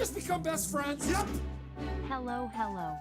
just become best friends? Yep. Hello, hello.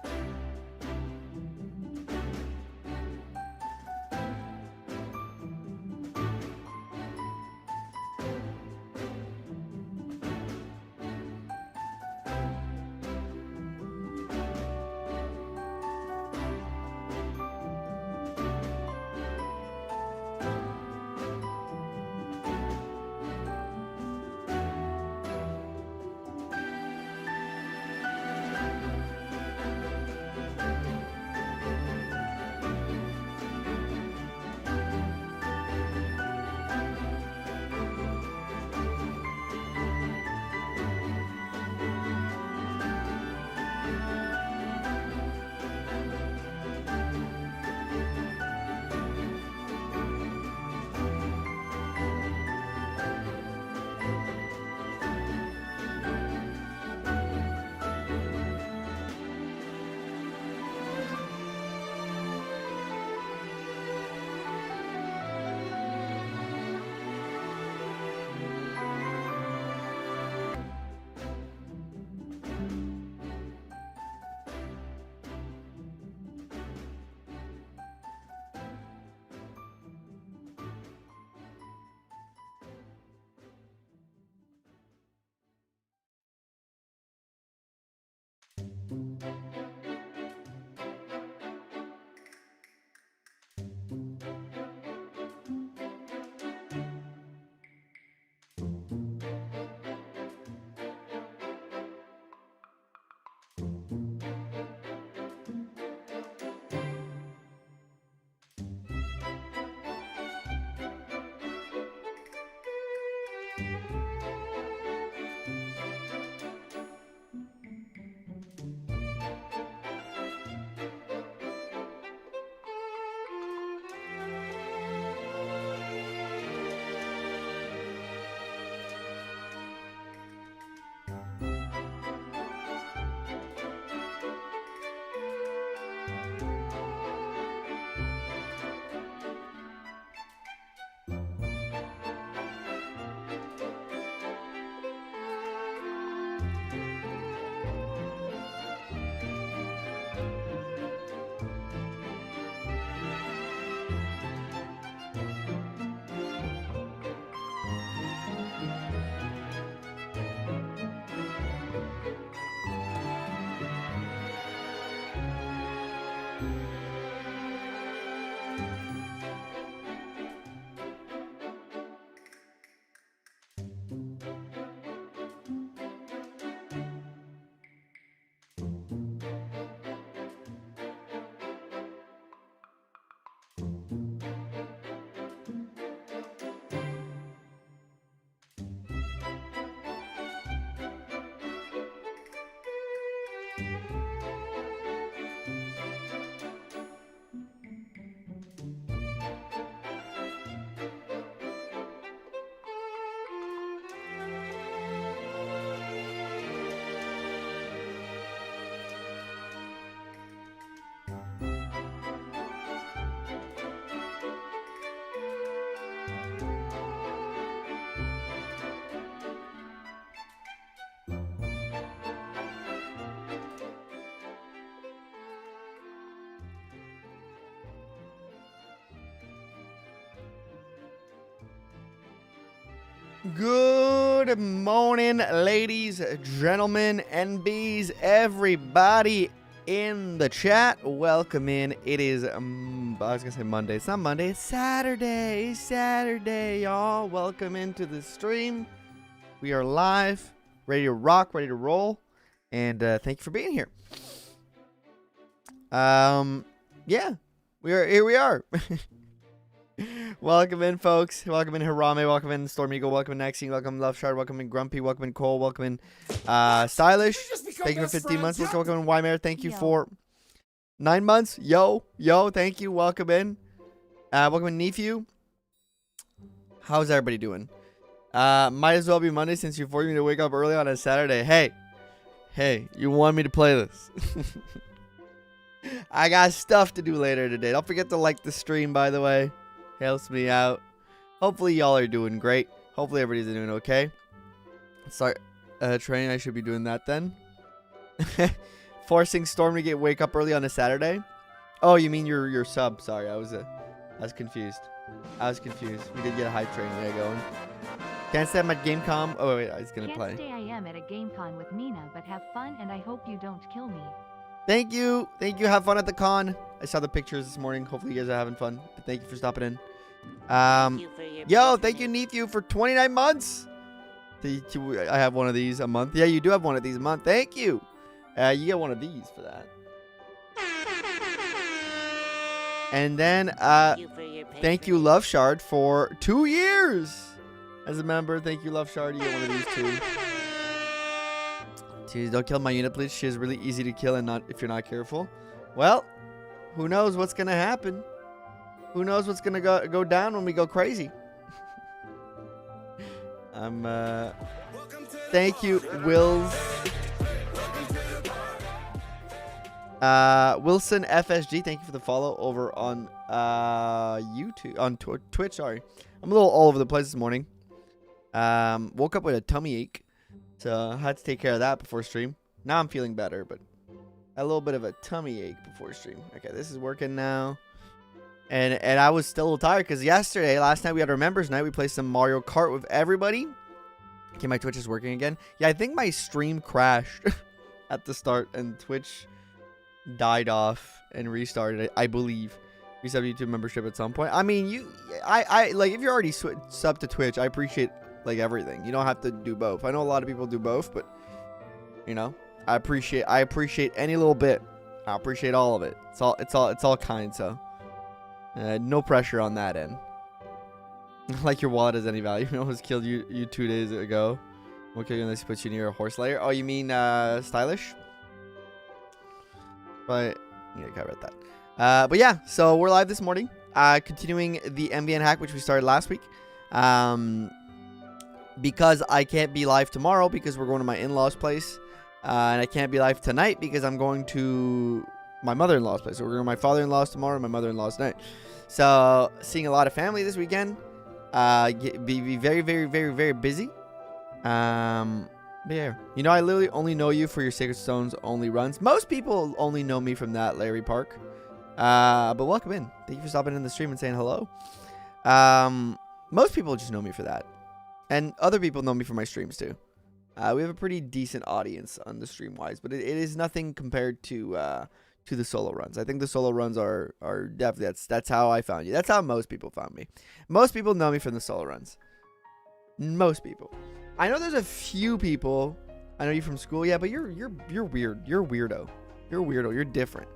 Good morning, ladies, gentlemen, NBs, everybody in the chat. Welcome in. It is, I was going to say Monday. It's not Monday. It's Saturday. It's Saturday, y'all. Welcome into the stream. We are live, ready to rock, ready to roll. And thank you for being here. Yeah, here we are. Welcome in, folks. Welcome in, Hirame. Welcome in, StormEagle. Welcome in, Maxine. Welcome in, LoveShard. Welcome in, Grumpy. Welcome in, Cole. Welcome in, Stylish. Thank you for 15 months. Welcome in, Wymare. Thank you for 9 months. Yo. Thank you. Welcome in. Welcome in, Nephew. How's everybody doing? Might as well be Monday since you forced me to wake up early on a Saturday. Hey, you want me to play this? I got stuff to do later today. Don't forget to like the stream, by the way. Helps me out. Hopefully y'all are doing great. Hopefully everybody's doing okay. Let's training. I should be doing that then. Forcing Storm to wake up early on a Saturday. Oh, you mean your sub? Sorry, I was confused. We did get a hype training there going. Can't say I'm at GameCom. Oh wait, he's gonna play. Can't say I am at a GameCon with Mina, but have fun, and I hope you don't kill me. Thank you. Have fun at the con. I saw the pictures this morning. Hopefully you guys are having fun. But thank you for stopping in. Yo, thank you, Neethu, for 29 months. I have one of these a month. Yeah, you do have one of these a month. Thank you. You get one of these for that. And then, thank you, LoveShard, for 2 years as a member. Thank you, LoveShard. You get one of these too. Jeez, don't kill my unit, please. She is really easy to kill, and not if you're not careful. Well, who knows what's gonna happen? Who knows what's gonna go down when we go crazy? Thank you, Wilson FSG. Thank you for the follow over on YouTube, on Twitch. Sorry, I'm a little all over the place this morning. Woke up with a tummy ache, so I had to take care of that before stream. Now I'm feeling better, but a little bit of a tummy ache before stream. Okay, this is working now. And I was still tired because last night we had our members night. We played some Mario Kart with everybody. Okay, my Twitch is working again. Yeah, I think my stream crashed at the start and Twitch died off and restarted, I believe. We subbed YouTube membership at some point. I mean, I like, if you're already subbed to Twitch, I appreciate like everything. You don't have to do both. I know a lot of people do both, but you know, I appreciate any little bit. I appreciate all of it. It's all kind. So no pressure on that end. Like your wallet has any value. I almost killed you 2 days ago. We'll kill you unless he puts you near a horse layer. Oh, you mean stylish? But yeah, I read that. But yeah, so we're live this morning. Continuing the MVN hack, which we started last week. Because I can't be live tomorrow because we're going to my in-laws' place. And I can't be live tonight because I'm going to my mother-in-law's place. So we're going to my father-in-law's tomorrow and my mother-in-law's tonight. So seeing a lot of family this weekend. Be very, very, very, very busy. Yeah. You know, I literally only know you for your Sacred Stones only runs. Most people only know me from that, Larry Park. But welcome in. Thank you for stopping in the stream and saying hello. Most people just know me for that. And other people know me for my streams too. We have a pretty decent audience on the stream wise, but it is nothing compared to the solo runs. I think the solo runs are definitely, that's how I found you. That's how most people found me. Most people know me from the solo runs. Most people. I know there's a few people. I know you from school, yeah, but you're weird. You're a weirdo. You're a weirdo. You're different.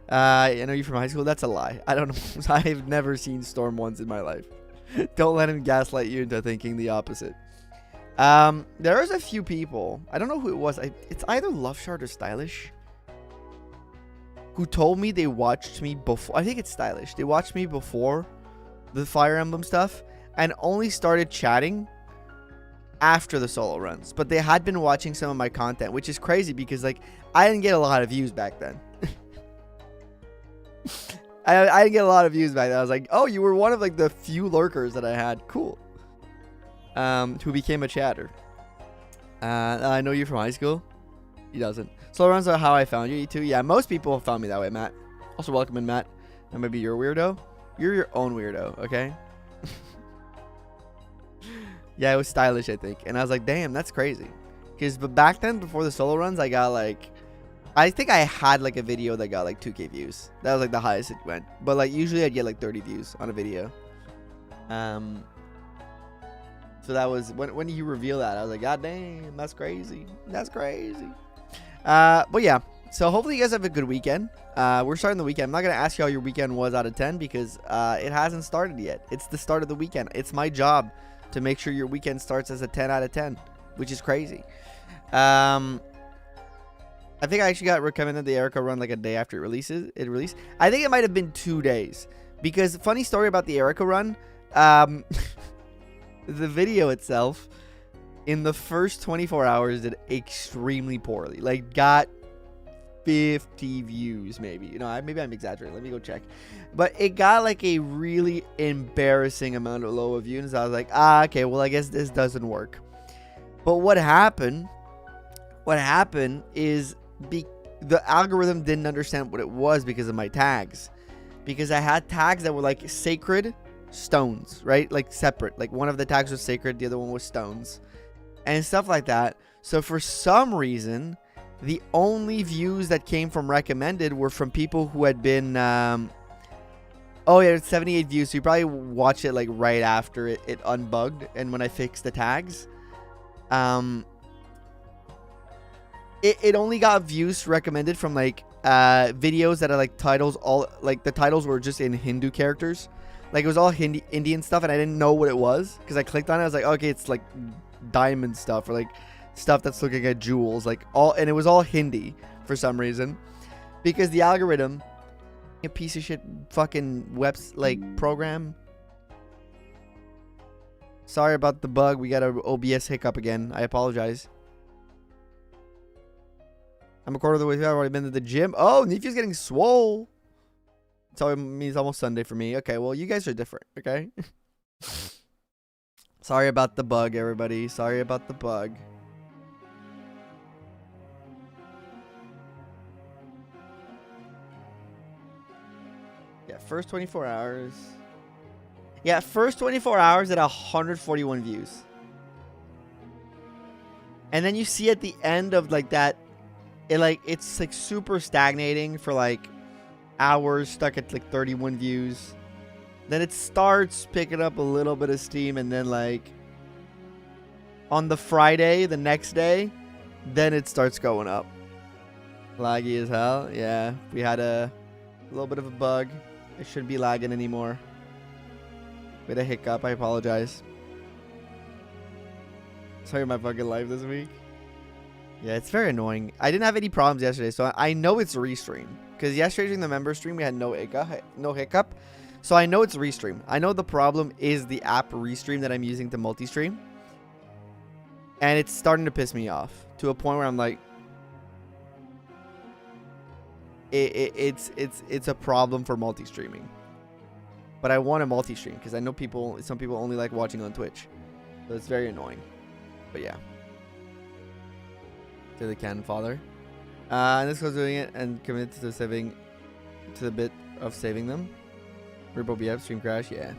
I know you from high school. That's a lie. I don't know. I've never seen Storm once in my life. Don't let him gaslight you into thinking the opposite. There is a few people. I don't know who it was. It's either LoveShard or Stylish, who told me they watched me before. I think it's Stylish. They watched me before the Fire Emblem stuff and only started chatting after the solo runs. But they had been watching some of my content, which is crazy because like I didn't get a lot of views back then. I didn't get a lot of views back then. I was like, oh, you were one of like the few lurkers that I had. Cool. Who became a chatter. I know you from high school. He doesn't. Slow runs are how I found you too. Yeah, most people have found me that way, Matt. Also, welcome in, Matt. And maybe you're a weirdo. You're your own weirdo, okay? Yeah, it was Stylish, I think. And I was like, damn, that's crazy. Because back then, before the solo runs, I got like, I think I had like a video that got like 2K views. That was like the highest it went. But like usually I'd get like 30 views on a video. So that was when you reveal that, I was like, God damn, that's crazy. That's crazy. But yeah, so hopefully you guys have a good weekend. We're starting the weekend. I'm not going to ask you how your weekend was out of 10 because it hasn't started yet. It's the start of the weekend. It's my job to make sure your weekend starts as a 10 out of 10, which is crazy. I think I actually got recommended the Erica run like a day after it released. I think it might have been 2 days because funny story about the Erica run. The video itself in the first 24 hours did extremely poorly. Like got 50 views maybe. You know, maybe I'm exaggerating. Let me go check. But it got like a really embarrassing amount of low views. I was like, okay, well I guess this doesn't work. But what happened is the algorithm didn't understand what it was because of my tags. Because I had tags that were like sacred stones, right? Like separate. Like one of the tags was sacred, the other one was stones. And stuff like that. So for some reason, the only views that came from recommended were from people who had been... oh, yeah, it's 78 views. So you probably watch it like right after it unbugged. And when I fixed the tags. It only got views recommended from like videos that are like titles. All like the titles were just in Hindu characters. Like it was all Indian stuff. And I didn't know what it was. Because I clicked on it. I was like, okay, it's like diamond stuff. Or like... stuff that's looking at jewels, like all, and it was all Hindi for some reason, because the algorithm, a piece of shit fucking program. Sorry about the bug. We got a OBS hiccup again. I apologize. I'm a quarter of the way through. I've already been to the gym. Oh, Nefia's getting swole. So it means almost Sunday for me. Okay, well, you guys are different. Okay. Sorry about the bug, everybody. Sorry about the bug. Yeah, first 24 hours. Yeah, first 24 hours at 141 views. And then you see at the end of like that, it's like super stagnating for like hours, stuck at like 31 views. Then it starts picking up a little bit of steam, and then like on the Friday, the next day, then it starts going up. Laggy as hell. Yeah, we had a little bit of a bug. It shouldn't be lagging anymore. We had a hiccup. I apologize. Sorry, my fucking life this week. Yeah, it's very annoying. I didn't have any problems yesterday, so I know it's restream. Because yesterday during the member stream, we had no hiccup. So I know it's restream. I know the problem is the app restream that I'm using to multi-stream. And it's starting to piss me off. To a point where I'm like... It's a problem for multi-streaming. But I want to multi-stream because I know some people only like watching on Twitch. So it's very annoying. But yeah. To the cannon father. And this goes doing it and committed to the bit of saving them. Ripple BF stream crash, yeah.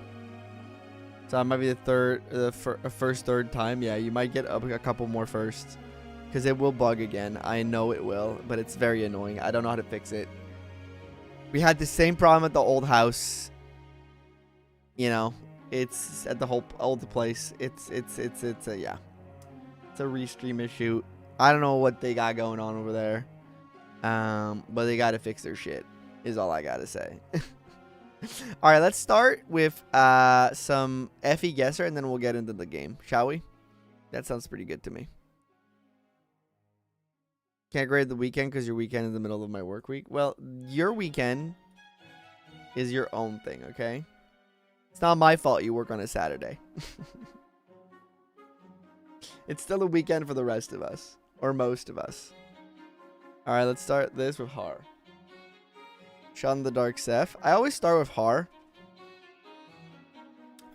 So that might be the third time. Yeah, you might get a couple more firsts. Because it will bug again. I know it will. But it's very annoying. I don't know how to fix it. We had the same problem at the old house. You know. It's at the whole old place. It's a, yeah. It's a restream issue. I don't know what they got going on over there. But they got to fix their shit. Is all I got to say. Alright, let's start with some FE Guesser. And then we'll get into the game. Shall we? That sounds pretty good to me. Can't grade the weekend because your weekend is in the middle of my work week. Well, your weekend is your own thing, okay? It's not my fault you work on a Saturday. It's still a weekend for the rest of us. Or most of us. Alright, let's start this with Har. Shun the Dark Seth. I always start with Har.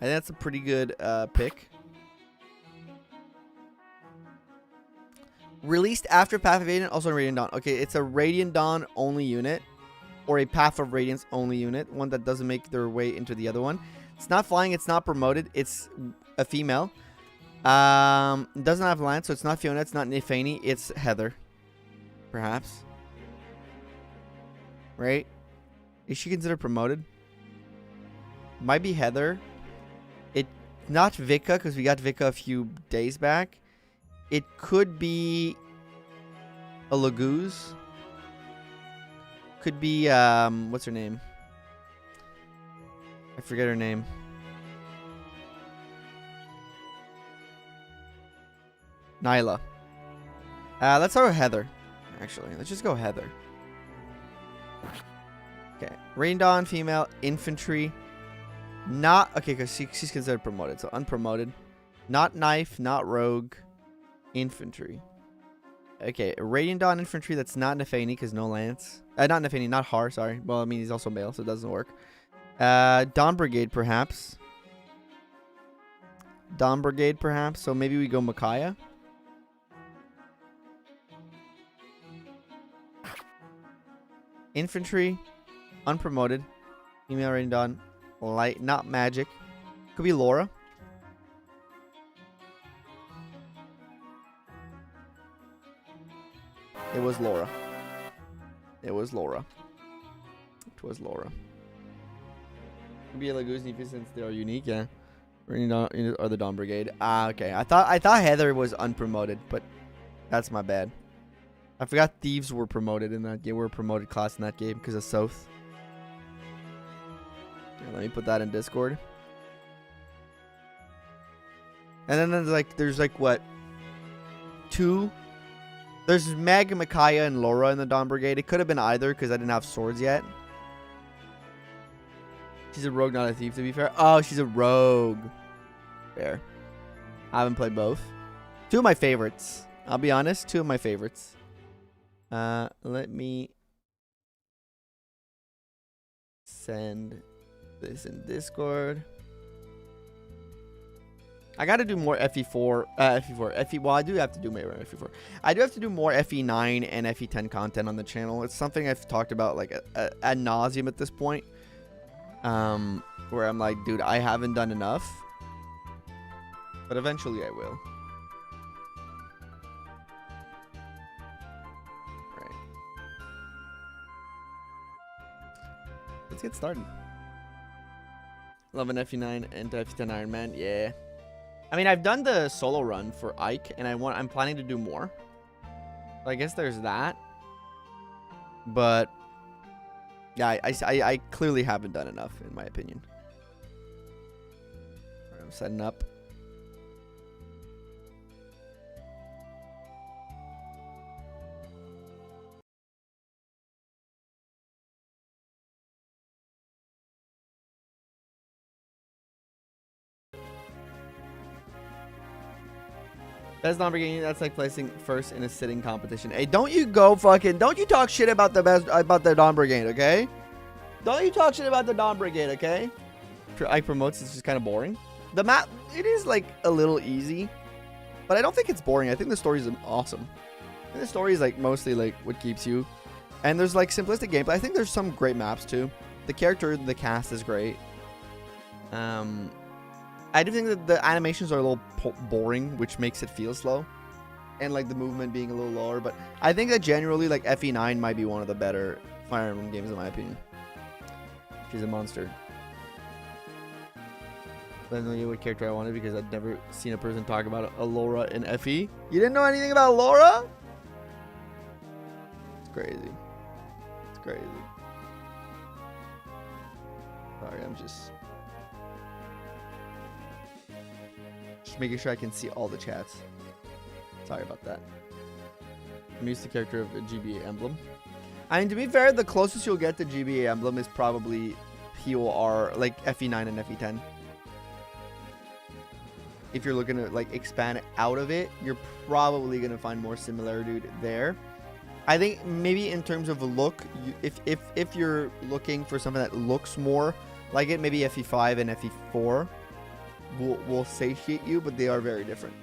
I think that's a pretty good pick. Released after Path of Radiant, also in Radiant Dawn. Okay, it's a Radiant Dawn only unit. Or a Path of Radiance only unit. One that doesn't make their way into the other one. It's not flying, it's not promoted. It's a female. Doesn't have Lance, so it's not Fiona, it's not Nifani, it's Heather. Perhaps. Right? Is she considered promoted? Might be Heather. Not Vika, because we got Vika a few days back. It could be a Laguz. Could be, what's her name? I forget her name. Nyla. Let's start with Heather. Actually, let's just go Heather. Okay. Rain Dawn, female, infantry. Not, okay, because she's considered promoted, so unpromoted. Not knife, not rogue. Infantry. Okay, Radiant Dawn infantry that's not Nefani because no lance. Not Nefani, not Har, sorry. Well, I mean, he's also male, so it doesn't work. Dawn Brigade, perhaps. Dawn Brigade, perhaps. So maybe we go Micaiah. Infantry, unpromoted, female rating done, light, not magic. Could be Laura. It was Laura. It was Laura. It was Laura. Could be a Laguzzi since they are unique, yeah. Or the Dawn Brigade. Ah, okay. I thought Heather was unpromoted, but that's my bad. I forgot Thieves were promoted in that game. We were a promoted class in that game because of South. Here, let me put that in Discord. And then there's like what? 2. There's Meg, Micaiah, and Laura in the Dawn Brigade. It could have been either because I didn't have swords yet. She's a rogue, not a thief, to be fair. Oh, she's a rogue. Fair. I haven't played both. 2 of my favorites. I'll be honest, 2 of my favorites. Let me send this in Discord. I got to do more FE4, well, I do have to do more FE4. I do have to do more FE9 and FE10 content on the channel. It's something I've talked about like ad nauseum at this point. Where I'm like, dude, I haven't done enough. But eventually I will. Alright. Let's get started. Love an FE9 and FE10 Iron Man. Yeah. I mean, I've done the solo run for Ike, and I'm planning to do more. So I guess there's that. But yeah, I clearly haven't done enough, in my opinion. All right, I'm setting up. That's not beginning. That's like placing first in a sitting competition. Hey, don't you talk shit about the Dawn Brigade, okay? Don't you talk shit about the Dawn Brigade, okay? Ike promotes. It's just kind of boring. The map, it is like a little easy, but I don't think it's boring. I think the story is awesome. And the story is like mostly like what keeps you. And there's like simplistic gameplay. I think there's some great maps too. The character, the cast is great. I do think that the animations are a little boring, which makes it feel slow. And like the movement being a little lower. But I think that generally like FE9 might be one of the better Fire Emblem games in my opinion. She's a monster. I don't know what character I wanted because I'd never seen a person talk about a Laura in FE. You didn't know anything about Laura? It's crazy. It's crazy. Sorry, I'm just making sure I can see all the chats. Sorry about that. I'm used to the character of a GBA emblem. I mean, to be fair, the closest you'll get to GBA emblem is probably POR, like FE9 and FE10. If you're looking to like expand out of it, you're probably gonna find more similarity there. I think maybe in terms of look, if you're looking for something that looks more like it, maybe FE5 and FE4 will satiate you, but they are very different.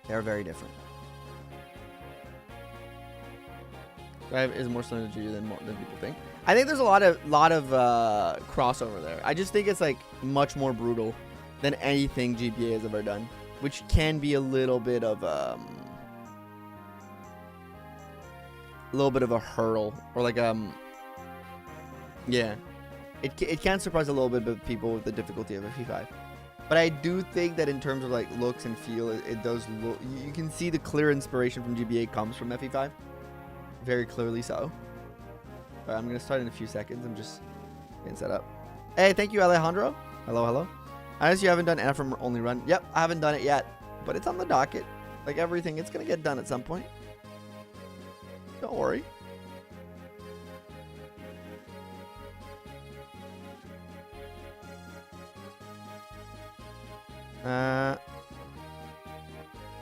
They are very different. Drive is more similar to GBA than people think. I think there's a lot of crossover there. I just think it's like much more brutal than anything GBA has ever done, which can be a little bit of a hurdle, or like yeah, it can surprise a little bit of people with the difficulty of FE5. But I do think that in terms of like looks and feel, it does look. You can see the clear inspiration from GBA comes from FE5, very clearly so. But I'm gonna start in a few seconds. I'm just getting set up. Hey, thank you, Alejandro. Hello, hello. I guess you haven't done Anthem only run. Yep, I haven't done it yet, but it's on the docket. Like everything, it's gonna get done at some point. Don't worry.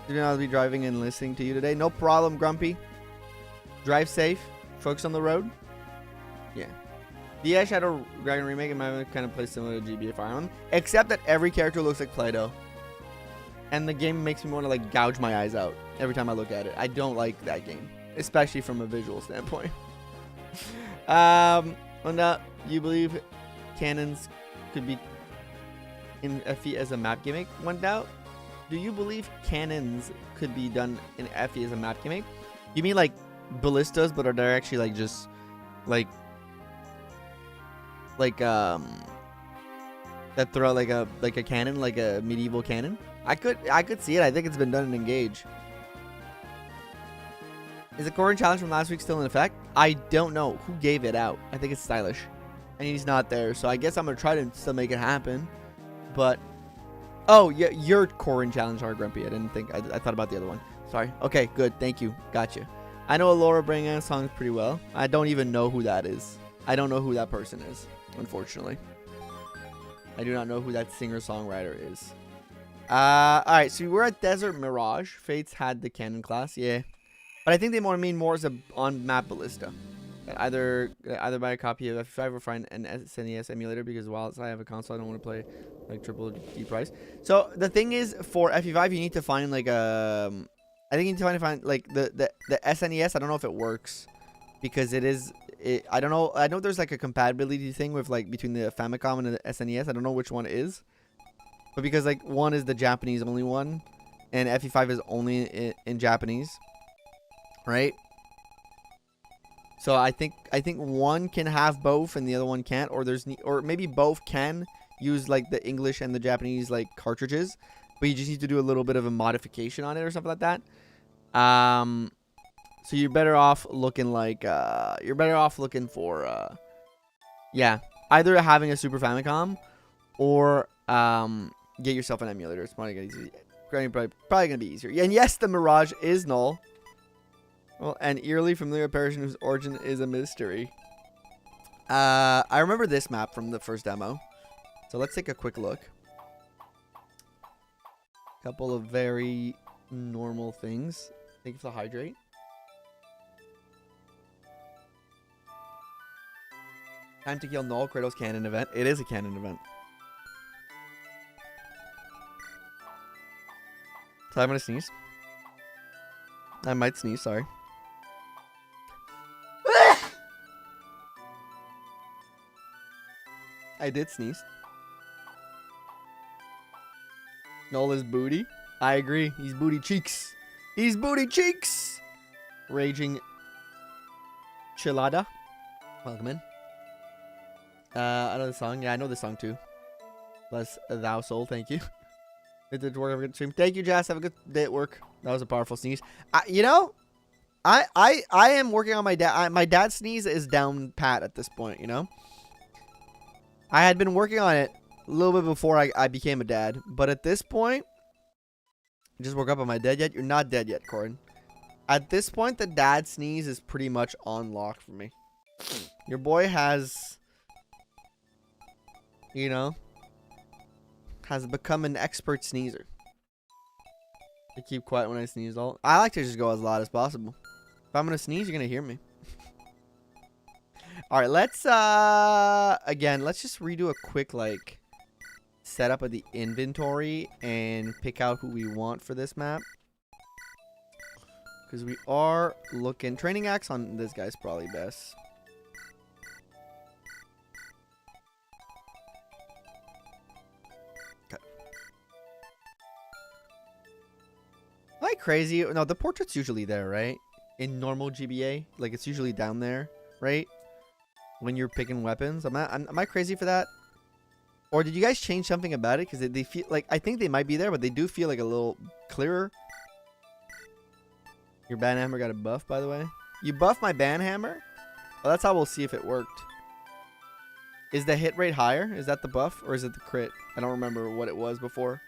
Did not be driving and listening to you today. No problem, Grumpy. Drive safe. Focus on the road. Yeah. The Shadow Dragon remake in my mind kind of plays similar to GBA Fire Emblem, except that every character looks like Play-Doh, and the game makes me want to like gouge my eyes out every time I look at it. I don't like that game, especially from a visual standpoint. On that, you believe cannons could be in FE as a map gimmick? One doubt. Do you believe cannons could be done in FE as a map gimmick? You mean like ballistas, but are they actually like just like that throw like a cannon, like a medieval cannon? I could see it. I think it's been done in Engage. Is the Corwin challenge from last week still in effect? I don't know who gave it out. I think it's Stylish, and he's not there, so I guess I'm gonna try to still make it happen. But oh yeah, your Corwin challenge are Grumpy. I didn't think I thought about the other one. Sorry. Okay, good. Thank you. Gotcha. I know Laura bringing songs pretty well. I don't even know who that is. I don't know who that person is. Unfortunately, I do not know who that singer-songwriter is. All right, so we're at Desert Mirage. Fates had the cannon class, yeah, but I think they mean more as a on-map ballista. Either buy a copy of F5 or find an SNES emulator, because while I have a console, I don't want to play like triple D price. So the thing is, for FE5, you need to find like I think you need to find like the SNES. I don't know if it works because I don't know. I know there's like a compatibility thing with like between the Famicom and the SNES. I don't know which one it is, but because like one is the Japanese only one, and FE5 is only in Japanese, right? So I think one can have both and the other one can't, or maybe both can use like the English and the Japanese like cartridges, but you just need to do a little bit of a modification on it or something like that. So you're better off looking like for yeah, either having a Super Famicom or get yourself an emulator. It's probably gonna be easier. And yes, the Mirage is null. Well, an eerily familiar apparition whose origin is a mystery. I remember this map from the first demo. So let's take a quick look. Couple of very normal things. Thank you for the hydrate. Time to kill null Kratos cannon event. It is a cannon event. So I'm gonna sneeze. I might sneeze, sorry. I did sneeze. Null is booty. I agree. He's booty cheeks. He's booty cheeks. Raging Chilada. Welcome in. I know the song. Yeah, I know the song too. Bless thou soul. Thank you. It did work. Have a good stream. Thank you, Jess. Have a good day at work. That was a powerful sneeze. You know, I am working on my dad. My dad's sneeze is down pat at this point. You know, I had been working on it a little bit before I became a dad, but at this point, I just woke up. Am I dead yet? You're not dead yet, Corin. At this point, the dad sneeze is pretty much on lock for me. Your boy has, you know, has become an expert sneezer. I keep quiet when I sneeze. I like to just go as loud as possible. If I'm gonna sneeze, you're gonna hear me. All right, let's again, let's just redo a quick like setup of the inventory and pick out who we want for this map, because we are looking. Training axe on this guy's probably best. Am I crazy? No, the portrait's usually there, right? In normal GBA, like it's usually down there, right? When you're picking weapons. Am I crazy for that? Or did you guys change something about it? Because they feel like, I think they might be there, but they do feel like a little clearer. Your banhammer got a buff, by the way. You buffed my banhammer? Well, that's how we'll see if it worked. Is the hit rate higher? Is that the buff? Or is it the crit? I don't remember what it was before.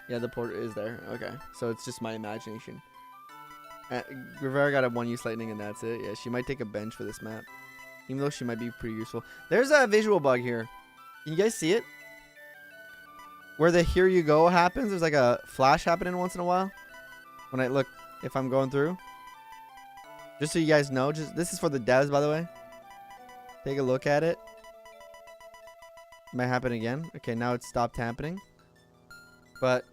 Yeah, the port is there. Okay, so it's just my imagination. Rivera got a one-use lightning, and that's it. Yeah, she might take a bench for this map, even though she might be pretty useful. There's a visual bug here. Can you guys see it? Where the "here you go" happens, there's like a flash happening once in a while. When I look, if I'm going through, just so you guys know, this is for the devs, by the way. Take a look at it. Might happen again. Okay, now it's stopped happening, but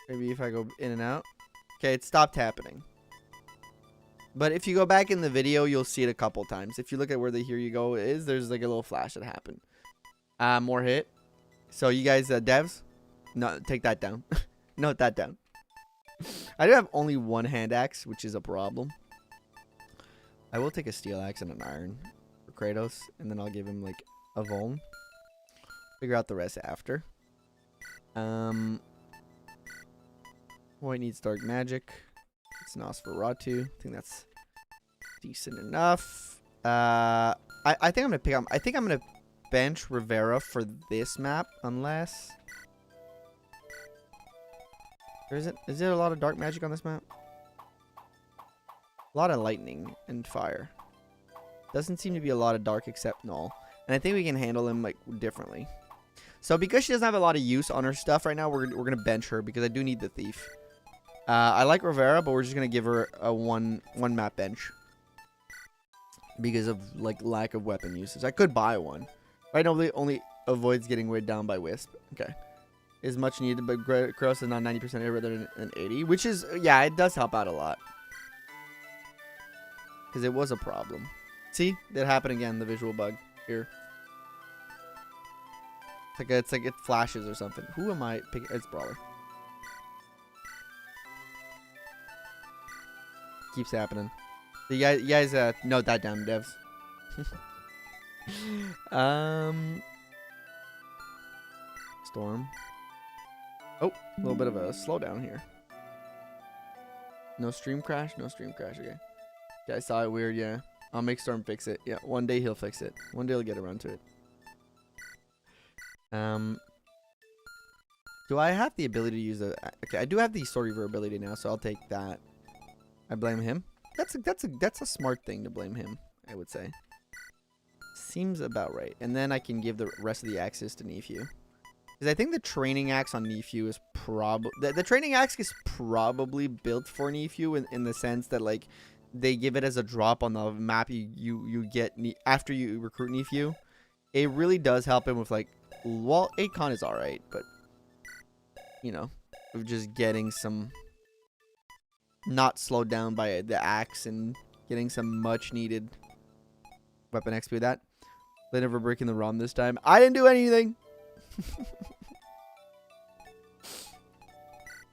maybe if I go in and out. Okay, it stopped happening. But if you go back in the video, you'll see it a couple times. If you look at where the here you go is, there's like a little flash that happened. More hit. So you guys, devs, no, take that down. Note that down. I do have only one hand axe, which is a problem. I will take a steel axe and an iron for Kratos, and then I'll give him like a vuln. Figure out the rest after. White needs dark magic. It's Nosferatu. I think that's decent enough. I think I'm gonna pick up. I think I'm gonna bench Rivera for this map, unless. Is there a lot of dark magic on this map? A lot of lightning and fire. Doesn't seem to be a lot of dark except null. And I think we can handle him like differently. So because she doesn't have a lot of use on her stuff right now, we're gonna bench her because I do need the thief. I like Rivera, but we're just gonna give her a one map bench because of like lack of weapon usage. I could buy one. Right now, only avoids getting weighed down by Wisp. Okay. Is much needed, but Kratos is not 90% hit rather than 80, which is, yeah, it does help out a lot. Because it was a problem. See? That happened again, the visual bug here. It's like it flashes or something. Who am I picking? It's Brawler. Keeps happening. So you guys note that down, devs. Storm. Oh, a little bit of a slowdown here. No stream crash? No stream crash, okay. Yeah, I saw it weird, yeah. I'll make Storm fix it. Yeah, one day he'll fix it. One day he'll get around to it. Do I have the ability to use a... Okay, I do have the Sword Reaver ability now, so I'll take that. I blame him. That's a smart thing to blame him, I would say. Seems about right. And then I can give the rest of the axes to Nephew. Because I think the training axe on Nephew is probably... The training axe is probably built for Nephew in the sense that, like, they give it as a drop on the map you get after you recruit Nephew. It really does help him with, like... Well, Akon is alright, but... You know, of just getting some... Not slowed down by the axe and getting some much needed weapon XP with that. They never breaking the ROM this time. I didn't do anything.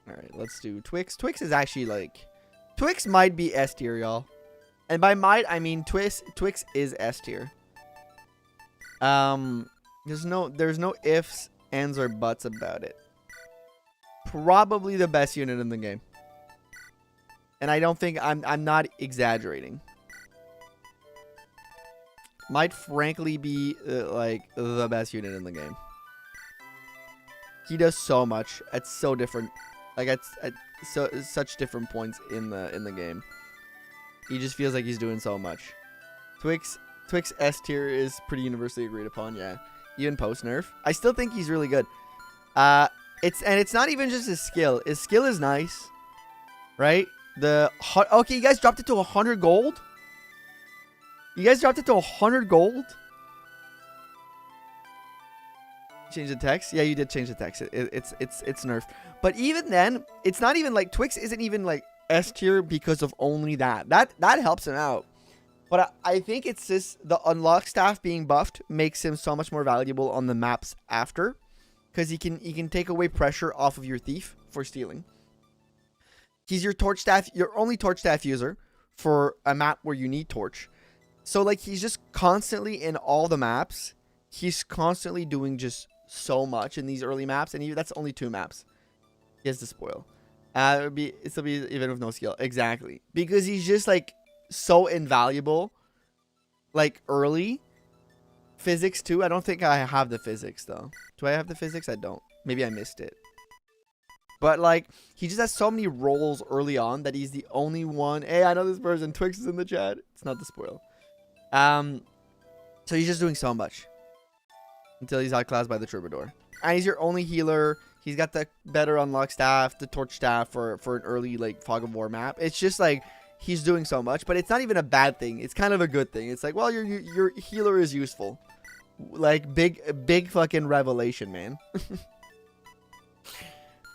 Alright, let's do Twix. Twix is actually like... Twix might be S tier, y'all. And by might, I mean Twix is S tier. There's no ifs, ands, or buts about it. Probably the best unit in the game. And I don't think I'm not exaggerating. Might frankly be like the best unit in the game. He does so much. It's so different. Like at such different points in the game. He just feels like he's doing so much. Twix S tier is pretty universally agreed upon. Yeah, even post nerf, I still think he's really good. It's not even just his skill. His skill is nice, right? Okay, you guys dropped it to 100 gold. You guys dropped it to 100 gold. Change the text. Yeah, you did change the text. It's nerfed. But even then, it's not even like Twix isn't even like S tier because of only that. That helps him out. But I think it's just the unlock staff being buffed makes him so much more valuable on the maps after, because he can take away pressure off of your thief for stealing. He's your torch staff, your only torch staff user for a map where you need torch. So like he's just constantly in all the maps. He's constantly doing just so much in these early maps, and that's only 2 maps. He has to spoil. It'll be even with no skill. Exactly. Because he's just like so invaluable. Like early. Physics too. I don't think I have the physics though. Do I have the physics? I don't. Maybe I missed it. But like he just has so many roles early on that he's the only one. Hey, I know this person. Twix is in the chat. It's not the spoil. So he's just doing so much. Until he's outclassed by the Troubadour. And he's your only healer. He's got the better unlock staff, the torch staff for an early like Fog of War map. It's just like he's doing so much, but it's not even a bad thing. It's kind of a good thing. It's like, well, your healer is useful. Like big fucking revelation, man.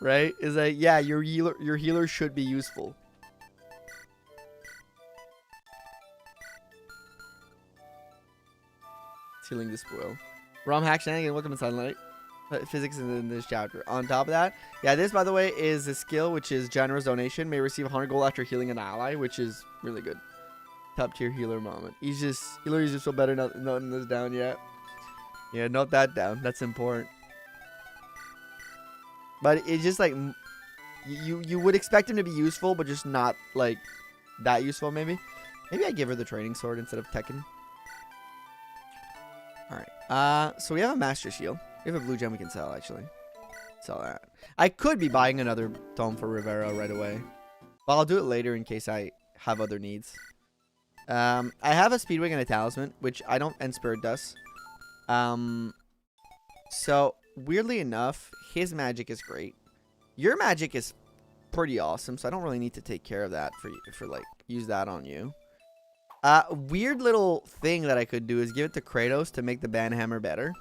Right? It's like, yeah, your healer should be useful. Stealing the spoil. Romhack shenanigan. Welcome to Sunlight. Physics in this chapter. On top of that, yeah, this by the way is a skill which is generous donation. May receive 100 gold after healing an ally, which is really good. Top tier healer moment. He's just so better noting this down yet. Yeah, note that down. That's important. But it's just like you would expect him to be useful, but just not like that useful. Maybe I give her the training sword instead of Tekken. All right. So we have a master shield. We have a blue gem we can sell, actually. Sell that. I could be buying another tome for Rivera right away. But I'll do it later in case I have other needs. I have a Speedwing and a Talisman, which I don't... And Spirit Dust. So, weirdly enough, his magic is great. Your magic is pretty awesome, so I don't really need to take care of that for like, use that on you. Weird little thing that I could do is give it to Kratos to make the Banhammer better.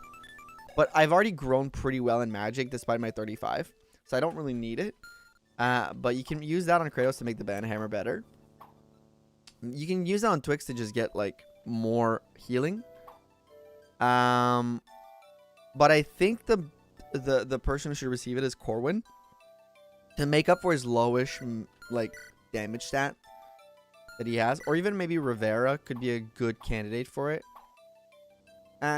But I've already grown pretty well in magic despite my 35. So I don't really need it. But you can use that on Kratos to make the Banhammer better. You can use that on Twix to just get like more healing. But I think the person who should receive it is Corwin. To make up for his lowish like damage stat that he has. Or even maybe Rivera could be a good candidate for it.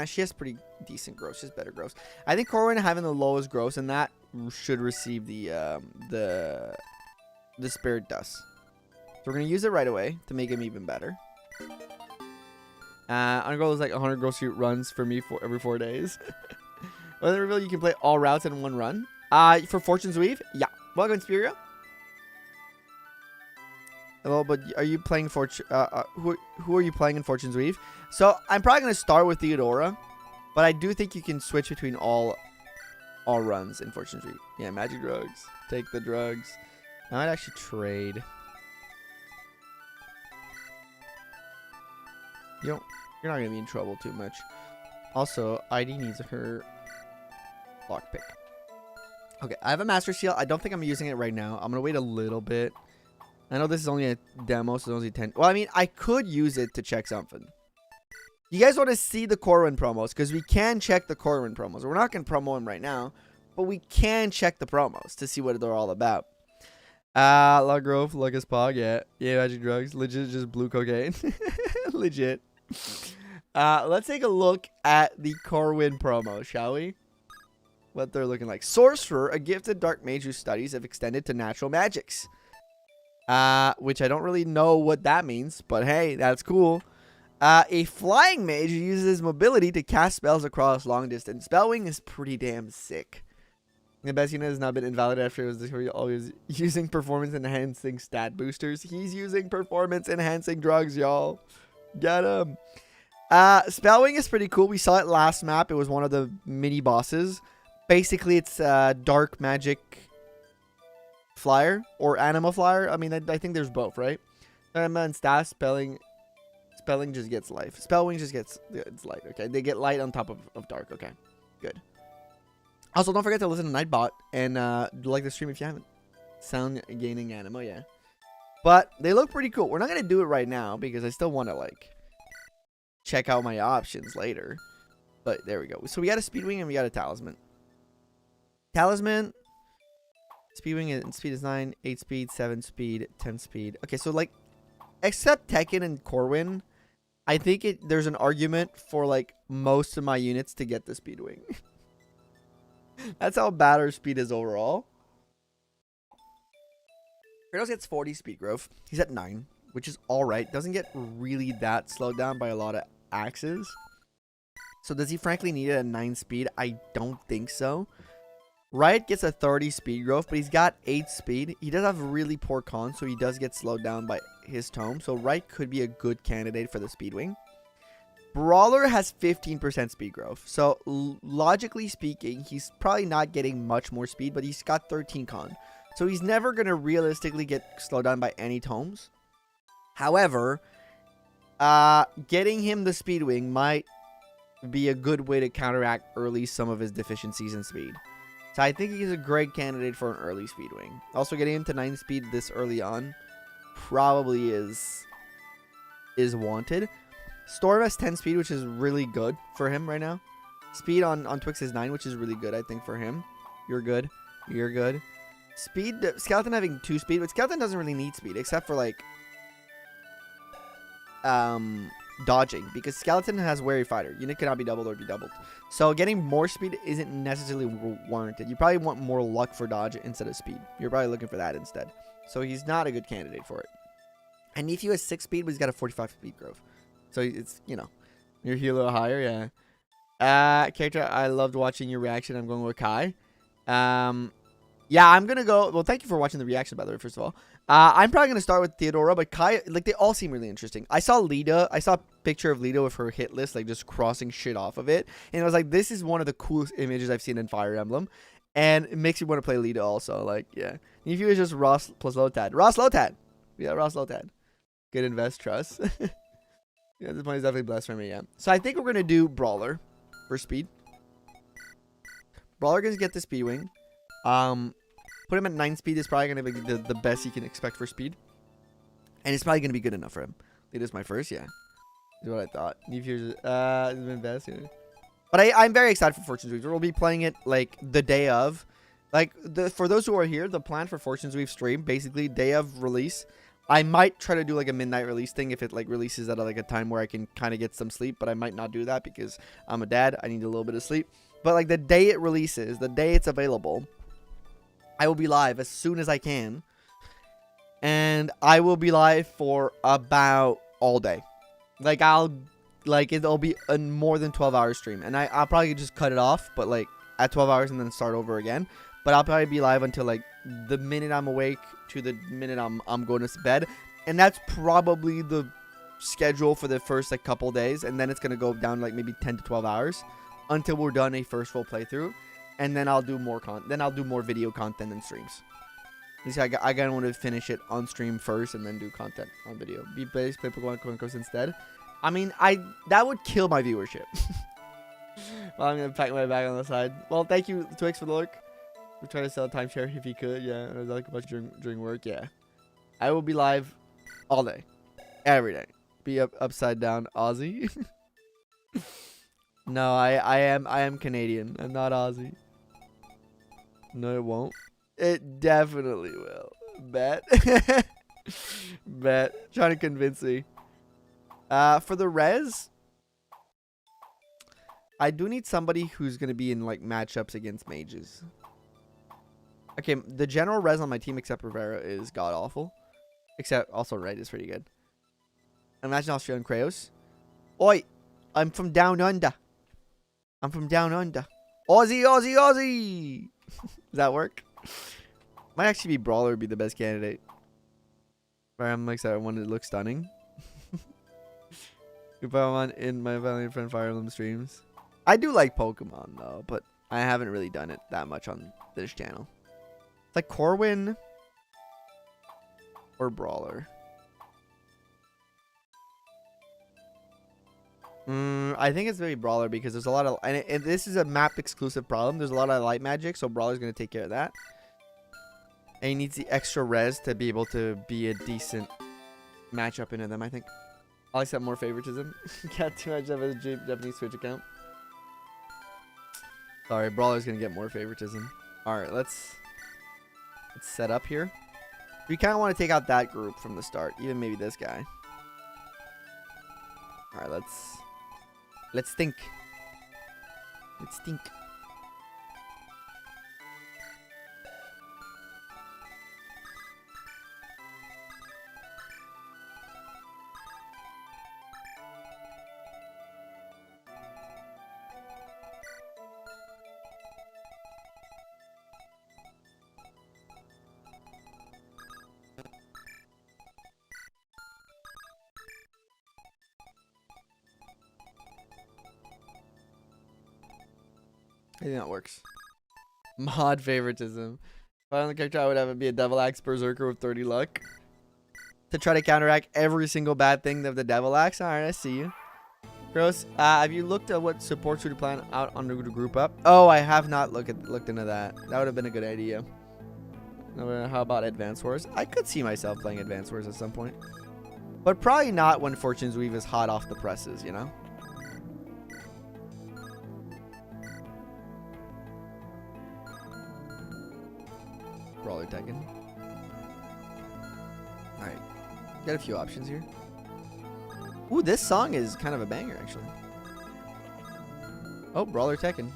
She has pretty decent gross. She has better gross. I think Corwin having the lowest gross and that should receive the Spirit Dust. So we're gonna use it right away to make him even better. On goal is like 100 gross shoot runs for me for every 4 days. Well, then reveal you can play all routes in one run. For Fortune's Weave, yeah. Welcome, Lspuria. Hello, but are you playing who are you playing in Fortune's Weave? So I'm probably gonna start with Theodora, but I do think you can switch between all runs in Fortune's Weave. Yeah, magic drugs. Take the drugs. I might actually trade. You're not gonna be in trouble too much. Also, ID needs her lockpick. Okay, I have a Master Seal. I don't think I'm using it right now. I'm gonna wait a little bit. I know this is only a demo, so it's only 10. Well, I mean, I could use it to check something. You guys want to see the Corwin promos? Because we can check the Corwin promos. We're not going to promo him right now, but we can check the promos to see what they're all about. La Grove, Lucas Pog, yeah. Yeah, magic drugs. Legit, just blue cocaine. Legit. Let's take a look at the Corwin promo, shall we? What they're looking like. Sorcerer, a gifted dark mage whose studies have extended to natural magics. Which I don't really know what that means, but hey, that's cool. A flying mage who uses his mobility to cast spells across long distance. Spellwing is pretty damn sick. The best unit has not been invalidated after it was always using performance enhancing stat boosters. He's using performance enhancing drugs, y'all. Get him. Spellwing is pretty cool. We saw it last map. It was one of the mini bosses. Basically, it's dark magic flyer or anima flyer. I mean, I think there's both, right? And staff spelling just gets life. Spellwing just gets it's light. Okay, they get light on top of dark. Okay, good. Also, don't forget to listen to Nightbot and like the stream if you haven't. Sound gaining anima, yeah. But they look pretty cool. We're not gonna do it right now because I still want to like check out my options later. But there we go. So we got a Speedwing and we got a Talisman. Talisman. Speedwing and speed is 9, 8 speed, 7 speed, 10 speed. Okay, so like, except Tekken and Corwin, I think there's an argument for like most of my units to get the Speedwing. That's how bad our speed is overall. Kratos gets 40 speed growth. He's at 9, which is alright. Doesn't get really that slowed down by a lot of axes. So does he frankly need it at 9 speed? I don't think so. Riot gets a 30 speed growth, but he's got 8 speed. He does have really poor con, so he does get slowed down by his tome. So Riot could be a good candidate for the Speedwing. Brawler has 15% speed growth. So logically speaking, he's probably not getting much more speed, but he's got 13 con. So he's never going to realistically get slowed down by any tomes. However, getting him the Speedwing might be a good way to counteract early some of his deficiencies in speed. So I think he's a great candidate for an early Speedwing. Also, getting him to 9 speed this early on probably is wanted. Storm has 10 speed, which is really good for him right now. Speed on Twix is 9, which is really good, I think, for him. You're good. You're good. Speed, Skeleton having 2 speed, but Skeleton doesn't really need speed, except for, like, dodging, because Skeleton has Wary Fighter. Unit cannot be doubled or be doubled. So getting more speed isn't necessarily warranted. You probably want more luck for dodge instead of speed. You're probably looking for that instead. So he's not a good candidate for it. And Nephew has 6 speed, but he's got a 45 speed growth. So it's, you know, you're a little higher, yeah. Character, I loved watching your reaction. I'm going with Kai. Yeah, I'm going to go. Well, thank you for watching the reaction, by the way, first of all. I'm probably going to start with Theodora, but Kai, like, they all seem really interesting. I saw Lita. I saw a picture of Lita with her hit list, like, just crossing shit off of it. And I was like, this is one of the coolest images I've seen in Fire Emblem. And it makes me want to play Lita also. Like, yeah. Nephew is just Ross plus Lotad. Ross Lotad. Yeah, Ross Lotad. Good invest, trust. Yeah, this money is definitely blessed for me, yeah. So I think we're going to do Brawler for speed. Brawler going to get the speed wing. Put him at 9 speed is probably going to be the best you can expect for speed. And it's probably going to be good enough for him. Lita's my first, yeah. Is what I thought. Nephew's been best, yeah. But I'm very excited for Fortune's Weave. We'll be playing it, like, the day of. Like, for those who are here, the plan for Fortune's Weave stream, basically, day of release. I might try to do, like, a midnight release thing if it, like, releases at, like, a time where I can kind of get some sleep. But I might not do that because I'm a dad. I need a little bit of sleep. But, like, the day it releases, the day it's available, I will be live as soon as I can. And I will be live for about all day. Like, it'll be a more than 12-hour stream. And I'll probably just cut it off, but, like, at 12 hours and then start over again. But I'll probably be live until, like, the minute I'm awake to the minute I'm going to bed. And that's probably the schedule for the first, like, couple days. And then it's going to go down, like, maybe 10 to 12 hours until we're done a first full playthrough. And then I'll do more video content and streams. You see, I gotta want to finish it on stream first and then do content on video. Be base, play Pokemon Coin instead. I mean, that would kill my viewership. Well, I'm gonna pack my bag on the side. Well, thank you, Twix, for the lurk. We're trying to sell a timeshare if you could. Yeah, or like a bunch during work. Yeah, I will be live all day, every day. Be upside down Aussie. No, I am Canadian. I'm not Aussie. No, it won't. It definitely will. Bet. Bet. Trying to convince me. For the res, I do need somebody who's going to be in, like, matchups against mages. Okay, the general res on my team, except Rivera, is god-awful. Except, also, Red is pretty good. Imagine Australian Kratos. Oi! I'm from down under. I'm from down under. Aussie, Aussie, Aussie! Does that work? Might actually be Brawler would be the best candidate. But I'm excited. I want it to look stunning. If I'm on in my family and friend Fire Emblem streams. I do like Pokemon, though, but I haven't really done it that much on this channel. It's like Corwin or Brawler. I think it's very Brawler because there's a lot of... And this is a map exclusive problem. There's a lot of light magic, so Brawler's going to take care of that. And he needs the extra res to be able to be a decent matchup into them, I think. I'll accept more favoritism. Got too much of a Japanese Switch account. Sorry, Brawler's going to get more favoritism. Alright, let's set up here. We kind of want to take out that group from the start. Even maybe this guy. Alright, let's think. Let's think. I think that works. Mod favoritism. If I on the character, I would have it be a Devil Axe Berserker with 30 luck. To try to counteract every single bad thing of the Devil Axe. Alright, I see you. Gross. Have you looked at what supports you to plan out on the group up? Oh, I have not looked into that. That would have been a good idea. How about Advance Wars? I could see myself playing Advance Wars at some point. But probably not when Fortune's Weave is hot off the presses, you know? Brawler Tekken. Alright. Got a few options here. Ooh, this song is kind of a banger, actually. Oh, Brawler Tekken.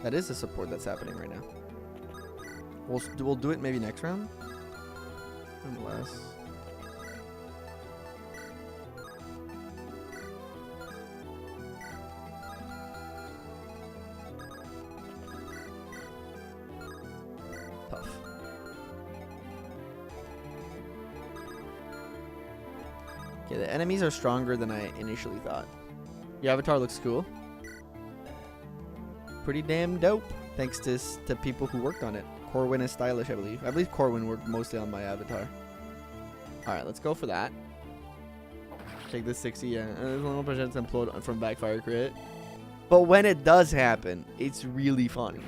That is the support that's happening right now. We'll do it maybe next round. Unless. Tough. Okay, the enemies are stronger than I initially thought. Your avatar looks cool. Pretty damn dope. Thanks to people who worked on it. Corwin is stylish, I believe. I believe Corwin worked mostly on my avatar. Alright, let's go for that. Take this 60, yeah. There's a little percent to implode from backfire crit. But when it does happen, it's really funny.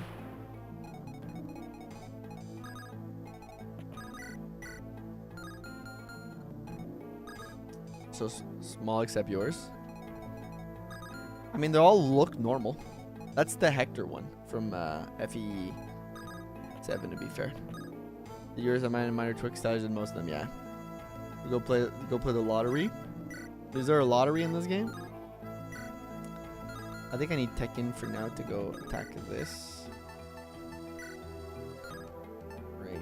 So small except yours. I mean, they all look normal. That's the Hector one from FE7, to be fair. Yours are minor twig styles than most of them, yeah. You go play the lottery. Is there a lottery in this game? I think I need Tekken for now to go attack this. Great.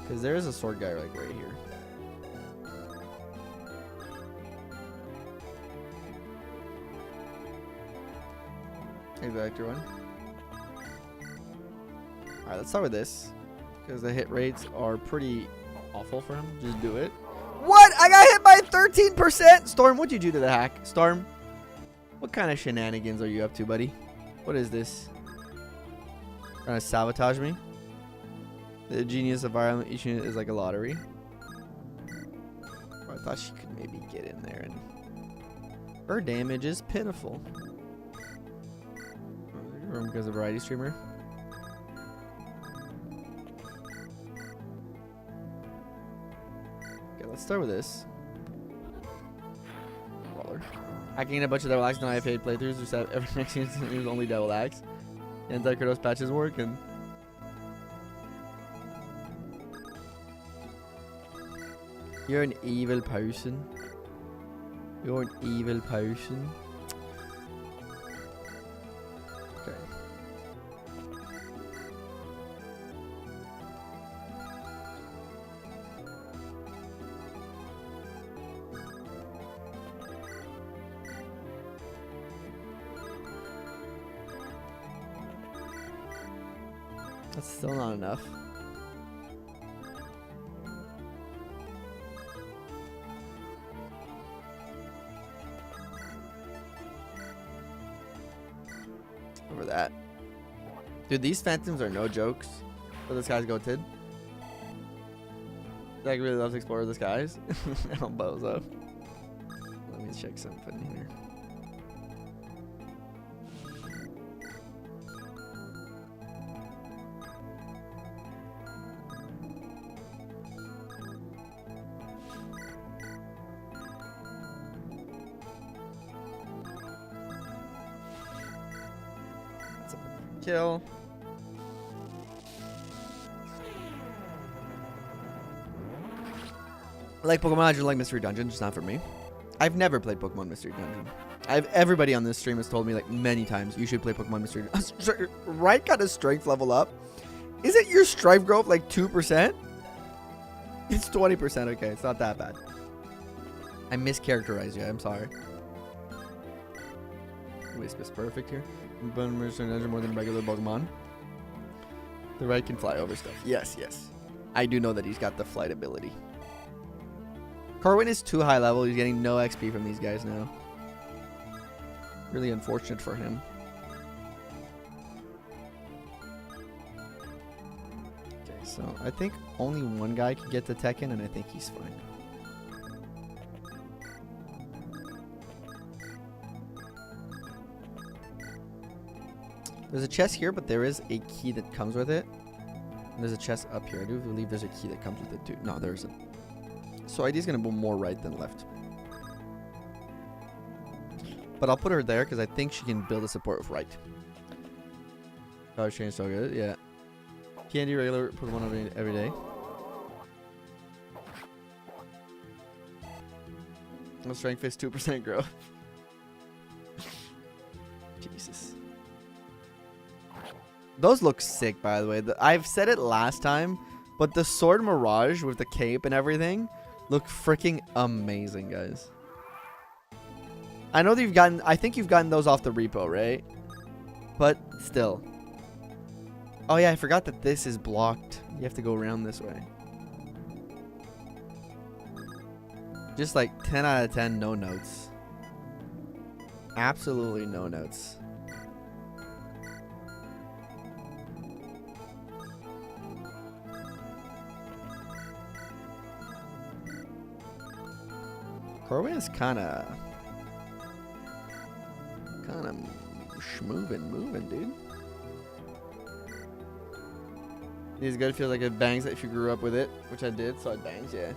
Because there is a sword guy like right here. Hey, Vector one. Alright, let's start with this. Because the hit rates are pretty awful for him. Just do it. What? I got hit by 13%? Storm, what'd you do to the hack? Storm, what kind of shenanigans are you up to, buddy? What is this? Trying to sabotage me? The genius of violent each unit is like a lottery. I thought she could maybe get in there, and her damage is pitiful. Because of variety streamer. Okay, let's start with this. Brawler. Hacking a bunch of double axe. No, I paid playthroughs. Just have every next unit is only double axe. And Kratos patches working. You're an evil person. You're an evil person. Okay. That's still not enough. Over that. Dude, these phantoms are no jokes. So this guy's goated. Zach really loves to explore the skies. I'll bozo. Let me check something here. Kill. I like Pokemon, I just like Mystery Dungeon, just not for me. I've never played Pokemon Mystery Dungeon. Everybody on this stream has told me like many times, you should play Pokemon Mystery Dungeon. Right got his strength level up. Isn't your strife growth like 2%? It's 20%, okay, it's not that bad. I mischaracterized you, I'm sorry. Wisp is perfect here. But Mystery Dungeon more than regular Pokemon. The right can fly over stuff. Yes, yes. I do know that he's got the flight ability. Corwin is too high level. He's getting no XP from these guys now. Really unfortunate for him. Okay, so I think only one guy can get to Tekken, and I think he's fine. There's a chest here, but there is a key that comes with it. And there's a chest up here. I do believe there's a key that comes with it too. No, there isn't. So ID is going to be more right than left. But I'll put her there because I think she can build a support with right. Oh, change so good. Yeah. Candy regular, put one on every day. No strength face, 2% growth. Jesus. Those look sick, by the way. I've said it last time, but the sword mirage with the cape and everything look freaking amazing, guys. I know that you've gotten, I think you've gotten those off the repo, right? But still. Oh yeah, I forgot that this is blocked. You have to go around this way. Just like 10 out of 10, no notes. Absolutely no notes. Corwin is kind of moving, dude. These good. Feels like it bangs if you grew up with it, which I did, so it bangs. Yeah,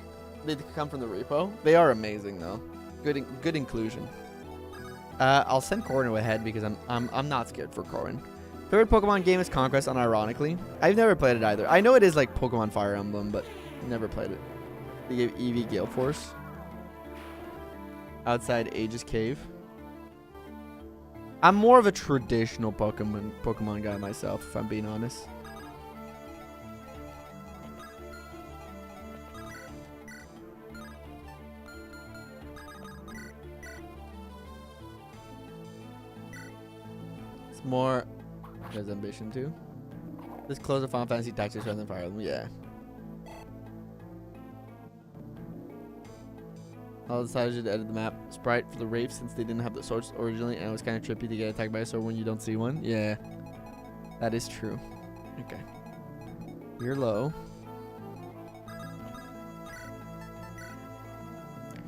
they come from the repo. They are amazing though. Good inclusion. I'll send Corwin ahead because I'm not scared for Corwin. Favorite Pokemon game is Conquest, unironically. I've never played it either. I know it is like Pokemon Fire Emblem, but never played it. They gave Eevee Gale Force. Outside Aegis Cave. I'm more of a traditional Pokemon guy myself, if I'm being honest. It's more. There's ambition too. This close to Final Fantasy Tactics rather than Fire Emblem. Yeah. I decided to edit the map sprite for the Wraith since they didn't have the swords originally, and it was kind of trippy to get attacked by a sword when you don't see one. Yeah, that is true. Okay. You're low.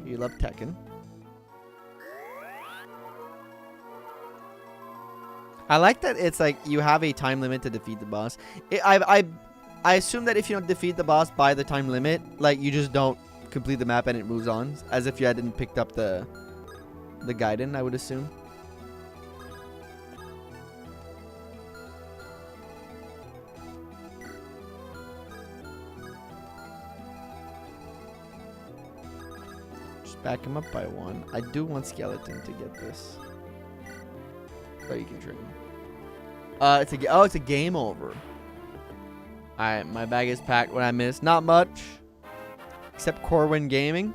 You love Tekken. I like that it's like you have a time limit to defeat the boss. I assume that if you don't defeat the boss by the time limit, like you just don't complete the map and it moves on, as if you hadn't picked up the Gaiden, I would assume. Just back him up by one. I do want Skeleton to get this. So you can train. It's a game over. Alright, my bag is packed. What I missed? Not much. Except Corwin Gaming.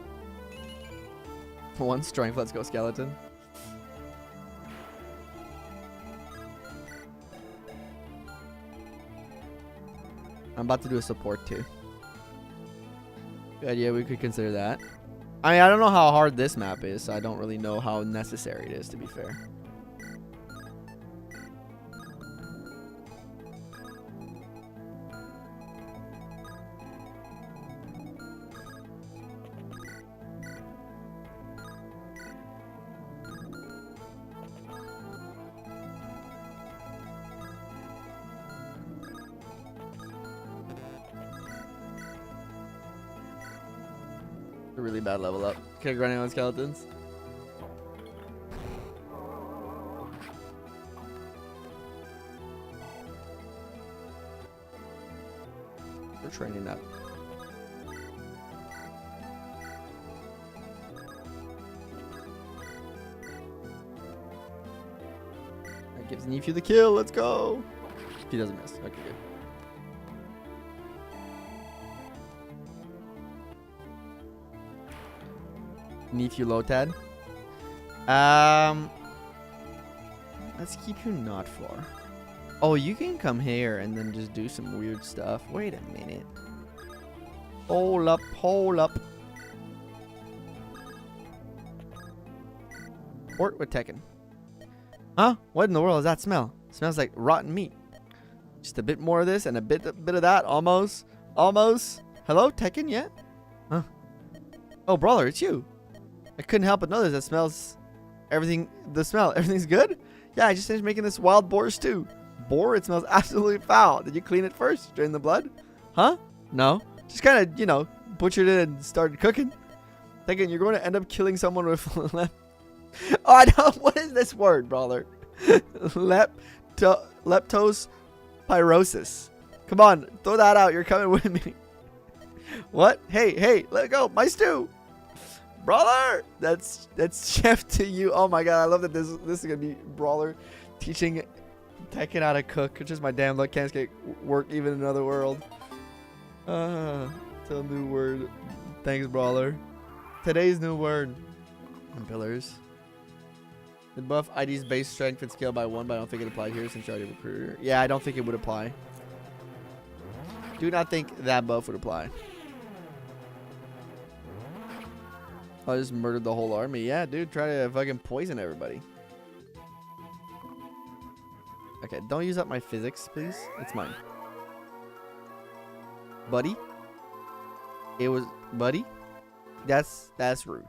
One strength. Let's go, Skeleton. I'm about to do a support too. Good idea. We could consider that. I mean, I don't know how hard this map is, so I don't really know how necessary it is, to be fair. A really bad level up. Okay, grinding on skeletons. We're training up. That gives Nephew the kill. Let's go. He doesn't miss. Okay, good. Nephew Lotad. Let's keep you not far. Oh, you can come here and then just do some weird stuff. Wait a minute. Hold up, hold up. Port with Tekken. Huh? What in the world does that smell? Smells like rotten meat. Just a bit more of this and a bit of that. Almost. Almost. Hello, Tekken? Yeah? Huh? Oh, brawler, it's you. I couldn't help but notice that smells everything. The smell. Everything's good? Yeah, I just finished making this wild boar stew. boar? It smells absolutely foul. Did you clean it first? Drain the blood? Huh? No. Just kind of, you know, butchered it and started cooking. Thinking you're going to end up killing someone with oh, I don't. What is this word, brother? Leptospirosis. Come on, throw that out. You're coming with me. What? Hey, let go. My stew. Brother, that's chef to you. Oh my god, I love that this is gonna be Brawler teaching Tekken how to cook. It's just my damn luck can't get work even in another world. It's a new word. Thanks, Brawler. Today's new word. Pillars. The buff ID's base strength and scale by 1, but I don't think it applied here since you're already a recruiter. Yeah, I don't think it would apply. Do not think that buff would apply. I just murdered the whole army. Yeah, dude, try to fucking poison everybody. Okay, don't use up my physics, please. It's mine. Buddy? It was... Buddy? That's rude.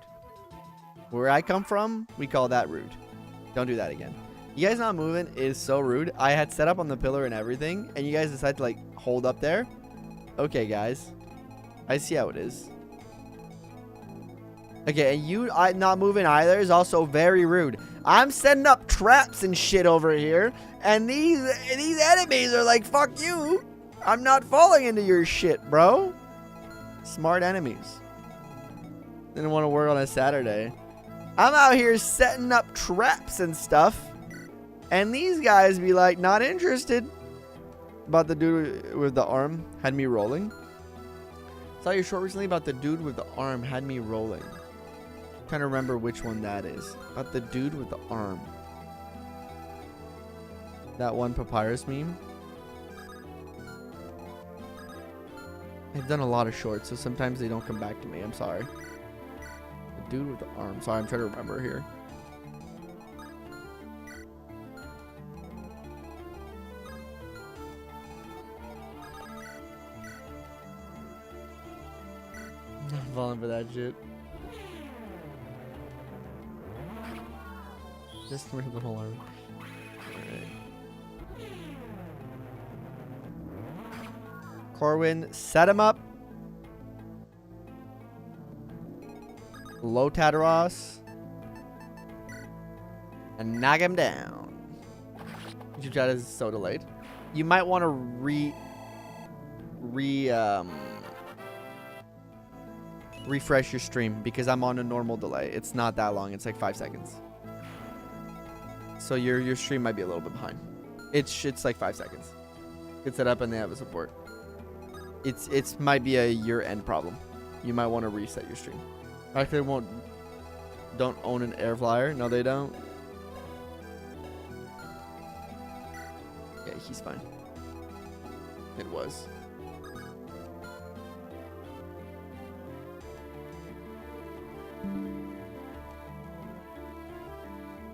Where I come from, we call that rude. Don't do that again. You guys not moving is so rude. I had set up on the pillar and everything, and you guys decide to, like, hold up there. Okay, guys. I see how it is. Okay, and you not moving either is also very rude. I'm setting up traps and shit over here, and these enemies are like, fuck you. I'm not falling into your shit, bro. Smart enemies. Didn't want to work on a Saturday. I'm out here setting up traps and stuff, and these guys be like, not interested. About the dude with the arm had me rolling. Saw your short recently about the dude with the arm had me rolling. Trying to remember which one that is. About the dude with the arm. That one papyrus meme. I've done a lot of shorts, so sometimes they don't come back to me. I'm sorry. The dude with the arm. Sorry, I'm trying to remember here. I'm falling for that shit. Just murder the whole army. Alright. Corwin, set him up. Low Tataros. And knock him down. YouTube chat is so delayed. You might want to refresh your stream because I'm on a normal delay. It's not that long. It's like 5 seconds. So your stream might be a little bit behind. It's like 5 seconds. Get set up and they have a support. It's might be a year-end problem. You might want to reset your stream. Actually, don't own an air flyer. No, they don't. Yeah, he's fine. It was.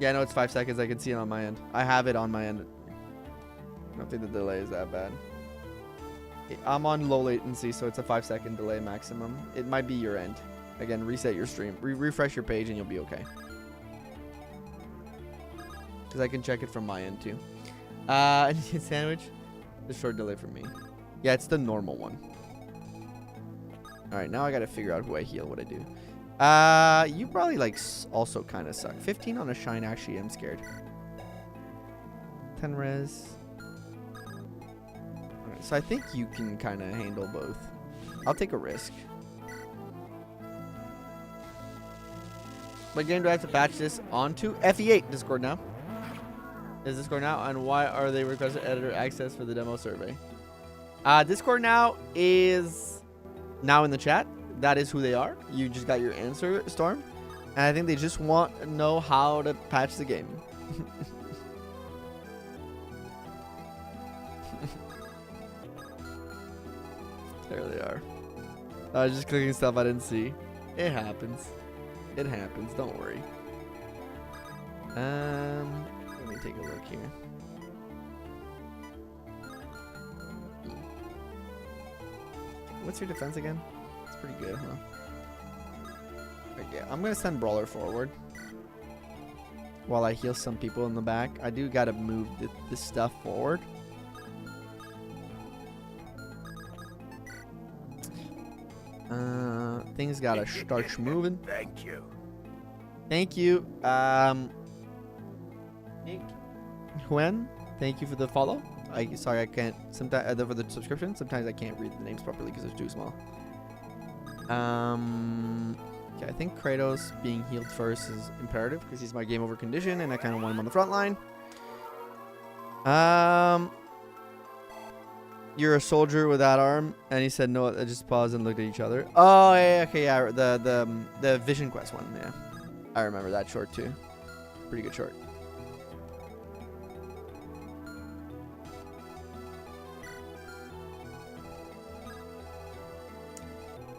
Yeah, I know it's 5 seconds. I can see it on my end. I have it on my end. I don't think the delay is that bad. I'm on low latency, so it's a 5-second delay maximum. It might be your end. Again, reset your stream. Refresh your page and you'll be okay. Because I can check it from my end too. Sandwich? The short delay for me. Yeah, it's the normal one. Alright, now I gotta figure out who I heal, what I do. You probably like also kind of suck. 15 on a shine, actually, I'm scared. 10 res. Alright, so I think you can kind of handle both. I'll take a risk. What game do I have to patch this onto? FE8 Discord now. Is Discord now? And why are they requesting editor access for the demo survey? Discord now is now in the chat. That is who they are. You just got your answer, Storm. And I think they just want to know how to patch the game. There they are. I was just clicking stuff I didn't see. It happens. It happens. Don't worry. Let me take a look here. What's your defense again? It's pretty good, huh? Okay, I'm gonna send Brawler forward while I heal some people in the back. I do gotta move this stuff forward. Things gotta start moving. Thank you. Thank you. Nick Huen, thank you for the follow. Sorry I can't. Sometimes for the subscription. Sometimes I can't read the names properly because they're too small. Okay, I think Kratos being healed first is imperative because he's my game over condition, and I kind of want him on the front line. You're a soldier with that arm, and he said no. I just paused and looked at each other. Oh, yeah, okay, yeah, the Vision Quest one, yeah, I remember that short too. Pretty good short.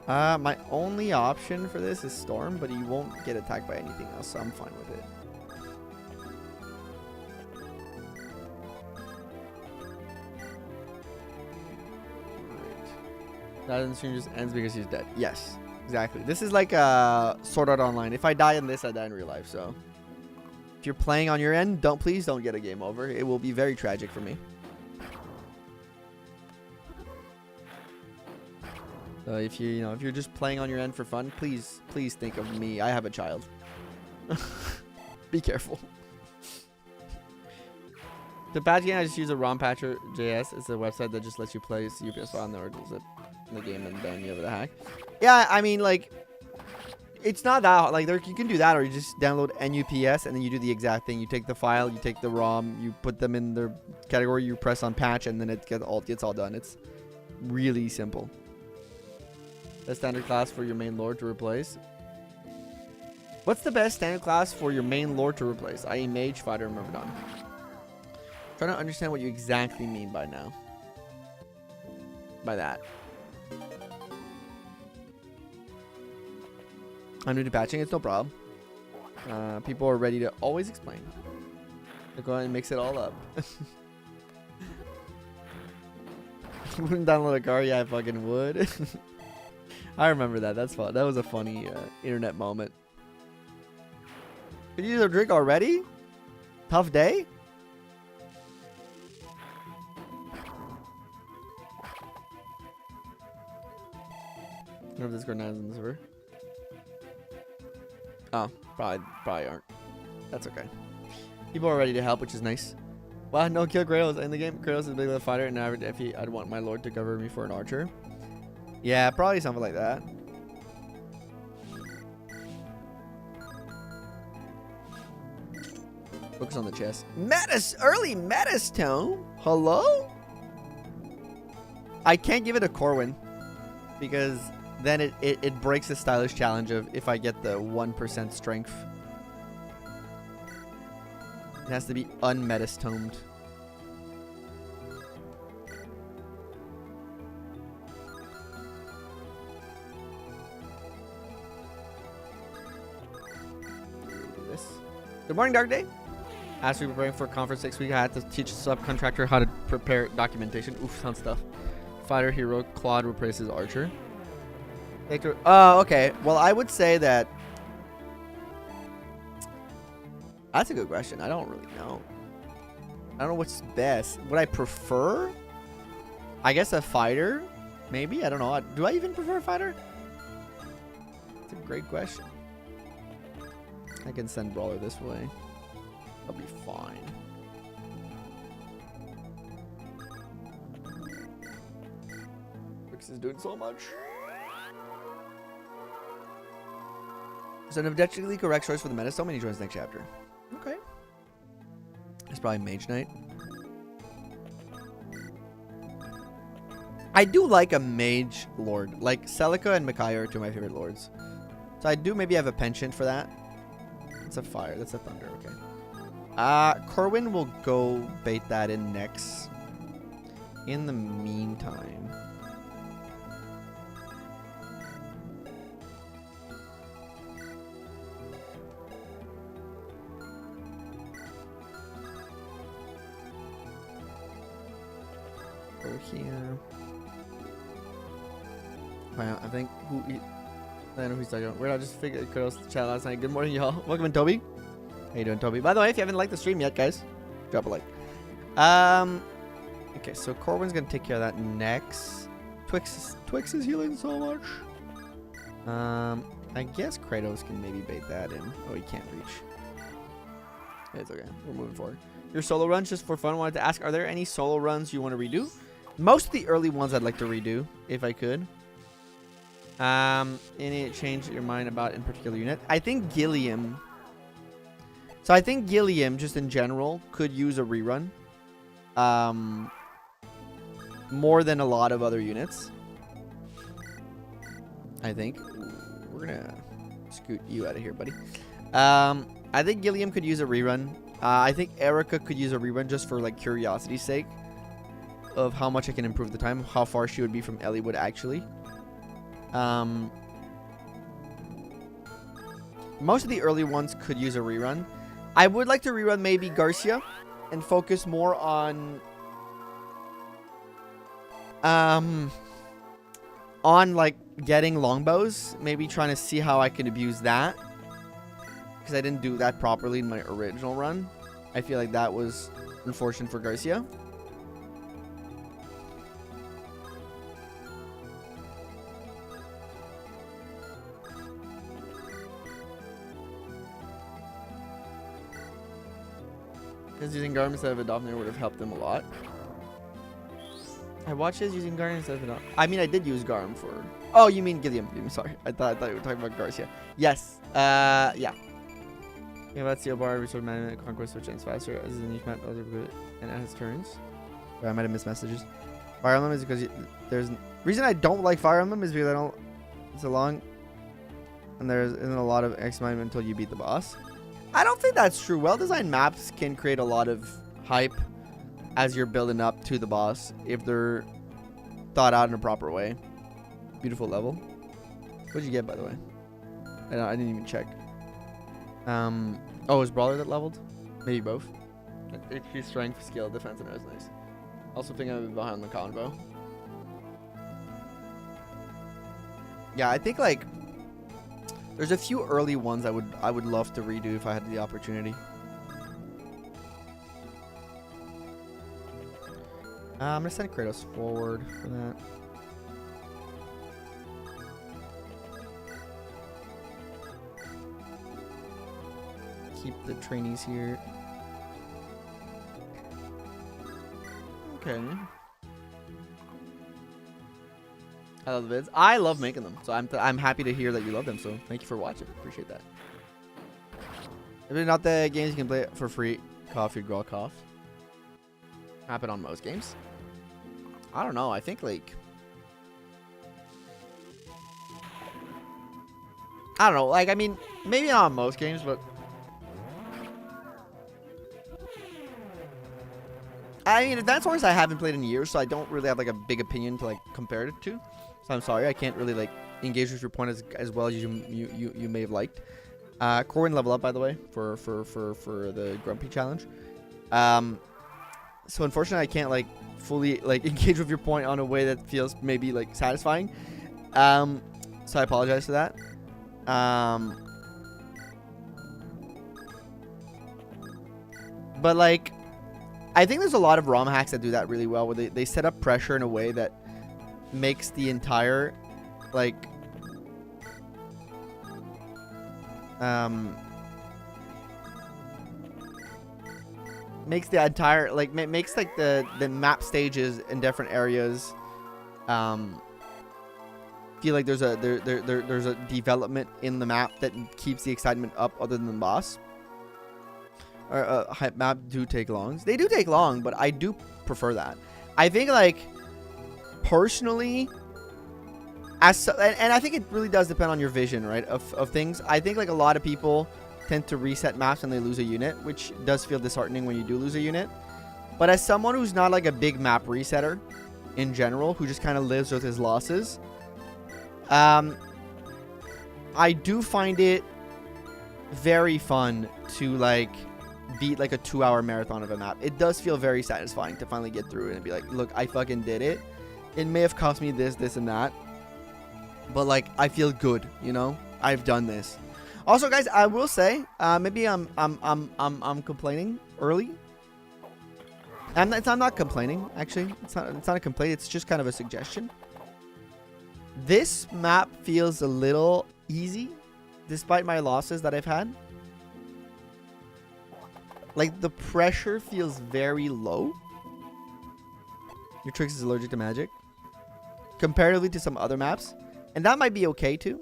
My only option for this is Storm, but he won't get attacked by anything else, so I'm fine with it. That stream just ends because he's dead. Yes, exactly. This is like Sword Art Online. If I die in this, I die in real life. So if you're playing on your end, please don't get a game over. It will be very tragic for me. So if you're just playing on your end for fun, please think of me. I have a child. Be careful. The patch game, I just use a ROM patcher JS. It's a website that just lets you play UPS file and orders it in the game, and then you have the hack. Yeah, I mean, like, it's not that like you can do that, or you just download NUPS and then you do the exact thing. You take the file, you take the ROM, you put them in their category, you press on patch, and then it gets all done. It's really simple. The standard class for your main lord to replace. What's the best standard class for your main lord to replace? I.e. mage, fighter, and myrmidon. Trying to understand what you exactly mean by now. By that. I'm new to patching. It's no problem. People are ready to always explain. So go ahead and mix it all up. Wouldn't download a car? Yeah, I fucking would. I remember that. That's fun. That was a funny internet moment. Did you use a drink already? Tough day? I wonder if this grenade is in the server. Oh, probably aren't. That's okay. People are ready to help, which is nice. Wow, no kill Kratos in the game. Kratos is a big little fighter, and average FE. I'd want my lord to cover me for an archer. Yeah, probably something like that. Focus on the chest. Early Metastone? Hello? I can't give it a Corwin because then it breaks the stylish challenge of if I get the 1% strength. It has to be unmetastomed. Good morning, Dark Day. As we were preparing for a conference next week, I had to teach a subcontractor how to prepare documentation. Oof, sound stuff. Fighter hero Claude replaces Archer. Oh, okay. Well, I would say that. That's a good question. I don't really know. I don't know what's best. Would I prefer? I guess a fighter, maybe. I don't know. Do I even prefer a fighter? That's a great question. I can send Brawler this way. I'll be fine. Brix is doing so much. So an objectively correct choice for the meta. So many joins next chapter. Okay. It's probably Mage Knight. I do like a Mage Lord. Like Celica and Micaiah are two of my favorite lords. So I do maybe have a penchant for that. It's a fire. That's a thunder. Okay. Corwin will go bait that in next. In the meantime. Over here. Wow, I think I know who's talking about. Weird, I just figured Kratos chat last night. Good morning, y'all. Welcome in, Toby. How you doing, Toby? By the way, if you haven't liked the stream yet, guys, drop a like. Okay, so Corwin's gonna take care of that next. Twix is healing so much. I guess Kratos can maybe bait that in. Oh, he can't reach. It's okay. We're moving forward. Your solo runs, just for fun, wanted to ask, are there any solo runs you want to redo? Most of the early ones I'd like to redo, if I could. Any change your mind about in particular unit? I think Gilliam. So I think Gilliam, just in general, could use a rerun. More than a lot of other units. I think. We're gonna scoot you out of here, buddy. I think Gilliam could use a rerun. I think Erica could use a rerun just for like curiosity's sake of how much I can improve the time, how far she would be from Ellie would actually. Most of the early ones could use a rerun. I would like to rerun maybe Garcia and focus more on like getting longbows, maybe trying to see how I can abuse that, because I didn't do that properly in my original run. I feel like that was unfortunate for Garcia. Because using Garm instead of Adopter would have helped them a lot. I watched his using Garm instead of Adopter. I mean, I did use Garm for... Oh, you mean Gilliam. Sorry. I thought you were talking about Garcia. Yes. Yeah. Yeah, about Steel Bar, Resource Management, Conquest, which ends faster. As a niche map, other good, and it has turns. Or I might have missed messages. Fire Emblem is because there's... Reason I don't like Fire Emblem is because I don't... It's a long... And there isn't a lot of excitement until you beat the boss. I don't think that's true. Well-designed maps can create a lot of hype as you're building up to the boss if they're thought out in a proper way. Beautiful level. What'd you get, by the way? I didn't even check. Oh, it was Brawler that leveled? Maybe both. HP, strength, skill, defense, and that was nice. Also think I'm behind the convo. Yeah, I think like there's a few early ones I would love to redo if I had the opportunity. I'm gonna send Kratos forward for that. Keep the trainees here. Okay. I love the vids. I love making them, so I'm happy to hear that you love them. So thank you for watching. Appreciate that. If it's not the games you can play for free, cough your growl cough. Happen on most games. I don't know. I think like I don't know. Like I mean, maybe not on most games, but I mean, Advanced Wars I haven't played in years, so I don't really have like a big opinion to like compare it to. So I'm sorry, I can't really like engage with your point as well as you may have liked. Corwin level up, by the way, for the Grumpy challenge. So unfortunately, I can't like fully like engage with your point on a way that feels maybe like satisfying. So I apologize for that. But like, I think there's a lot of ROM hacks that do that really well, where they set up pressure in a way that makes the entire like makes the entire like makes like the map stages in different areas feel like there's a development in the map that keeps the excitement up other than the boss. Or hype map do take longs. They do take long, but I do prefer that. I think like personally, and I think it really does depend on your vision, right, of things. I think like a lot of people tend to reset maps when they lose a unit, which does feel disheartening when you do lose a unit. But as someone who's not like a big map resetter in general, who just kind of lives with his losses, I do find it very fun to like beat like a 2-hour marathon of a map. It does feel very satisfying to finally get through it and be like, look, I fucking did it. It may have cost me this, and that, but like I feel good, you know. I've done this. Also, guys, I will say, maybe I'm complaining early. I'm not complaining. Actually, it's not a complaint. It's just kind of a suggestion. This map feels a little easy, despite my losses that I've had. Like, the pressure feels very low. Your Tricks is allergic to magic. Comparatively to some other maps. And that might be okay, too.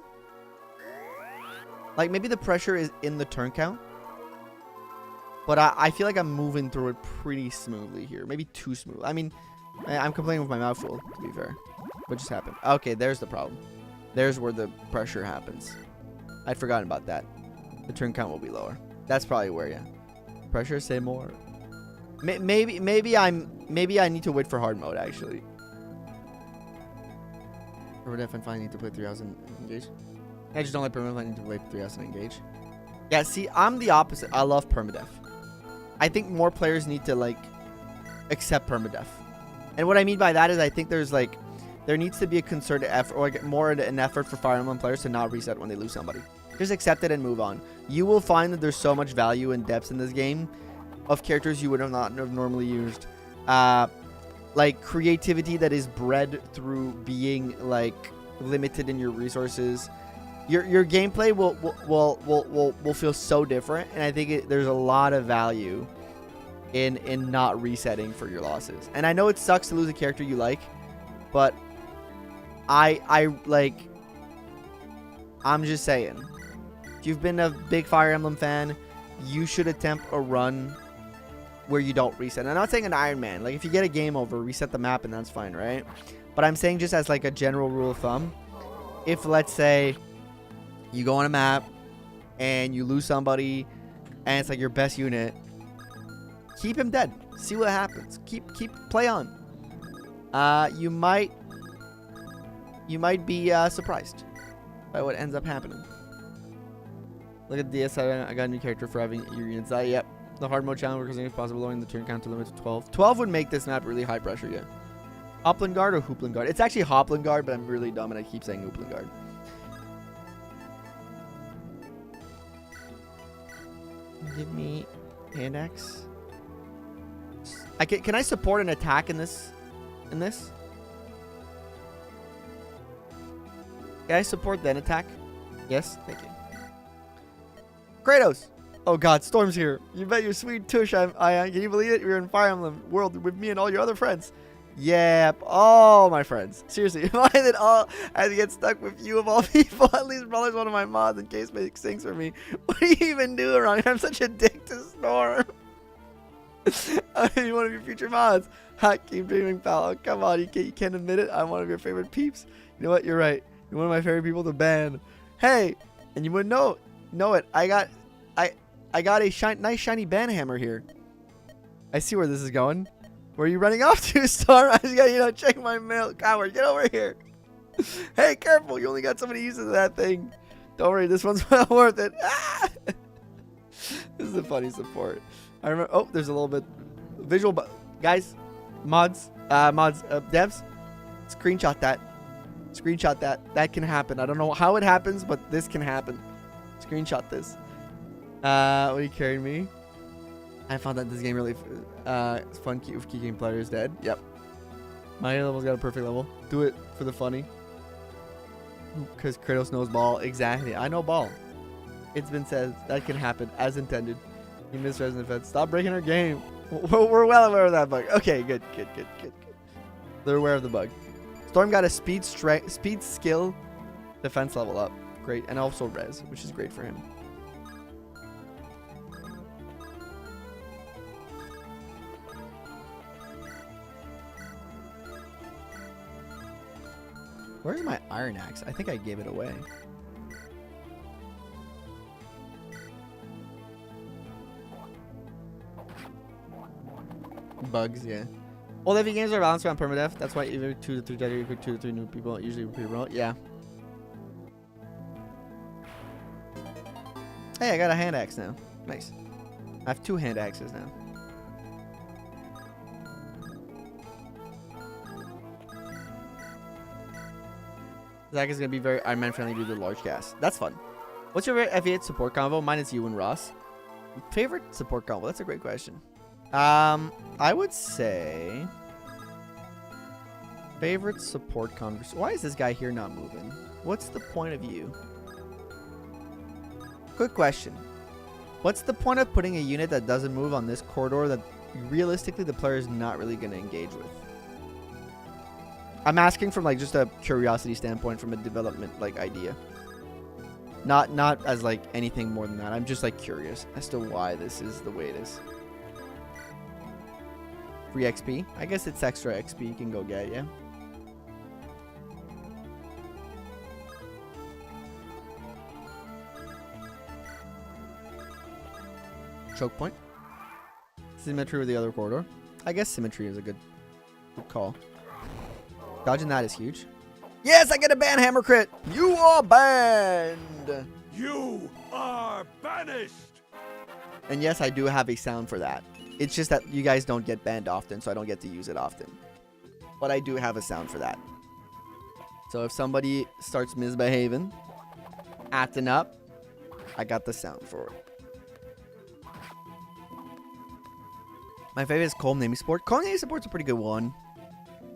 Like, maybe the pressure is in the turn count. But I feel like I'm moving through it pretty smoothly here. Maybe too smooth. I mean, I'm complaining with my mouth full, to be fair. What just happened? Okay, there's the problem. There's where the pressure happens. I'd forgotten about that. The turn count will be lower. That's probably where, yeah. Pressure, say more. Maybe I need to wait for hard mode, actually. Permadef and fine, need to play 3 hours and engage. I just don't like permadef. I need to play 3 hours and engage. Yeah, see, I'm the opposite. I love permadef. I think more players need to, like, accept permadef. And what I mean by that is I think there's, like, there needs to be a concerted effort, or like more an effort for Fire Emblem players to not reset when they lose somebody. Just accept it and move on. You will find that there's so much value and depth in this game of characters you would have not have normally used. Like, creativity that is bred through being, like, limited in your resources. Your gameplay will feel so different, and I think there's a lot of value in not resetting for your losses. And I know it sucks to lose a character you like, but I'm just saying, if you've been a big Fire Emblem fan, you should attempt a run where you don't reset. And I'm not saying an Iron Man. Like, if you get a game over, reset the map and that's fine, right? But I'm saying just as like a general rule of thumb, if let's say you go on a map and you lose somebody and it's like your best unit, keep him dead. See what happens. Keep play on. You might be surprised by what ends up happening. Look at DS. I got a new character for having your units die. Yep. The hard mode challenge works if possible, lowering the turn count to limit to 12. 12 would make this map really high pressure, yeah. Hoplingard or Hooplingard? It's actually Hoplingard, but I'm really dumb and I keep saying Hooplingard. Give me hand axe. Can I support an attack in this? Can I support then attack? Yes, thank you. Kratos! Oh god, Storm's here. You bet your sweet tush can you believe it? You're in Fire Emblem world with me and all your other friends. Yep, all my friends. Seriously, if I did all I had to get stuck with you of all people, at least Brother's one of my mods in case Make sings for me. What do you even do around here? I'm such a dick to Storm. I'm one of your future mods. Hack, keep dreaming, pal. Oh, come on, you can't admit it. I'm one of your favorite peeps. You know what? You're right. You're one of my favorite people to ban. Hey, and you wouldn't know it. I got a nice shiny ban hammer here. I see where this is going. Where are you running off to, Storm? I just gotta, check my mail. Coward, get over here. Hey, careful. You only got so many uses of that thing. Don't worry, this one's well worth it. Ah! This is a funny support. I remember. Oh, there's a little bit visual, but guys, devs, screenshot that. Screenshot that. That can happen. I don't know how it happens, but this can happen. Screenshot this. What are you carrying me? I found that this game really it's fun if keeping players dead. Yep. My level's got a perfect level. Do it for the funny. Because Kratos knows ball. Exactly. I know ball. It's been said that can happen as intended. You missed Resident Evil. Stop breaking our game. We're well aware of that bug. Okay, good. They're aware of the bug. Storm got a speed skill defense level up. Great. And also res, which is great for him. Where's my iron axe? I think I gave it away. Bugs, yeah. All heavy games are balanced around permadeath. That's why either 2 to 3 dead or 2 to 3 new people usually repeat remote. Yeah. Hey, I got a hand axe now. Nice. I have 2 hand axes now. Zach is going to be very Iron Man friendly due to the large gas. That's fun. What's your favorite FE8 support combo? Mine is you and Ross. Favorite support combo? That's a great question. I would say Favorite support conversation. Why is this guy here not moving? What's the point of you? Quick question. What's the point of putting a unit that doesn't move on this corridor that realistically the player is not really going to engage with? I'm asking from like just a curiosity standpoint, from a development like idea. Not as like anything more than that. I'm just like curious as to why this is the way it is. Free XP? I guess it's extra XP you can go get, yeah. Choke point. Symmetry with the other corridor. I guess symmetry is a good call. Dodging that is huge. Yes, I get a ban hammer crit. You are banned. You are banished. And yes, I do have a sound for that. It's just that you guys don't get banned often, so I don't get to use it often. But I do have a sound for that. So if somebody starts misbehaving, acting up, I got the sound for it. My favorite is Cold Naming Support. Cold Naming Support's a pretty good one.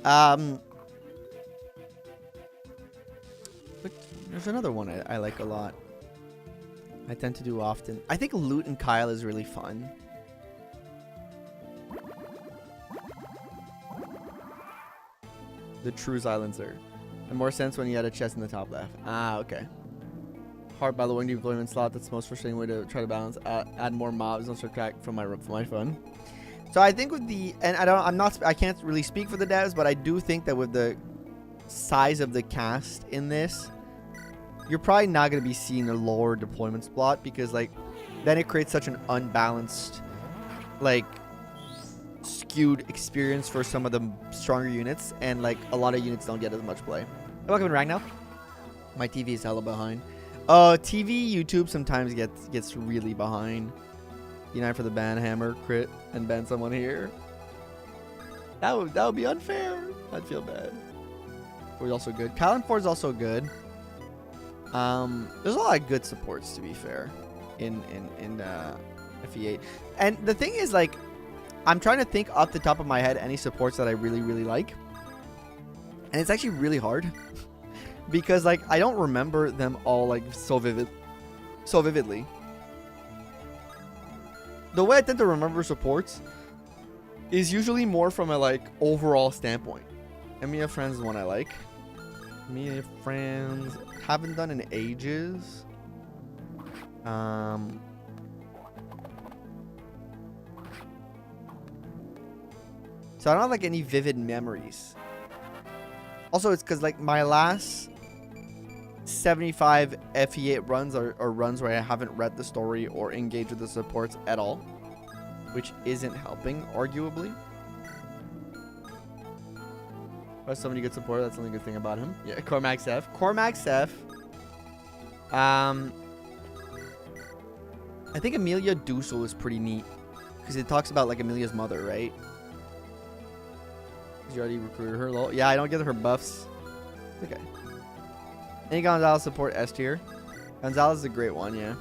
But there's another one I like a lot. I tend to do often. I think Loot and Kyle is really fun. The True Silencer. And more sense when you had a chest in the top left. Ah, okay. Hard by the wing deployment slot. That's the most frustrating way to try to balance. Add more mobs on subtract from my fun. So I think with the, and I can't really speak for the devs, but I do think that with the size of the cast in this, you're probably not going to be seeing a lower deployment slot, because like then it creates such an unbalanced, like skewed experience for some of the stronger units, and like a lot of units don't get as much play. Welcome to Ragnar. My TV is hella behind. TV YouTube sometimes gets really behind. Unite for the ban hammer crit and ban someone here. That would be unfair. I'd feel bad. Ford's also good. Kyle and Ford's also good. There's a lot of good supports, to be fair, in FE8. And the thing is, like, I'm trying to think off the top of my head any supports that I really, really like. And it's actually really hard. Because, like, I don't remember them all, like, so vividly. The way I tend to remember supports is usually more from a, like, overall standpoint. Mia Friends is one I like. Mia Friends, haven't done in ages. So I don't have, like, any vivid memories. Also, it's because, like, my last 75 FE8 runs are runs where I haven't read the story or engaged with the supports at all, which isn't helping, arguably. But so many good support, that's the only good thing about him. Yeah, Cormax F. I think Amelia Dussel is pretty neat, because it talks about, like, Amelia's mother, right? You already recruited her, lol. Yeah, I don't get her buffs. Okay. Any Gonzalez support S tier? Gonzalez is a great one, yeah.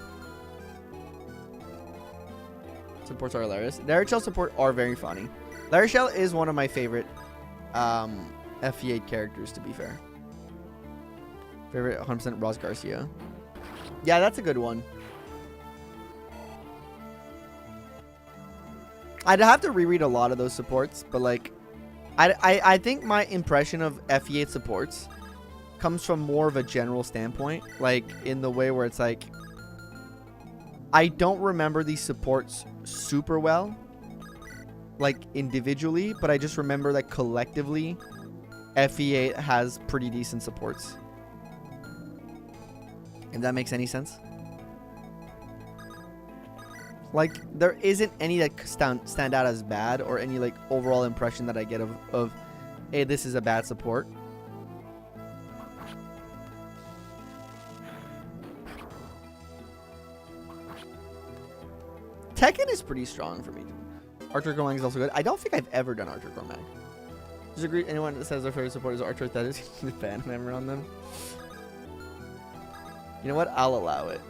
Supports are hilarious. Larry support are very funny. Larry Shell is one of my favorite FE8 characters, to be fair. Favorite 100% Ross Garcia. Yeah, that's a good one. I'd have to reread a lot of those supports, but like I think my impression of FE8 supports comes from more of a general standpoint, like in the way where it's like I don't remember these supports super well, like individually, but I just remember that collectively FE8 has pretty decent supports. If that makes any sense. Like, there isn't any that stand out as bad, or any, like, overall impression that I get of hey, this is a bad support. Tekken is pretty strong for me. Archer Cormac is also good. I don't think I've ever done Archer Cormac. Disagree? Anyone that says their favorite support is Archer, that is the fan member on them. You know what? I'll allow it.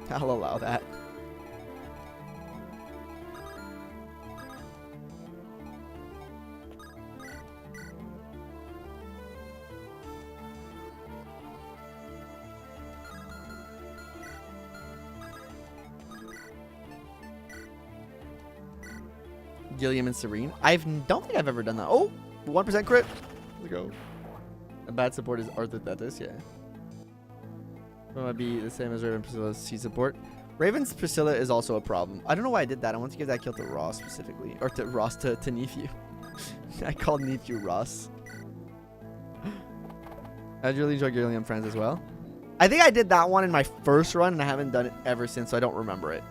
I'll allow that. Gilliam and Serene. I don't think I've ever done that. Oh, 1% crit. Let's go. A bad support is Arthur Thetis, yeah. It might be the same as Raven Priscilla's C support. Raven's Priscilla is also a problem. I don't know why I did that. I want to give that kill to Ross specifically. Or to Ross, to Nephew. I called Nephew Ross. I really enjoy Gilliam Friends as well. I think I did that one in my first run, and I haven't done it ever since, so I don't remember it.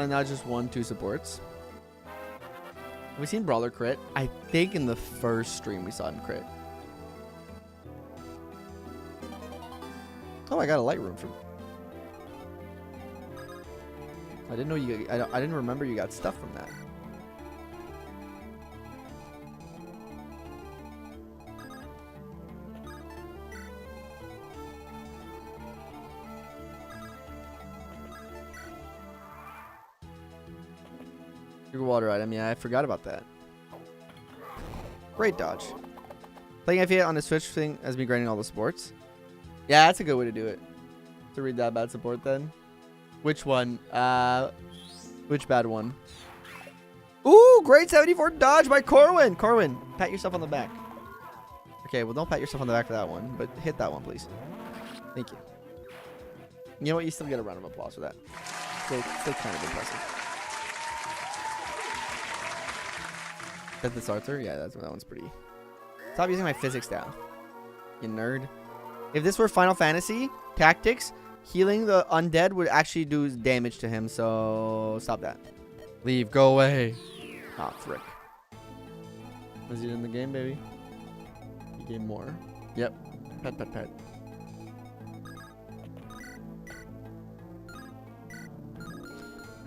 Now just 1-2 supports. Have we seen Brawler crit? I think in the first stream we saw him crit. Oh, I got a light room from. I didn't know you. I didn't remember you got stuff from that. Water item, yeah, I forgot about that. Great dodge. Playing FA on the Switch thing has been grinding all the sports. Yeah, that's a good way to do it. To read that bad support then. Which one? Which bad one? Ooh, great 74 dodge by Corwin. Corwin, pat yourself on the back. Okay, well, don't pat yourself on the back for that one, but hit that one, please. Thank you. You know what? You still get a round of applause for that. Still kind of impressive. That's this Arthur? Yeah, that one's pretty. Stop using my physics now, you nerd. If this were Final Fantasy Tactics, healing the undead would actually do damage to him, so stop that. Leave, go away. Ah, frick. Was he in the game, baby? You gain more. Yep. Pet, pet, pet.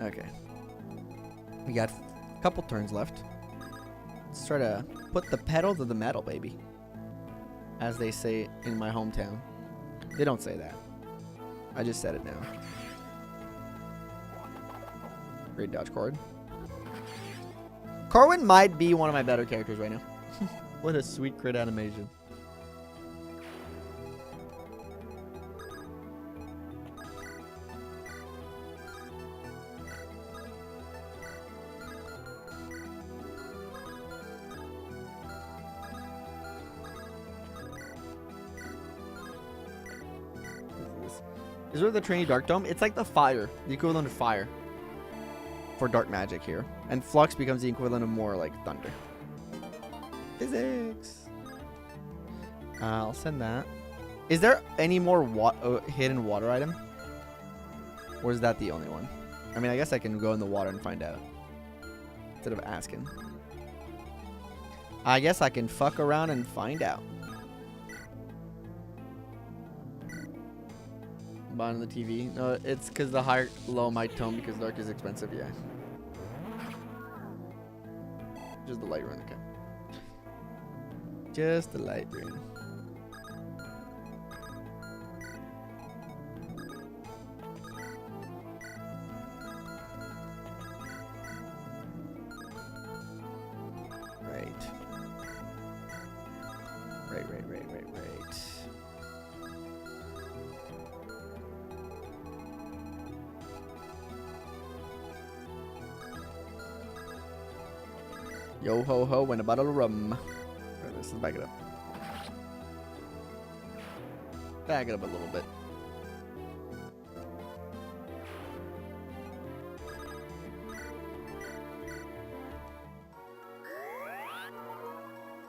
Okay. We got a couple turns left. Let's try to put the pedal to the metal, baby. As they say in my hometown. They don't say that. I just said it now. Great dodge, Corwin. Corwin might be one of my better characters right now. What a sweet crit animation. Is it the Trinity Dark Dome? It's like the fire, the equivalent of fire for dark magic here. And Flux becomes the equivalent of more like thunder. Physics. I'll send that. Is there any more hidden water item? Or is that the only one? I mean, I guess I can go in the water and find out. Instead of asking. I guess I can fuck around and find out. Buying the TV. No, it's because the higher low mic tone because dark is expensive, yeah. Just the light rune, okay. Just the light rune. Right. Yo ho ho and a bottle of rum. Right, let's back it up. Back it up a little bit.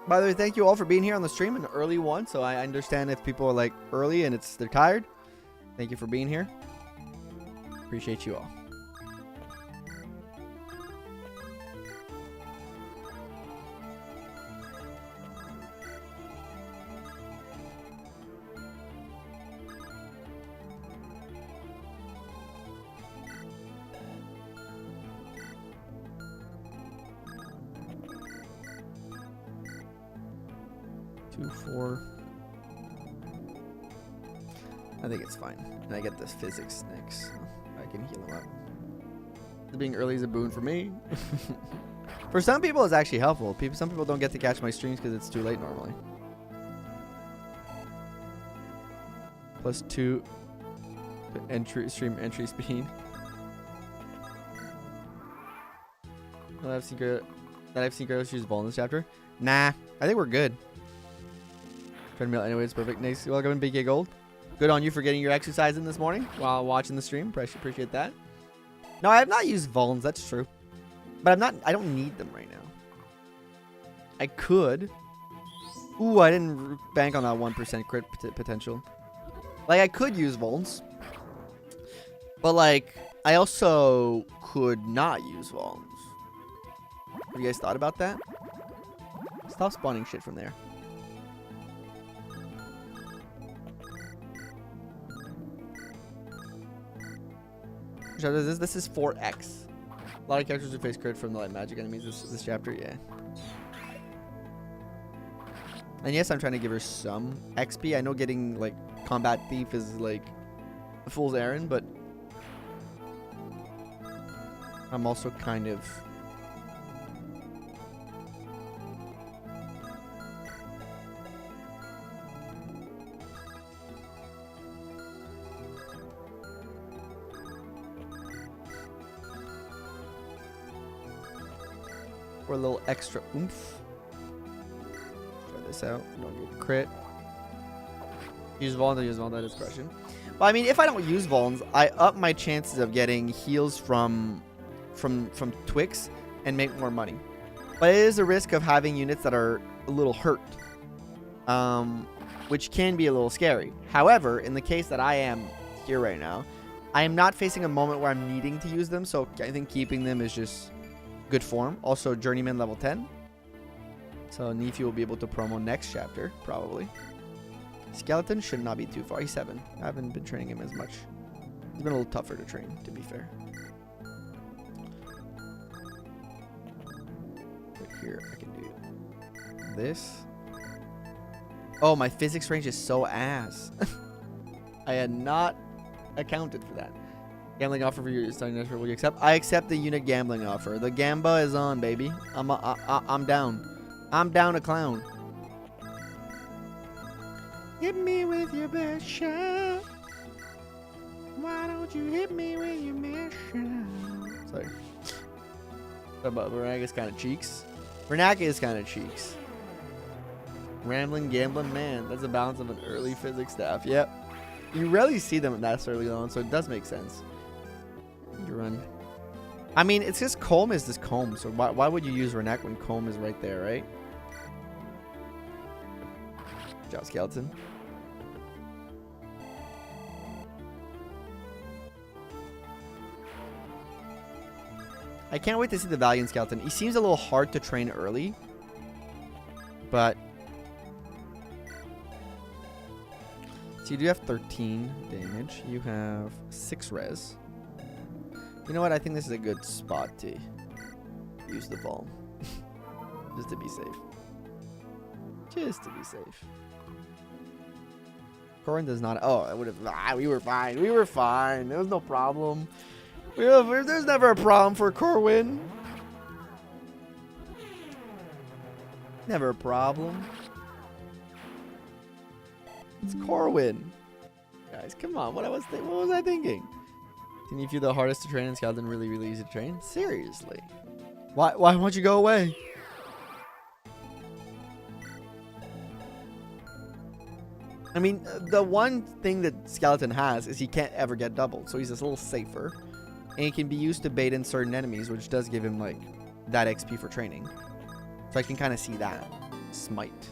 By the way, thank you all for being here on the stream, an early one. So I understand if people are like early and they're tired. Thank you for being here. Appreciate you all. I think it's fine. And I get this physics next, so I can heal him up. Being early is a boon for me. For some people, it's actually helpful. Some people don't get to catch my streams because it's too late normally. +2 stream entry speed. That I've seen Kratos use ball in this chapter. Nah, I think we're good. Treadmill anyway, it's perfect. Nice. Welcome, BK Gold. Good on you for getting your exercise in this morning while watching the stream. Appreciate that. No, I have not used Vulns. That's true, but I don't need them right now. I could. Ooh, I didn't bank on that 1% crit potential. Like, I could use Vulns, but like, I also could not use Vulns. Have you guys thought about that? Stop spawning shit from there. This is 4x. A lot of characters who face crit from the like magic enemies this chapter, yeah. And yes, I'm trying to give her some XP. I know getting like combat thief is like a fool's errand, but I'm also kind of for a little extra oomph. Try this out. Don't get crit. Use Vuln to use Vuln, that is crushing. But I mean, if I don't use Vulns, I up my chances of getting heals from Twix and make more money. But it is a risk of having units that are a little hurt, which can be a little scary. However, in the case that I am here right now, I am not facing a moment where I'm needing to use them, so I think keeping them is just good form. Also, Journeyman level 10. So Nephi will be able to promo next chapter, probably. Skeleton should not be too far. He's 7. I haven't been training him as much. He's been a little tougher to train, to be fair. But here, I can do this. Oh, my physics range is so ass. I had not accounted for that. Gambling offer for your starting network. Will you accept? I accept the unit gambling offer. The gamba is on, baby. I'm down. I'm down to clown. Hit me with your best shot. Why don't you hit me with your best shot? Sorry. But Vernac is kind of cheeks. Vernac is kind of cheeks. Rambling, gambling man. That's the balance of an early physics staff. Yep. You rarely see them that early on, so it does make sense. You run. I mean, it's just Colm is this Colm, so why would you use Renek when Colm is right there, right? Good job, Skeleton. I can't wait to see the Valiant Skeleton. He seems a little hard to train early, but so you do have 13 damage. You have 6 res. You know what? I think this is a good spot to use the ball. Just to be safe. Just to be safe. Corwin does not. Oh, I would have. We were fine. We were fine. There was no problem. There's never a problem for Corwin. Never a problem. It's Corwin. Guys, come on. What was I thinking? Can you feel the hardest to train and Skeleton really easy to train? Seriously. Why won't you go away? I mean, the one thing that Skeleton has is he can't ever get doubled, so he's just a little safer. And he can be used to bait in certain enemies, which does give him, like, that XP for training. So I can kind of see that. Smite.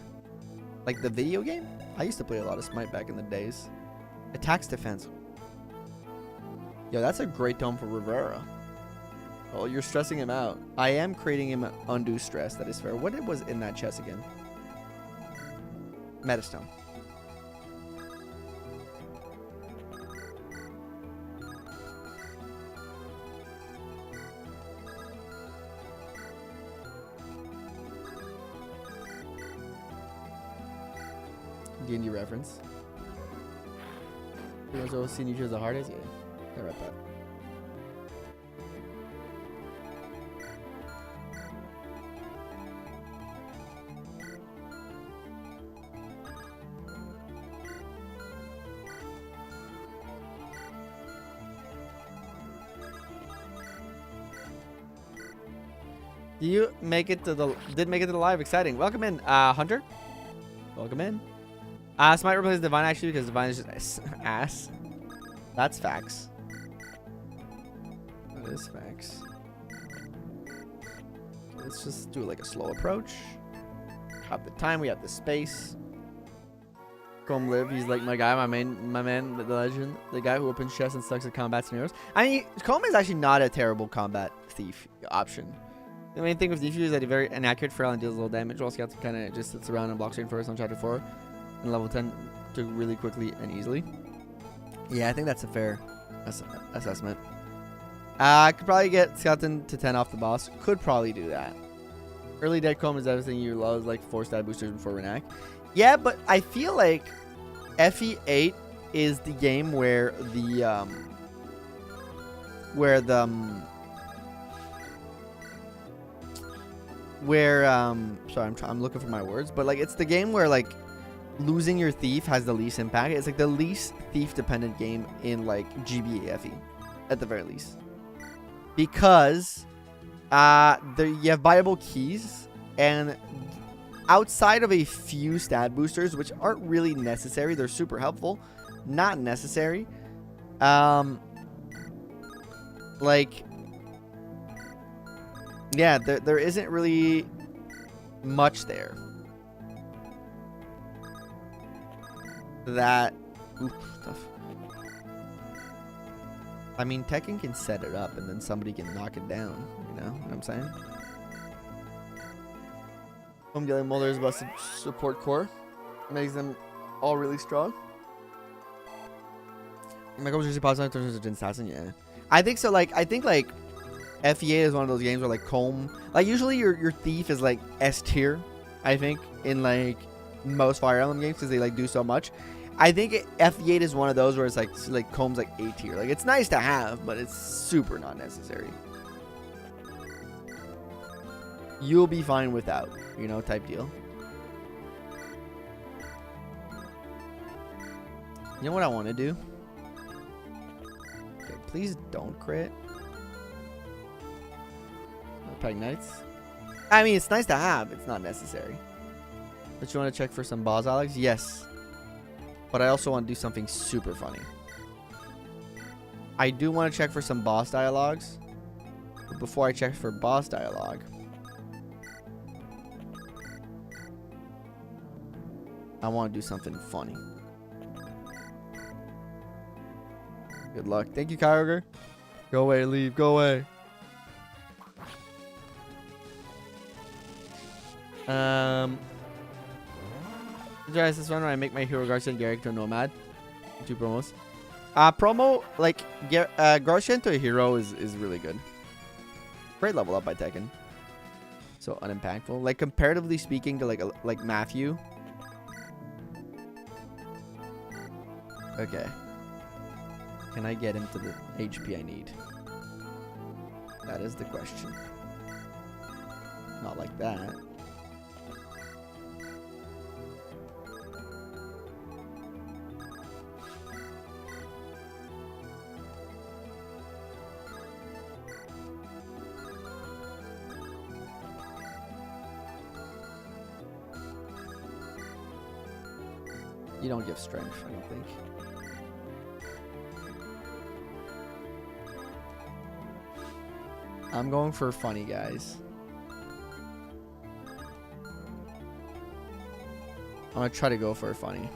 Like the video game? I used to play a lot of Smite back in the days. Attacks defense. Yo, that's a great tome for Rivera. Oh, you're stressing him out. I am creating him undue stress. That is fair. What was in that chest again? Metastone. D&D reference. You guys always seen you choose the hardest? Yeah. I read that. You make it to the live. Exciting. Welcome in, Hunter. Welcome in. Smite replaces Divine actually because Divine is just ass. That's facts. That is facts. Let's just do like a slow approach. Have the time. We have the space. Come live. He's like my guy, my man, the legend, the guy who opens chests and sucks at combat scenarios. I mean, Combe is actually not a terrible combat thief option. The main thing with Defu is that he's very inaccurate, frail, and deals little damage, while Scouts kind of just sits around and blocks reinforce on chapter 4 and level 10 to really quickly and easily. Yeah, I think that's a fair assessment. I could probably get Skeleton to 10 off the boss. Could probably do that. Early dead Combe is everything you love, like 4 stat boosters before Renac. Yeah, but I feel like FE8 is the game where sorry, I'm looking for my words, but like it's the game where like losing your thief has the least impact. It's like the least thief dependent game in like GBA FE at the very least, because you have buyable keys, and outside of a few stat boosters which aren't really necessary, they're super helpful, not necessary. Like, yeah, there isn't really much there that tough. I mean, Tekken can set it up and then somebody can knock it down, you know what I'm saying? Home dealing Mulder's busted support core makes them all really strong. My goal is usually positive turns into Jin Assassin, yeah. I think so. Like, I think like FEA is one of those games where like Combe, like usually your thief is like S tier. I think in like most Fire Emblem games because they like do so much. I think FE8 is one of those where it's like Combe's like A tier. Like it's nice to have, but it's super not necessary. You'll be fine without, you know, type deal. You know what I want to do? Okay, please don't crit. Peg Knights. I mean, it's nice to have. It's not necessary. But you want to check for some boss, Alex? Yes. But I also want to do something super funny. I do want to check for some boss dialogues. But before I check for boss dialogue, I want to do something funny. Good luck. Thank you, Kyogre. Go away, leave. Go away. Guys, this one where I make my hero Garcia and Garrick to a nomad. 2 promos. Promo like Garcia to a hero is really good. Great level up by Tekken. So unimpactful. Like comparatively speaking to like Matthew. Okay. Can I get him to the HP I need? That is the question. Not like that. You don't give strength, I don't think. I'm going for funny, guys. I'm gonna try to go for a funny.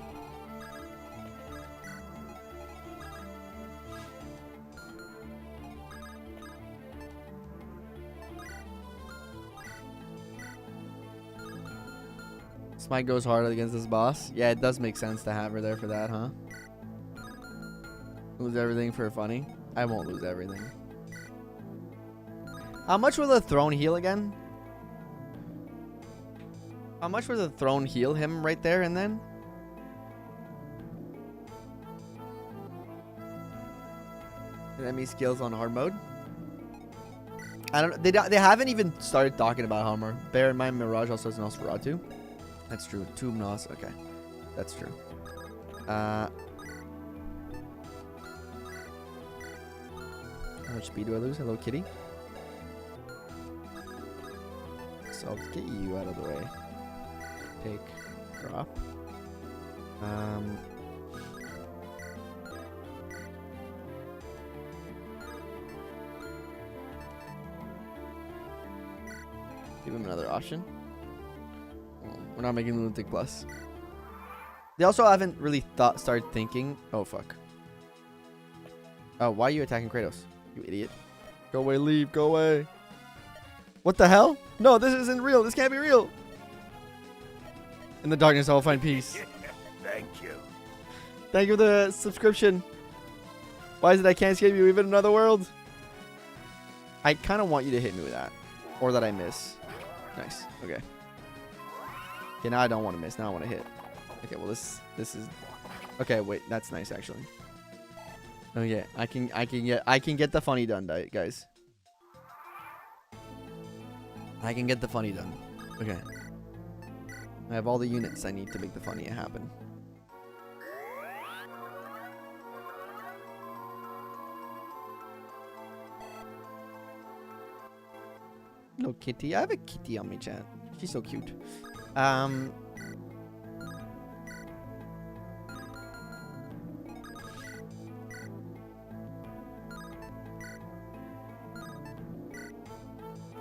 Smite goes hard against this boss. Yeah, it does make sense to have her there for that, huh? Lose everything for a funny? I won't lose everything. How much will the throne heal again? How much will the throne heal him right there and then? Enemy skills on hard mode. I don't. They haven't even started talking about hard mode. Bear in mind, Mirage also has Nosferatu. That's true. 2 Nos. Okay, that's true. How much speed do I lose? Hello, kitty. So I'll get you out of the way. Take, drop. Give him another option. We're not making Lunatic Plus. They also haven't really started thinking. Oh, fuck. Oh, why are you attacking Kratos? You idiot. Go away, leave, go away. What the hell? No, this isn't real. This can't be real. In the darkness, I will find peace. Thank you. Thank you for the subscription. Why is it I can't escape you even in another world? I kind of want you to hit me with that. Or that I miss. Nice. Okay. Okay, now I don't want to miss. Now I want to hit. Okay, well this is okay, wait, that's nice actually. Okay, I can get the funny done, guys. I can get the funny done. Okay. I have all the units I need to make the funny happen. Hello, kitty. I have a kitty on my chat. She's so cute. I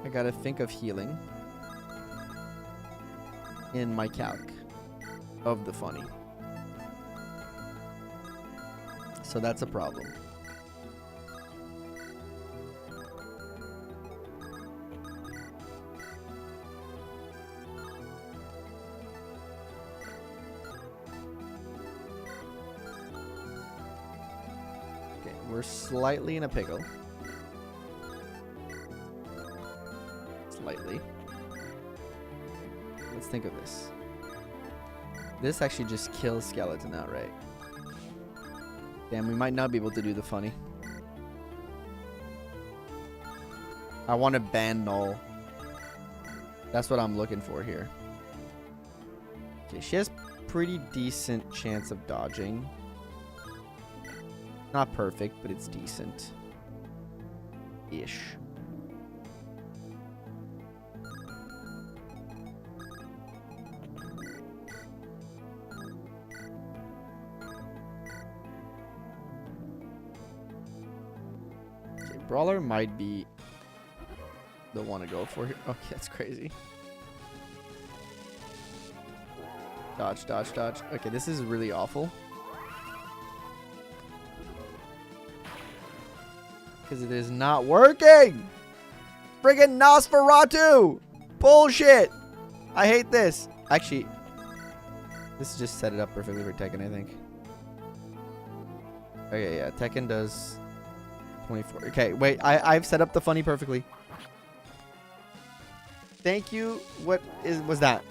gotta think of healing in my calc of the funny. So that's a problem. Okay, we're slightly in a pickle. Slightly. Let's think of this. This actually just kills Skeleton outright. Damn, we might not be able to do the funny. I want to ban Null. That's what I'm looking for here. Okay, she has pretty decent chance of dodging. Not perfect, but it's decent. Ish. Brawler might be the one to go for here. Okay, that's crazy. Dodge, dodge, dodge. Okay, this is really awful. Because it is not working! Friggin' Nosferatu! Bullshit! I hate this. Actually, this just set it up perfectly for Tekken, I think. Okay, yeah, Tekken does 24. Okay, wait. I've set up the funny perfectly. Thank you. What was that?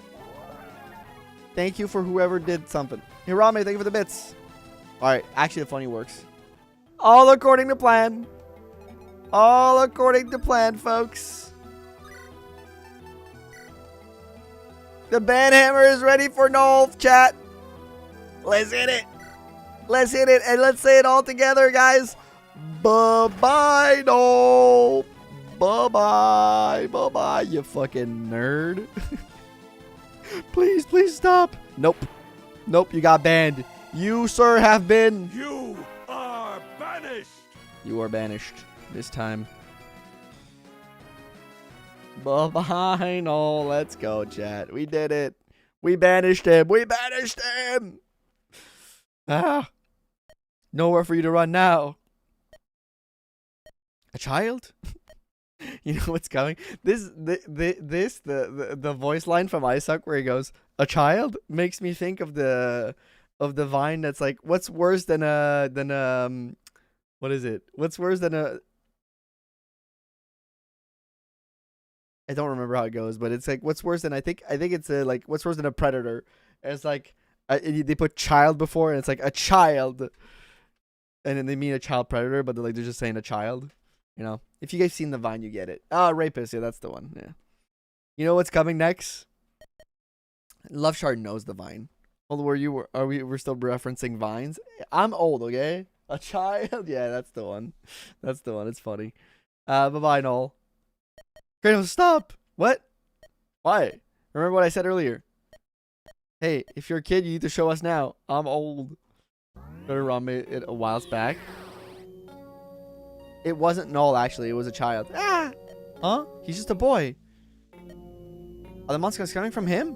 Thank you for whoever did something. Hirame, thank you for the bits. Alright, actually the funny works. All according to plan. All according to plan, folks. The banhammer is ready for Null, chat. Let's hit it. Let's hit it and let's say it all together, guys. Bye-bye, no. Bye-bye. Bye-bye, you fucking nerd. Please, please stop. Nope. Nope, you got banned. You, sir, have been... You are banished. You are banished this time. Bye-bye, no. Let's go, chat. We did it. We banished him. We banished him. Ah. Nowhere for you to run now. A child? You know what's coming? The voice line from ISuck where he goes, "A child," makes me think of the vine that's like, what's worse than what is it? What's worse than a... I don't remember how it goes, but it's like, what's worse than... I think it's like, what's worse than a predator? And it's like, they put child before, and it's like a child, and then they mean a child predator, but they're just saying a child. You know, if you guys seen the vine, you get it. Ah, rapist. Yeah, that's the one. Yeah. You know what's coming next? LoveShard knows the vine. Although we're still referencing vines. I'm old, okay? A child. Yeah, that's the one. That's the one. It's funny. Bye bye, Noel. Kratos, stop. What? Why? Remember what I said earlier. Hey, if you're a kid, you need to show us now. I'm old. Hirame it a while back. It wasn't Null, actually. It was a child. Ah! Huh? He's just a boy. Are the monsters coming from him?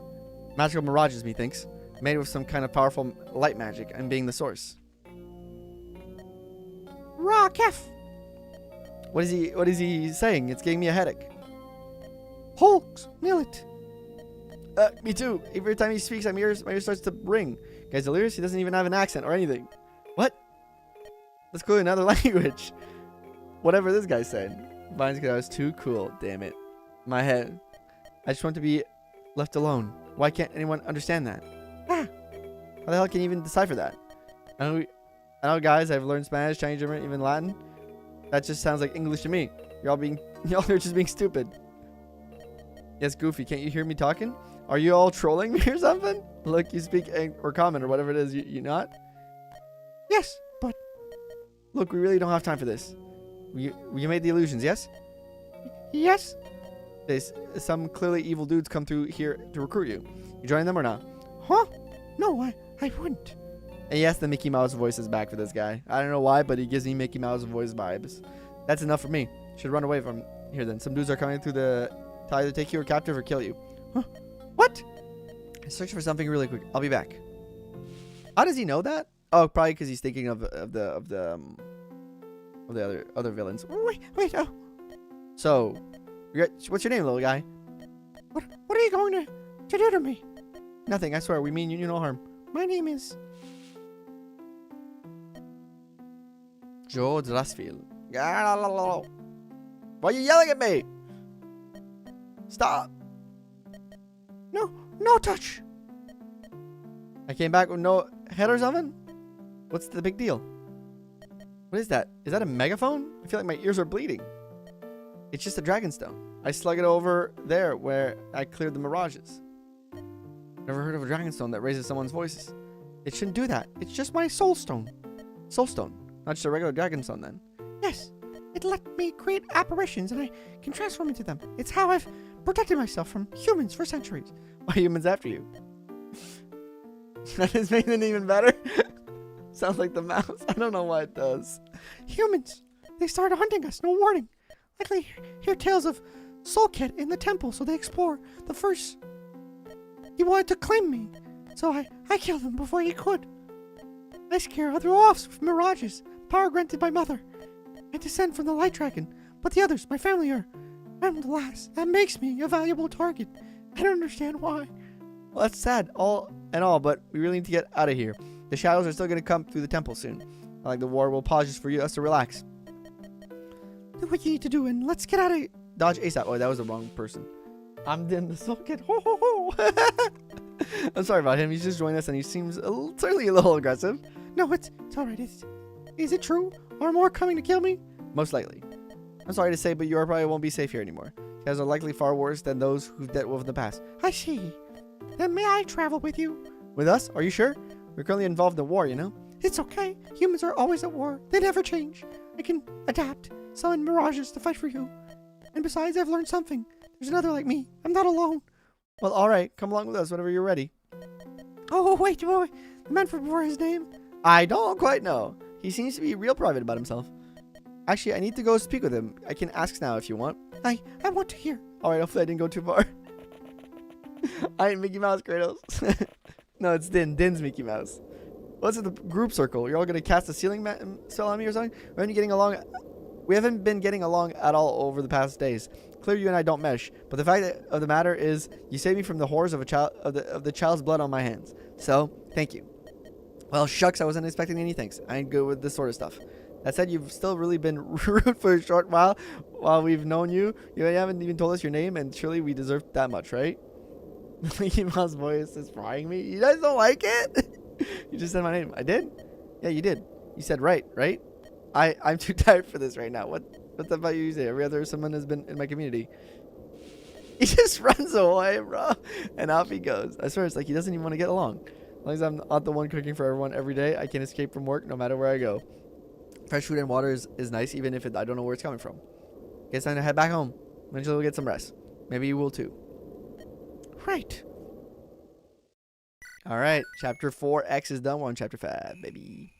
Magical mirages, methinks. Made with some kind of powerful light magic and being the source. Rockef! What is he saying? It's giving me a headache. Hulks! Nail it! Me too. Every time he speaks, my ear starts to ring. Guys, delirious? He doesn't even have an accent or anything. What? That's clearly another language. Whatever this guy said. Mine's because I was too cool. Damn it. My head. I just want to be left alone. Why can't anyone understand that? Ah! How the hell can you even decipher that? I know, guys. I've learned Spanish, Chinese, German, even Latin. That just sounds like English to me. Y'all are just being stupid. Yes, Goofy. Can't you hear me talking? Are you all trolling me or something? Look, you speak or comment or whatever it is. You not? Yes, but look, we really don't have time for this. We made the illusions, yes? Yes. Some clearly evil dudes come through here to recruit you. You joining them or not? Huh? No, I wouldn't. And yes, the Mickey Mouse voice is back for this guy. I don't know why, but he gives me Mickey Mouse voice vibes. That's enough for me. Should run away from here then. Some dudes are coming through to either take you or captive or kill you. Huh? What? I'm searching for something really quick. I'll be back. How does he know that? Oh, probably because he's thinking of the other villains. Wait. Oh. So, what's your name, little guy? What are you going to do to me? Nothing. I swear. We mean you no harm. My name is Joe Drasfield. Why are you yelling at me? Stop. No touch. I came back with no head or something? What's the big deal? What is that? Is that a megaphone? I feel like my ears are bleeding. It's just a dragonstone. I slug it over there where I cleared the mirages. Never heard of a dragonstone that raises someone's voices. It shouldn't do that. It's just my soul stone. Soul stone. Not just a regular dragonstone then. Yes. It let me create apparitions and I can transform into them. It's how I've protected myself from humans for centuries. Why are humans after you? That is making it even better. Sounds like the mouse. I don't know why it does. Humans. They started hunting us. No warning. Likely hear tales of StormEagleCH in the temple, so they explore. The first, he wanted to claim me, so I killed him before he could. I scare other offs with mirages, power granted by Mother. I descend from the light dragon, but the others, my family, are. And alas, that makes me a valuable target. I don't understand why. Well, that's sad, all and all, but we really need to get out of here. The shadows are still going to come through the temple soon. I like the war will pause just for us to relax. Do what you need to do, and let's get out of here. Dodge ASAP. Oh, that was the wrong person. I'm in the StormEagleCH. Ho, ho, ho. I'm sorry about him. He's just joined us, and he seems certainly a little aggressive. No, it's all right. Is it true? Are more coming to kill me? Most likely. I'm sorry to say, but you probably won't be safe here anymore. You guys are likely far worse than those who've dealt with in the past. I see. Then may I travel with you? With us? Are you sure? We're currently involved in war, you know? It's okay. Humans are always at war. They never change. I can adapt. Summon mirages to fight for you. And besides, I've learned something. There's another like me. I'm not alone. Well, alright. Come along with us whenever you're ready. Oh, wait. The man from before his name? I don't quite know. He seems to be real private about himself. Actually, I need to go speak with him. I can ask now if you want. I want to hear. Alright, hopefully I didn't go too far. I ain't Mickey Mouse, Kratos. No, it's Din. Din's Mickey Mouse. What's in the group circle? You're all going to cast a ceiling spell on me or something? We haven't been getting along at all over the past days. Clearly, you and I don't mesh. But the fact of the matter is, you saved me from the horrors of the child's blood on my hands. So, thank you. Well, shucks, I wasn't expecting any thanks. I ain't good with this sort of stuff. That said, you've still really been rude for a short while we've known you. You haven't even told us your name, and surely we deserve that much, right? Mickey Mouse voice is frying me. You guys don't like it? You just said my name. I did? Yeah, you did. You said right? I'm too tired for this right now. What's about you say? Every other someone has been in my community. He just runs away, bro. And off he goes. I swear, it's like he doesn't even want to get along. As long as I'm not the one cooking for everyone every day, I can escape from work no matter where I go. Fresh food and water is nice, even if I don't know where it's coming from. Guess I'm gonna head back home. Eventually we'll get some rest. Maybe you will too. Right. All right. Chapter 4X is done. We're on chapter 5, baby.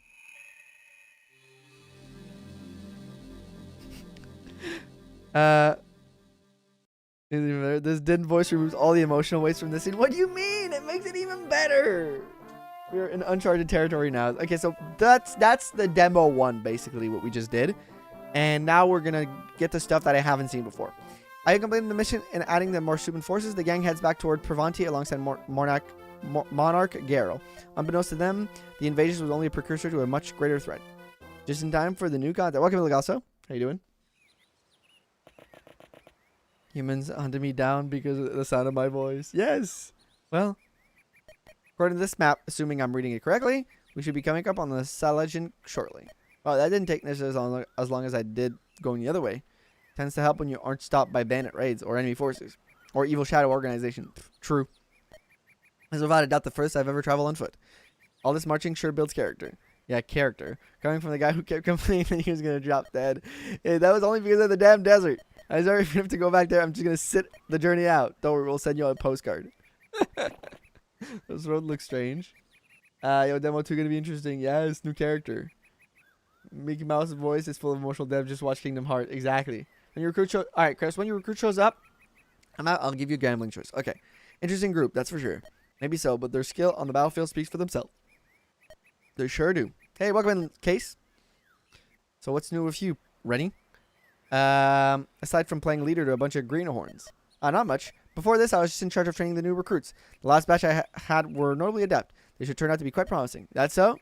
This din voice removes all the emotional waste from the scene. What do you mean? It makes it even better. We're in uncharted territory now. Okay, so that's the demo 1, basically, what we just did. And now we're going to get the stuff that I haven't seen before. I completed the mission and adding the Marsupial forces. The gang heads back toward Pravanti alongside Monarch Garrel. Unbeknownst to them, the invasion was only a precursor to a much greater threat. Just in time for the new content. Welcome, Legasso. How you doing? Humans hunted me down because of the sound of my voice. Yes. Well, according to this map, assuming I'm reading it correctly, we should be coming up on the Salajin shortly. Well, that didn't take necessarily as long as I did going the other way. Tends to help when you aren't stopped by bandit raids or enemy forces or evil shadow organization. True. This is without a doubt the first I've ever traveled on foot. All this marching sure builds character. Yeah, character. Coming from the guy who kept complaining that he was going to drop dead. Yeah, that was only because of the damn desert. I was already have to go back there. I'm just going to sit the journey out. Don't worry, we'll send you a postcard. This road looks strange. Yo, demo 2 going to be interesting. Yes, new character. Mickey Mouse's voice is full of emotional depth. Just watch Kingdom Hearts. Exactly. When your recruit Alright, Chris, when your recruit shows up, I'll give you a gambling choice. Okay. Interesting group, that's for sure. Maybe so, but their skill on the battlefield speaks for themselves. They sure do. Hey, welcome in, Kase. So what's new with you? Ready? Aside from playing leader to a bunch of greenhorns. Not much. Before this, I was just in charge of training the new recruits. The last batch I had were notably adept. They should turn out to be quite promising. That's so?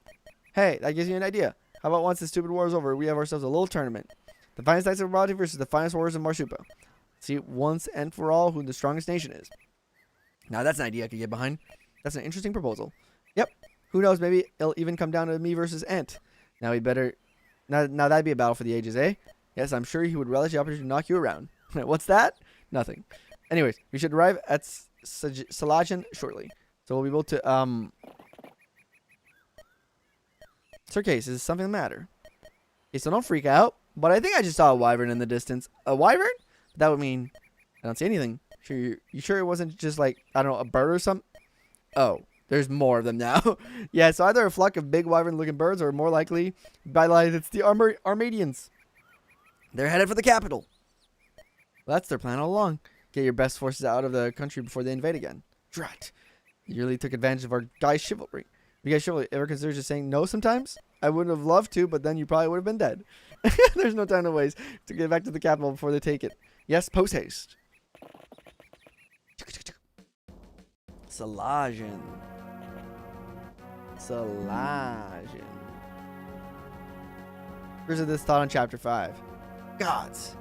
Hey, that gives you an idea. How about once the stupid war is over, we have ourselves a little tournament. The finest knights of Pravanti versus the finest warriors of Marsupa. See once and for all who the strongest nation is. Now that's an idea I could get behind. That's an interesting proposal. Yep. Who knows, maybe it'll even come down to me versus Ant. Now we'd better... Now that'd be a battle for the ages, eh? Yes, I'm sure he would relish the opportunity to knock you around. What's that? Nothing. Anyways, we should arrive at Salajin shortly. So we'll be able to, Sir Kase, is something the matter? Okay, so don't freak out. But I think I just saw a wyvern in the distance. A wyvern? That would mean I don't see anything. Sure, you sure it wasn't just like, I don't know, a bird or something? Oh, there's more of them now. Yeah, so either a flock of big wyvern-looking birds or more likely, by light, it's the Armadians. They're headed for the capital. Well, that's their plan all along. Get your best forces out of the country before they invade again. Drat. You really took advantage of our guy's chivalry. You guys chivalry ever consider just saying no sometimes? I wouldn't have loved to, but then you probably would have been dead. There's no time to waste to get back to the capital before they take it. Yes, post haste. Salajin. Here's this thought on chapter 5. Gods.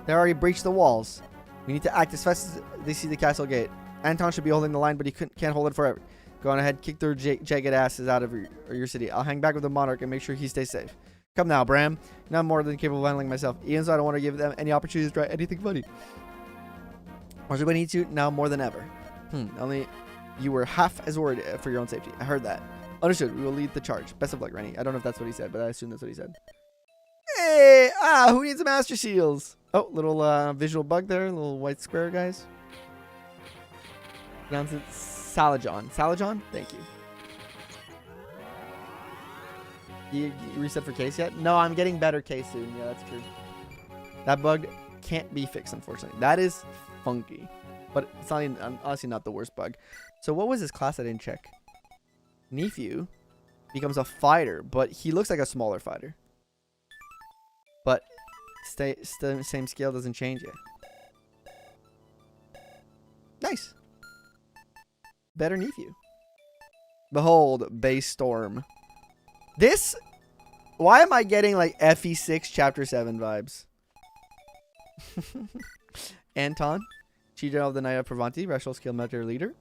They already breached the walls. We need to act as fast as they see the castle gate. Anton should be holding the line, but he can't hold it forever. Go on ahead, kick their jagged asses out of your city. I'll hang back with the monarch and make sure he stays safe. Come now, Bram. Now I'm more than capable of handling myself. Ian, so I don't want to give them any opportunities to try anything funny. Marsupa needs you now more than ever. Only you were half as worried for your own safety. I heard that. Understood. We will lead the charge. Best of luck, Rennie. I don't know if that's what he said, but I assume that's what he said. Hey! Who needs master seals? Oh, little visual bug there. Little white square, guys. Pronounce it Salajon. Salajon? Thank you. You reset for Kase yet? No, I'm getting better Kase soon. Yeah, that's true. That bug can't be fixed, unfortunately. That is funky. But it's not even, honestly not the worst bug. So what was his class? I didn't check. Nephew becomes a fighter, but he looks like a smaller fighter. But same scale doesn't change it. Nice. Better nephew. Behold, base storm. This, why am I getting like FE6 chapter 7 vibes? Anton, Chief of the Knight of Pravanti, rational skill military leader.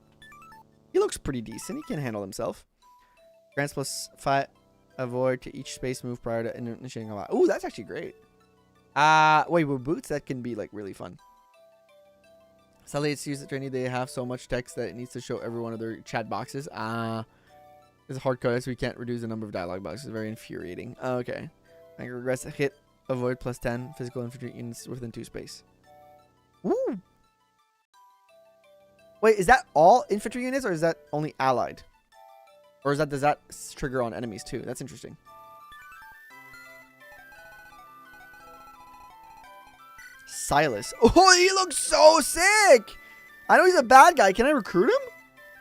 He looks pretty decent. He can handle himself. Grants +5 avoid to each space move prior to initiating a lot. Ooh, that's actually great. Wait, with boots, that can be like really fun. Sadly, it's used at training. They have so much text that it needs to show every one of their chat boxes. It's hard coded, so we can't reduce the number of dialogue boxes. Very infuriating. Okay. Anger regrets hit. Avoid +10 physical infantry units within 2 space. Woo! Wait, is that all infantry units or is that only allied? Or does that trigger on enemies too? That's interesting. Silas. Oh, he looks so sick. I know he's a bad guy. Can I recruit him?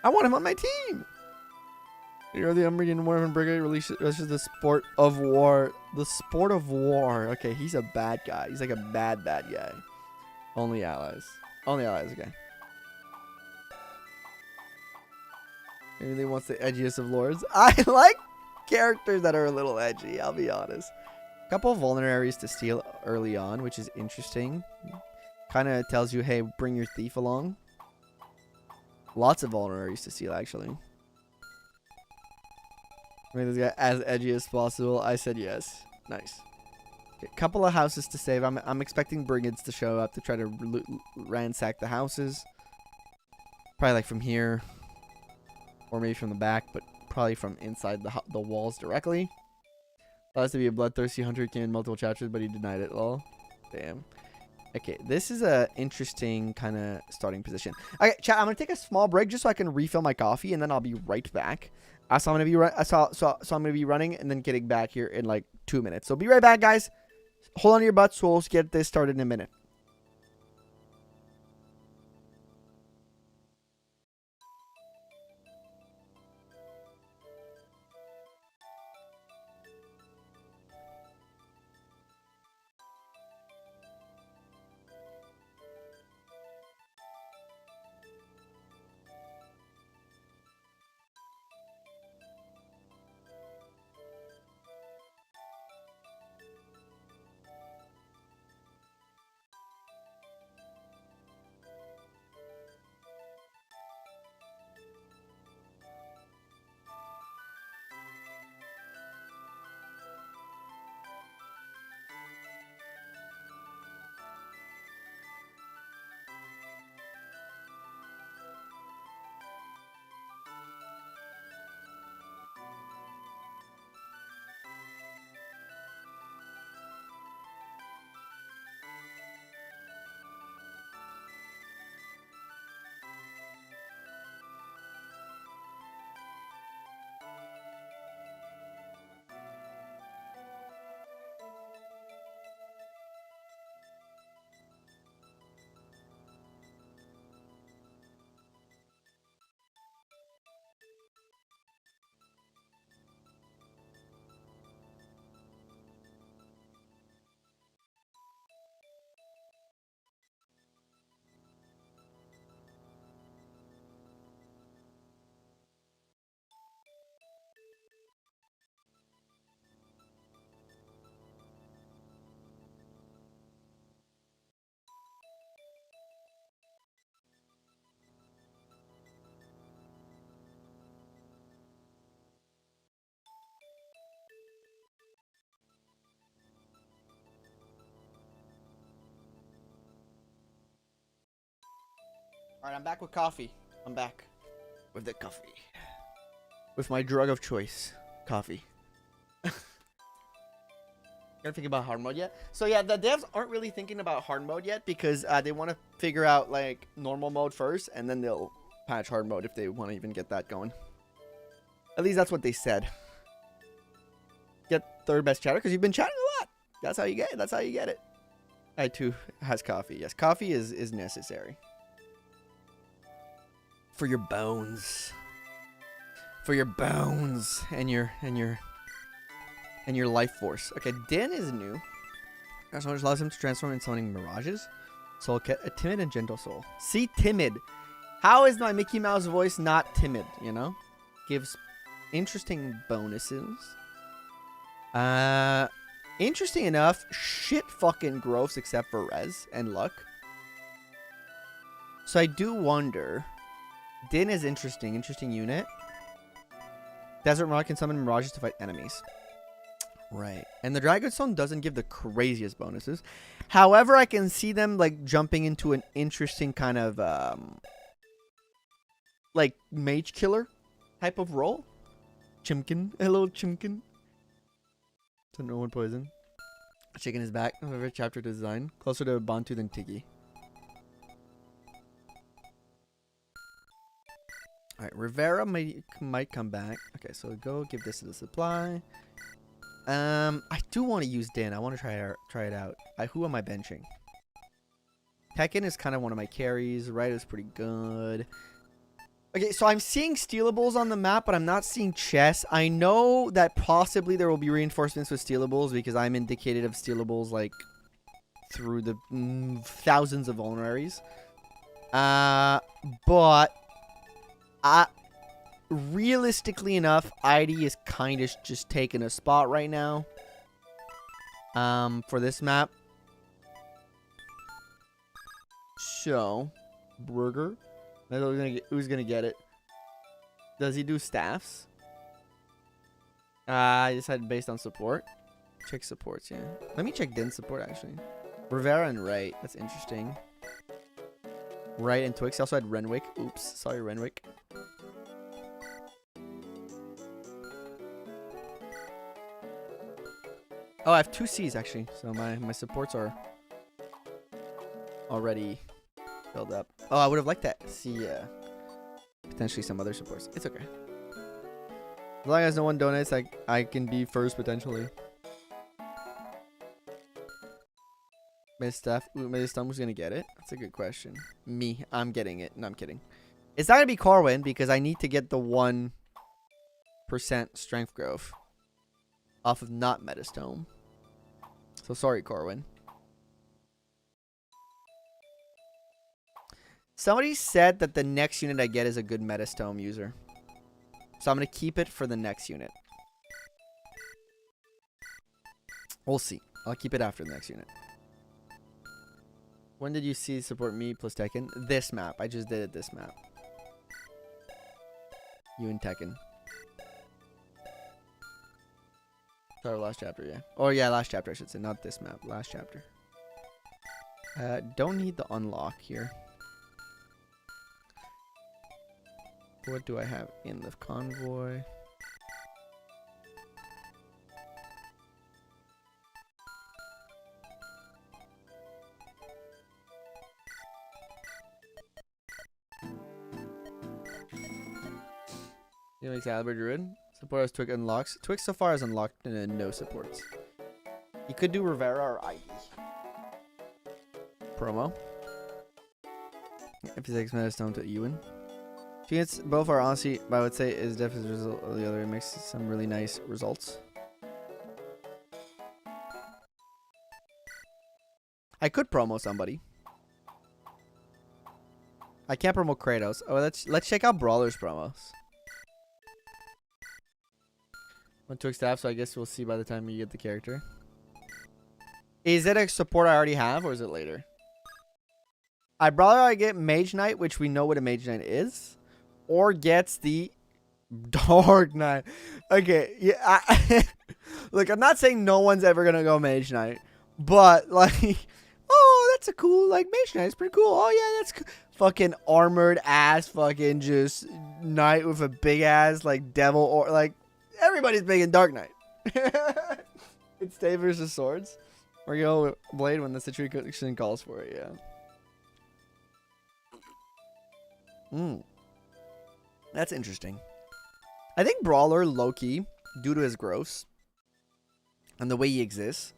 I want him on my team. You're the Umbrian Mormon Brigade releases the sport of war. The sport of war. Okay, he's a bad guy. He's like a bad guy. Only allies. Only allies, okay. He really wants the edgiest of lords. I like characters that are a little edgy, I'll be honest. A couple of vulneraries to steal early on, which is interesting. Kind of tells you, hey, bring your thief along. Lots of vulneraries to steal, actually. Make this guy as edgy as possible. I said yes. Nice. Okay, couple of houses to save. I'm expecting brigands to show up to try to ransack the houses. Probably like from here. Or maybe from the back, but probably from inside the walls directly. That has to be a bloodthirsty hunter who came in multiple chapters, but he denied it all. Damn. Okay, this is a interesting kind of starting position. Okay, chat, I'm gonna take a small break just so I can refill my coffee, and then I'll be right back. So I'm gonna be running and then getting back here in like 2 minutes. So be right back, guys. Hold on to your butts. We'll get this started in a minute. All right, I'm back with coffee. I'm back with the coffee. With my drug of choice, coffee. Gotta think about hard mode yet? So yeah, the devs aren't really thinking about hard mode yet because they want to figure out like normal mode first, and then they'll patch hard mode if they want to even get that going. At least that's what they said. Get third best chatter because you've been chatting a lot. That's how you get it. That's how you get it. I too has coffee. Yes, coffee is necessary. For your bones. For your bones and your life force. Okay, Din is new. That's what allows him to transform into summoning mirages. Soul Cat, a timid and gentle soul. See, timid. How is my Mickey Mouse voice not timid, you know? Gives interesting bonuses. Interesting enough, shit fucking growths except for res and luck. So I do wonder. Din is interesting unit. Desert Mirage can summon mirages to fight enemies. Right. And the Dragonstone doesn't give the craziest bonuses. However, I can see them like jumping into an interesting kind of like mage killer type of role. Chimkin. Hello, Chimkin. So no one poison. Chicken is back. Favorite chapter design. Closer to Bantu than Tiki. Alright, Rivera might come back. Okay, so go give this to the supply. I do want to use Din. I want to try it out. Who am I benching? Tekken is kind of one of my carries. Right is pretty good. Okay, so I'm seeing stealables on the map, but I'm not seeing chess. I know that possibly there will be reinforcements with stealables because I'm indicated of stealables like through the thousands of vulneraries. But realistically enough, ID is kind of just taking a spot right now. For this map. So, Burger. Who's gonna get it? Does he do staffs? I decided based on support. Check supports, yeah. Let me check Din's support actually. Rivera and Wright. That's interesting. Wright and Twix. He also had Renwick. Oops, sorry Renwick. Oh, I have 2 C's actually, so my supports are already filled up. Oh, I would have liked that. See, potentially some other supports. It's okay. As long as no one donates, I can be first potentially. Miss Steph, Miss Thumb, who's gonna get it? That's a good question. Me, I'm getting it. No, I'm kidding. It's not gonna be Corwin because I need to get the 1% strength growth off of not Metastone. So sorry, Corwin. Somebody said that the next unit I get is a good Metastone user. So I'm going to keep it for the next unit. We'll see. I'll keep it after the next unit. When did you see support me plus Tekken? This map. I just did it this map. You and Tekken. Sorry, last chapter, yeah. Oh, yeah, last chapter, I should say. Not this map. Last chapter. Don't need the unlock here. What do I have in the convoy? You know, Excalibur Druid. Support as Twix unlocks. Twix so far has unlocked no supports. He could do Rivera or ID. Promo. If he takes Metastone to Ewan. Units both are honestly, but I would say is definitely the result of the other. It makes some really nice results. I could promo somebody. I can't promo Kratos. Oh, let's check out Brawler's promos. Went to staff, so I guess we'll see by the time you get the character. Is it a support I already have, or is it later? I get Mage Knight, which we know what a Mage Knight is. Or gets the Dark Knight. Okay, yeah. Look, I'm not saying no one's ever gonna go Mage Knight, but like, oh, that's a cool like Mage Knight. It's pretty cool. Oh yeah, that's cool. Fucking armored ass, fucking just knight with a big ass like devil or like everybody's big in Dark Knight. It's Stay versus Swords. Or go Blade when the situation calls for it. Yeah. That's interesting. I think Brawler, low-key, due to his growths and the way he exists,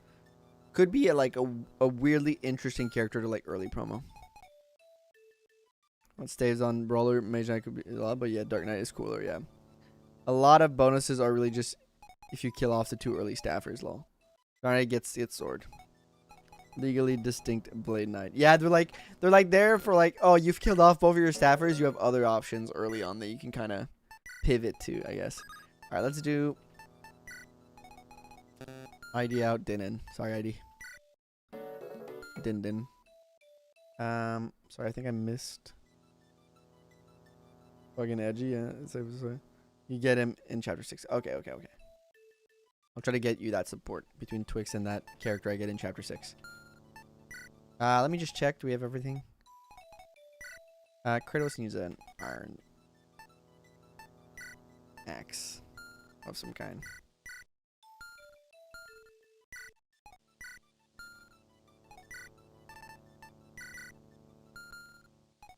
could be like a weirdly interesting character to like early promo. What stays on Brawler, Mage Knight could be a lot, but yeah, Dark Knight is cooler, yeah. A lot of bonuses are really just if you kill off the 2 early staffers, lol. Dark Knight gets its sword. Legally distinct Blade Knight. Yeah, they're like there for like, oh, you've killed off both of your staffers. You have other options early on that you can kind of pivot to, I guess. All right, let's do ID out, Din in. Sorry, ID. Din. Sorry, I think I missed. Fucking edgy, yeah. You get him in chapter 6. Okay. I'll try to get you that support between Twix and that character I get in chapter 6. Let me just check. Do we have everything? Kratos needs an iron axe of some kind.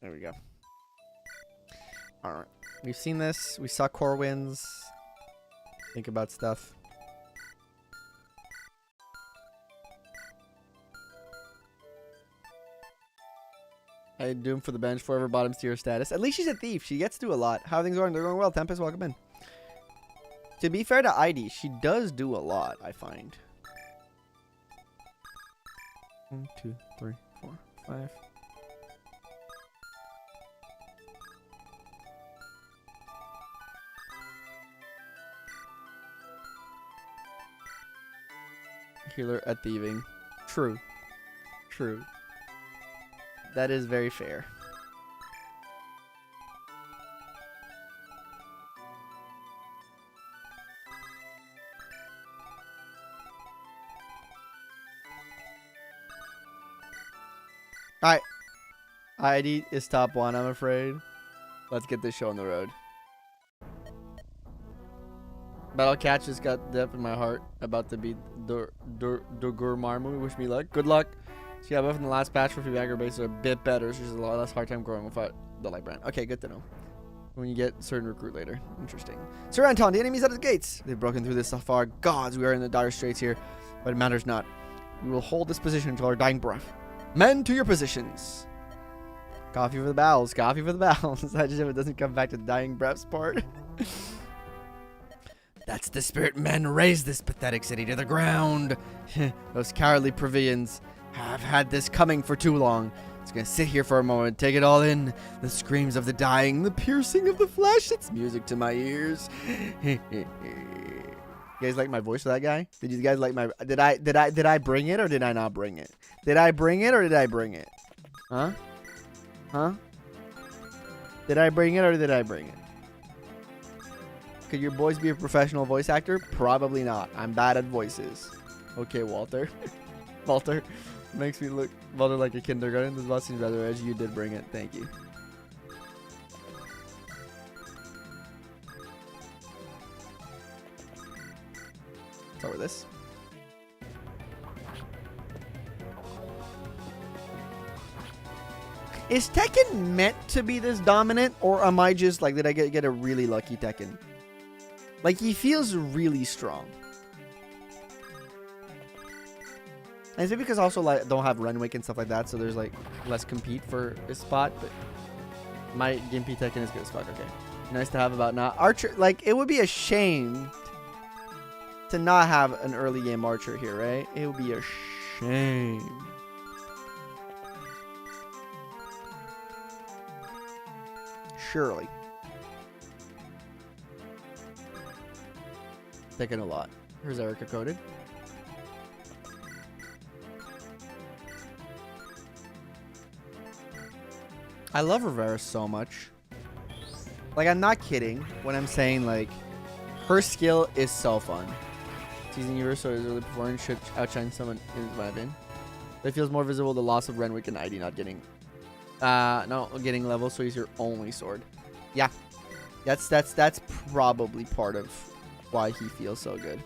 There we go. Alright. We've seen this. We saw Corwins. Think about stuff. I doom for the bench. Forever bottoms tier status. At least she's a thief. She gets to do a lot. How are things going? They're going well. Tempest, welcome in. To be fair to ID, she does do a lot, I find. 1, 2, 3, 4, 5. Healer at thieving. True. True. That is very fair. Alright. ID is top 1, I'm afraid. Let's get this show on the road. Battle Catch just got depth in my heart. About to beat Dogur Marmu. Wish me luck. Good luck. She got buff in the last patch for few bases are a bit better. So she's a lot less hard time growing without the light brand. Okay, good to know. When you get certain recruit later. Interesting. Sir Anton, the enemies at the gates. They've broken through this so far. Gods, we are in the dire straits here. But it matters not. We will hold this position until our dying breath. Men to your positions. Coffee for the bowels. Coffee for the bowels. I just hope it doesn't come back to the dying breaths part. That's the spirit, men. Raise this pathetic city to the ground. Those cowardly pavilions have had this coming for too long. It's gonna sit here for a moment, take it all in. The screams of the dying, the piercing of the flesh. It's music to my ears. You guys like my voice for that guy? Did you guys like my? Did I bring it or did I not bring it? Did I bring it or did I bring it? Huh? Huh? Did I bring it or did I bring it? Could your boys be a professional voice actor? Probably not. I'm bad at voices. Okay, Walter. Walter makes me look Walter like a kindergarten. This boss seems rather edgy. You did bring it. Thank you. Start with this. Is Tekken meant to be this dominant, or am I just like, did I get a really lucky Tekken? Like, he feels really strong. And it's maybe because also like don't have Renwick and stuff like that, so there's like less compete for his spot. But my Gimpy Tekken is good as fuck. Okay, nice to have about now. Archer, like, it would be a shame to not have an early game Archer here, right? It would be a shame. Surely. Taking a lot. Here's Erica coded. I love Rivera so much. Like, I'm not kidding when I'm saying, like, her skill is so fun. Teasing you so his early performance should outshine someone, in my opinion. But it feels more visible the loss of Renwick and ID not getting level, so he's your only sword. Yeah. That's probably part of why he feels so good.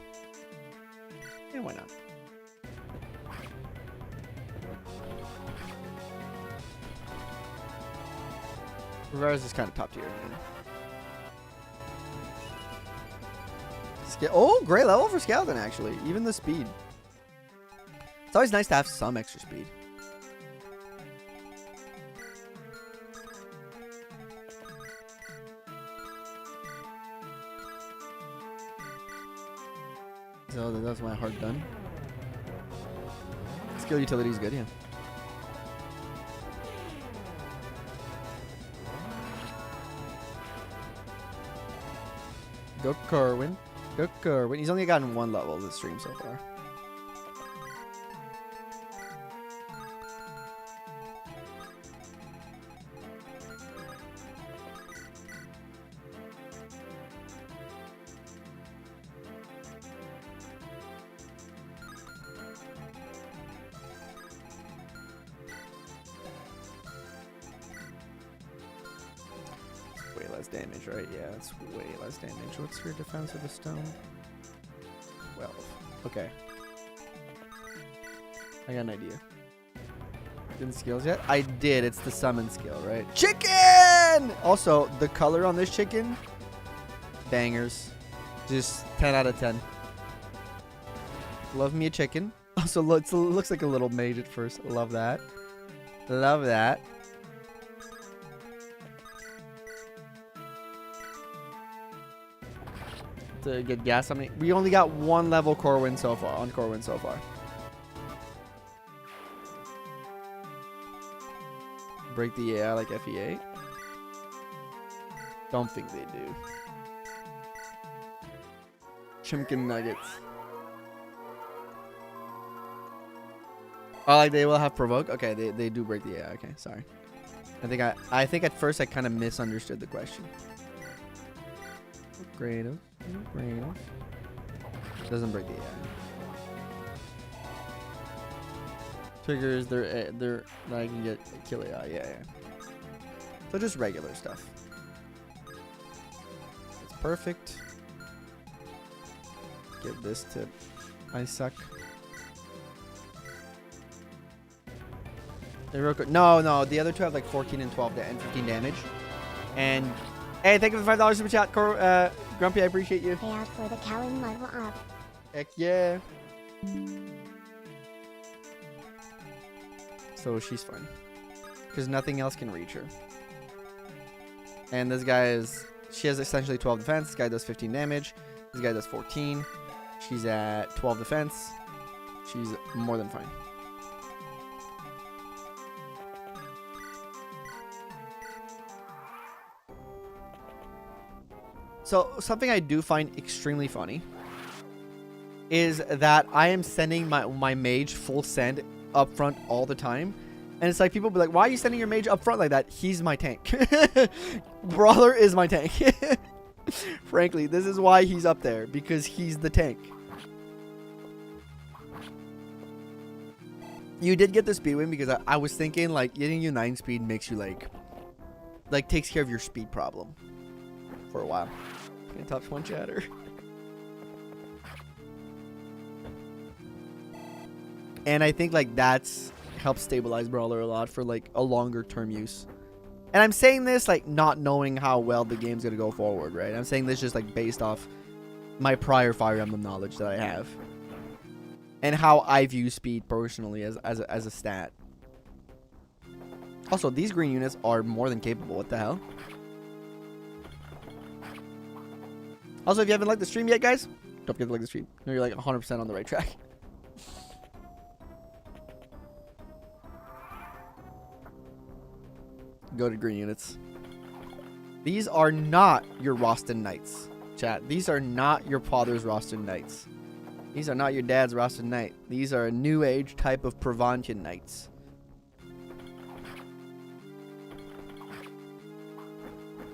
Yeah, why not? Rivera's is kind of top tier. Oh, great level for Skeleton, actually. Even the speed. It's always nice to have some extra speed. So that's my hard done. Skill utility is good, yeah. Go Corwin. Go Corwin. He's only gotten 1 level this stream so far. Way less damage, right? Yeah, it's way less damage. What's your defense of the stone? 12. Okay. I got an idea. Didn't skills yet? I did. It's the summon skill, right? Chicken! 10. Also, the color on this chicken, bangers. Just 10 out of 10. Love me a chicken. Also, it looks like a little mage at first. Love that. Love that. To get gas, we only got 1 level Corwin so far. On Corwin so far. Break the AI like FE8. Don't think they do. Chimkin nuggets. Oh, like they will have provoke. Okay, they do break the AI. Okay, sorry. I think at first I kind of misunderstood the question. Kratos. Doesn't break the AI. Triggers they're I can get kill AI. Yeah. So just regular stuff. It's perfect. Give this to ISuck. No, the other two have like 14 and 12 and 15 damage. And hey, thank you for the $5 super chat, Grumpy. I appreciate you. Pay out for the cowing level up. Heck yeah. So she's fine, because nothing else can reach her. And this guy she has essentially 12 defense. This guy does 15 damage. This guy does 14. She's at 12 defense. She's more than fine. So something I do find extremely funny is that I am sending my mage full send up front all the time. And it's like people be like, why are you sending your mage up front like that? He's my tank. Brawler is my tank. Frankly, this is why he's up there, because he's the tank. You did get the speed win because I was thinking like getting you 9 speed makes you like takes care of your speed problem for a while. Can't touch one chatter. And I think like that's helps stabilize Brawler a lot for like a longer term use. And I'm saying this like not knowing how well the game's gonna go forward, right? I'm saying this just like based off my prior Fire Emblem knowledge that I have. And how I view speed personally as a stat. Also, these green units are more than capable. What the hell? Also, if you haven't liked the stream yet, guys, don't forget to like the stream. No, you're like 100% on the right track. Go to green units. These are not your Roston Knights, chat. These are not your father's Roston Knights. These are not your dad's Roston Knight. These are a new age type of Provantian Knights.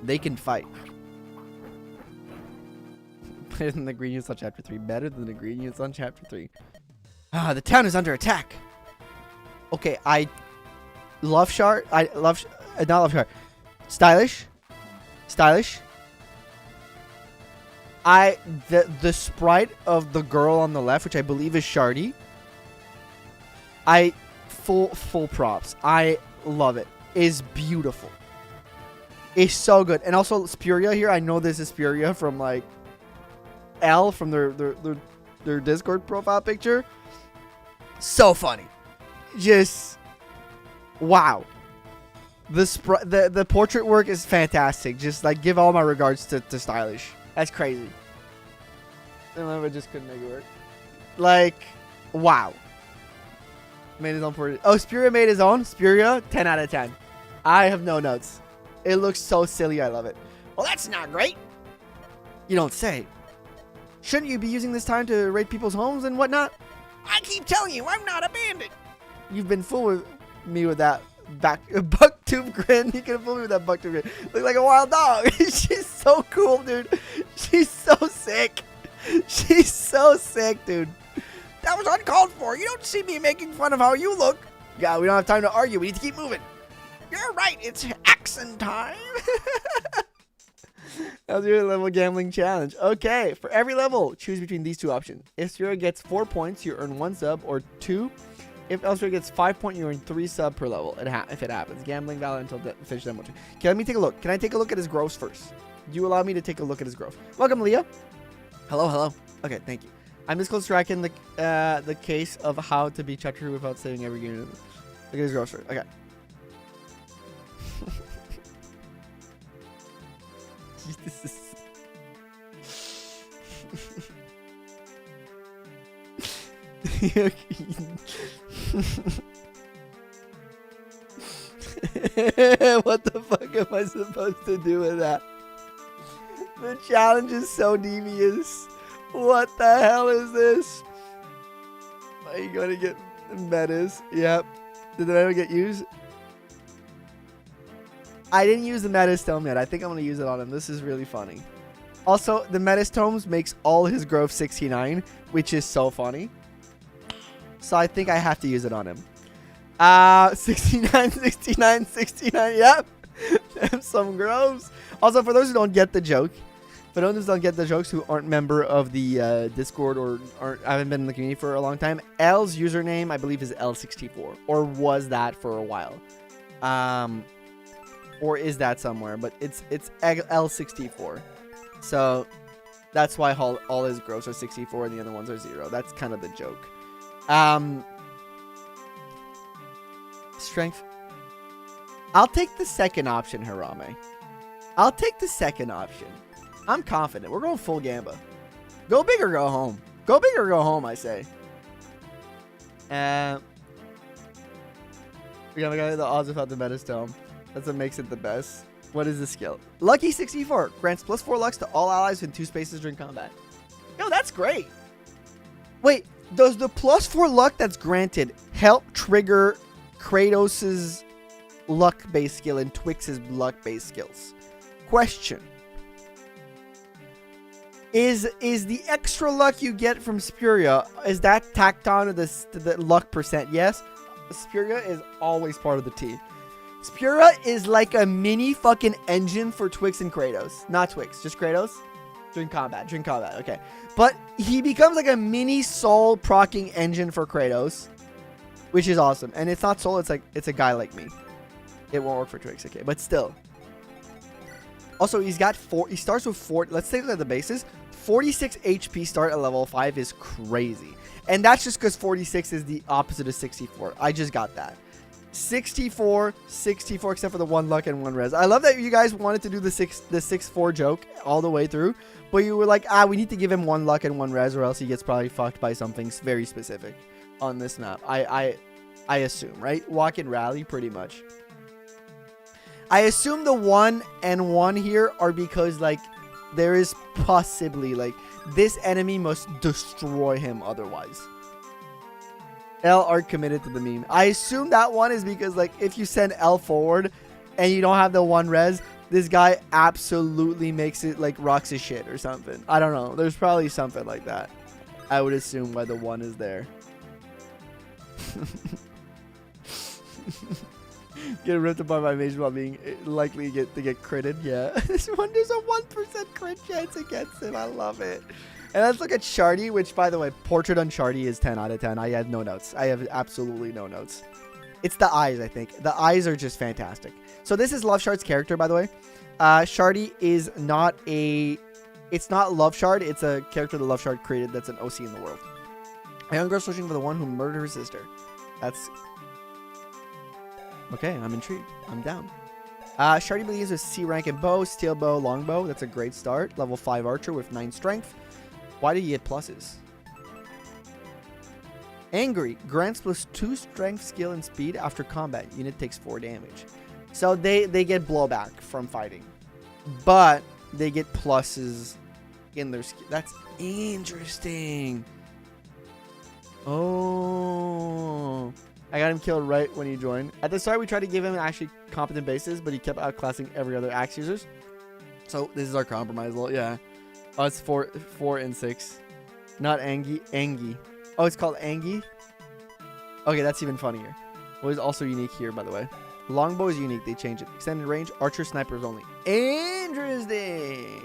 They can fight. Better than the green units on chapter 3. Better than the green units on chapter 3. Ah, the town is under attack. Okay, LoveShard. Not LoveShard. Stylish. The sprite of the girl on the left, which I believe is Shardy. Full props. I love it. Is beautiful. It's so good. And also Lspuria here. I know this is Lspuria from like L from their Discord profile picture. So funny. Just wow. The portrait work is fantastic. Just like give all my regards to Stylish. That's crazy. I just couldn't make it work. Like, wow. Made his own portrait. Oh, Lspuria made his own. Lspuria, 10 out of 10. I have no notes. It looks so silly. I love it. Well, that's not great. You don't say. Shouldn't you be using this time to raid people's homes and whatnot? I keep telling you, I'm not a bandit. You've been fooling me with that bucktooth grin. You can fool me with that bucktooth grin. Look like a wild dog. She's so cool, dude. She's so sick. She's so sick, dude. That was uncalled for. You don't see me making fun of how you look. God, we don't have time to argue. We need to keep moving. You're right. It's accent time. That was your level gambling challenge. Okay, for every level, choose between these two options. If Lspuria gets 4 points, you earn 1 sub, or 2, If Lspuria gets 5 point, you earn 3 sub per level. If it happens. Gambling valid until finish demo 2. Okay, let me take a look. Can I take a look at his growth first? Do you allow me to take a look at his growth? Welcome, Leah. Hello, hello. Okay, thank you. I'm this close to cracking the case of how to be Chapter 2 without saving every game. Look at his growth first. Okay. This is... What the fuck am I supposed to do with that? The challenge is so devious. What the hell is this? Are you going to get metas? Yep. Did the meta get used? I didn't use the metas tome yet. I think I'm going to use it on him. This is really funny. Also, the metas tomes makes all his growth 69, which is so funny. So I think I have to use it on him. 69, 69, 69. Yep. Some growths. Also, for those who don't get the joke, for those who don't get the jokes who aren't member of the Discord or haven't been in the community for a long time, L's username, I believe, is L64. Or was that for a while. Or is that somewhere? But it's L64. So that's why all his growths are 64 and the other ones are 0. That's kind of the joke. Strength. I'll take the second option, Hirame. I'll take the second option. I'm confident. We're going full Gamba. Go big or go home. Go big or go home, I say. We gotta the odds without the meta stone. That's what makes it the best. What is the skill? Lucky 64 grants +4 lux to all allies in 2 spaces during combat. Yo, that's great. Wait, does the +4 luck that's granted help trigger Kratos's luck-based skill and Twix's luck-based skills? Question. Is the extra luck you get from Lspuria, is that tacked on to the luck percent? Yes. Lspuria is always part of the team. Lspuria is like a mini fucking engine for Twix and Kratos. Not Twix, just Kratos. During combat, okay. But he becomes like a mini soul proccing engine for Kratos, which is awesome. And it's not soul, it's a guy like me. It won't work for Twix, okay, but still. Also, he starts with 4, let's take a look at the bases. 46 HP start at level 5 is crazy. And that's just because 46 is the opposite of 64. I just got that. 64, except for the 1 luck and 1 res. I love that you guys wanted to do the 6-4 joke all the way through, but you were like, we need to give him 1 luck and 1 res, or else he gets probably fucked by something very specific on this map. I assume, right? Walk and rally, pretty much. I assume the 1 and 1 here are because, like, there is possibly, like, this enemy must destroy him otherwise. L are committed to the meme. I assume that one is because, like, if you send L forward and you don't have the 1 res, this guy absolutely makes it, like, rocks his shit or something. I don't know. There's probably something like that. I would assume why the 1 is there. Get ripped apart by mage while being likely to get critted. Yeah. There's a 1% crit chance against him. I love it. And let's look at Shardy, which, by the way, portrait on Shardy is 10 out of 10. I have no notes. I have absolutely no notes. It's the eyes, I think. The eyes are just fantastic. So this is LoveShard's character, by the way. Shardy is not a... It's not LoveShard. It's a character that LoveShard created that's an OC in the world. A young girl searching for the one who murdered her sister. That's... Okay, I'm intrigued. I'm down. Shardy believes with C rank in bow, steel bow, longbow. That's a great start. Level 5 archer with 9 strength. Why do you get pluses? Angry. Grants +2 strength, skill, and speed after combat. Unit takes 4 damage. So they get blowback from fighting. But they get pluses in their skill. That's interesting. Oh... I got him killed right when he joined. At the start, we tried to give him actually competent bases, but he kept outclassing every other axe users. So this is our compromise. Yeah. Oh, it's 4 and 6. Not Angie. Oh, it's called Angie? Okay, that's even funnier. What is also unique here, by the way? Longbow is unique. They changed it. Extended range. Archer, snipers only. Interesting.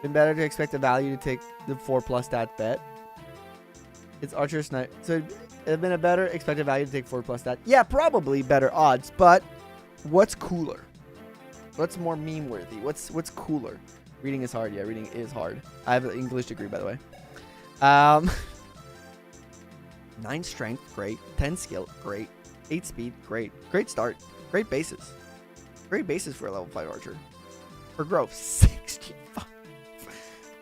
Been better to expect a value to take the 4+ stat bet. It's Archer Snipe. So it'd been a better expected value to take 4+ that. Yeah, probably better odds, but what's cooler? What's more meme worthy? What's cooler? Reading is hard. Yeah, reading is hard. I have an English degree, by the way. 9 strength, great. 10 skill, great. 8 speed, great. Great start. Great bases. Great bases for a level 5 archer. For growth, 65.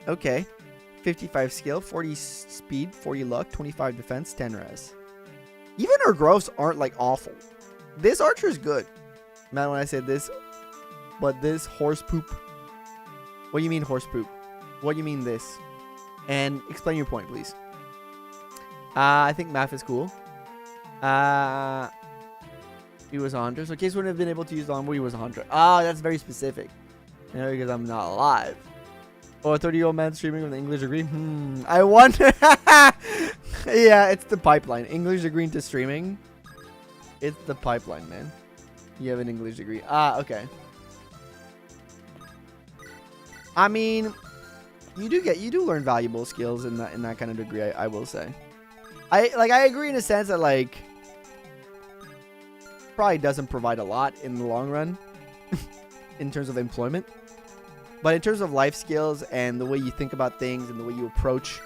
Okay. 55 skill, 40 speed, 40 luck, 25 defense, 10 res. Even her growths aren't like awful. This archer is good. Not when I said this, but this horse poop. What do you mean horse poop? What do you mean this? And explain your point, please. I think math is cool. He was 100. So Kase wouldn't have been able to use the onboard. He was 100. Ah, that's very specific. You know, because I'm not alive. Oh, a 30-year-old man streaming with an English degree? I wonder. Yeah, it's the pipeline. English degree into streaming. It's the pipeline, man. You have an English degree. Ah, okay. I mean, you do learn valuable skills in that kind of degree. I will say. I agree in a sense that like probably doesn't provide a lot in the long run in terms of employment. But in terms of life skills and the way you think about things and the way you approach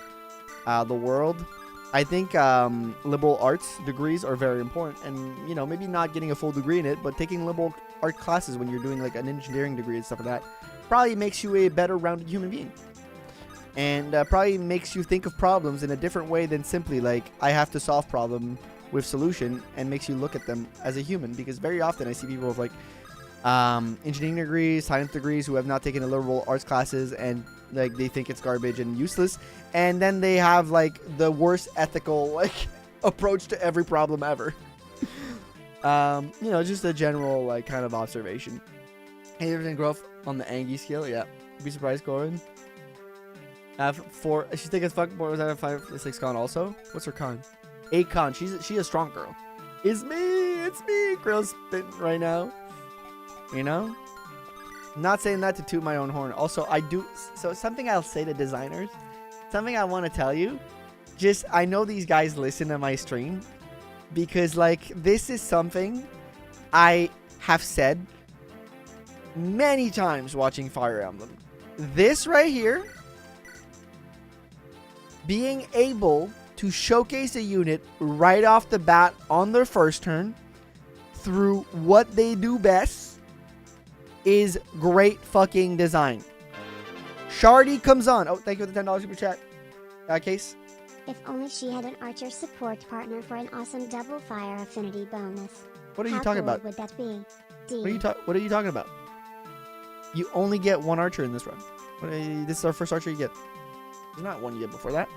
the world, I think liberal arts degrees are very important. And, you know, maybe not getting a full degree in it, but taking liberal art classes when you're doing like an engineering degree and stuff like that probably makes you a better rounded human being. And probably makes you think of problems in a different way than simply like, I have to solve problem with solution, and makes you look at them as a human. Because very often I see people with like engineering degrees, science degrees who have not taken a liberal arts classes, and like they think it's garbage and useless, and then they have like the worst ethical like approach to every problem ever. You know, just a general like kind of observation. Hey, there's growth on the Angie scale. Yeah, be surprised, Corwin. Have 4. She's thinking fuck. What was that? 5 6 con also. What's her con? 8 con. She's a strong girl. It's me. Girl's spitting right now. You know? I'm not saying that to toot my own horn. Also, I do. So something I'll say to designers. Something I want to tell you. Just, I know these guys listen to my stream. Because, like, this is something I have said many times watching Fire Emblem. This right here. Being able to showcase a unit right off the bat on their first turn through what they do best is great fucking design. Shardy comes on. Oh, thank you for the $10 super chat. Kase. If only she had an archer support partner for an awesome double fire affinity bonus. What are you talking about? Would that be? D. What are you talking about? You only get 1 archer in this run. This is our first archer you get. There's not one you get before that.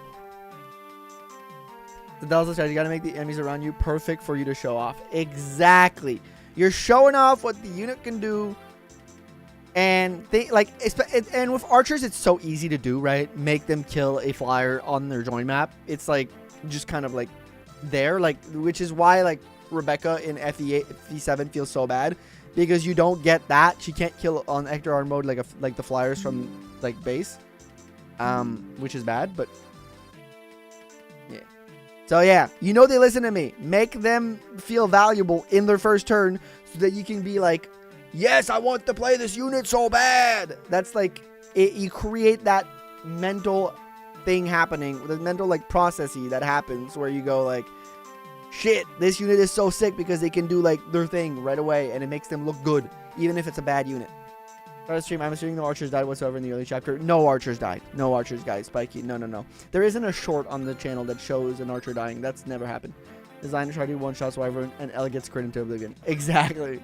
The Delta strategy, you gotta make the enemies around you perfect for you to show off. Exactly. You're showing off what the unit can do. And they like, and with archers, it's so easy to do, right? Make them kill a flyer on their join map. It's like just kind of like there, like, which is why like Rebecca in FE8, FE7 feels so bad, because you don't get that. She can't kill on Hector R mode like the flyers from like base, which is bad. But yeah. So yeah, you know they listen to me. Make them feel valuable in their first turn so that you can be like, yes, I want to play this unit so bad. That's like, you create that mental thing happening, the mental like processy that happens where you go like, shit, this unit is so sick because they can do like their thing right away and it makes them look good, even if it's a bad unit. Stream, I'm assuming no archers died whatsoever in the early chapter. No archers died. No archers died. Spiky. No. There isn't a short on the channel that shows an archer dying. That's never happened. Designer try to do one-shots Wyvern and L gets crit into oblivion. Exactly.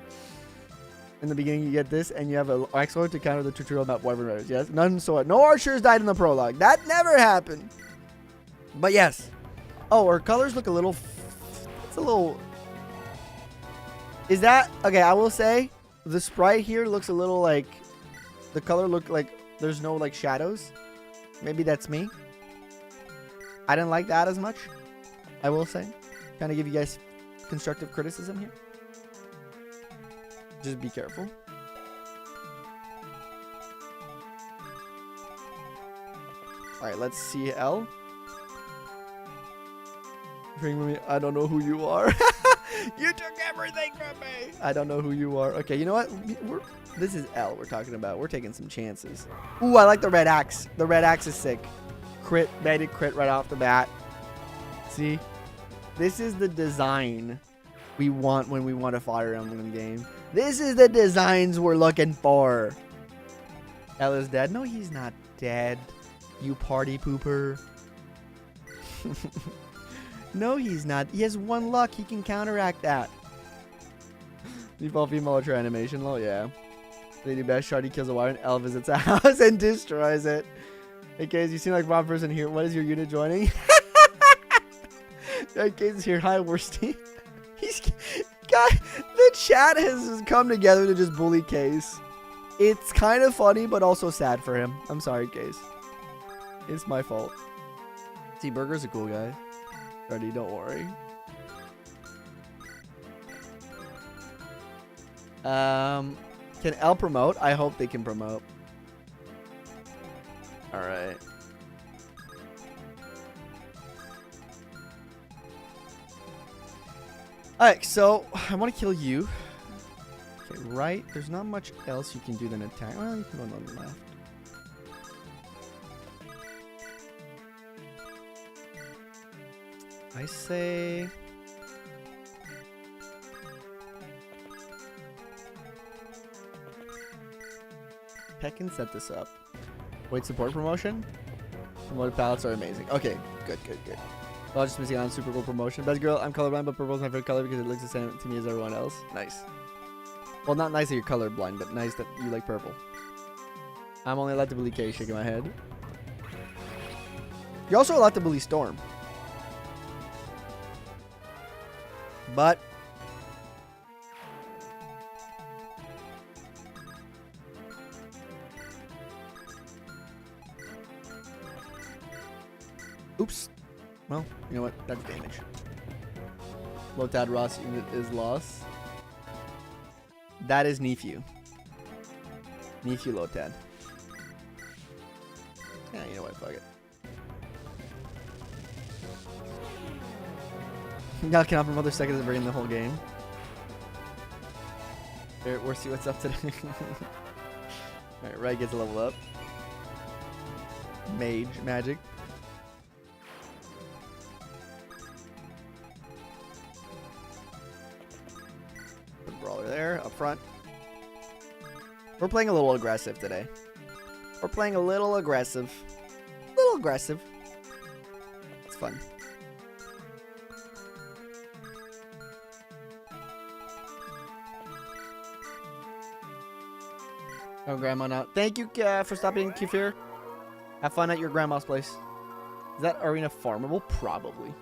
In the beginning, you get this, and you have an Axlord to counter the tutorial about Wyvern Riders. Yes? None so no archers died in the prologue. That never happened. But yes. Oh, her colors look a little... It's a little... Is that... Okay, I will say, the sprite here looks a little like... The color looked like there's no like shadows. Maybe that's me. I didn't like that as much, I will say. Kind of give you guys constructive criticism here. Just be careful. Alright, let's see L. Bring me. I don't know who you are. You took everything from me. I don't know who you are. Okay, you know what? This is L we're talking about. We're taking some chances. Ooh, I like the red axe. The red axe is sick. Crit, baited crit right off the bat. See? This is the design we want when we want a Fire Emblem game. This is the designs we're looking for. L is dead. No, he's not dead. You party pooper. No, he's not. He has 1 luck. He can counteract that. Default female ultra animation. Oh, yeah. Lady Best Shardy kills a wire and L visits a house and destroys it. Hey, Kase, you seem like one person here. What is your unit joining? Hey, Kase is here. Hi, Worsty. The chat has come together to just bully Kase. It's kind of funny, but also sad for him. I'm sorry, Kase. It's my fault. See, Burger's a cool guy. Ready, don't worry. Can L promote? I hope they can promote. Alright. Alright, so I want to kill you. Okay, right. There's not much else you can do than attack. Well, you can go on the left. I say... Peck can set this up. Wait, support promotion? Promoted palettes are amazing. Okay, good. Well, just missing on super cool promotion. Best girl, I'm colorblind, but purple is my favorite color because it looks the same to me as everyone else. Nice. Well, not nice that you're colorblind, but nice that you like purple. I'm only allowed to bully K, shaking my head. You're also allowed to bully Storm. But oops. Well, you know what? That's damage. Lotad Ross unit is lost. That is Nephew. Nephew Lotad. Yeah, you know what? Fuck it. Y'all can offer another second to bring in the whole game. Here, we'll see what's up today. Alright, Ray gets a level up. Magic. Put Brawler there, up front. We're playing a little aggressive today. We're playing a little aggressive. It's fun. Oh, Grandma now. Thank you for stopping, Kefir. Have fun at your grandma's place. Is that arena farmable? Probably.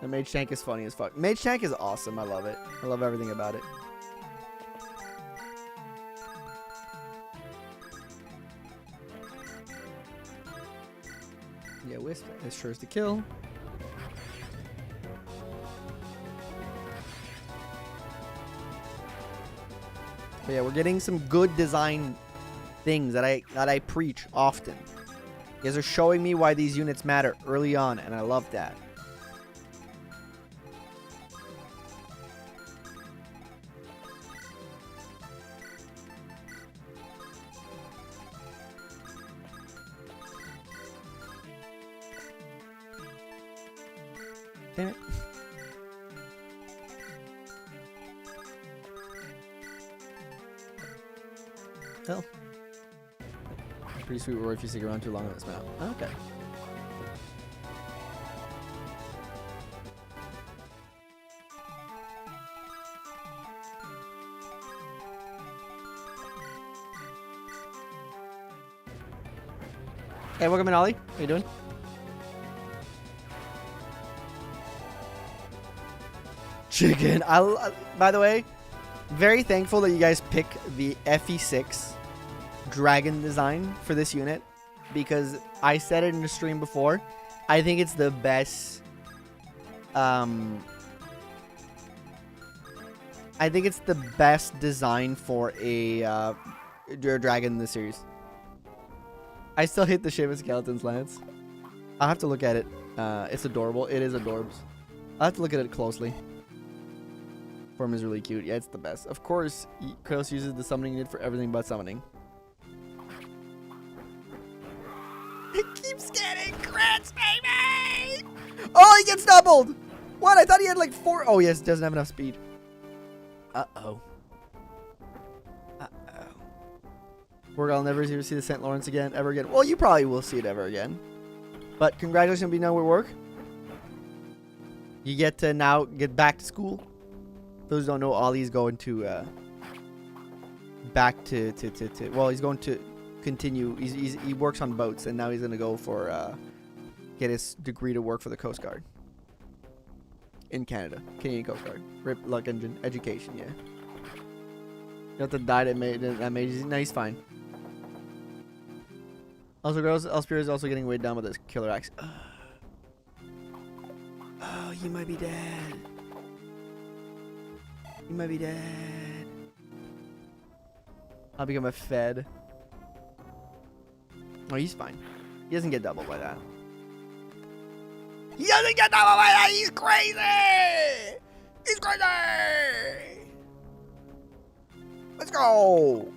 The Mage Tank is funny as fuck. Mage Tank is awesome. I love it. I love everything about it. Yeah, Wisp is sure as to kill. But yeah, we're getting some good design things that I preach often. You guys are showing me why these units matter early on, and I love that. Damn it. Hell. Pretty sweet reward if you stick around too long on this map. Okay. Hey, welcome in, Ollie. How you doing? Chicken. By the way, very thankful that you guys pick the FE6 dragon design for this unit, because I said it in the stream before. I think it's the best. I think it's the best design for a dragon in the series. I still hate the shape of Skeleton's Lance. I'll have to look at it. It's adorable. It is adorbs. I'll have to look at it closely. Form is really cute. Yeah, it's the best. Of course, Kratos uses the summoning unit for everything but summoning. It keeps getting crits, baby! Oh, he gets doubled! What? I thought he had like 4. Oh, yes, doesn't have enough speed. Uh-oh. Uh-oh. I'll never see the St. Lawrence again, ever again. Well, you probably will see it ever again. But congratulations on being done with work. You get to now get back to school. Those who don't know, Ollie's going to back to well, he's going to continue. He works on boats, and now he's going to go for get his degree to work for the Coast Guard in Canada. Canadian Coast Guard. Rip luck engine education, yeah. You have to die that made no, he's fine. Also, girls, Lspuria is also getting weighed down with this killer axe. Oh, you might be dead. You might be dead. I'll become a fed. Oh, he's fine. He doesn't get doubled by that. He doesn't get doubled by that! He's crazy! He's crazy! Let's go!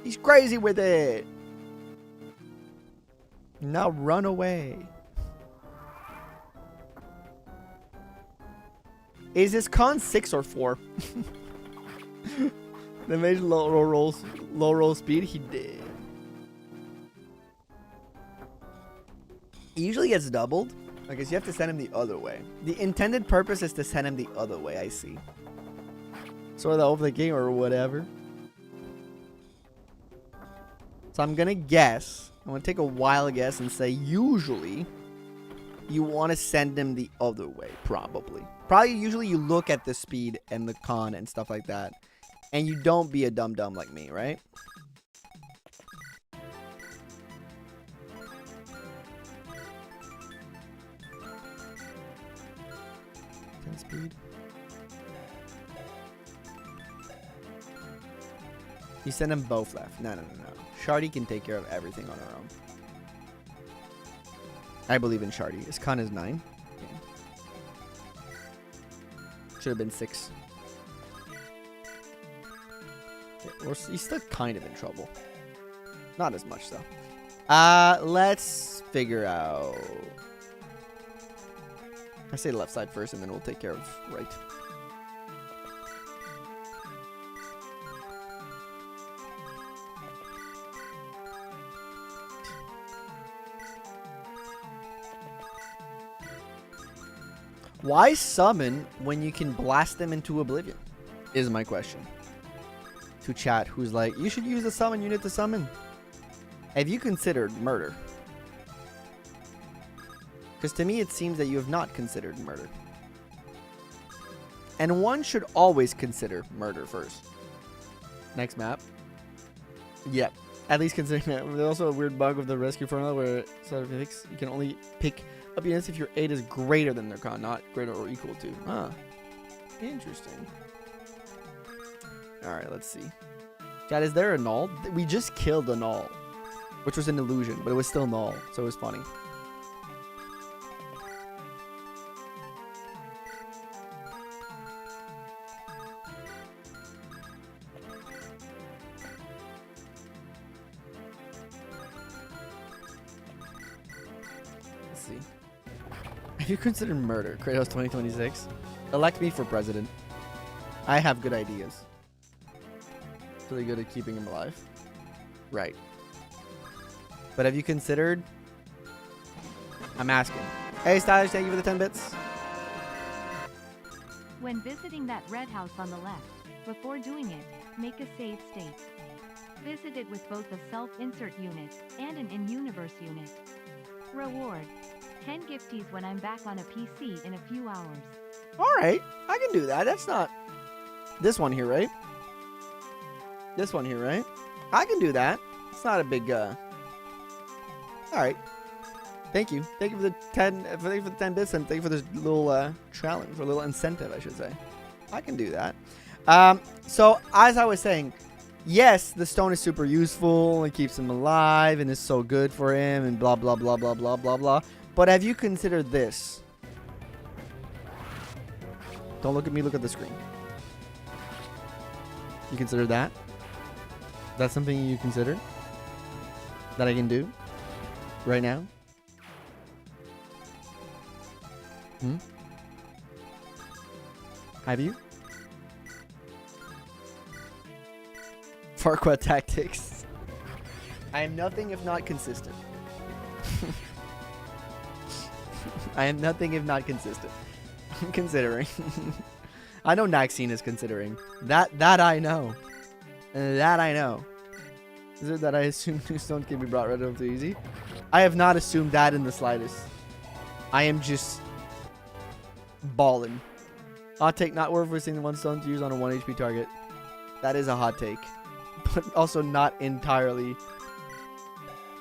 He's crazy with it! Now run away. Is this con 6 or 4? The mage low roll speed, he did. He usually gets doubled. I guess you have to send him the other way. The intended purpose is to send him the other way, I see. Sort of over the game or whatever. So I'm gonna guess. I'm gonna take a wild guess and say usually you want to send him the other way, probably. Usually you look at the speed and the con and stuff like that. And you don't be a dum-dum like me, right? Speed. You send them both left. No. Shardy can take care of everything on her own. I believe in Shardy. His con is 9. Okay. Should have been 6. Okay, he's still kind of in trouble. Not as much though. Let's figure out. I say left side first, and then we'll take care of right. Why summon when you can blast them into oblivion? Is my question. To chat, who's like, you should use a summon unit to summon. Have you considered murder? Because to me, it seems that you have not considered murder. And one should always consider murder first. Next map. Yep. At least considering that. There's also a weird bug with the rescue formula where you can only pick up units if your 8 is greater than their con, not greater or equal to. Huh. Interesting. Alright, let's see. Chat, is there a null? We just killed a null. Which was an illusion, but it was still null. So it was funny. See. Have you considered murder? Kratos 2026. Elect me for president. I have good ideas. Really good at keeping him alive. Right. But have you considered? I'm asking. Hey, Stylish, thank you for the 10 bits. When visiting that red house on the left, before doing it, make a save state. Visit it with both a self-insert unit and an in-universe unit. Reward: 10 gifties when I'm back on a PC in a few hours. Alright, I can do that. That's not this one here, right? This one here, right? I can do that. It's not a big Alright. Thank you. Thank you for the 10 bits, and thank you for this little challenge, or little incentive, I should say. I can do that. So as I was saying, yes, the stone is super useful. It keeps him alive and is so good for him and blah blah blah blah blah blah blah. But have you considered this? Don't look at me, look at the screen. You consider that? That's something you consider? That I can do? Right now? Hmm? Have you? Farquaad tactics. I am nothing if not consistent. I am nothing if not consistent. I'm considering. I know Naxine is considering. That I know. That I know. Is it that I assume new stones can be brought relatively easy? I have not assumed that in the slightest. I am just balling. Hot take, not worth wasting 1 stone to use on a 1 HP target. That is a hot take. But also not entirely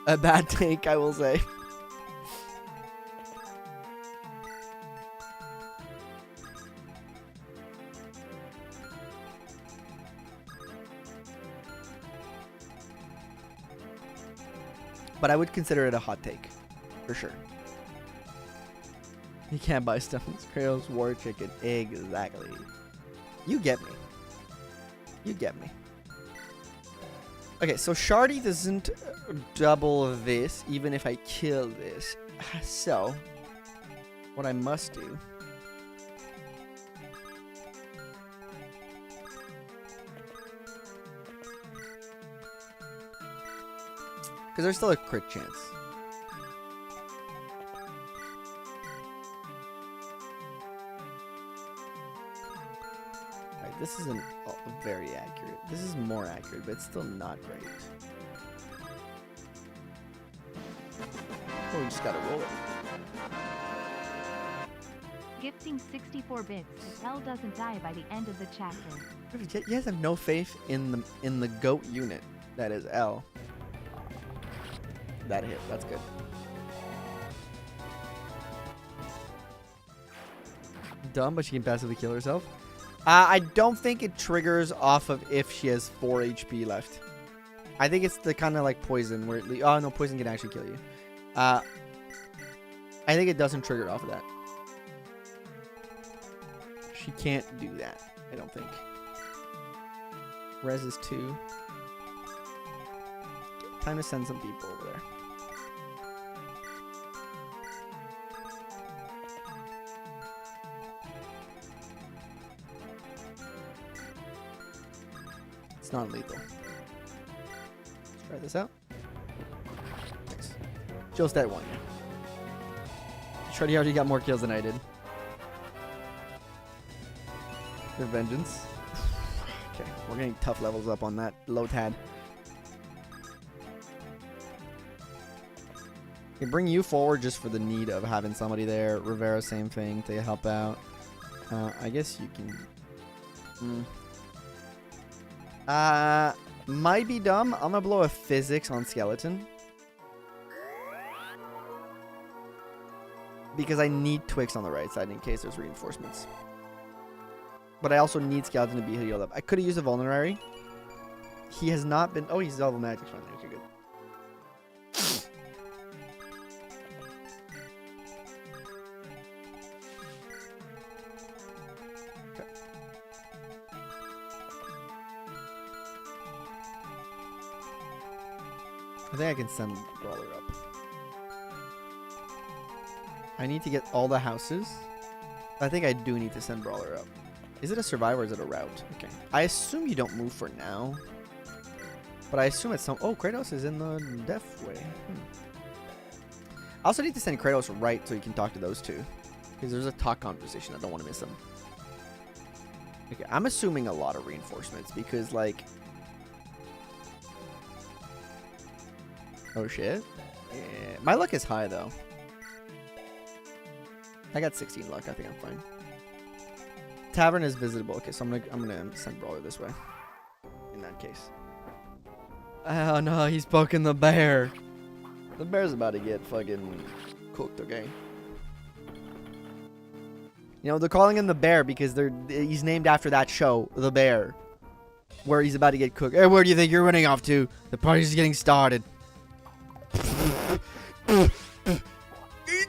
a bad take, I will say. But I would consider it a hot take. For sure. You can't buy stones. Kratos, war chicken. Exactly. You get me. You get me. Okay, so Shardy doesn't double this, even if I kill this. So, what I must do... because there's still a crit chance. Right, this isn't very accurate. This is more accurate, but it's still not great. Oh, we just gotta roll it. Gifting 64 bits if L doesn't die by the end of the chapter. You guys have no faith in the GOAT unit. That is L. That hit. That's good. Dumb, but she can passively kill herself. I don't think it triggers off of if she has 4 HP left. I think it's the kind of like poison where it oh no, poison can actually kill you. I think it doesn't trigger off of that. She can't do that, I don't think. Res is 2. Time to send some people over there. It's non-lethal. Let's try this out. Nice. Just that one. Shreddy already got more kills than I did. Your vengeance. Okay, we're getting tough levels up on that low tad. Can bring you forward just for the need of having somebody there. Rivera, same thing to help out. I guess you can. Might be dumb. I'm gonna blow a physics on skeleton because I need Twix on the right side in case there's reinforcements. But I also need skeleton to be healed up. I could have used a vulnerary. He has not been. Oh, he's double magic finally. Okay, good. I think I can send Brawler up. I need to get all the houses. I think I do need to send Brawler up. Is it a survivor or is it a route? Okay. I assume you don't move for now. But I assume it's some... Oh, Kratos is in the death way. I also need to send Kratos right so you can talk to those two. Because there's a talk conversation. I don't want to miss them. Okay, I'm assuming a lot of reinforcements because, like... Oh shit. Yeah. My luck is high though. I got 16 luck. I think I'm fine. Tavern is visitable. Okay, so I'm gonna send Brawler this way. In that case. Oh no, he's poking the bear. The bear's about to get fucking cooked, okay? You know, they're calling him the bear because he's named after that show, The Bear. Where he's about to get cooked. Hey, where do you think you're running off to? The party's getting started. Eat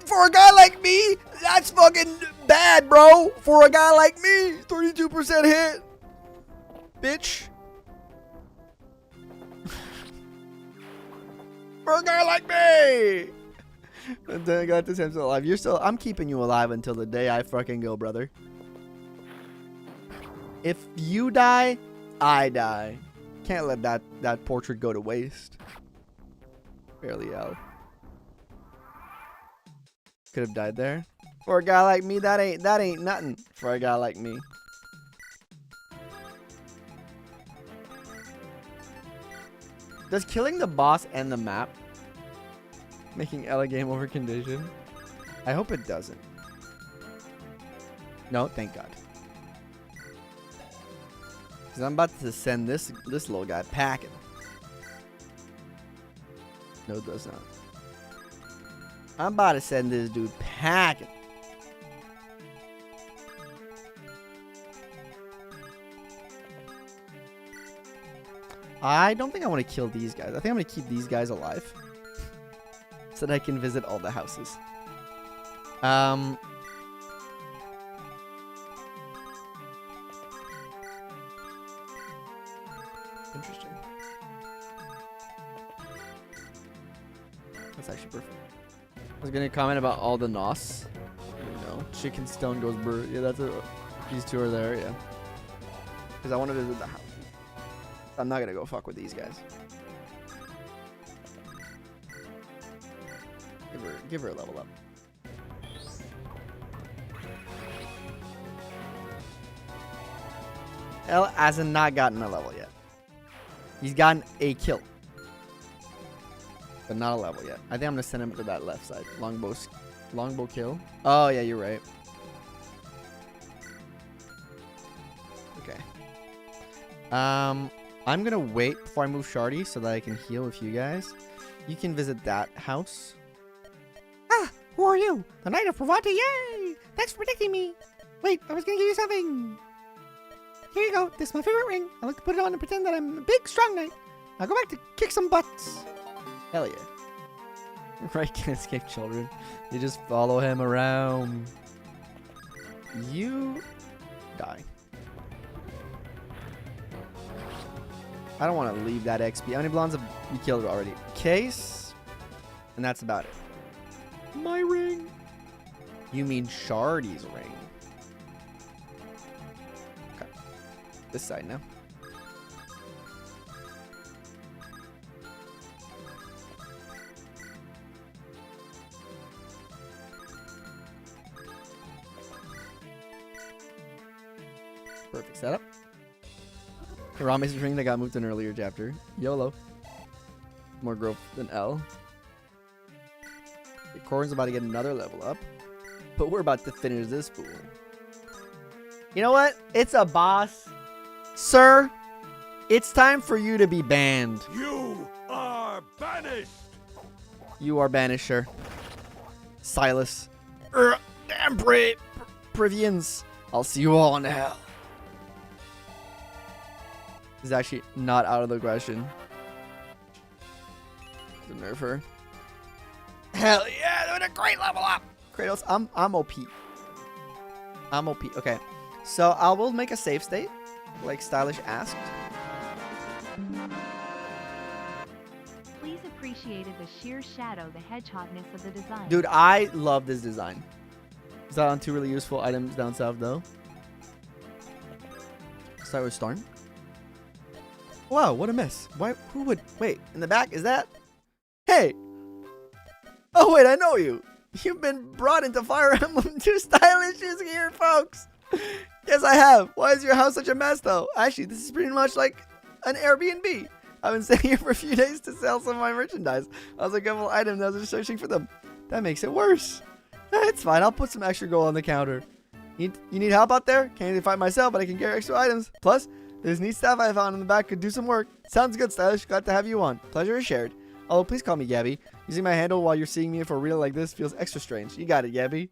for fucking bad, bro. For a guy like me. 32% hit. Bitch. For a guy like me. And then I got this. I'm still alive. I'm keeping you alive until the day I fucking go, brother. If you die, I die. Can't let that portrait go to waste. Barely out. Could have died there. For a guy like me, that ain't nothing. For a guy like me. Does killing the boss end the map? Making L a game over condition? I hope it doesn't. No, thank God. Because I'm about to send this little guy packing. No, it does not. I'm about to send this dude packing. I don't think I want to kill these guys. I think I'm going to keep these guys alive. So that I can visit all the houses. Interesting. That's actually perfect. I was gonna comment about all the nos. You know, chicken stone goes brr. Yeah, that's a. These two are there. Yeah. Because I want to visit the house. I'm not gonna go fuck with these guys. Give her a level up. L hasn't not gotten a level yet. He's gotten a kill. But not a level yet. I think I'm gonna send him to that left side. Longbow kill. Oh yeah, you're right. Okay. I'm gonna wait before I move Shardy so that I can heal with you guys. You can visit that house. Ah, who are you? The Knight of Pravante, yay! Thanks for protecting me. Wait, I was gonna give you something. Here you go. This is my favorite ring. I like to put it on and pretend that I'm a big, strong knight. I'll go back to kick some butts. Hell yeah. Right, can't escape children. You just follow him around. You die. I don't want to leave that XP. How many blondes have you killed already? Kase. And that's about it. My ring. You mean Shardy's ring. Okay. This side now. Perfect setup. Hirame's ring that got moved in an earlier chapter. YOLO. More growth than L. Okay, Corwin's about to get another level up. But we're about to finish this fool. You know what? It's a boss. Sir, it's time for you to be banned. You are banished. You are banished, sir. Silas. Damn Privians. I'll see you all in hell. Is actually not out of the question. To nerf her. Hell yeah, doing a great level up. Kratos, I'm OP. I'm OP. Okay. So I will make a save state, like Stylish asked. Please appreciated the sheer shadow, the hedgehogness of the design. Dude, I love this design. Is that on two really useful items down south though? Start with Storm. Wow, what a mess. Why? Who would? Wait, in the back? Is that? Hey! Oh, wait, I know you. You've been brought into Fire Emblem 2 Stylish is here, folks. Yes, I have. Why is your house such a mess, though? Actually, this is pretty much like an Airbnb. I've been staying here for a few days to sell some of my merchandise. I was a couple items I was just searching for them. That makes it worse. It's fine. I'll put some extra gold on the counter. You need help out there? Can't even fight myself, but I can carry extra items. Plus, there's neat stuff I found in the back could do some work. Sounds good, Stylish. Glad to have you on. Pleasure is shared. Oh, please call me Gabby. Using my handle while you're seeing me for real like this feels extra strange. You got it, Gabby.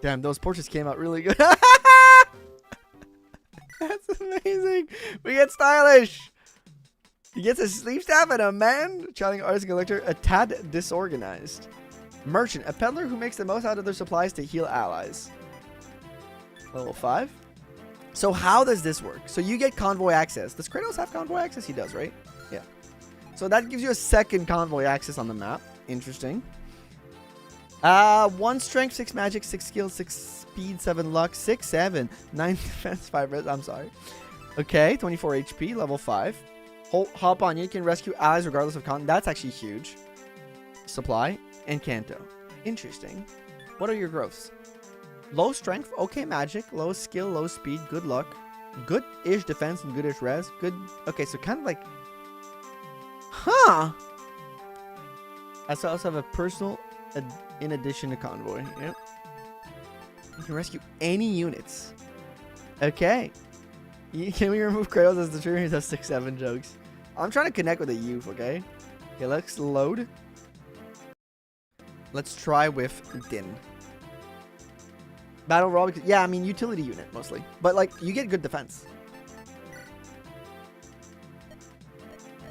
Damn, those portraits came out really good. That's amazing. We get Stylish. He gets a sleep staff and a man. Challenging artist and collector, a tad disorganized. Merchant, a peddler who makes the most out of their supplies to heal allies. Level 5. So how does this work? So you get convoy access. Does Kratos have convoy access? He does, right? Yeah. So that gives you a second convoy access on the map. Interesting. 1 strength, 6 magic, 6 skill, 6 speed, 7 luck, 6, 7, 9 defense, 5 res. I'm sorry. Okay, 24 HP, level 5. Hop on, you can rescue allies regardless of content. That's actually huge. Supply and Kanto. Interesting. What are your growths? Low strength, okay magic, low skill, low speed, good luck, good-ish defense, and good-ish res. Good. Okay, so kind of like, huh? I also have a personal in addition to convoy. Yep. You can rescue any units. Okay. Can we remove Kratos as the trigger? He has 6-7 jokes. I'm trying to connect with a youth, okay? Okay, let's load. Let's try with Din. Battle Royale, yeah, I mean utility unit mostly. But like you get good defense.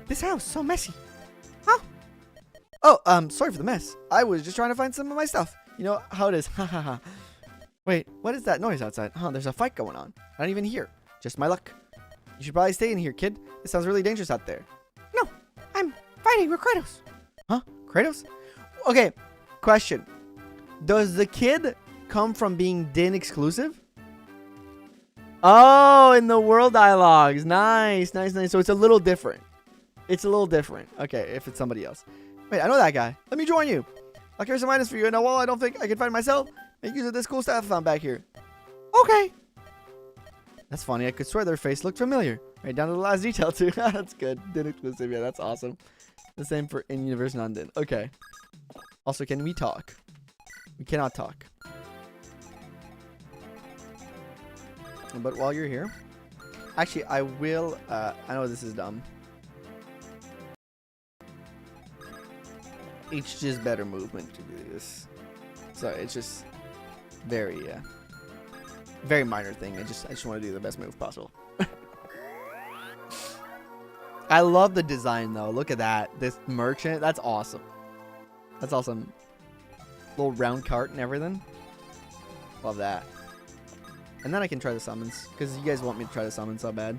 This house so messy. Huh? Oh, sorry for the mess. I was just trying to find some of my stuff. You know how it is. Ha ha ha. Wait, what is that noise outside? Huh, there's a fight going on. I don't even hear. Just my luck. You should probably stay in here, kid. It sounds really dangerous out there. No, I'm fighting with Kratos. Huh? Kratos? Okay, question. Does the kid come from being Din exclusive? Oh, in the world dialogues. Nice, nice, nice. So it's a little different. It's a little different. Okay, if it's somebody else. Wait, I know that guy. Let me join you. I'll carry some items for you. And while I don't think I can find myself, make use of this cool stuff I found back here. Okay. That's funny. I could swear their face looked familiar. Right down to the last detail, too. That's good. Din exclusive. Yeah, that's awesome. The same for in-universe non-Din. Okay. Also, can we talk? We cannot talk. But while you're here, actually, I will. I know this is dumb. It's just better movement to do this. So it's just very, very minor thing. I just want to do the best move possible. I love the design though. Look at that. This merchant. That's awesome. That's awesome. Little round cart and everything. Love that. And then I can try the summons, because you guys want me to try the summon so bad.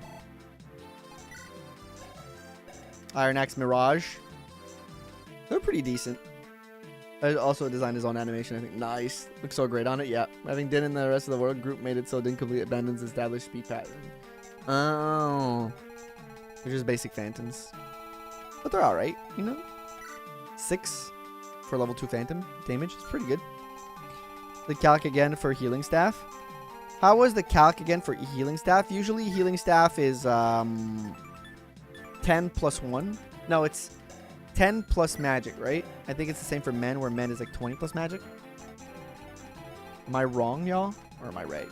Iron Axe Mirage. They're pretty decent. I also designed his own animation, I think. Nice. Looks so great on it, yeah. Having Din and the rest of the world group made it so Din completely abandons established speed pattern. Oh. They're just basic phantoms. But they're alright, you know? 6 for level 2 phantom damage. It's pretty good. The calc again for healing staff. How was the calc again for healing staff? Usually healing staff is 10 plus 1. No, it's 10 plus magic, right? I think it's the same for men, where men is like 20 plus magic. Am I wrong, y'all? Or am I right?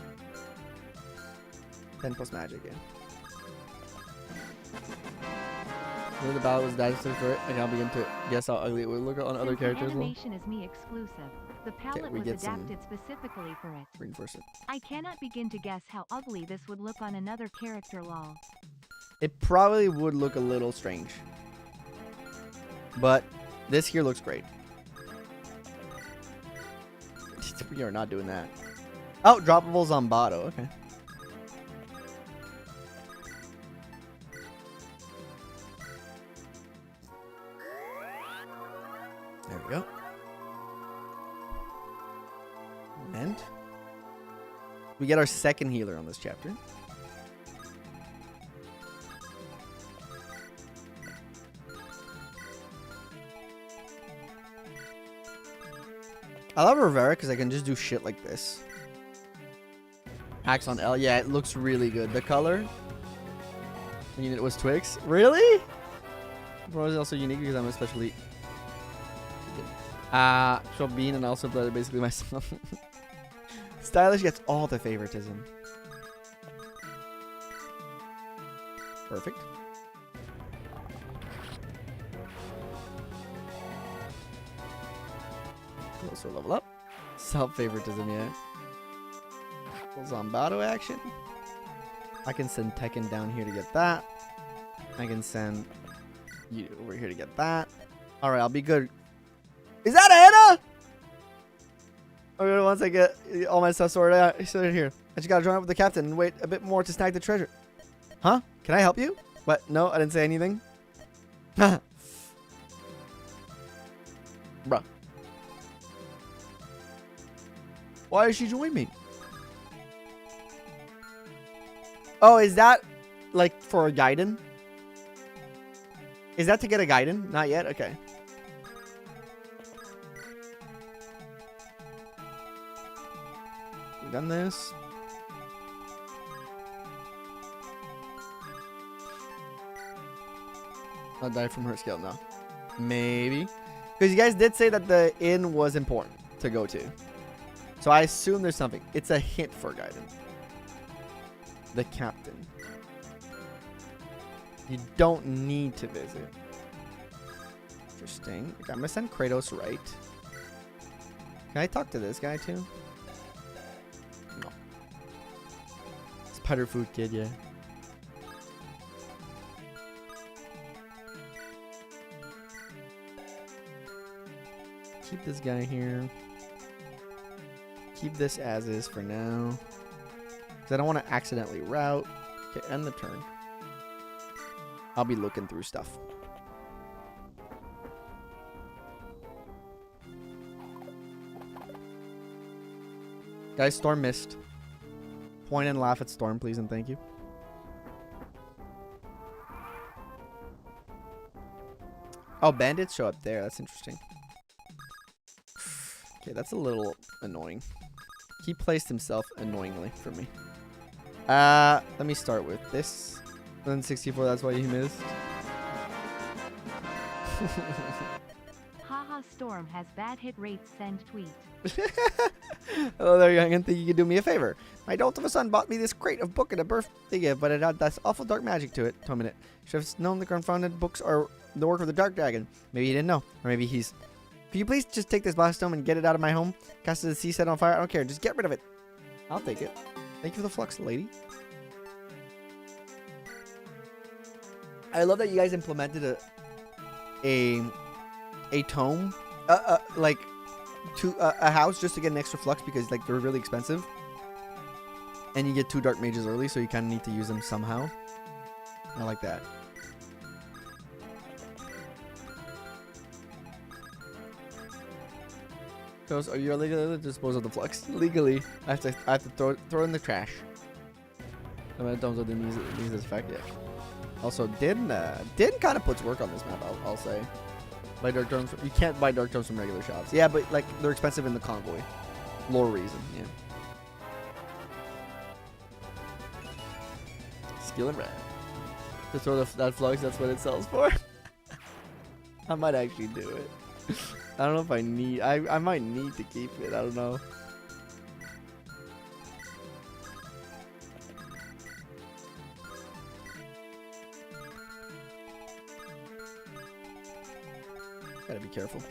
10 plus magic, yeah. The battle was dinosaurs for it. I can't begin to guess how ugly it would look on other characters. The animation is me exclusive. The palette was adapted specifically for it. Reinforce it. I cannot begin to guess how ugly this would look on another character, lol. It probably would look a little strange. But this here looks great. We are not doing that. Oh, droppable Zombato. Okay. There we go. And we get our second healer on this chapter. I love Rivera because I can just do shit like this. Axe on L. Yeah, it looks really good. The color. The unit was Twix. Really? Bro is also unique because I'm especially. So Bean and also Blood are basically myself. Stylish gets all the favoritism. Perfect. Also level up. Self-favoritism, yeah. Zombato action. I can send Tekken down here to get that. I can send you over here to get that. Alright, I'll be good. Is that Anna? Okay, once I get all my stuff sorted out, here. I just gotta join up with the captain and wait a bit more to snag the treasure. Huh? Can I help you? What? No, I didn't say anything. Bruh. Why did she join me? Oh, is that like for a Gaiden? Is that to get a Gaiden? Not yet? Okay. We done this. I'll die from her skill now. Maybe. Because you guys did say that the inn was important to go to. So I assume there's something. It's a hint for Gaiden. The captain. You don't need to visit. Interesting. Okay, I'm gonna send Kratos right. Can I talk to this guy too? No. Spider food kid, yeah. Keep this guy here. Keep this as is for now. Because I don't want to accidentally route. Okay, end the turn. I'll be looking through stuff. Guys, Storm missed. Point and laugh at Storm, please and thank you. Oh, bandits show up there. That's interesting. Okay, that's a little annoying. He placed himself annoyingly for me. Let me start with this. 164, that's why he missed. Haha, Storm has bad hit rates, send tweet. Hello there, young, and think you could do me a favor. My dolt of a son bought me this crate of book at a birthday gift, but it had this awful dark magic to it. 2 minute. Should have known the confounded books are the work of the dark dragon. Maybe he didn't know, or maybe he's... Could you please just take this blast stone and get it out of my home? Cast it to the sea, set on fire. I don't care. Just get rid of it. I'll take it. Thank you for the flux, lady. I love that you guys implemented a tome, like to a house just to get an extra flux because like they're really expensive, and you get 2 dark mages early, so you kind of need to use them somehow. I like that. Ghost, are you illegal to dispose of the flux? Legally, I have to throw it in the trash. I'm gonna dump didn't use this effect yet. Also, Din kind of puts work on this map. I'll say. Buy dark tomes. You can't buy dark tomes from regular shops. Yeah, but like they're expensive in the convoy. Lore reason. Yeah. Skill and red. To throw that flux. That's what it sells for. I might actually do it. I don't know if I need... I might need to keep it. I don't know. Gotta be careful.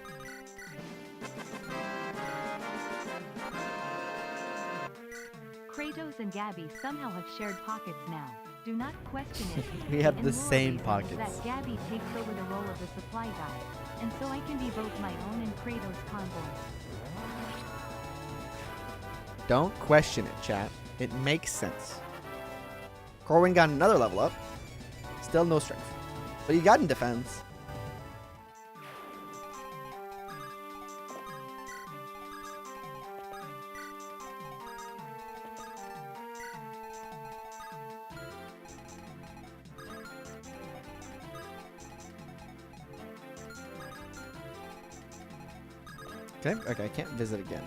Kratos and Gabby somehow have shared pockets now. Do not question it. We have the In same lore pockets. that Gabby takes over the role of the supply guy, and so I can be both my own and Kratos' convoy. Don't question it, chat. It makes sense. Corwin got another level up. Still no strength. But he got in defense. Okay, I can't visit again.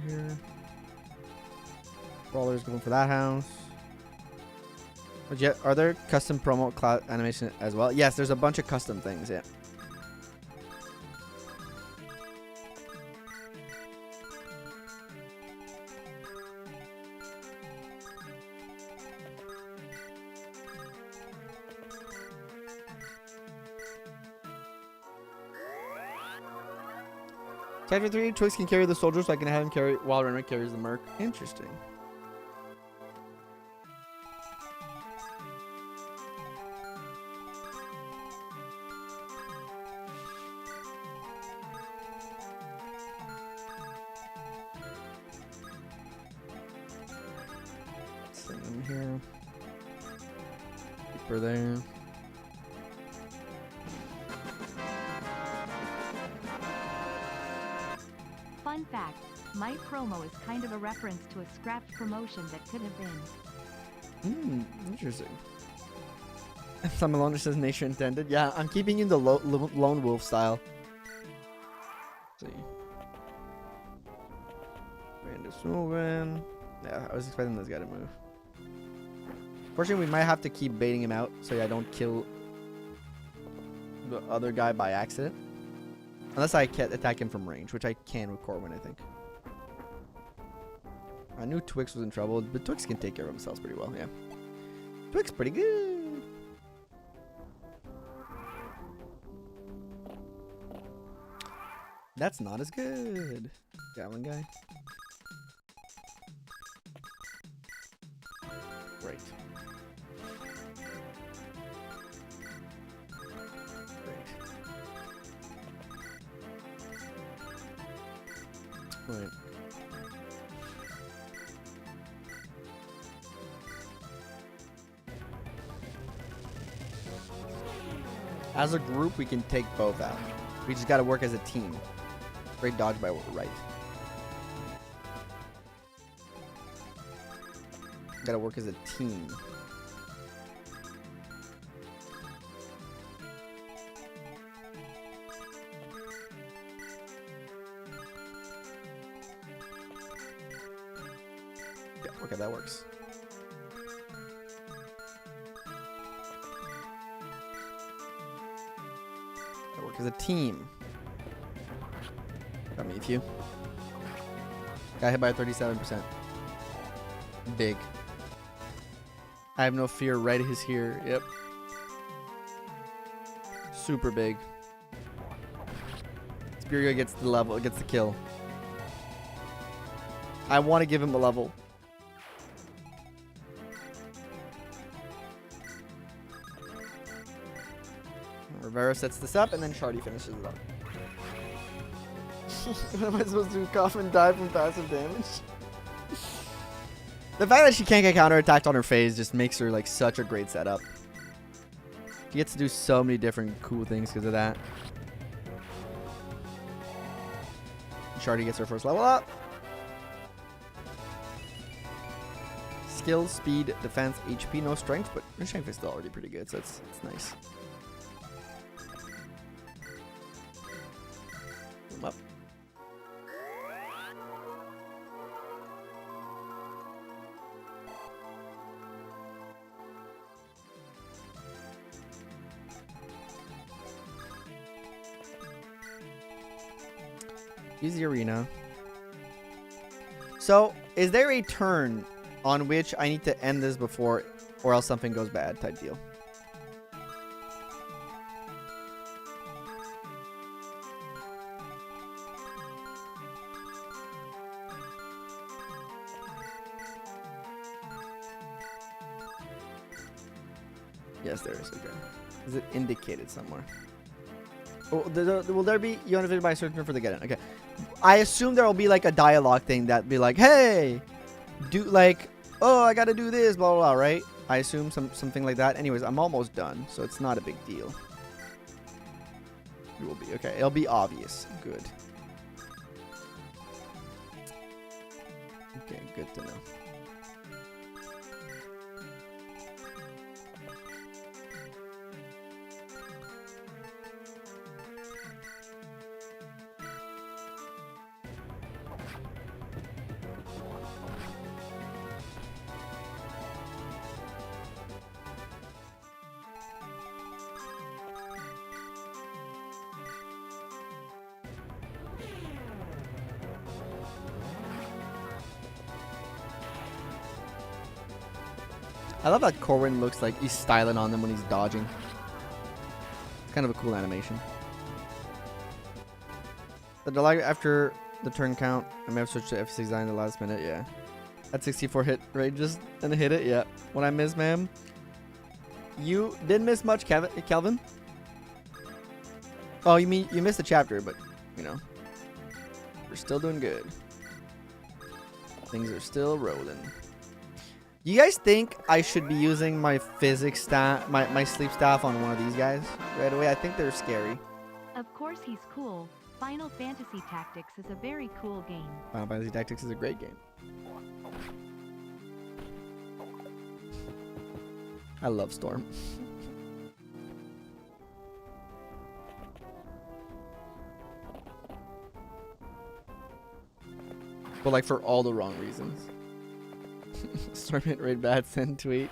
Here. Brawler's going for that house. But yet, are there custom promo class animation as well? Yes, there's a bunch of custom things, yeah. Chapter 3, Choice can carry the soldier, so I can have him carry while Renwick carries the merc. Interesting. Bring him here. Keep her there. Fun fact, my promo is kind of a reference to a scrapped promotion that could have been. Interesting. Some alone says nature intended. Yeah, I'm keeping you in the lone wolf style. Let's see. Brand is moving. Yeah, I was expecting this guy to move. Fortunately, we might have to keep baiting him out so I don't kill the other guy by accident. Unless I can't attack him from range, which I can with Corwin, I think. I knew Twix was in trouble, but Twix can take care of themselves pretty well, yeah. Twix pretty good. That's not as good. Goblin guy. Great. Right. As a group, we can take both out. We just got to work as a team. Great dodge by right. Got to work as a team. Okay, that works. Gotta work as a team. Got me a few. Got hit by 37%. Big. I have no fear. Red is here. Yep. Super big. Lspuria gets the level. Gets the kill. I want to give him a level. Rivera sets this up, and then Shardy finishes it up. What am I supposed to do? Cough and die from passive damage? The fact that she can't get counterattacked on her phase just makes her like such a great setup. She gets to do so many different cool things because of that. Shardy gets her first level up. Skill, speed, defense, HP, no strength, but her strength is still already pretty good, so it's nice. Up. Easy arena. So, is there a turn on which I need to end this before, or else something goes bad type deal? Yes, there is. Okay. Is it indicated somewhere? Oh, will there be you unavailable by a certain turn for the get in? Okay. I assume there will be like a dialogue thing that be like, hey, do like, oh, I gotta do this, blah blah blah, right? I assume something like that. Anyways, I'm almost done, so it's not a big deal. It will be okay. It'll be obvious. Good. Okay, good to know. I love that Corwin looks like he's styling on them when he's dodging. It's kind of a cool animation. The delay after the turn count, I may have switched to F6 in the last minute, yeah. At 64 hit rate, just and hit it, yeah. What I miss, ma'am? You didn't miss much, Kelvin? Oh, you mean you missed the chapter, but, you know. We're still doing good. Things are still rolling. You guys think I should be using my physics staff, my sleep staff on one of these guys right away? I think they're scary. Of course he's cool. Final Fantasy Tactics is a very cool game. Final Fantasy Tactics is a great game. I love Storm. But like for all the wrong reasons. Storm hit raid bad, send tweet.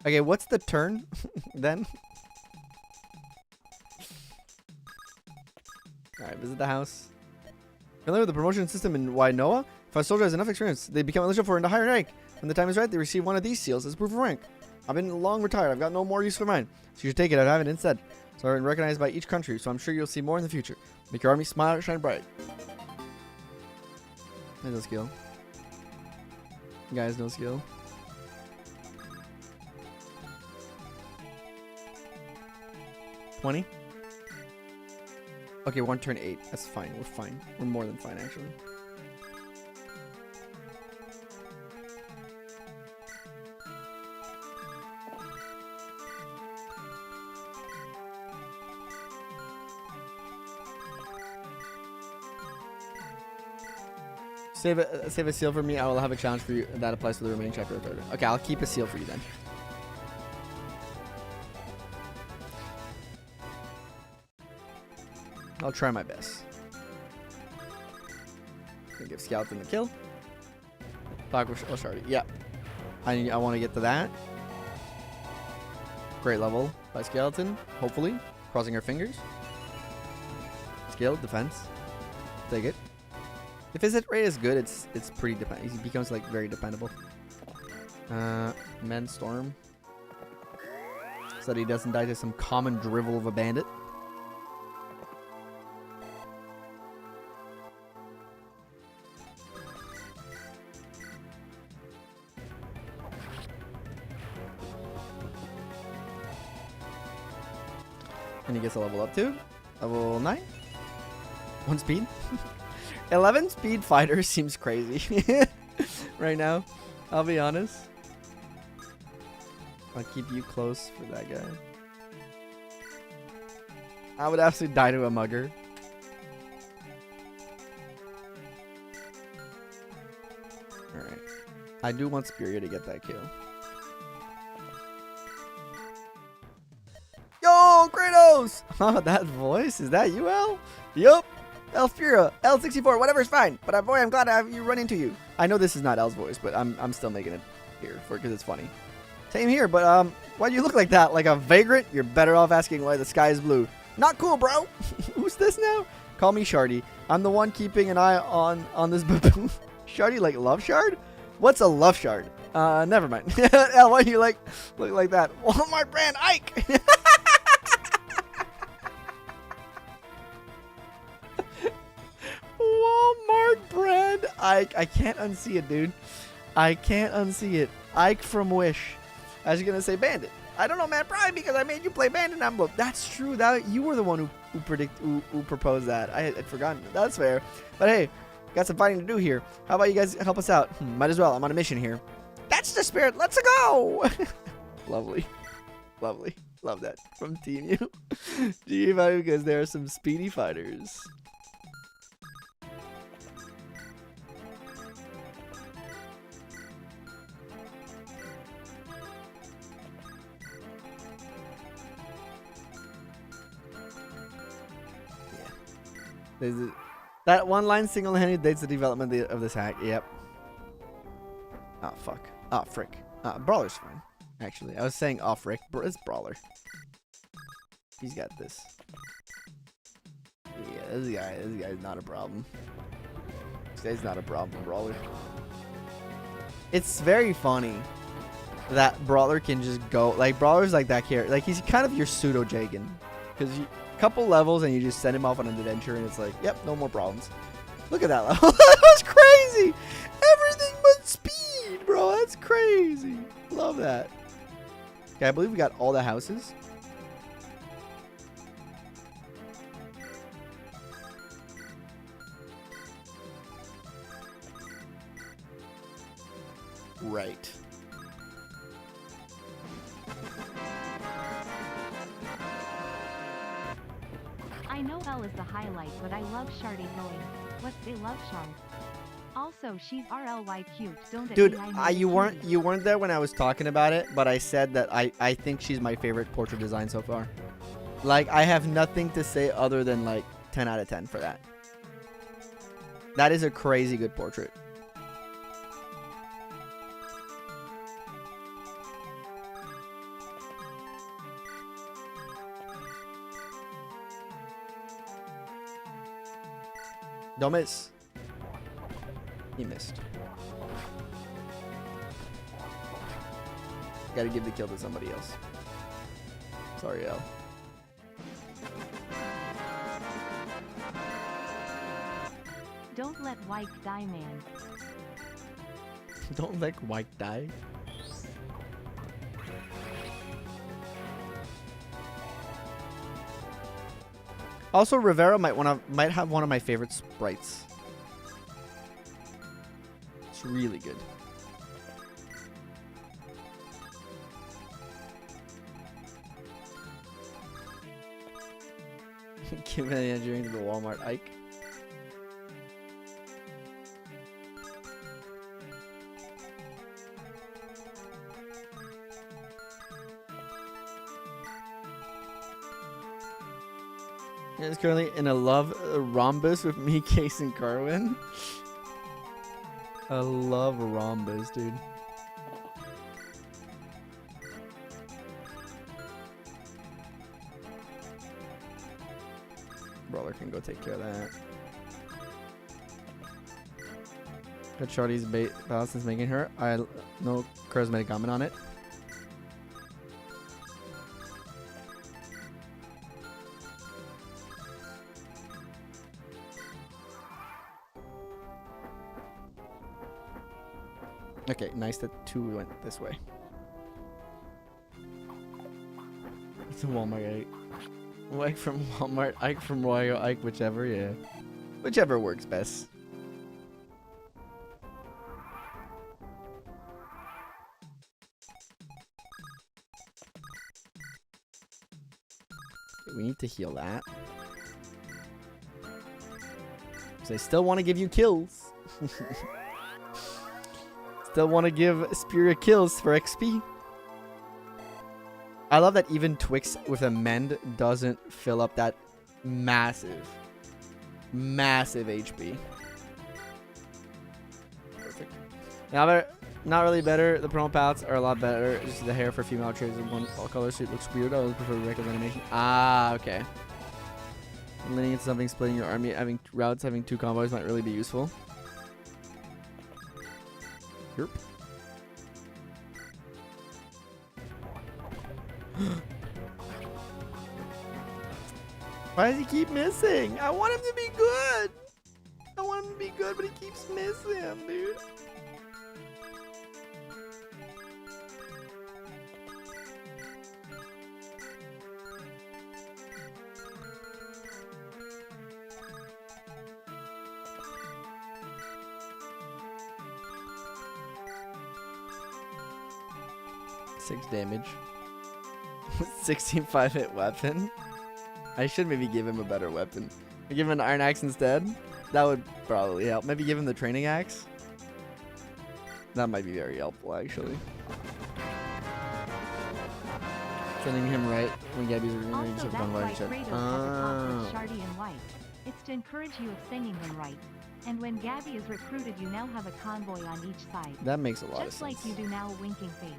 Okay, what's the turn then? Alright, visit the house. Familiar with the promotion system in Wainoa? If a soldier has enough experience, they become eligible for a higher rank. When the time is right, they receive one of these seals as proof of rank. I've been long retired. I've got no more use for mine. So you should take it. I'd have it instead. So I've been recognized by each country, so I'm sure you'll see more in the future. Make your army smile, shine bright. There's no skill. Guys, no skill. $20? Okay, we're on turn 8. That's fine. We're fine. We're more than fine, actually. Save a seal for me. I will have a challenge for you that applies to the remaining chapter of the order. Okay, I'll keep a seal for you then. I'll try my best. Gonna give Skeleton the kill. Talk with LoveShard. Yeah. I want to get to that. Great level by Skeleton. Hopefully. Crossing our fingers. Skill, defense. Take it. If his hit rate is good, it's pretty dependent. He becomes like very dependable. Men Storm. So that he doesn't die to some common drivel of a bandit. And he gets a level up too. Level 9. 1 speed. 11 speed fighter seems crazy right now. I'll be honest. I'll keep you close for that guy. I would absolutely die to a mugger. Alright. I do want Spuria to get that kill. Yo, Kratos! Oh, that voice? Is that you, L? Yup. Lspuria, L64, whatever's fine. But boy, I'm glad to have you run into you. I know this is not L's voice, but I'm still making it here because it's funny. Same here, but why do you look like that? Like a vagrant? You're better off asking why the sky is blue. Not cool, bro. Who's this now? Call me Shardy. I'm the one keeping an eye on this baboon. Shardy like LoveShard? What's a LoveShard? Never mind. L, why do you look like that? Walmart brand Ike. Walmart brand Ike. I can't unsee it, dude. I can't unsee it. Ike from Wish. I was gonna say Bandit. I don't know, man. Probably because I made you play Bandit Envelope. That's true. That you were the one who proposed that. I had forgotten. That's fair. But hey, got some fighting to do here. How about you guys help us out? Might as well. I'm on a mission here. That's the spirit. Let's go. Lovely, lovely. Love that from Team U. GG value because there are some speedy fighters. That one line single-handedly dates the development of this hack. Yep. Oh, fuck. Oh, frick. Brawler's fine. Actually, I was saying frick. It's Brawler. He's got this. Yeah, this guy's not a problem. This guy's not a problem, Brawler. It's very funny that Brawler can just go. Like, Brawler's like that character. Like, he's kind of your pseudo-Jagan. Because you... couple levels and you just send him off on an adventure and it's like, yep, no more problems. Look at that level. That was crazy. Everything but speed, bro. That's crazy. Love that. Okay, I believe we got all the houses. right. I know L is the highlight, but I love Shardy going. What's a LoveShard? Also, she's RLY cute. Don't it Dude, be I you made a cutie? weren't there when I was talking about it, but I said that I think she's my favorite portrait design so far. Like, I have nothing to say other than like 10 out of 10 for that. That is a crazy good portrait. Don't miss. He missed. Gotta give the kill to somebody else. Sorry, L. Don't let White die, man. Don't let White die. Also, Rivera might have one of my favorite sprites. It's really good. Give an engineering to the Walmart Ike. It's currently in a love rhombus with me, Kase, and Corwin. I love rhombus, dude. Brawler can go take care of that. Good Shardy's bait balance is making her. I no charismatic comment on it. Okay, nice that 2 went this way. It's a Walmart Ike. Ike from Walmart, Ike from Royal, Ike, whichever, yeah. Whichever works best. We need to heal that. Because I still want to give you kills. Still want to give Lspuria kills for XP. I love that even Twix with a mend doesn't fill up that massive HP. Perfect. Now they're not really better. The promo palettes are a lot better. Just the hair for female traders in one color suit looks weird. I would prefer regular animation. Ah, okay. Leaning into something, splitting your army, having routes, having 2 combos might really be useful. Yep. Why does he keep missing? I want him to be good. I want him to be good, but he keeps missing, dude. Six damage. 16 5-hit weapon. I should maybe give him a better weapon. Give him an iron axe instead. That would probably help. Maybe give him the training axe. That might be very helpful, actually. Training him right when Gabby's Also, just that's on why line check. Kratos has a talk with Shardy and White. It's to encourage you of singing them right. And when Gabby is recruited, you now have a convoy on each side. That makes a lot of Just sense. like you do now, winking face.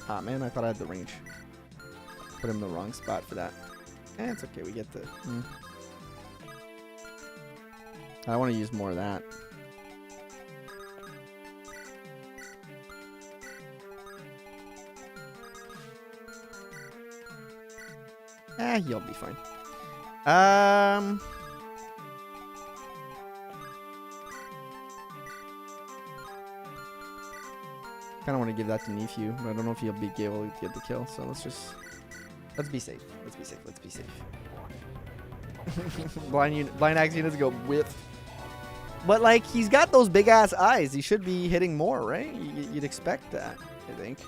Ah, man, I thought I had the range. Put him in the wrong spot for that. Eh, it's okay. We get the... I want to use more of that. He'll be fine. Kind of want to give that to Nephew, but I don't know if he'll be able to get the kill. So let's be safe. Let's be safe. Let's be safe. Blind axe units go with. But, like, he's got those big-ass eyes. He should be hitting more, right? You'd expect that, I think.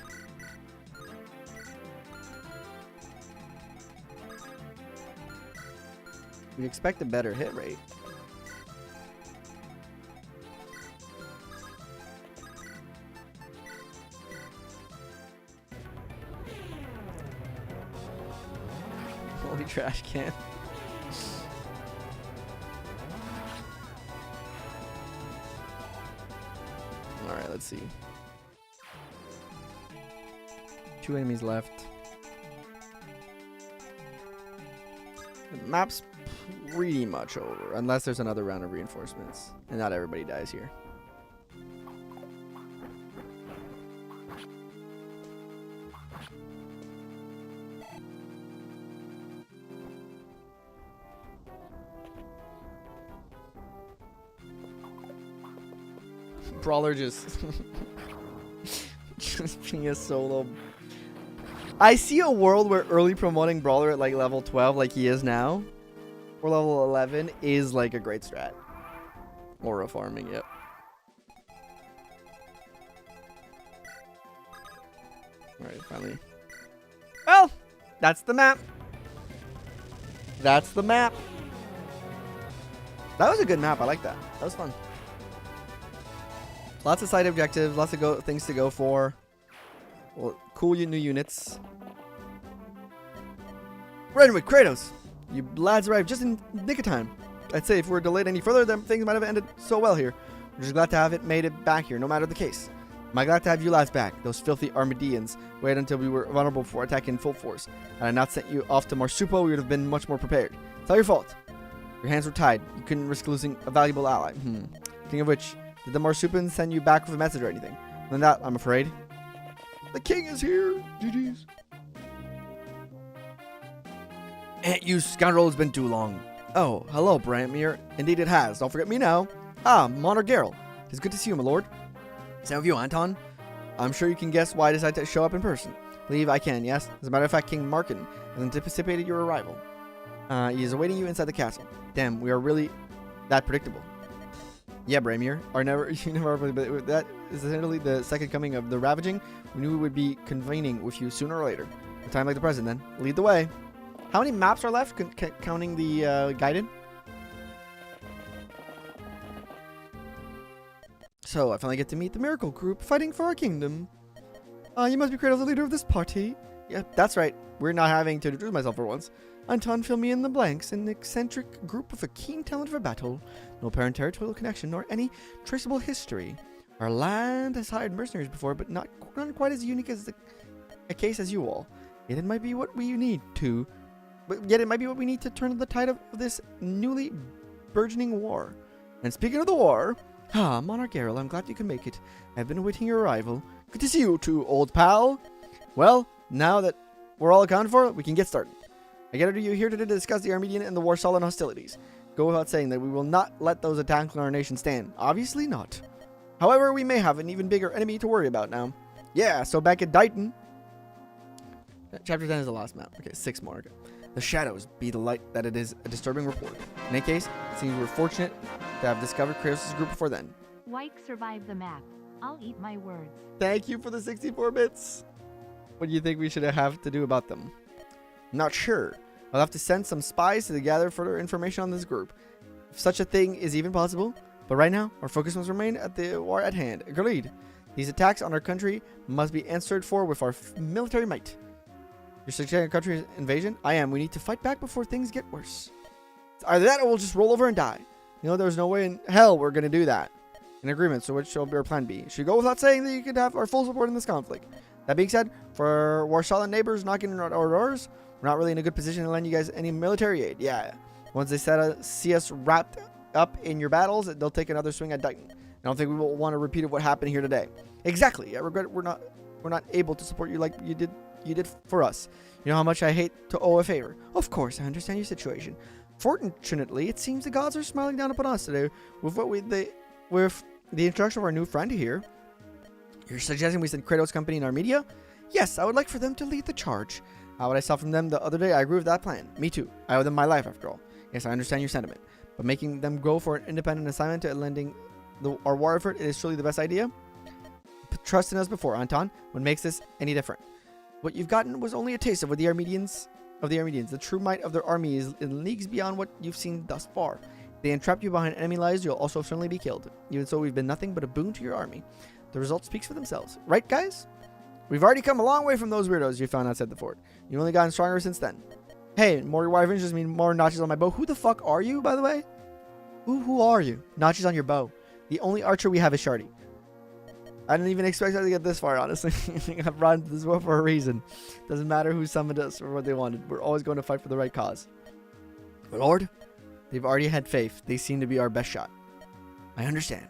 You'd expect a better hit rate. Holy trash can. Alright, let's see. 2 enemies left. The map's pretty much over, unless there's another round of reinforcements. And not everybody dies here. Brawler just being a solo. I see a world where early promoting Brawler at like level 12 like he is now, or level 11 is like a great strat. Aura farming, yep. Alright, finally. Well, that's the map. That's the map. That was a good map. I like that. That was fun. Lots of side objectives, lots of things to go for. Well, cool new units. Right with Kratos. You lads arrived just in nick of time. I'd say if we were delayed any further, then things might have ended so well here. We're just glad to have it made it back here, no matter the case. Am I glad to have you lads back? Those filthy Armadians waited until we were vulnerable before attacking in full force. Had I not sent you off to Marsupo, we would have been much more prepared. It's all your fault. Your hands were tied. You couldn't risk losing a valuable ally. Thinking of which, did the Marsupans send you back with a message or anything? Than that, I'm afraid. The king is here. GG's. You scoundrel, has been too long. Oh, hello, Brantmere. Indeed it has. Don't forget me now. Ah, Monarch Geralt. It's good to see you, my lord. Same of you, Anton. I'm sure you can guess why I decided to show up in person. Believe I can, yes. As a matter of fact, King Markin has anticipated your arrival. He is awaiting you inside the castle. Damn, we are really that predictable. Yeah, Bramir. That is essentially the second coming of the Ravaging. We knew we would be convening with you sooner or later. A time like the present, then. Lead the way. How many maps are left, counting the guided? So, I finally get to meet the Miracle Group fighting for our kingdom. You must be Kratos, the leader of this party. Yeah, that's right. We're not having to introduce myself for once. Anton, fill me in the blanks. An eccentric group with a keen talent for battle. No apparent territorial connection nor any traceable history. Our land has hired mercenaries before, but not quite as unique as a case as you all. Yet it might be what we need to. Yet it might be what we need to turn the tide of this newly burgeoning war. And speaking of the war, Monarch Geralt, I'm glad you can make it. I've been awaiting your arrival. Good to see you too, old pal. Well, now that we're all accounted for, we can get started. I gathered you here today to discuss the Armenian and the Warsaw hostilities. Go without saying that we will not let those attacks on our nation stand. Obviously not. However, we may have an even bigger enemy to worry about now. Yeah, so back at Dighton. Chapter 10 is the last map. Okay, 6 more. Okay. The shadows be the light that it is a disturbing report. In any case, it seems we're fortunate to have discovered Kratos' group before then. Wyke survived the map. I'll eat my words. Thank you for the 64 bits. What do you think we should have to do about them? Not sure. I'll have to send some spies to gather further information on this group, if such a thing is even possible. But right now, our focus must remain at the war at hand. Agreed. These attacks on our country must be answered for with our military might. You're suggesting a country's invasion? I am. We need to fight back before things get worse. It's either that or we'll just roll over and die. You know, there's no way in hell we're going to do that. In agreement, so what shall our plan be? Should we go without saying that you could have our full support in this conflict? That being said, for Warsaw neighbors knocking on our doors, we're not really in a good position to lend you guys any military aid. Yeah. Once they see us wrapped up in your battles, they'll take another swing at Dighton. I don't think we will want to repeat what happened here today. Exactly. I regret we're not able to support you like you did for us. You know how much I hate to owe a favor. Of course, I understand your situation. Fortunately, it seems the gods are smiling down upon us today with the introduction of our new friend here. You're suggesting we send Kratos Company in Armenia? Yes, I would like for them to lead the charge. What I saw from them the other day, I agree with that plan. Me too. I owe them my life, after all. Yes, I understand your sentiment. but making them go for an independent assignment to lending our war effort is truly the best idea. Trust in us before, Anton. What makes this any different? What you've gotten was only a taste of what the Armenians. The true might of their army is in leagues beyond what you've seen thus far. If they entrap you behind enemy lines, you'll also certainly be killed. Even so, we've been nothing but a boon to your army. The result speaks for themselves. Right, guys? We've already come a long way from those weirdos you found outside the fort. You've only gotten stronger since then. Hey, more wyverns just mean more notches on my bow. Who the fuck are you, by the way? Who are you? Notches on your bow. The only archer we have is Shardy. I didn't even expect us to get this far, honestly. I've run this war for a reason. Doesn't matter who summoned us or what they wanted. We're always going to fight for the right cause. But Lord, they've already had faith. They seem to be our best shot. I understand.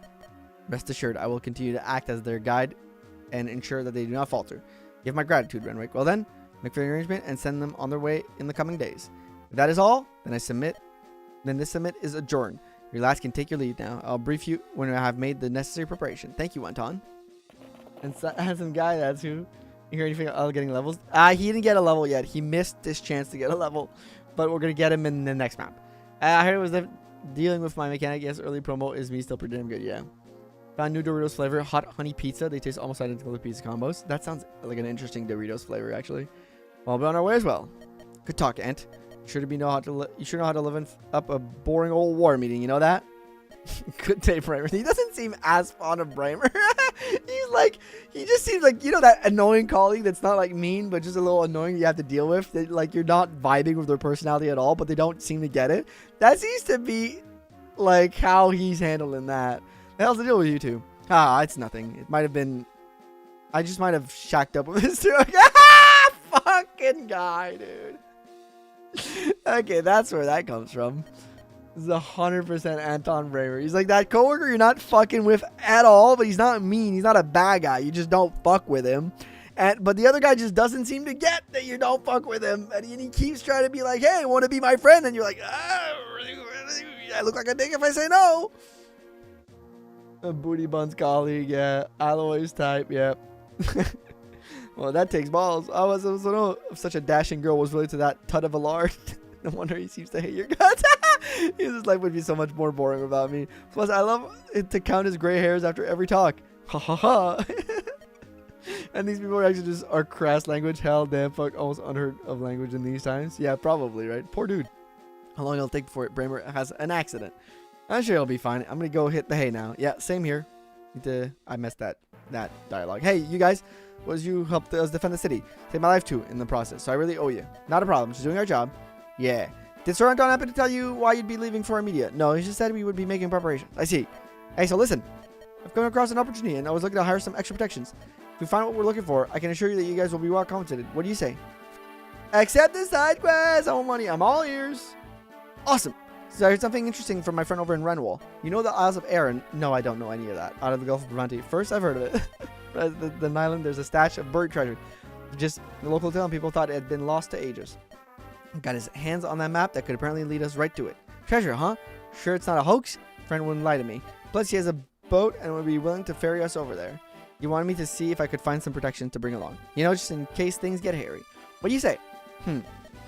Rest assured, I will continue to act as their guide and ensure that they do not falter. You have my gratitude, Renwick. Well then, make the arrangement and send them on their way in the coming days. If that is all, then this summit is adjourned. Your lads can take your leave now. I'll brief you when I have made the necessary preparation. Thank you, Anton. And some guy that's who. You hear anything about getting levels? He didn't get a level yet. He missed this chance to get a level. But we're going to get him in the next map. I heard it was dealing with my mechanic. Yes, early promo is me still pretty damn good. Yeah. Found new Doritos flavor. Hot honey pizza. They taste almost identical to pizza combos. That sounds like an interesting Doritos flavor, actually. Well, we'll be on our way as well. Good talk, Ant. You sure know how to live up a boring old war meeting. You know that? Good day, Bramer. He doesn't seem as fond of Bramer. He just seems like, you know, that annoying colleague that's not like mean, but just a little annoying you have to deal with. Like, you're not vibing with their personality at all, but they don't seem to get it. That seems to be like how he's handling that. The hell's the deal with you two? It's nothing. It might have been. I just might have shacked up with this too. Fucking guy, dude. Okay, that's where that comes from. This is 100% Anton Bramer. He's like that coworker you're not fucking with at all, but he's not mean. He's not a bad guy. You just don't fuck with him. But the other guy just doesn't seem to get that you don't fuck with him. And he keeps trying to be like, hey, want to be my friend? And you're like, I look like a dick if I say no. A booty buns colleague, yeah. Alloys type, yeah. Well, that takes balls. I was know if such a dashing girl was related to that tut of a lard. No wonder he seems to hate your guts. His life would be so much more boring without me. Plus, I love it to count his gray hairs after every talk. Ha ha ha. And these people are actually just our crass language. Hell, damn, fuck, almost unheard of language in these times. Yeah, probably, right? Poor dude. How long it'll take before Bramer has an accident? I'm sure he'll be fine. I'm gonna go hit the hay now. Yeah, same here. I messed that dialogue. Hey, you guys. You helped us defend the city. Saved my life too in the process, so I really owe you. Not a problem. Just doing our job. Yeah. Did Sir Anton happen to tell you why you'd be leaving for Armenia? No, he just said we would be making preparations. I see. Hey, so listen. I've come across an opportunity, and I was looking to hire some extra protections. If we find what we're looking for, I can assure you that you guys will be well compensated. What do you say? Accept the side quest. I want money. I'm all ears. Awesome. So I heard something interesting from my friend over in Renwall. You know the Isles of Arran? No, I don't know any of that. Out of the Gulf of Brabant. First, I've heard of it. The Minaline, there's a stash of bird treasure. Just the local town people thought it had been lost to ages. Got his hands on that map that could apparently lead us right to it. Treasure, huh? Sure it's not a hoax? Friend wouldn't lie to me. Plus he has a boat and would be willing to ferry us over there. He wanted me to see if I could find some protection to bring along. You know, just in case things get hairy. What do you say?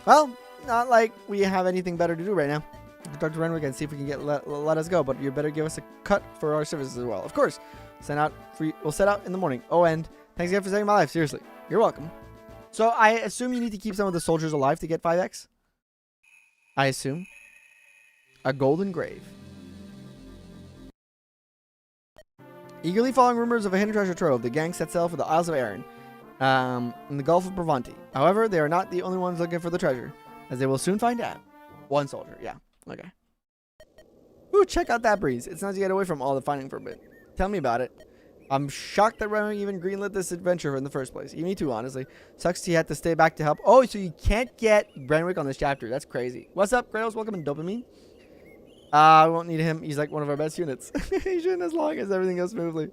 Well, not like we have anything better to do right now. We can talk to Renwick and see if we can let us go, but you better give us a cut for our services as well. Of course. We'll set out in the morning. Oh, and thanks again for saving my life. Seriously. You're welcome. So I assume you need to keep some of the soldiers alive to get 5x? I assume. A golden grave. Eagerly following rumors of a hidden treasure trove, the gang set sail for the Isles of Arran, in the Gulf of Brabant. However, they are not the only ones looking for the treasure, as they will soon find out. One soldier, yeah. Okay. Ooh, check out that breeze. It's nice to get away from all the fighting for a bit. Tell me about it. I'm shocked that Renwick even greenlit this adventure in the first place. Me too, honestly. Sucks he had to stay back to help. Oh, so you can't get Renwick on this chapter. That's crazy. What's up, Kratos? Welcome in Dopamine. We won't need him. He's like one of our best units. He shouldn't as long as everything goes smoothly.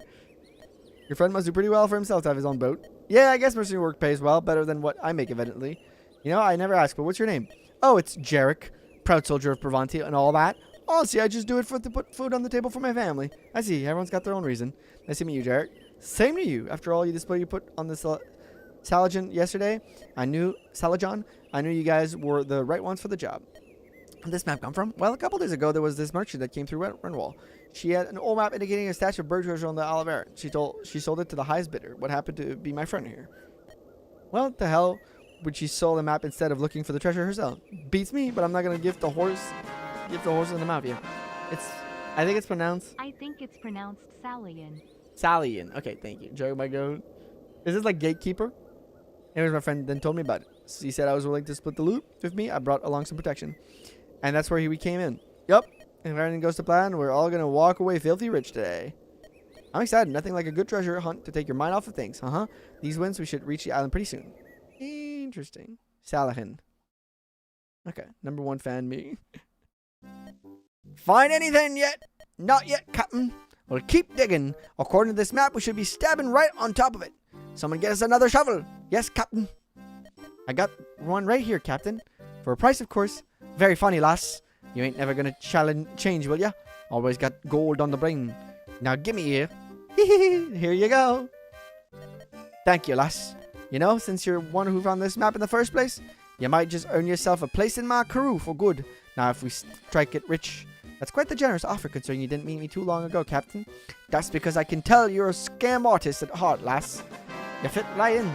Your friend must do pretty well for himself to have his own boat. Yeah, I guess mercenary work pays well. Better than what I make, evidently. You know, I never asked, but what's your name? Oh, it's Jarek. Proud soldier of Brabant and all that. Honestly, I just do it to put food on the table for my family. I see. Everyone's got their own reason. Nice to meet you, Jarek. Same to you. After all, you display you put on the Salajan yesterday. I knew you guys were the right ones for the job. Where'd this map come from? Well, a couple days ago, there was this merchant that came through Renwall. She had an old map indicating a stash of bird treasure on the aloe vera. She sold it to the highest bidder. What happened to be my friend here? Well, what the hell would she sell the map instead of looking for the treasure herself? Beats me, but I'm not gonna give the horse in the map. Yeah, I think it's pronounced. I think it's pronounced Salian. Salian. Okay, thank you. Joe, my goat. Is this like gatekeeper? Anyways, my friend then told me about it. So he said I was willing to split the loot with me. I brought along some protection. And that's where we came in. Yup. If everything goes to plan, we're all going to walk away filthy rich today. I'm excited. Nothing like a good treasure hunt to take your mind off of things. These wins, we should reach the island pretty soon. Interesting. Salahin. Okay. Number 1 fan, me. Find anything yet? Not yet, Captain. We'll keep digging. According to this map, we should be stabbing right on top of it. Someone get us another shovel. Yes, Captain. I got one right here, Captain. For a price, of course. Very funny, lass. You ain't never gonna change, will ya? Always got gold on the brain. Now gimme here. Here you go. Thank you, lass. You know, since you're one who found this map in the first place, you might just earn yourself a place in my crew for good. Now, if we strike it rich, that's quite the generous offer considering you didn't meet me too long ago, Captain. That's because I can tell you're a scam artist at heart, lass. You fit right in.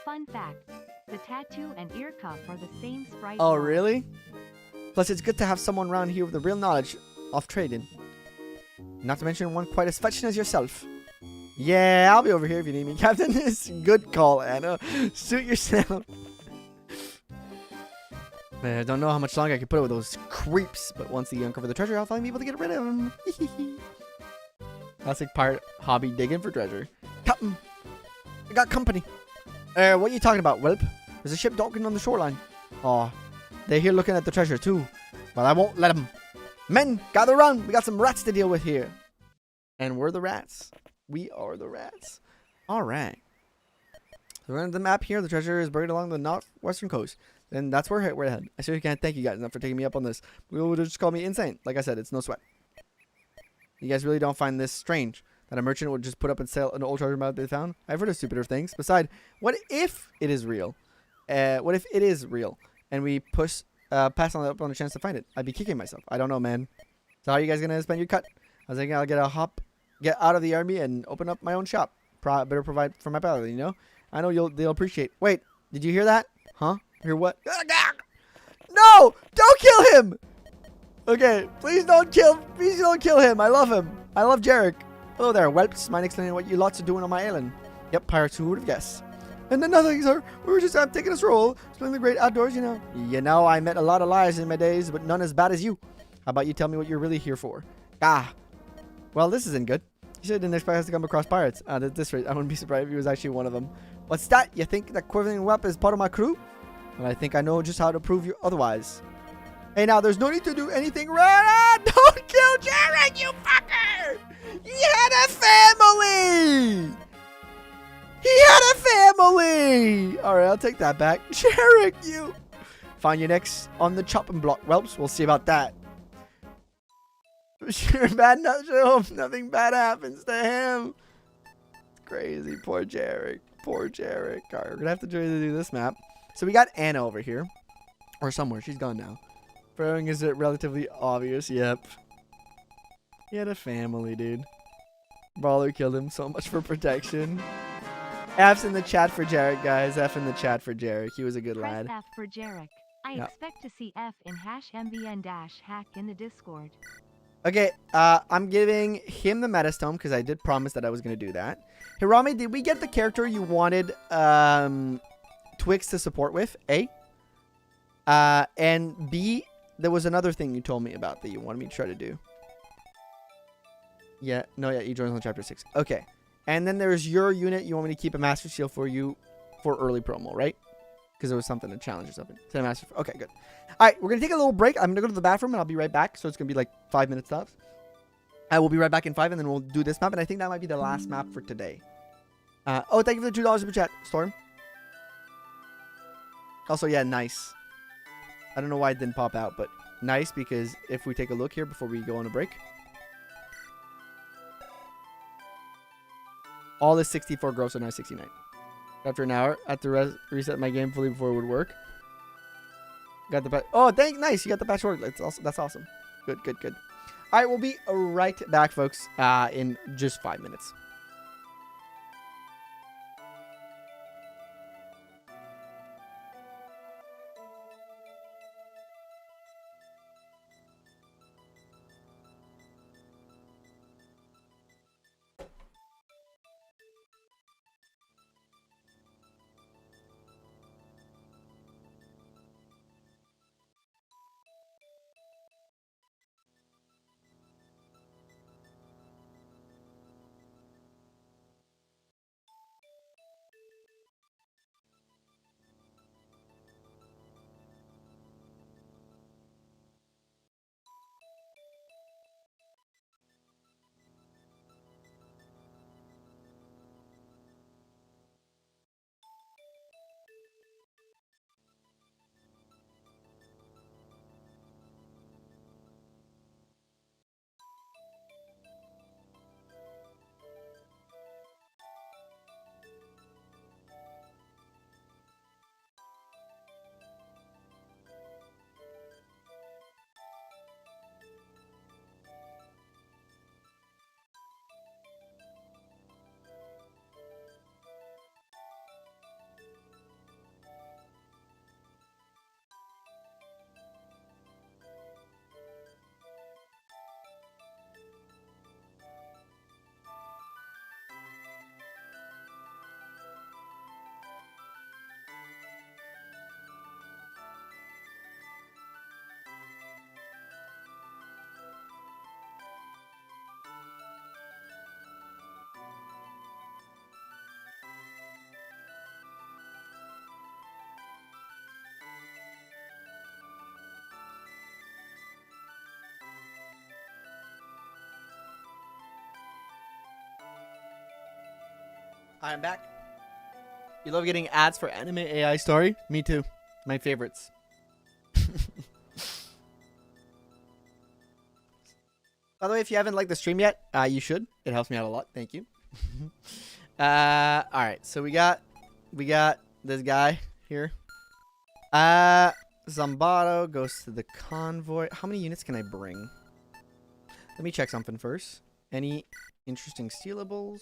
Fun fact. The tattoo and ear cuff are the same sprite. Oh, really? Plus, it's good to have someone around here with the real knowledge of trading. Not to mention one quite as fetching as yourself. Yeah, I'll be over here if you need me, Captain. It's a good call, Anna. Suit yourself. Man, I don't know how much longer I can put up with those creeps, but once you uncover the treasure, I'll finally be able to get rid of them. Classic pirate hobby digging for treasure. Captain, I got company. What are you talking about, Whelp? There's a ship docking on the shoreline. Oh, they're here looking at the treasure too. Well, I won't let them. Men, gather around. We got some rats to deal with here. And we're the rats. We are the rats. All right. So we're on the map here. The treasure is buried along the northwestern coast. And that's where we're headed. I seriously can't thank you guys enough for taking me up on this. People just call me insane. Like I said, it's no sweat. You guys really don't find this strange that a merchant would just put up and sell an old treasure map they found? I've heard of stupider things. Besides, what if it is real? What if it is real and we pass on a chance to find it? I'd be kicking myself. I don't know, man. So how are you guys gonna spend your cut? I was thinking I'll get out of the army and open up my own shop. Better provide for my family, you know. I know they'll appreciate. Wait, did you hear that? Huh? Hear what? No! Don't kill him! Okay, please don't kill him. I love him. I love Jarek. Hello there, whelps. Mind explaining what you lots are doing on my island? Yep, pirates, who would have guessed? And then nothing, sir. We were just taking a stroll, exploring the great outdoors, you know. You know, I met a lot of liars in my days, but none as bad as you. How about you tell me what you're really here for? Well, this isn't good. You said didn't expect us to come across pirates. At this rate, I wouldn't be surprised if he was actually one of them. What's that? You think that Corwin and Whelp is part of my crew? Well, I think I know just how to prove you otherwise. Hey, now, there's no need to do anything wrong. Don't kill Jared, you fucker! He had a family! Alright, I'll take that back. Jared, you! Find you next on the chopping block, whelps. We'll see about that. Sure, nothing bad happens to him. It's crazy. Poor Jarek. Alright, we're gonna have to try to do this map. So we got Anna over here. Or somewhere. She's gone now. Throwing is it relatively obvious? Yep. He had a family, dude. Brawler killed him. So much for protection. F's in the chat for Jarek, guys. F in the chat for Jarek. He was a good Press lad. F for Jarek. I expect to see F in #MVN Hack in the Discord. Okay, I'm giving him the Metastone because I did promise that I was going to do that. Hirame, did we get the character you wanted Twix to support with? A. And B, there was another thing you told me about that you wanted me to try to do. Yeah, he joins on chapter 6. Okay. And then there's your unit. You want me to keep a Master Seal for you for early promo, right? Because there was something, a challenge or something. Okay, good. All right, we're going to take a little break. I'm going to go to the bathroom, and I'll be right back. So it's going to be like 5-minute stops. I will be right back in 5, and then we'll do this map. And I think that might be the last map for today. Oh, thank you for the $2 super chat, Storm. Also, yeah, nice. I don't know why it didn't pop out, but nice because if we take a look here before we go on a break. All is 64 gross, so now 69. After an hour, I have to reset my game fully before it would work. Got the patch. Oh, nice. You got the patch order. That's awesome. Good. All right, we'll be right back, folks, in just 5 minutes. I'm back. You love getting ads for anime AI story? Me too. My favorites. By the way, if you haven't liked the stream yet, you should. It helps me out a lot. Thank you. All right. So we got this guy here. Zambado goes to the convoy. How many units can I bring? Let me check something first. Any interesting stealables?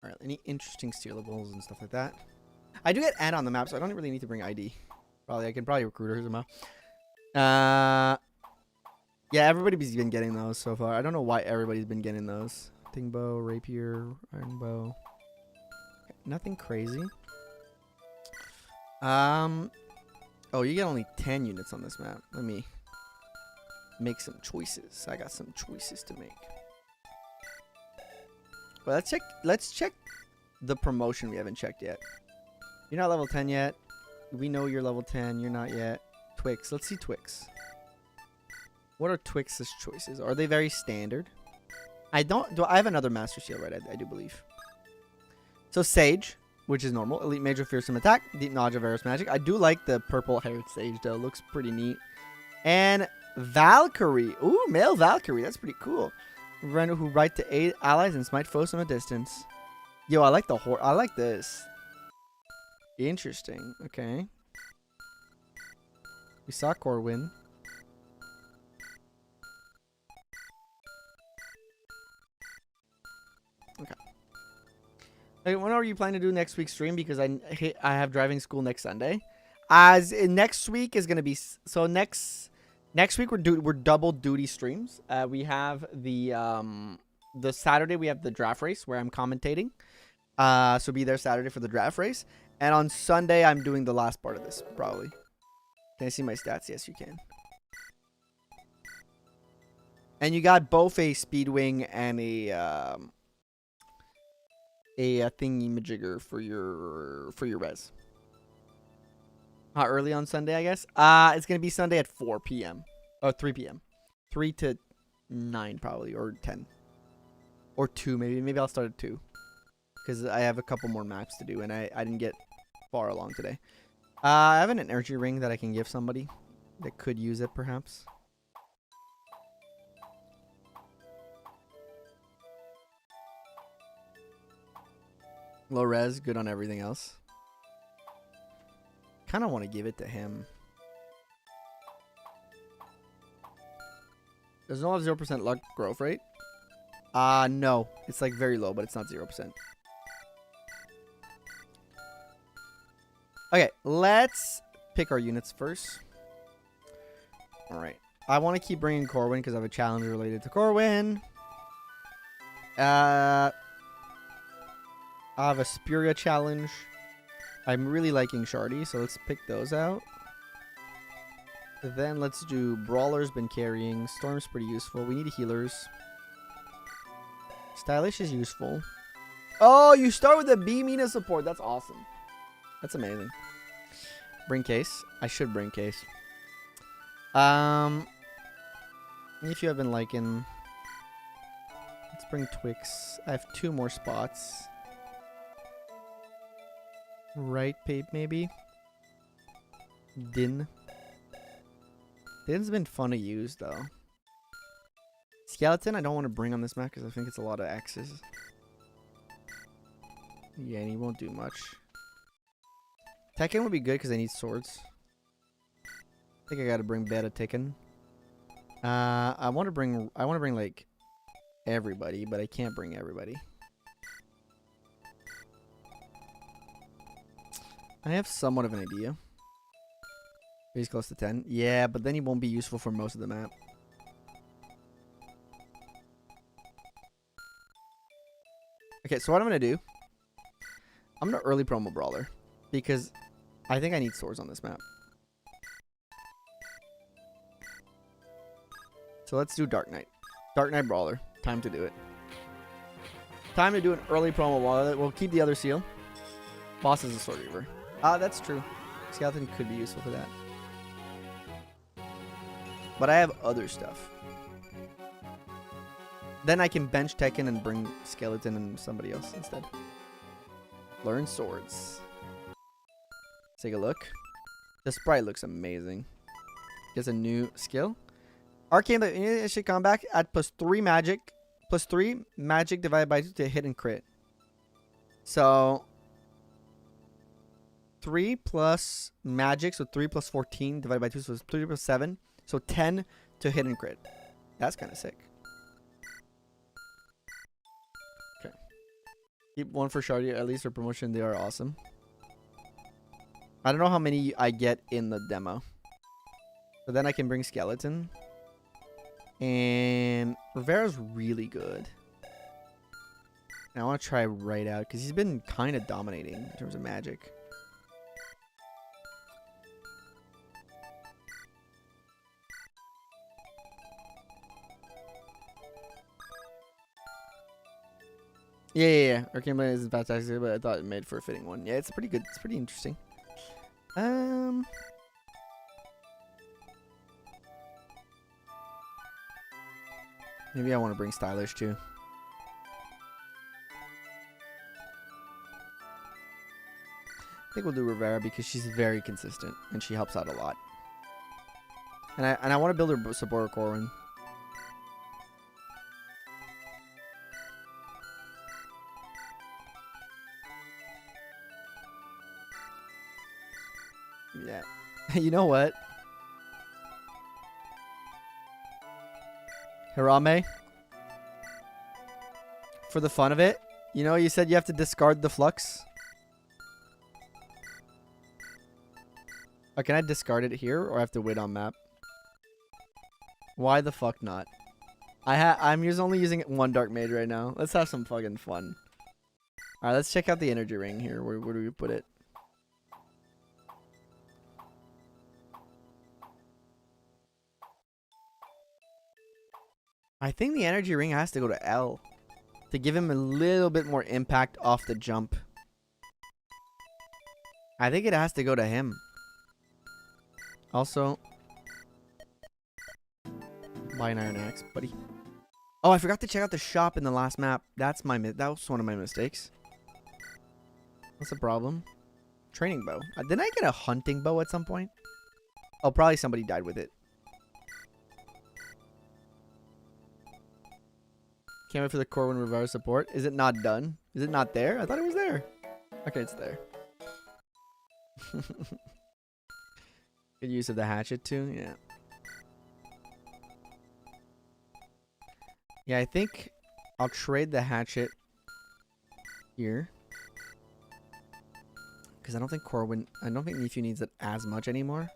Alright, any interesting stealables and stuff like that. I do get ad on the map, so I don't really need to bring ID. I can probably recruit her somehow. Yeah, everybody's been getting those so far. I don't know why everybody's been getting those. Thingbow, rapier, iron bow. Okay, nothing crazy. Oh, you get only 10 units on this map. Let me make some choices. I got some choices to make. Well, let's check the promotion we haven't checked yet. You're not level 10 yet. We know you're level 10. You're not yet. Twix. Let's see Twix. What are Twix's choices? Are they very standard? I have another Master Seal, right? I do believe. So Sage, which is normal. Elite Mage with Fearsome Attack. Deep Knowledge of Varus Magic. I do like the purple haired Sage though. Looks pretty neat. And Valkyrie. Ooh, male Valkyrie. That's pretty cool. Render who right to aid allies and smite foes from a distance. Yo, I like the I like this. Interesting. Okay. We saw Corwin. Okay. Hey, when are you planning to do next week's stream? Because I have driving school next Sunday. As next week is gonna be so next week we're double duty streams. We have the Saturday we have the draft race where I'm commentating. So be there Saturday for the draft race. And on Sunday I'm doing the last part of this probably. Can I see my stats? Yes, you can. And you got both a Speedwing and a thingy-majigger for your res. How early on Sunday, I guess? It's gonna be Sunday at 4 p.m. or 3 p.m. 3 to 9 probably, or 10, or 2 maybe. Maybe I'll start at 2 because I have a couple more maps to do, and I didn't get far along today. I have an energy ring that I can give somebody that could use it, perhaps. Low res, good on everything else. Kind of want to give it to him. Does not have 0% luck growth rate? No. It's like very low, but it's not 0%. Okay, let's pick our units first. Alright. I want to keep bringing Corwin because I have a challenge related to Corwin. I have a Lspuria challenge. I'm really liking Shardy, so let's pick those out. Then let's do Brawler's been carrying. Storm's pretty useful. We need healers. Stylish is useful. Oh, you start with a B Mina support. That's awesome. That's amazing. Bring Kase. I should bring Kase. If you have been liking... Let's bring Twix. I have 2 more spots. Right, Pape, maybe? Din. Din's been fun to use, though. Skeleton, I don't want to bring on this map because I think it's a lot of X's. Yeah, and he won't do much. Tekken would be good because I need swords. I think I gotta bring Beta Tekken. I want to bring like everybody, but I can't bring everybody. I have somewhat of an idea. He's close to 10. Yeah, but then he won't be useful for most of the map. Okay, so what I'm going to do, I'm going to early promo Brawler because I think I need swords on this map. So let's do Dark Knight. Dark Knight Brawler. Time to do it. Time to do an early promo Brawler. We'll keep the other seal. Boss is a Sword Reaver. That's true. Skeleton could be useful for that. But I have other stuff. Then I can bench Tekken and bring Skeleton and somebody else instead. Learn swords. Let's take a look. The sprite looks amazing. Gets a new skill. Arcane, it should come back at +3 magic. +3 magic divided by 2 to hit and crit. So 3 plus magic, so 3 plus 14 divided by 2, so it's 3 plus 7. So 10 to hit and crit. That's kind of sick. Okay. Keep 1 for Shardy, at least for promotion. They are awesome. I don't know how many I get in the demo. But then I can bring Skeleton. And Rivera's really good. And I want to try right out because he's been kind of dominating in terms of magic. Yeah. Arcane Blade isn't fantastic, but I thought it made for a fitting one. Yeah, it's pretty good. It's pretty interesting. Maybe I want to bring Stylish too. I think we'll do Rivera because she's very consistent and she helps out a lot. And I want to build her support Corwin. Yeah. You know what? Hirame? For the fun of it, you know, you said you have to discard the flux. Oh, can I discard it here or I have to wait on map? Why the fuck not? I'm only using 1 dark mage right now. Let's have some fucking fun. Alright, let's check out the energy ring here. Where do we put it? I think the energy ring has to go to L to give him a little bit more impact off the jump. I think it has to go to him. Also, buy an iron axe, buddy. Oh, I forgot to check out the shop in the last map. That was one of my mistakes. What's the problem? Training bow. Didn't I get a hunting bow at some point? Oh, probably somebody died with it. Can't wait for the Corwin Rivera support. Is it not done? Is it not there? I thought it was there. Okay, it's there. Good use of the hatchet too. Yeah. Yeah, I think I'll trade the hatchet here. Because I don't think Nifu needs it as much anymore.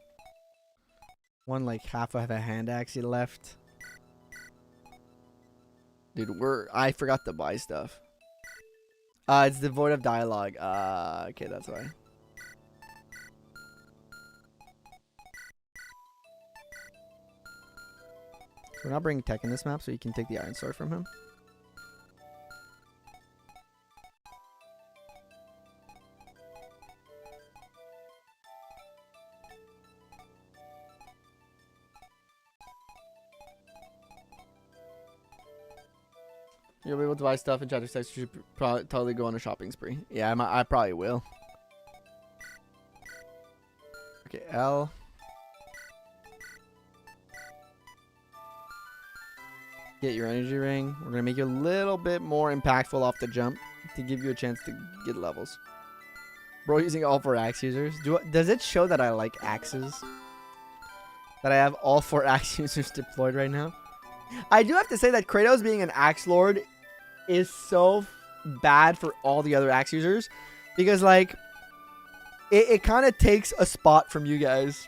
One like half of a hand axe left. Dude, I forgot to buy stuff. It's devoid of dialogue. Okay, that's why. We're not bringing tech in this map, so you can take the iron sword from him. You'll be able to buy stuff in chapter 6. You should probably totally go on a shopping spree. Yeah, I probably will. Okay, L. Get your energy ring. We're going to make you a little bit more impactful off the jump to give you a chance to get levels. Bro, using all 4 axe users. Does it show that I like axes? That I have all 4 axe users deployed right now? I do have to say that Kratos being an axe lord is so bad for all the other axe users. Because, like, it kind of takes a spot from you guys.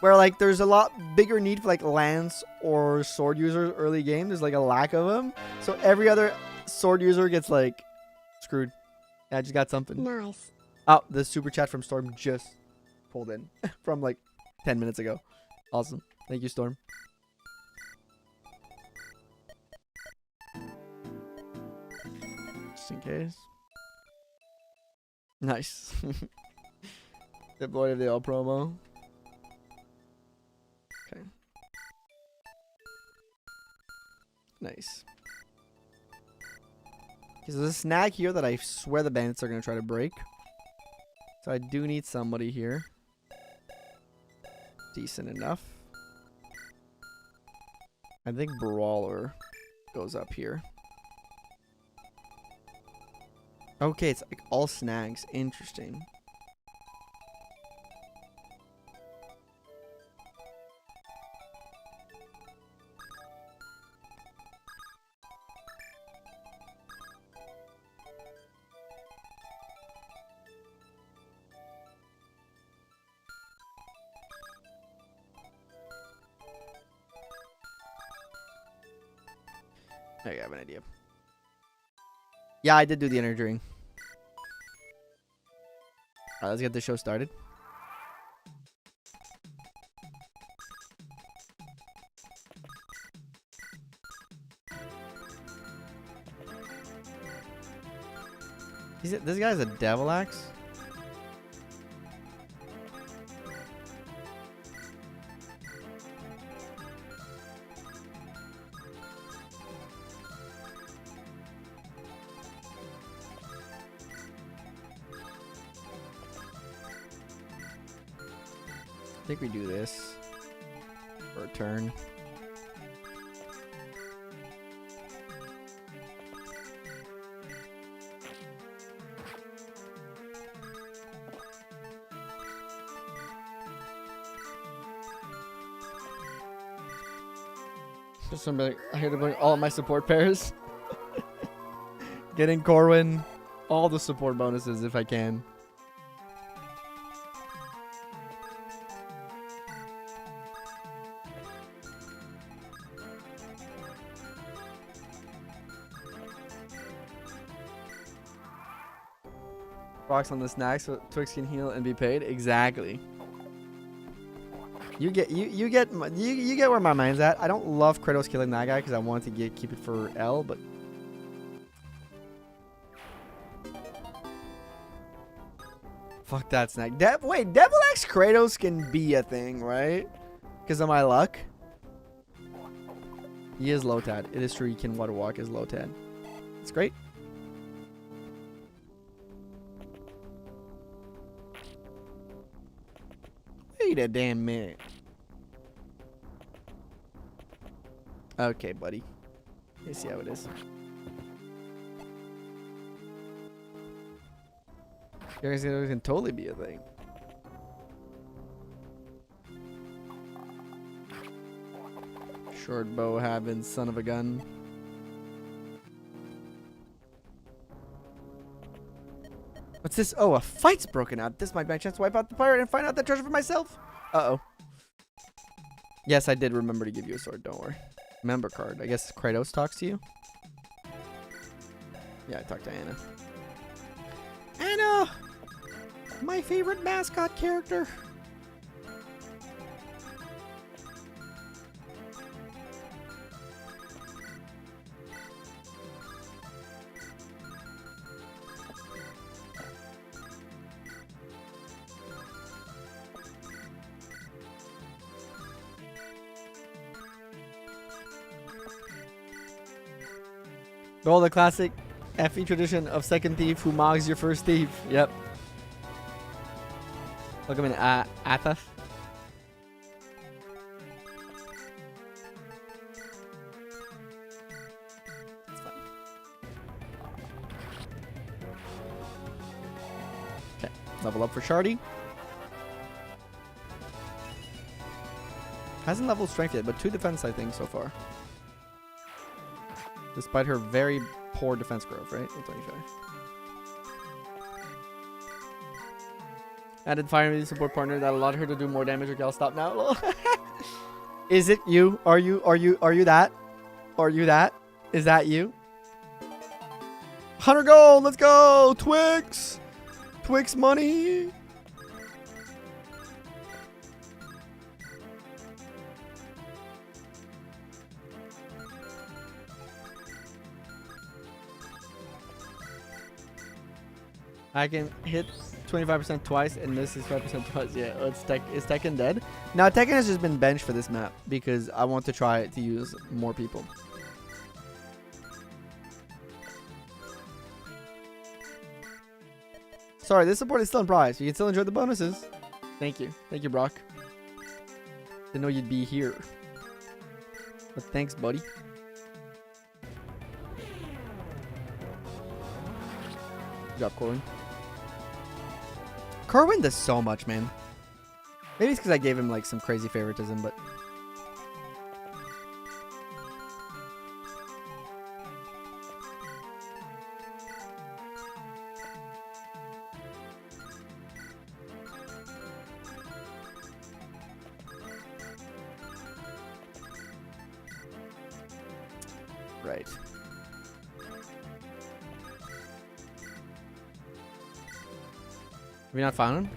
Where, like, there's a lot bigger need for, like, lance or sword users early game. There's, like, a lack of them. So every other sword user gets, like, screwed. Yeah, I just got something. Nice. Oh, the super chat from Storm just pulled in from, like, 10 minutes ago. Awesome. Thank you, Storm. Just in case. Nice. Deployed of the L promo. Okay. Nice. Okay, so there's a snag here that I swear the bandits are going to try to break. So I do need somebody here. Decent enough. I think Brawler goes up here. Okay, it's like all snags. Interesting. Okay, I have an idea. Yeah, I did do the energy ring. Alright, let's get the show started. This guy's a devil axe? I think we do this for a turn. Somebody, I had to bring all of my support pairs. Getting Corwin, all the support bonuses if I can. Rocks on the snacks so Twix can heal and be paid. Exactly. You get where my mind's at. I don't love Kratos killing that guy because I wanted to keep it for L, but fuck that snack. Wait, Devil X Kratos can be a thing, right? Because of my luck. He is low tad. It is true. He can water walk as low tad. It's great. Wait a damn minute. Okay, buddy. Let's see how it is. You guys can totally be a thing. Short bow having son of a gun. What's this? Oh, a fight's broken out. This might be my chance to wipe out the pirate and find out the treasure for myself. Uh-oh. Yes, I did remember to give you a sword. Don't worry. Member card. I guess Kratos talks to you. Yeah, I talked to Anna. Anna! My favorite mascot character. All the classic FE tradition of second thief who mogs your first thief. Yep. Look him in Athas. That's fine. Okay. Level up for Shardy. Hasn't leveled strength yet, but 2 defense I think so far. Despite her very poor defense growth, right? 25. Added Hirame support partner that allowed her to do more damage. Okay, I'll stop now. Is it you? Are you that? Are you that? Is that you? 100 gold, let's go! Twix! Twix money! I can hit 25% twice and miss his 5% twice. Yeah, is Tekken dead? Now Tekken has just been benched for this map because I want to try it to use more people. Sorry, this support is still in prize. You can still enjoy the bonuses. Thank you. Thank you, Brock. Didn't know you'd be here. But thanks, buddy. Good job, Corwin. Corwin does so much, man. Maybe it's because I gave him like some crazy favoritism, but right. Have you not found him?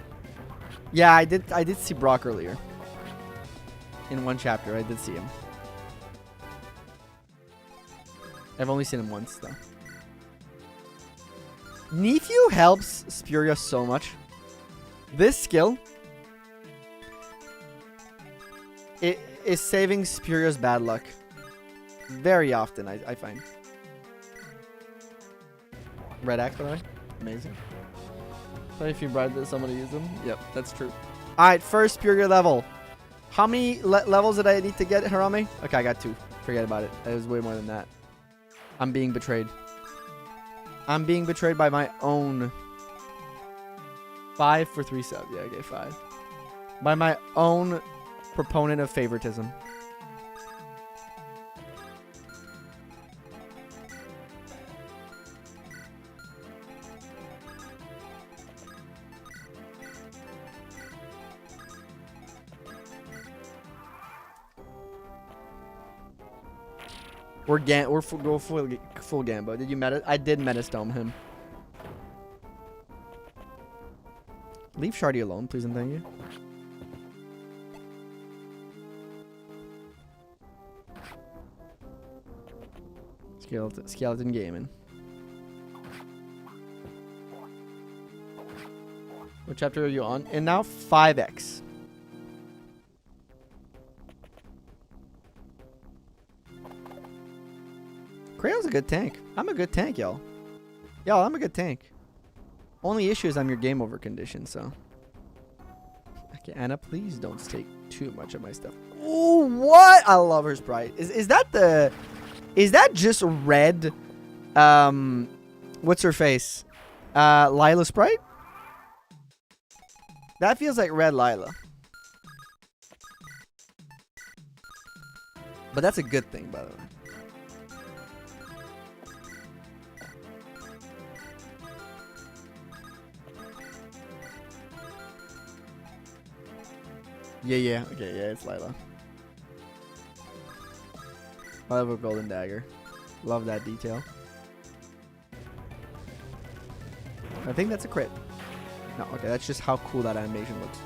Yeah, I did see Brock earlier. In one chapter, I did see him. I've only seen him once, though. Nephew helps Spuria so much. This skill it is saving Spuria's bad luck. Very often, I find. Red axe, by the way. Amazing. Sorry if you bribed someone to use them. Yep, that's true. Alright, first Spuria level. How many levels did I need to get, Hirame? Okay, I got 2. Forget about it. It was way more than that. I'm being betrayed. I'm being betrayed by my own. 5 for 3 subs. Yeah, okay, 5. By my own proponent of favoritism. We're full Gambo. Did you meta? I did metastone him. Leave Shardy alone, please and thank you. Skeleton gaming. What chapter are you on? And now 5x. Crayon's a good tank. I'm a good tank, y'all. Y'all, I'm a good tank. Only issue is I'm your game over condition, so. Okay, Anna, please don't take too much of my stuff. Ooh, what? I love her sprite. Is that the... Is that just red? What's her face? Lila sprite? That feels like red Lila. But that's a good thing, by the way. Yeah. Okay, yeah, it's Lila. I love a golden dagger. Love that detail. I think that's a crit. No, okay, that's just how cool that animation looks.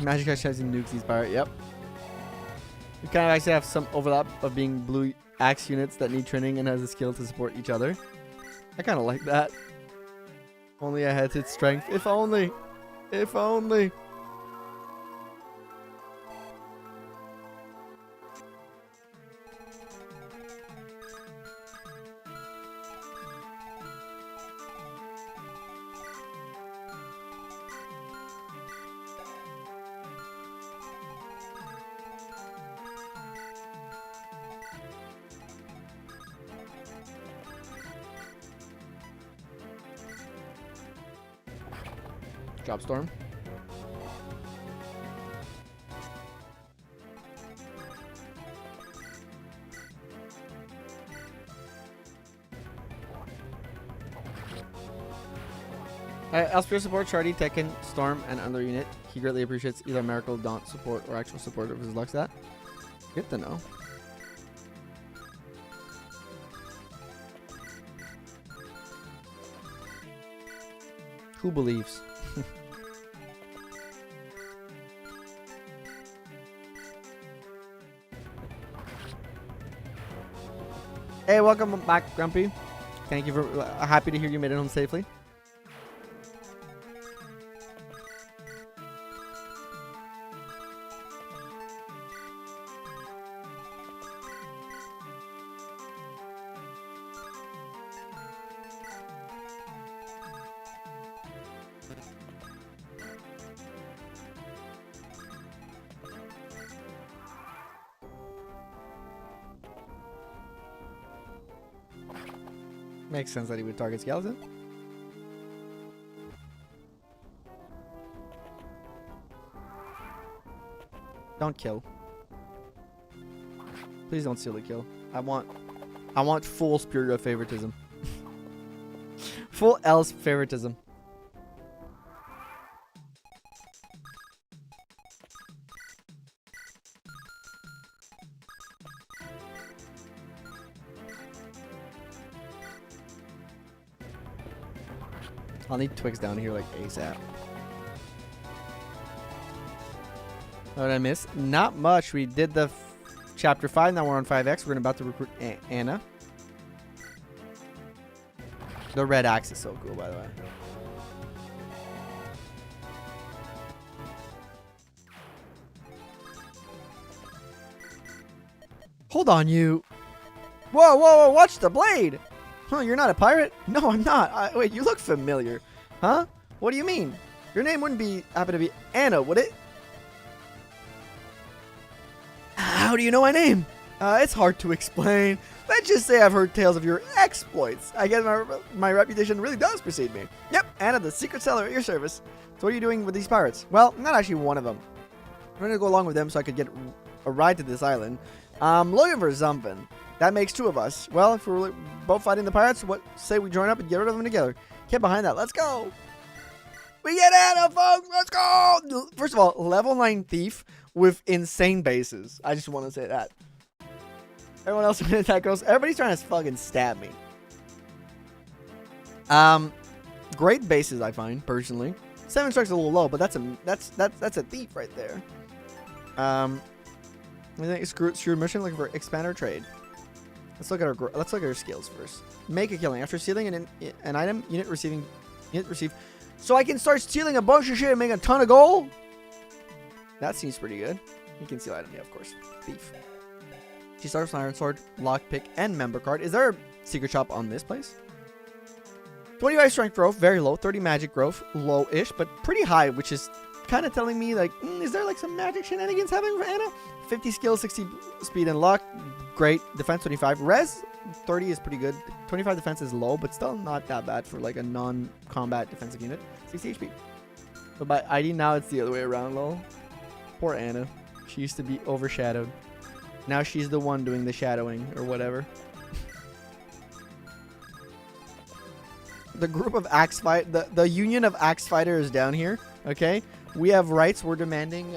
Magic Axe has nukes these pirate. Yep. We kind of actually have some overlap of being blue axe units that need training and has the skill to support each other. I kind of like that. Only I had its strength. If only. If only. Drop storm. Lspuria supports Shardy, Tekken, Storm, and other unit. He greatly appreciates either Miracle, Daunt support, or actual support of his Luxstat. Good to know. Who believes? Hey, welcome back, Grumpy. Thank you for. Happy to hear you made it home safely. Makes sense that he would target Skeleton. Don't kill. Please don't steal the kill. I want full Spuria favoritism. Full else favoritism. I'll need Twix down here like ASAP. What did I miss? Not much. We did the chapter 5. Now we're on 5X. We're about to recruit Anna. The red axe is so cool, by the way. Hold on, you. Whoa, whoa, whoa. Watch the blade. Huh, you're not a pirate? No, I'm not. Wait, you look familiar. Huh? What do you mean? Your name wouldn't happen to be Anna, would it? How do you know my name? It's hard to explain. Let's just say I've heard tales of your exploits. I guess my reputation really does precede me. Yep, Anna, the secret seller at your service. So what are you doing with these pirates? Well, I'm not actually one of them. I'm going to go along with them so I could get a ride to this island. Looking for something. That makes 2 of us. Well, if we're both fighting the pirates, what say we join up and get rid of them together? Get behind that. Let's go. We get Anna, folks. Let's go. First of all, level 9 thief with insane bases. I just want to say that. Everyone else in attack goes. Everybody's trying to fucking stab me. Great bases, I find personally. 7 strikes a little low, but that's a thief right there. I think screw mission looking for expander trade. Let's look at our skills first. Make a killing after stealing an item. Unit receive. So I can start stealing a bunch of shit and make a ton of gold. That seems pretty good. You can steal item, yeah, of course. Thief. She starts with iron sword, lockpick, and member card. Is there a secret shop on this place? 25 strength growth, very low. 30 magic growth, low-ish, but pretty high, which is kind of telling me like, is there like some magic shenanigans happening for Anna? 50 skill, 60 speed and luck. great. Defense 25. Res 30 is pretty good. 25 defense is low, but still not that bad for like a non-combat defensive unit. 60 HP. But by ID now it's the other way around, lol. Poor Anna. She used to be overshadowed. Now she's the one doing the shadowing or whatever. The group of axe fight, the union of axe fighters down here. Okay, we have rights. We're demanding,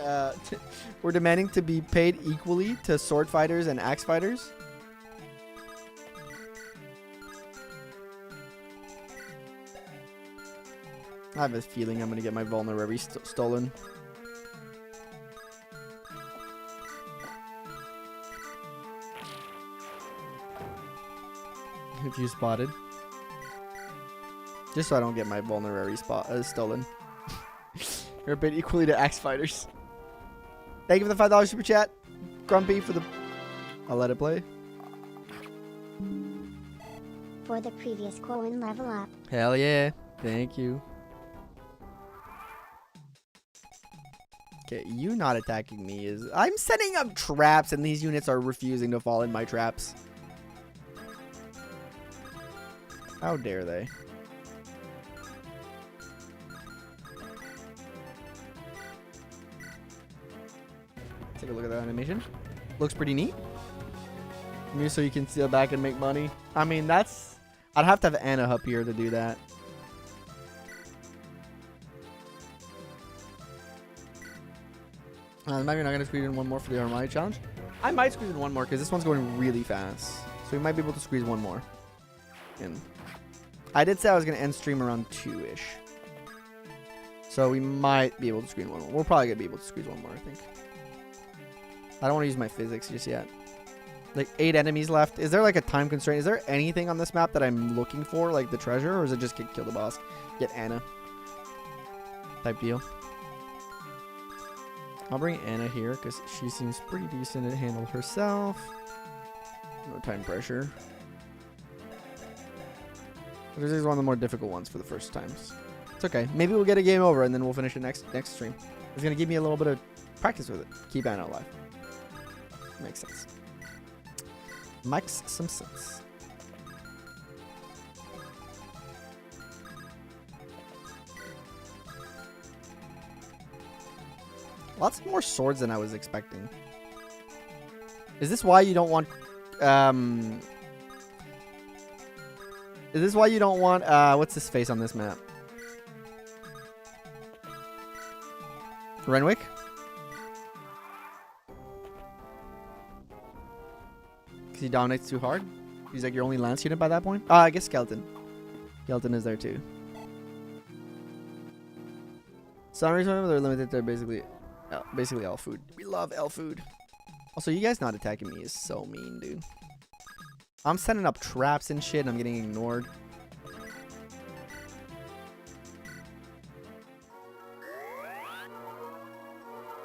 we're demanding to be paid equally to sword fighters and axe fighters. I have a feeling I'm gonna get my vulnerability stolen. If you spotted. Just so I don't get my vulnerary stolen. You're paid equally to axe fighters. Thank you for the $5 super chat. Grumpy for the... I'll let it play. For the previous Corwin level up. Hell yeah. Thank you. Okay, you not attacking me is... I'm setting up traps and these units are refusing to fall in my traps. How dare they? Take a look at that animation. Looks pretty neat. Maybe so you can steal back and make money. I mean, that's... I'd have to have Anna up here to do that. Maybe not going to squeeze in one more for the Hirame challenge. I might squeeze in one more because this one's going really fast. So we might be able to squeeze one more in. I did say I was going to end stream around 2-ish. So we might be able to squeeze one more. We're probably going to be able to squeeze one more, I think. I don't want to use my physics just yet. Like 8 enemies left. Is there like a time constraint? Is there anything on this map that I'm looking for? Like the treasure? Or is it just kill the boss? Get Anna. Type deal. I'll bring Anna here because she seems pretty decent to handle herself. No time pressure. This is one of the more difficult ones for the first times. It's okay. Maybe we'll get a game over and then we'll finish it next stream. It's gonna give me a little bit of practice with it. Keep Anna alive. Makes sense. Makes some sense. Lots more swords than I was expecting. Is this why you don't want... Is this why you don't want... what's his face on this map? Renwick? Because he dominates too hard? He's like your only lance unit by that point? I guess Skeleton. Skeleton is there too. Some reason they're limited to basically all food. We love L food. Also, you guys not attacking me is so mean, dude. I'm setting up traps and shit and I'm getting ignored.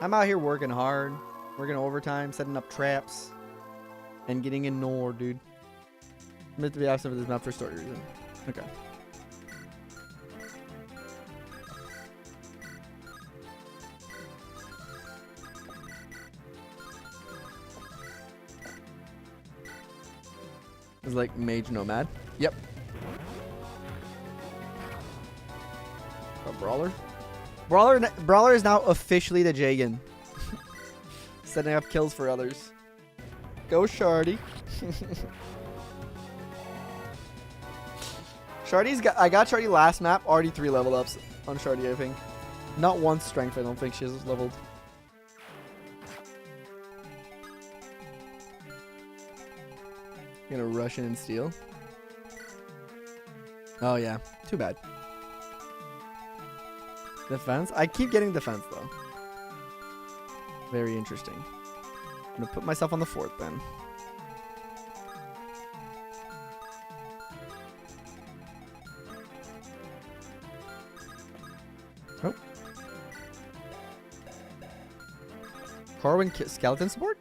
I'm out here working hard, working overtime, setting up traps, and getting ignored, dude. I'm meant to be absent for this map for story reason. Okay. It's like Mage Nomad. Yep. A Brawler? Brawler is now officially the Jagan. Setting up kills for others. Go Shardy. I got Shardy last map, already 3 level ups on Shardy, I think. Not one strength, I don't think she is leveled. Gonna rush in and steal. Oh yeah, too bad. Defense? I keep getting defense though. Very interesting. I'm gonna put myself on the 4th then. Oh. Corwin skeleton support?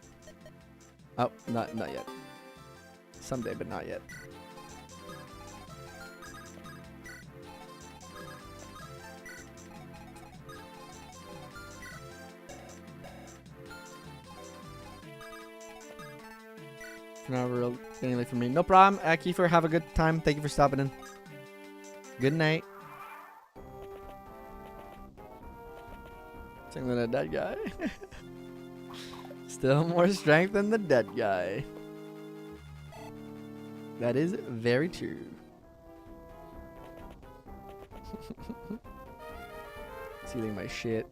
Oh, not yet. Someday, but not yet. Not real getting late for me. No problem. Kiefer, have a good time. Thank you for stopping in. Good night. Stronger than a dead guy. Still more strength than the dead guy. That is very true. Stealing my shit.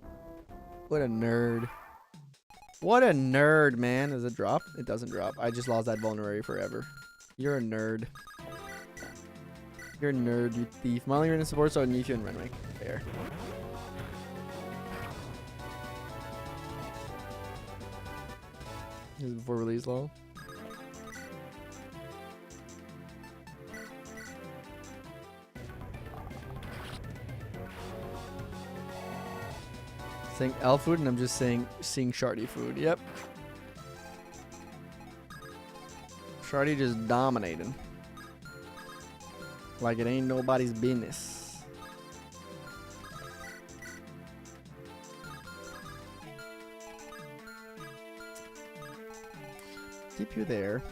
What a nerd. What a nerd, man. Does it drop? It doesn't drop. I just lost that vulnerability forever. You're a nerd. You're a nerd, you thief. Molly, you're in support, so I need you in Renwick. Fair. This is before release, lol. Saying L food, and I'm just seeing Shardy food. Yep. Shardy just dominating. Like it ain't nobody's business. Keep you there.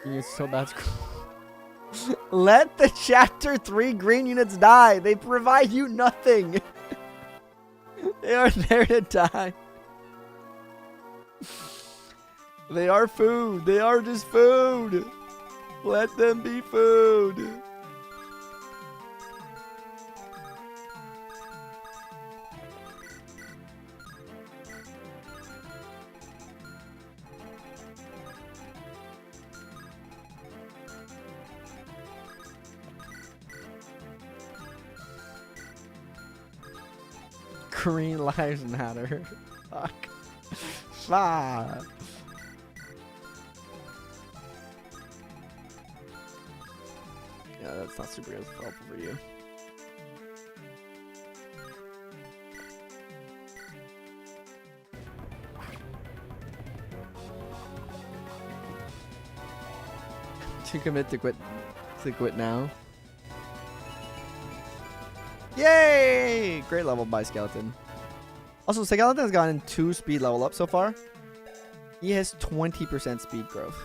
It's so bad. Let the chapter 3 green units die. They provide you nothing. They are there to die. They are food. They are just food. Let them be food. Green lives matter. Fuck. Fuck. Yeah, that's not super helpful for you. To commit to quit now. Yay! Great level by Skeleton. Also, Skeleton has gotten 2 speed level up so far. He has 20% speed growth.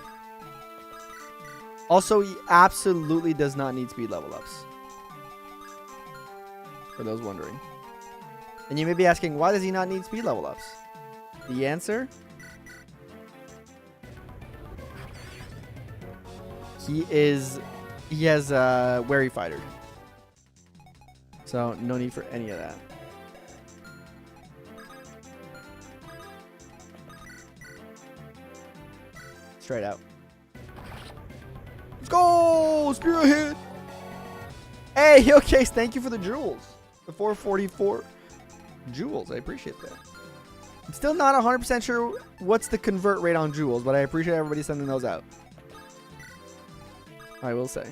Also, he absolutely does not need speed level ups. For those wondering. And you may be asking, why does he not need speed level ups? The answer? He has a Wary Fighter. So, no need for any of that. Straight out. Let's go! Spearhead! Hey, okay, thank you for the jewels. The 444 jewels. I appreciate that. I'm still not 100% sure what's the convert rate on jewels, but I appreciate everybody sending those out. I will say.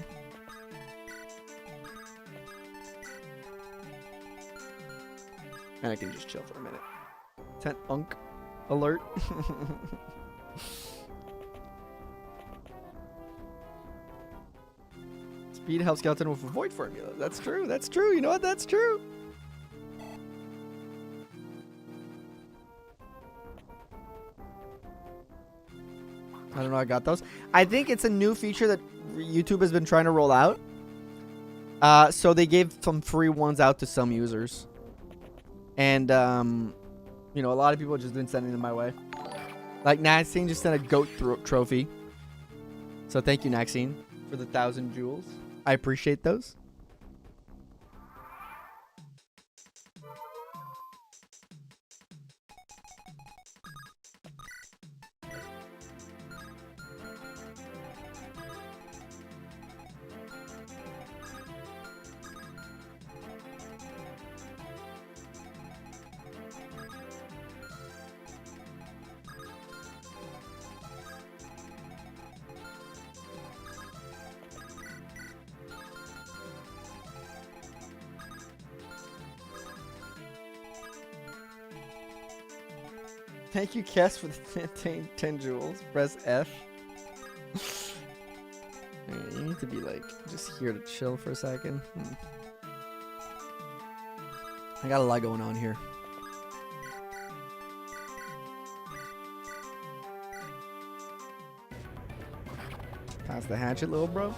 And I can just chill for a minute. 10 unk alert. Speed helps Skeleton with a void formula. That's true. That's true. You know what? That's true. I don't know. I got those. I think it's a new feature that YouTube has been trying to roll out. So they gave some free ones out to some users. And, you know, a lot of people have just been sending them my way. Like, Naxine just sent a goat trophy. So thank you, Naxine, for the 1,000 jewels. I appreciate those. Thank you, Kess, for the 10 jewels. Press F. Man, you need to be like just here to chill for a second. I got a lot going on here. Pass the hatchet, little bro.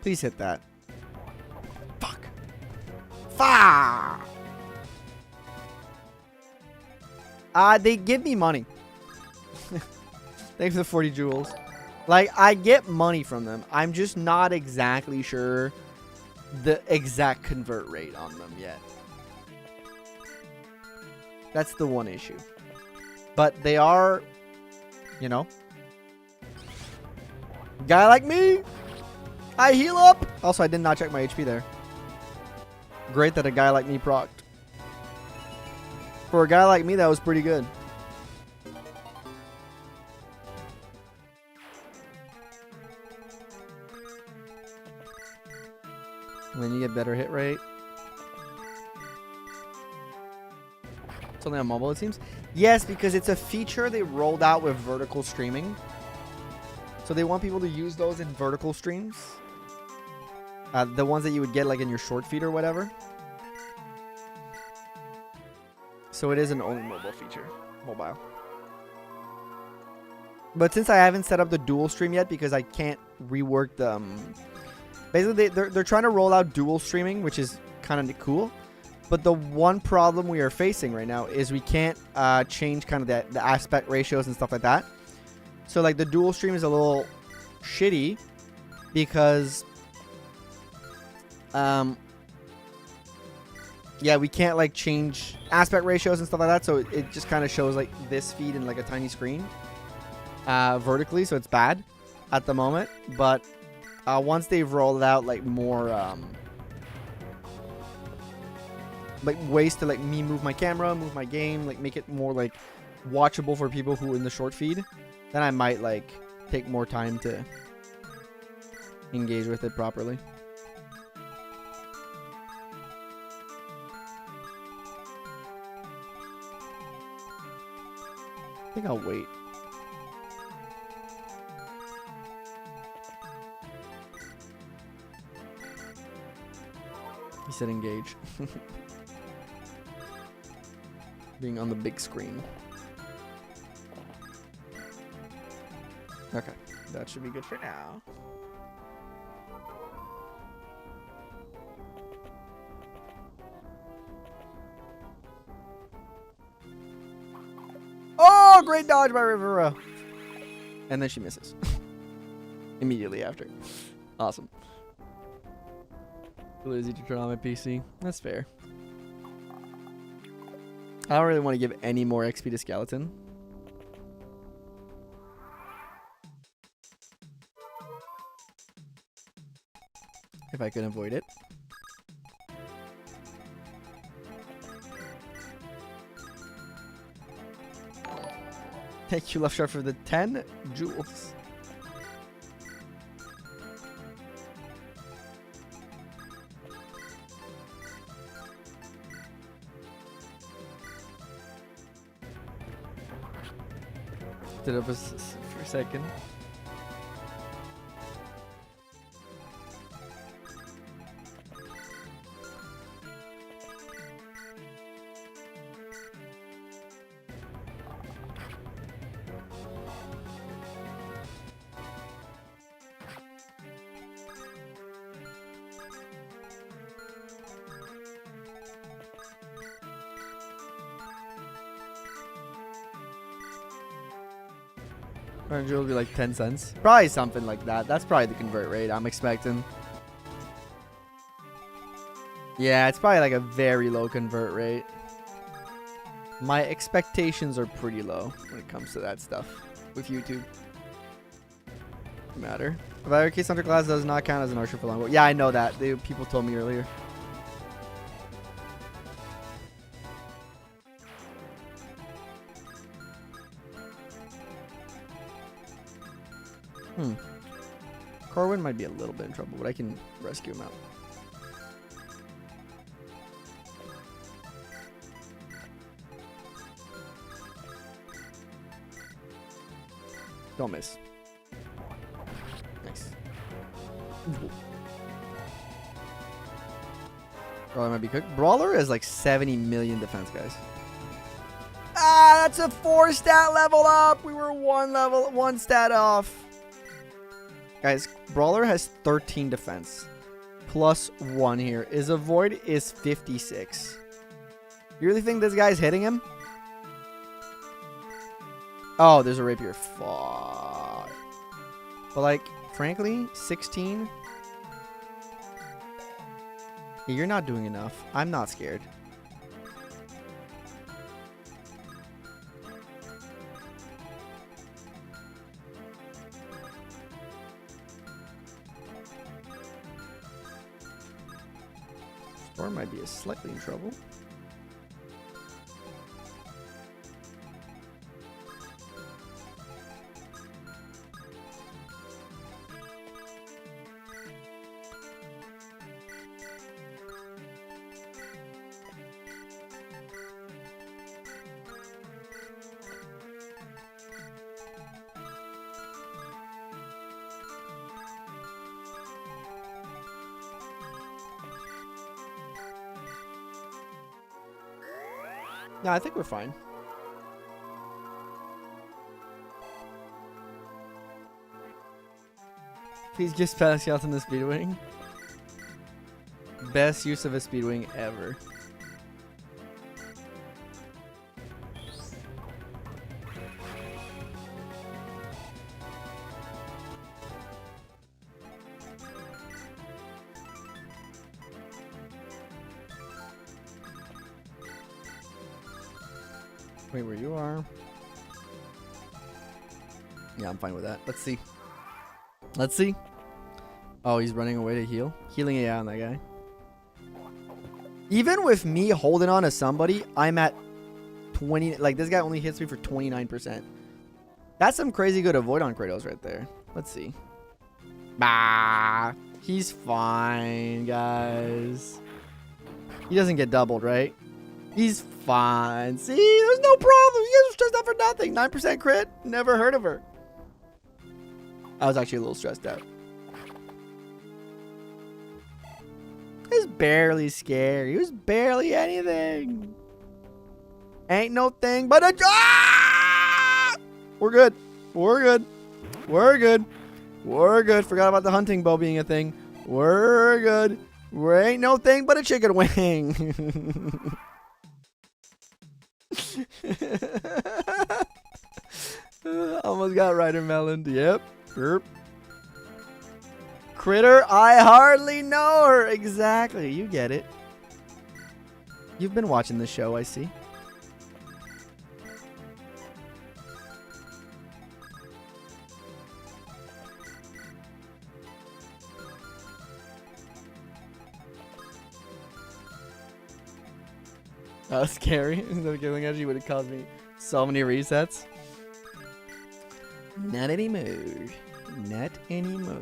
Please hit that. Fuck. Fuck. They give me money. Thanks for the 40 jewels. Like, I get money from them. I'm just not exactly sure the exact convert rate on them yet. That's the one issue. But they are, you know. Guy like me. I heal up. Also, I did not check my HP there. Great that a guy like me procced. For a guy like me, that was pretty good. And then you get better hit rate. It's only on mobile, it seems. Yes, because it's a feature they rolled out with vertical streaming. So they want people to use those in vertical streams. The ones that you would get like in your short feed or whatever. So it is an only mobile feature. Mobile. But since I haven't set up the dual stream yet because I can't rework the... basically, they're trying to roll out dual streaming, which is kind of cool. But the one problem we are facing right now is we can't change kind of the aspect ratios and stuff like that. So like the dual stream is a little shitty because... yeah, we can't like change aspect ratios and stuff like that, so it just kind of shows like this feed in like a tiny screen vertically, so it's bad at the moment. But once they've rolled out like more like ways to like me move my camera, move my game, like make it more like watchable for people who are in the short feed, then I might like take more time to engage with it properly. I think I'll wait. He said engage. Being on the big screen. Okay, that should be good for now. Oh, great dodge by Rivera. And then she misses. Immediately after. Awesome. Too lazy to turn on my PC. That's fair. I don't really want to give any more XP to Skeleton. If I can avoid it. Thank you, LoveShard, for the 10 jewels. Stood up for a second. Jewel will be like 10 cents. Probably something like that. That's probably the convert rate I'm expecting. Yeah, it's probably like a very low convert rate. My expectations are pretty low when it comes to that stuff with YouTube. Matter. Valor Case Hunter class does not count as an archer for longbow. Yeah, I know that. People told me earlier. Corwin might be a little bit in trouble, but I can rescue him out. Don't miss. Nice. Brawler might be cooked. Brawler is like 70 million defense, guys. Ah, that's a 4 stat level up. We were 1 stat off. Guys, Brawler has 13 defense. Plus 1 here. Is a Void is 56. You really think this guy's hitting him? Oh, there's a Rapier. Fuck. But like, frankly, 16. Yeah, you're not doing enough. I'm not scared. Storm might be slightly in trouble. No, I think we're fine. Please give Spatials in the Speedwing. Best use of a Speedwing ever. Wait, where you are? Yeah, I'm fine with that. Let's see. Let's see. Oh, he's running away to heal. Healing AI on that guy. Even with me holding on to somebody, I'm at 20. Like, this guy only hits me for 29%. That's some crazy good avoid on Kratos right there. Let's see. Bah. He's fine, guys. He doesn't get doubled, right? He's fine. See, there's no problem. You guys are stressed out for nothing. 9% crit. Never heard of her. I was actually a little stressed out. He was barely scared. He was barely anything. Ain't no thing but a... Ah! We're good. We're good. We're good. We're good. Forgot about the hunting bow being a thing. We're good. We ain't no thing but a chicken wing. Almost got Ryder Melon. Yep. Burp. Critter, I hardly know her. Exactly. You get it. You've been watching the show, I see. That was scary. No killing actually would have caused me so many resets. Not anymore. Not anymore.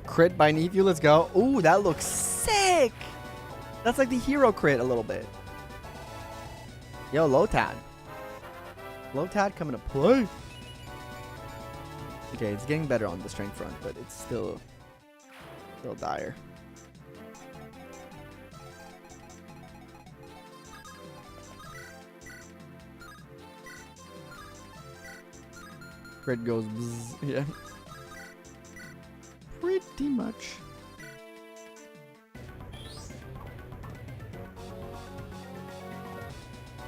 Crit by Nephew, let's go. Ooh, that looks sick. That's like the hero crit a little bit. Yo, Lotad. Lotad coming to play. Okay, it's getting better on the strength front, but it's still dire. Crit goes bzz, yeah. Pretty much.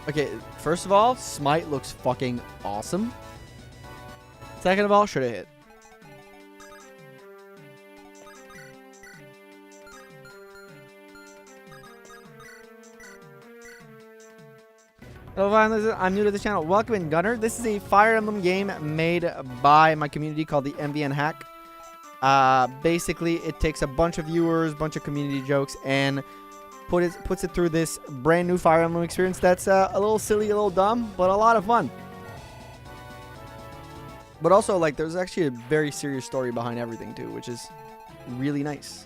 Okay, first of all, Smite looks fucking awesome. Second of all, should have hit. Hello, I'm new to the channel. Welcome in, Gunner. This is a Fire Emblem game made by my community called the MVN Hack. Basically, it takes a bunch of viewers, bunch of community jokes, and puts it through this brand new Fire Emblem experience that's a little silly, a little dumb, but a lot of fun. But also, like, there's actually a very serious story behind everything, too, which is really nice.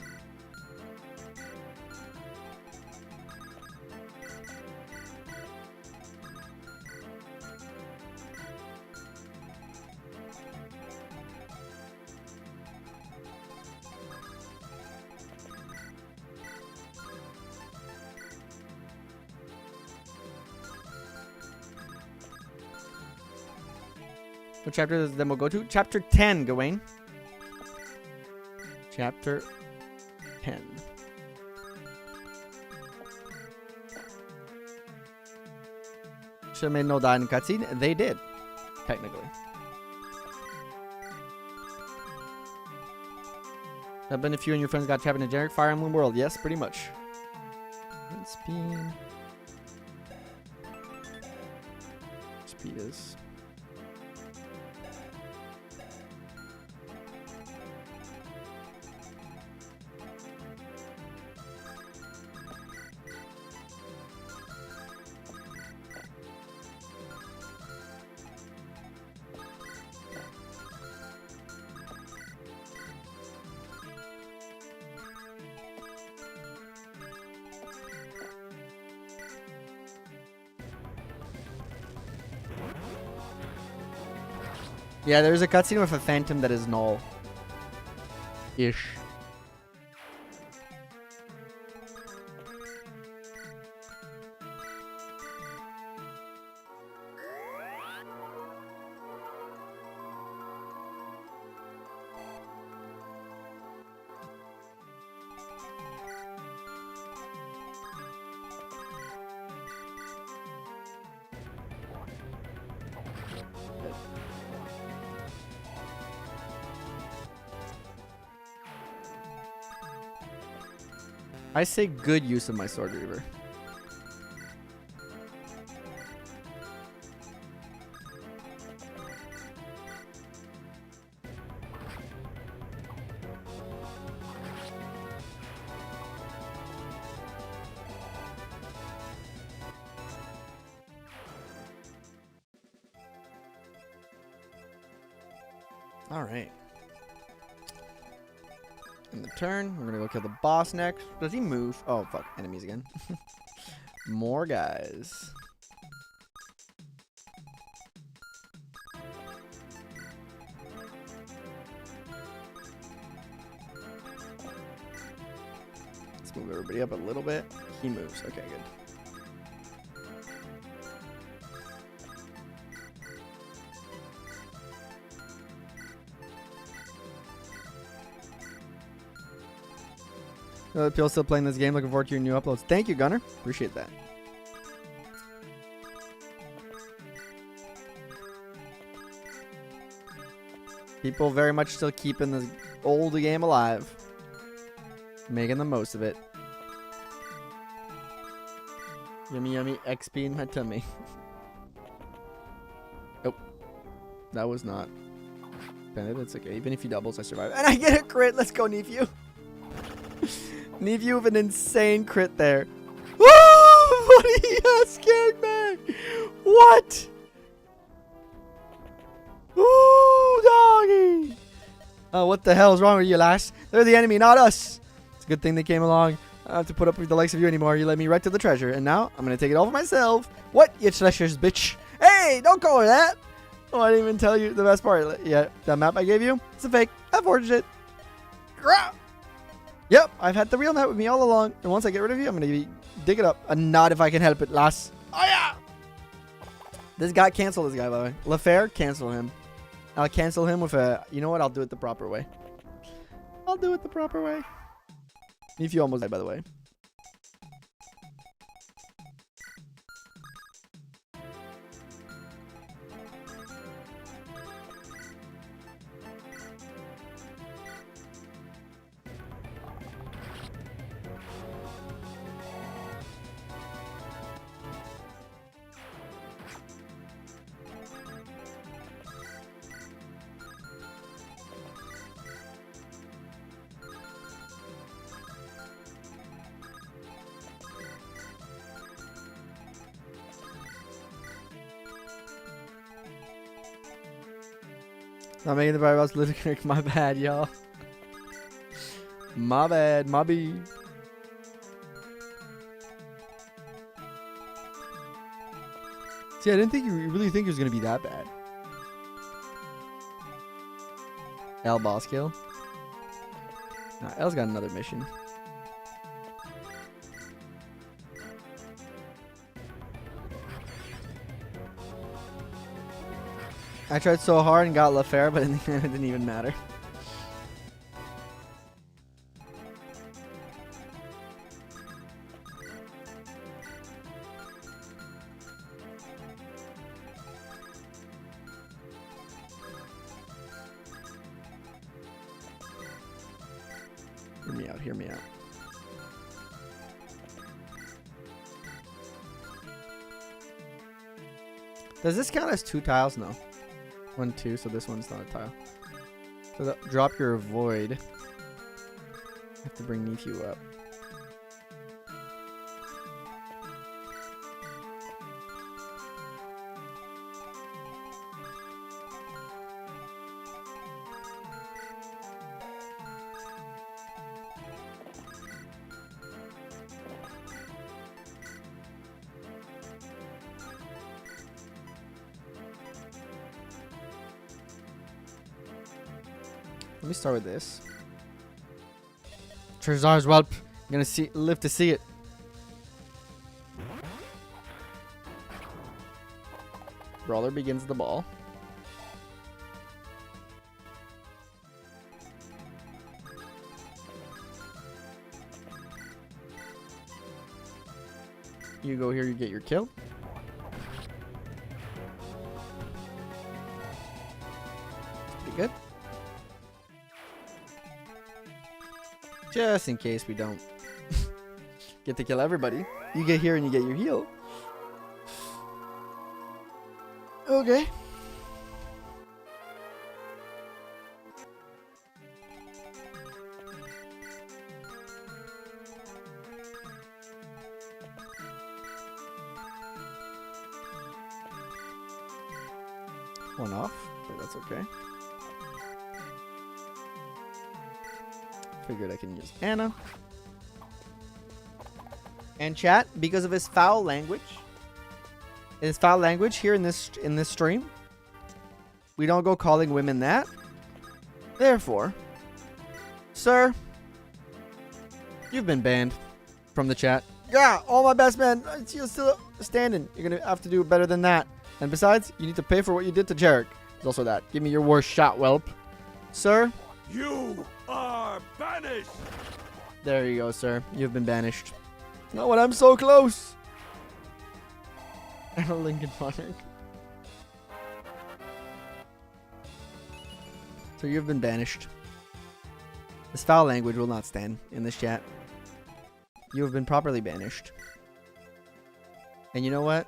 What chapter does the demo go to? Chapter 10, Gawain. Chapter 10. Should have made no die in cutscene. They did, technically. Have been if you and your friends got trapped in a generic Fire Emblem world. Yes, pretty much. Speed. Speed is. Yeah, there's a cutscene with a phantom that is null. Ish. I say good use of my sword reaver. All right. In the turn, we're gonna go kill the boss next. Does he move? Oh, fuck. Enemies again. More guys. Let's move everybody up a little bit. He moves. Okay, good. People still playing this game. Looking forward to your new uploads. Thank you, Gunner. Appreciate that. People very much still keeping this old game alive. Making the most of it. Yummy, yummy XP in my tummy. Nope. That was not. It's okay. Even if he doubles, I survive. And I get a crit. Let's go, Nephew. Nephew with an insane crit there. Woo! He has scared me. What? Ooh, doggy. Oh, what the hell is wrong with you, lass? They're the enemy, not us. It's a good thing they came along. I don't have to put up with the likes of you anymore. You led me right to the treasure, and now I'm gonna take it all for myself. What, you treasures, bitch? Hey, don't call her that. Oh, I didn't even tell you the best part. Yeah, that map I gave you, it's a fake. I forged it. Yep, I've had the real map with me all along. And once I get rid of you, I'm going to dig it up. And not if I can help it, lass. Oh, yeah. This guy, cancel this guy, by the way. LaFair, cancel him. I'll cancel him with a... You know what? I'll do it the proper way. I'll do it the proper way. If you almost died, by the way. Not making the Fireballs literally. My bad, y'all. My bad, my B. See, I didn't think you really think it was gonna be that bad. L boss kill. Nah, L's got another mission. I tried so hard and got LaFair, but in the end it didn't even matter. Hear me out, hear me out. Does this count as 2 tiles? No. 1, 2, so this one's not a tile. So drop your void. I have to bring Neefu up. Let me start with this. Trezar's whelp. I'm gonna live to see it. Brawler begins the ball. You go here, you get your kill. Pretty good. Just in case we don't get to kill everybody. You get here and you get your heal. Okay. One off, but that's okay. Figured I can use Anna. And chat, because of his foul language. His foul language here in this stream. We don't go calling women that. Therefore, sir, you've been banned from the chat. Yeah, all my best men. You're still standing. You're gonna have to do better than that. And besides, you need to pay for what you did to Jarek. There's also that. Give me your worst shot, whelp. Sir? You are banished! There you go, sir. You've been banished. Not when I'm so close! And a Lincoln Monarch. So you've been banished. This foul language will not stand in this chat. You have been properly banished. And you know what?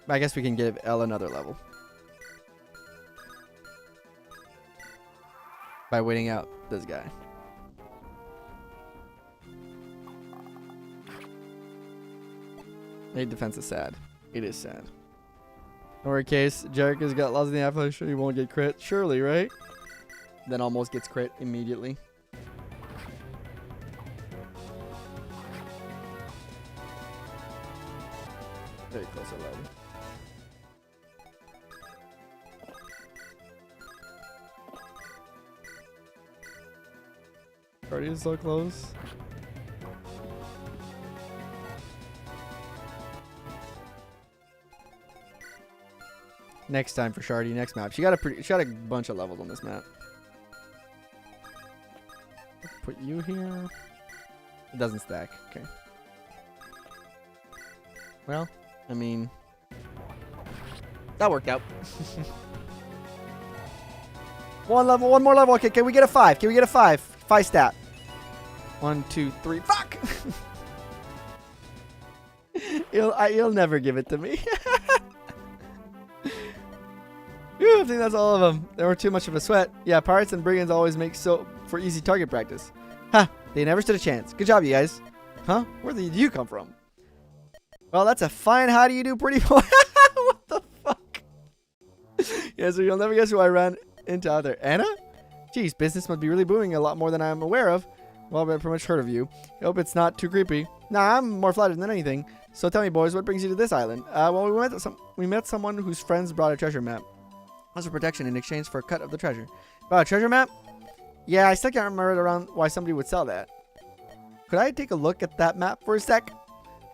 I guess we can give L another level. By waiting out this guy. Aid defense is sad. It is sad. In our case, Jarek has got lots in the apple, sure he won't get crit. Surely, right? Then almost gets crit immediately. Very close at 11. Cardi is so close. Next time for Shardy, next map. She got a bunch of levels on this map. Put you here. It doesn't stack. Okay. Well, I mean, that worked out. One more level. Okay, can we get a 5? Can we get a 5? 5 stat. 1, 2, 3. Fuck! He'll never give it to me. Whew, I think that's all of them. They were too much of a sweat. Yeah, Pirates and Brigands always make so for easy target practice. Ha! They never stood a chance. Good job, you guys. Huh? Where did you come from? Well, that's a fine how do you do, pretty boy. What Yeah, so you'll never guess who I ran into out there. Anna? Geez, business must be really booming a lot more than I'm aware of. Well, I've pretty much heard of you. I hope it's not too creepy. Nah, I'm more flattered than anything. So tell me, boys, what brings you to this island? Well, we met someone whose friends brought a treasure map. As for protection in exchange for a cut of the treasure. Brought a treasure map? Yeah, I still can't remember around why somebody would sell that. Could I take a look at that map for a sec?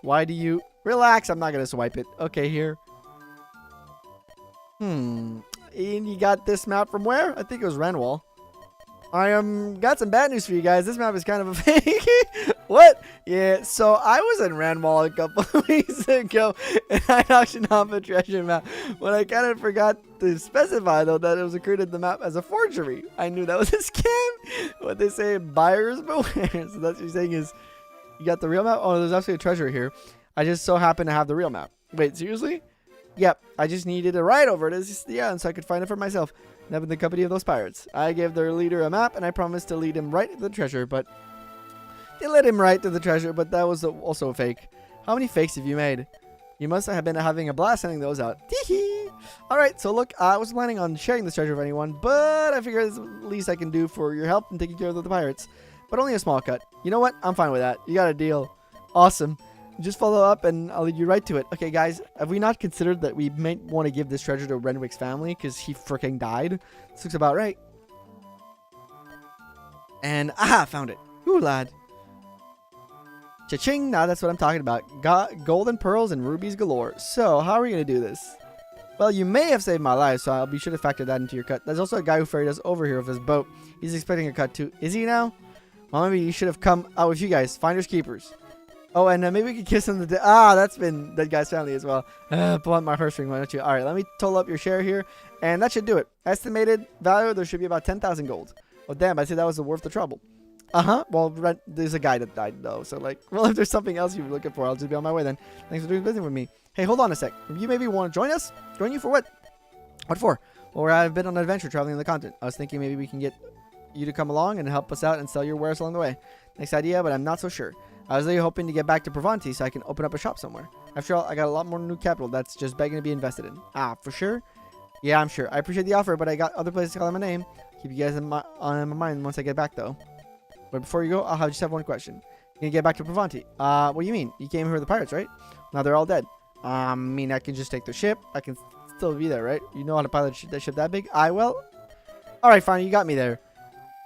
Why do you... Relax, I'm not going to swipe it. Okay, here. And you got this map from where? I think it was Renwall. I got some bad news for you guys. This map is kind of a fake. What? Yeah, so I was in Renwall a couple of weeks ago, and I auctioned off a treasure map. But I kind of forgot to specify, though, that it was created the map as a forgery. I knew that was a scam. What they say, buyers beware. So that's what you're saying is, you got the real map? Oh, there's actually a treasure here. I just so happen to have the real map. Wait, seriously? Yep, I just needed a ride over to the island so I could find it for myself. Never in the company of those pirates. I gave their leader a map, and I promised to lead him right to the treasure, but... They led him right to the treasure, but that was also a fake. How many fakes have you made? You must have been having a blast sending those out. Teehee! Alright, so look, I was planning on sharing this treasure with anyone, but I figured it's the least I can do for your help in taking care of the pirates. But only a small cut. You know what? I'm fine with that. You got a deal. Awesome. Just follow up and I'll lead you right to it. Okay, guys, have we not considered that we might want to give this treasure to Renwick's family because he freaking died? This looks about right. And, found it. Ooh, lad. Cha-ching! Now that's what I'm talking about. Got golden pearls and rubies galore. So, how are we going to do this? Well, you may have saved my life, so I'll be sure to factor that into your cut. There's also a guy who ferried us over here with his boat. He's expecting a cut too. Is he now? Well, maybe you should have come out with you guys. Finders keepers. Oh, and maybe we could kiss him the that's been that guy's family as well. Pull out my heartstring, why don't you? Alright, let me total up your share here. And that should do it. Estimated value, there should be about 10,000 gold. Oh, damn, I'd say that was worth the trouble. Well, there's a guy that died, though. So, like, well, if there's something else you're looking for, I'll just be on my way then. Thanks for doing business with me. Hey, hold on a sec. You maybe want to join us? Join you for what? What for? Well, I've been on an adventure traveling the continent. I was thinking maybe we can get you to come along and help us out and sell your wares along the way. Nice idea, but I'm not so sure. I was really hoping to get back to Pravanti so I can open up a shop somewhere. After all, I got a lot more new capital that's just begging to be invested in. For sure? Yeah, I'm sure. I appreciate the offer, but I got other places to call my name. Keep you guys on my mind once I get back, though. But before you go, I'll just have one question. You gonna get back to Pravanti? What do you mean? You came here with the pirates, right? Now they're all dead. I mean, I can just take the ship. I can still be there, right? You know how to pilot that ship that big? Well. Alright, fine. You got me there.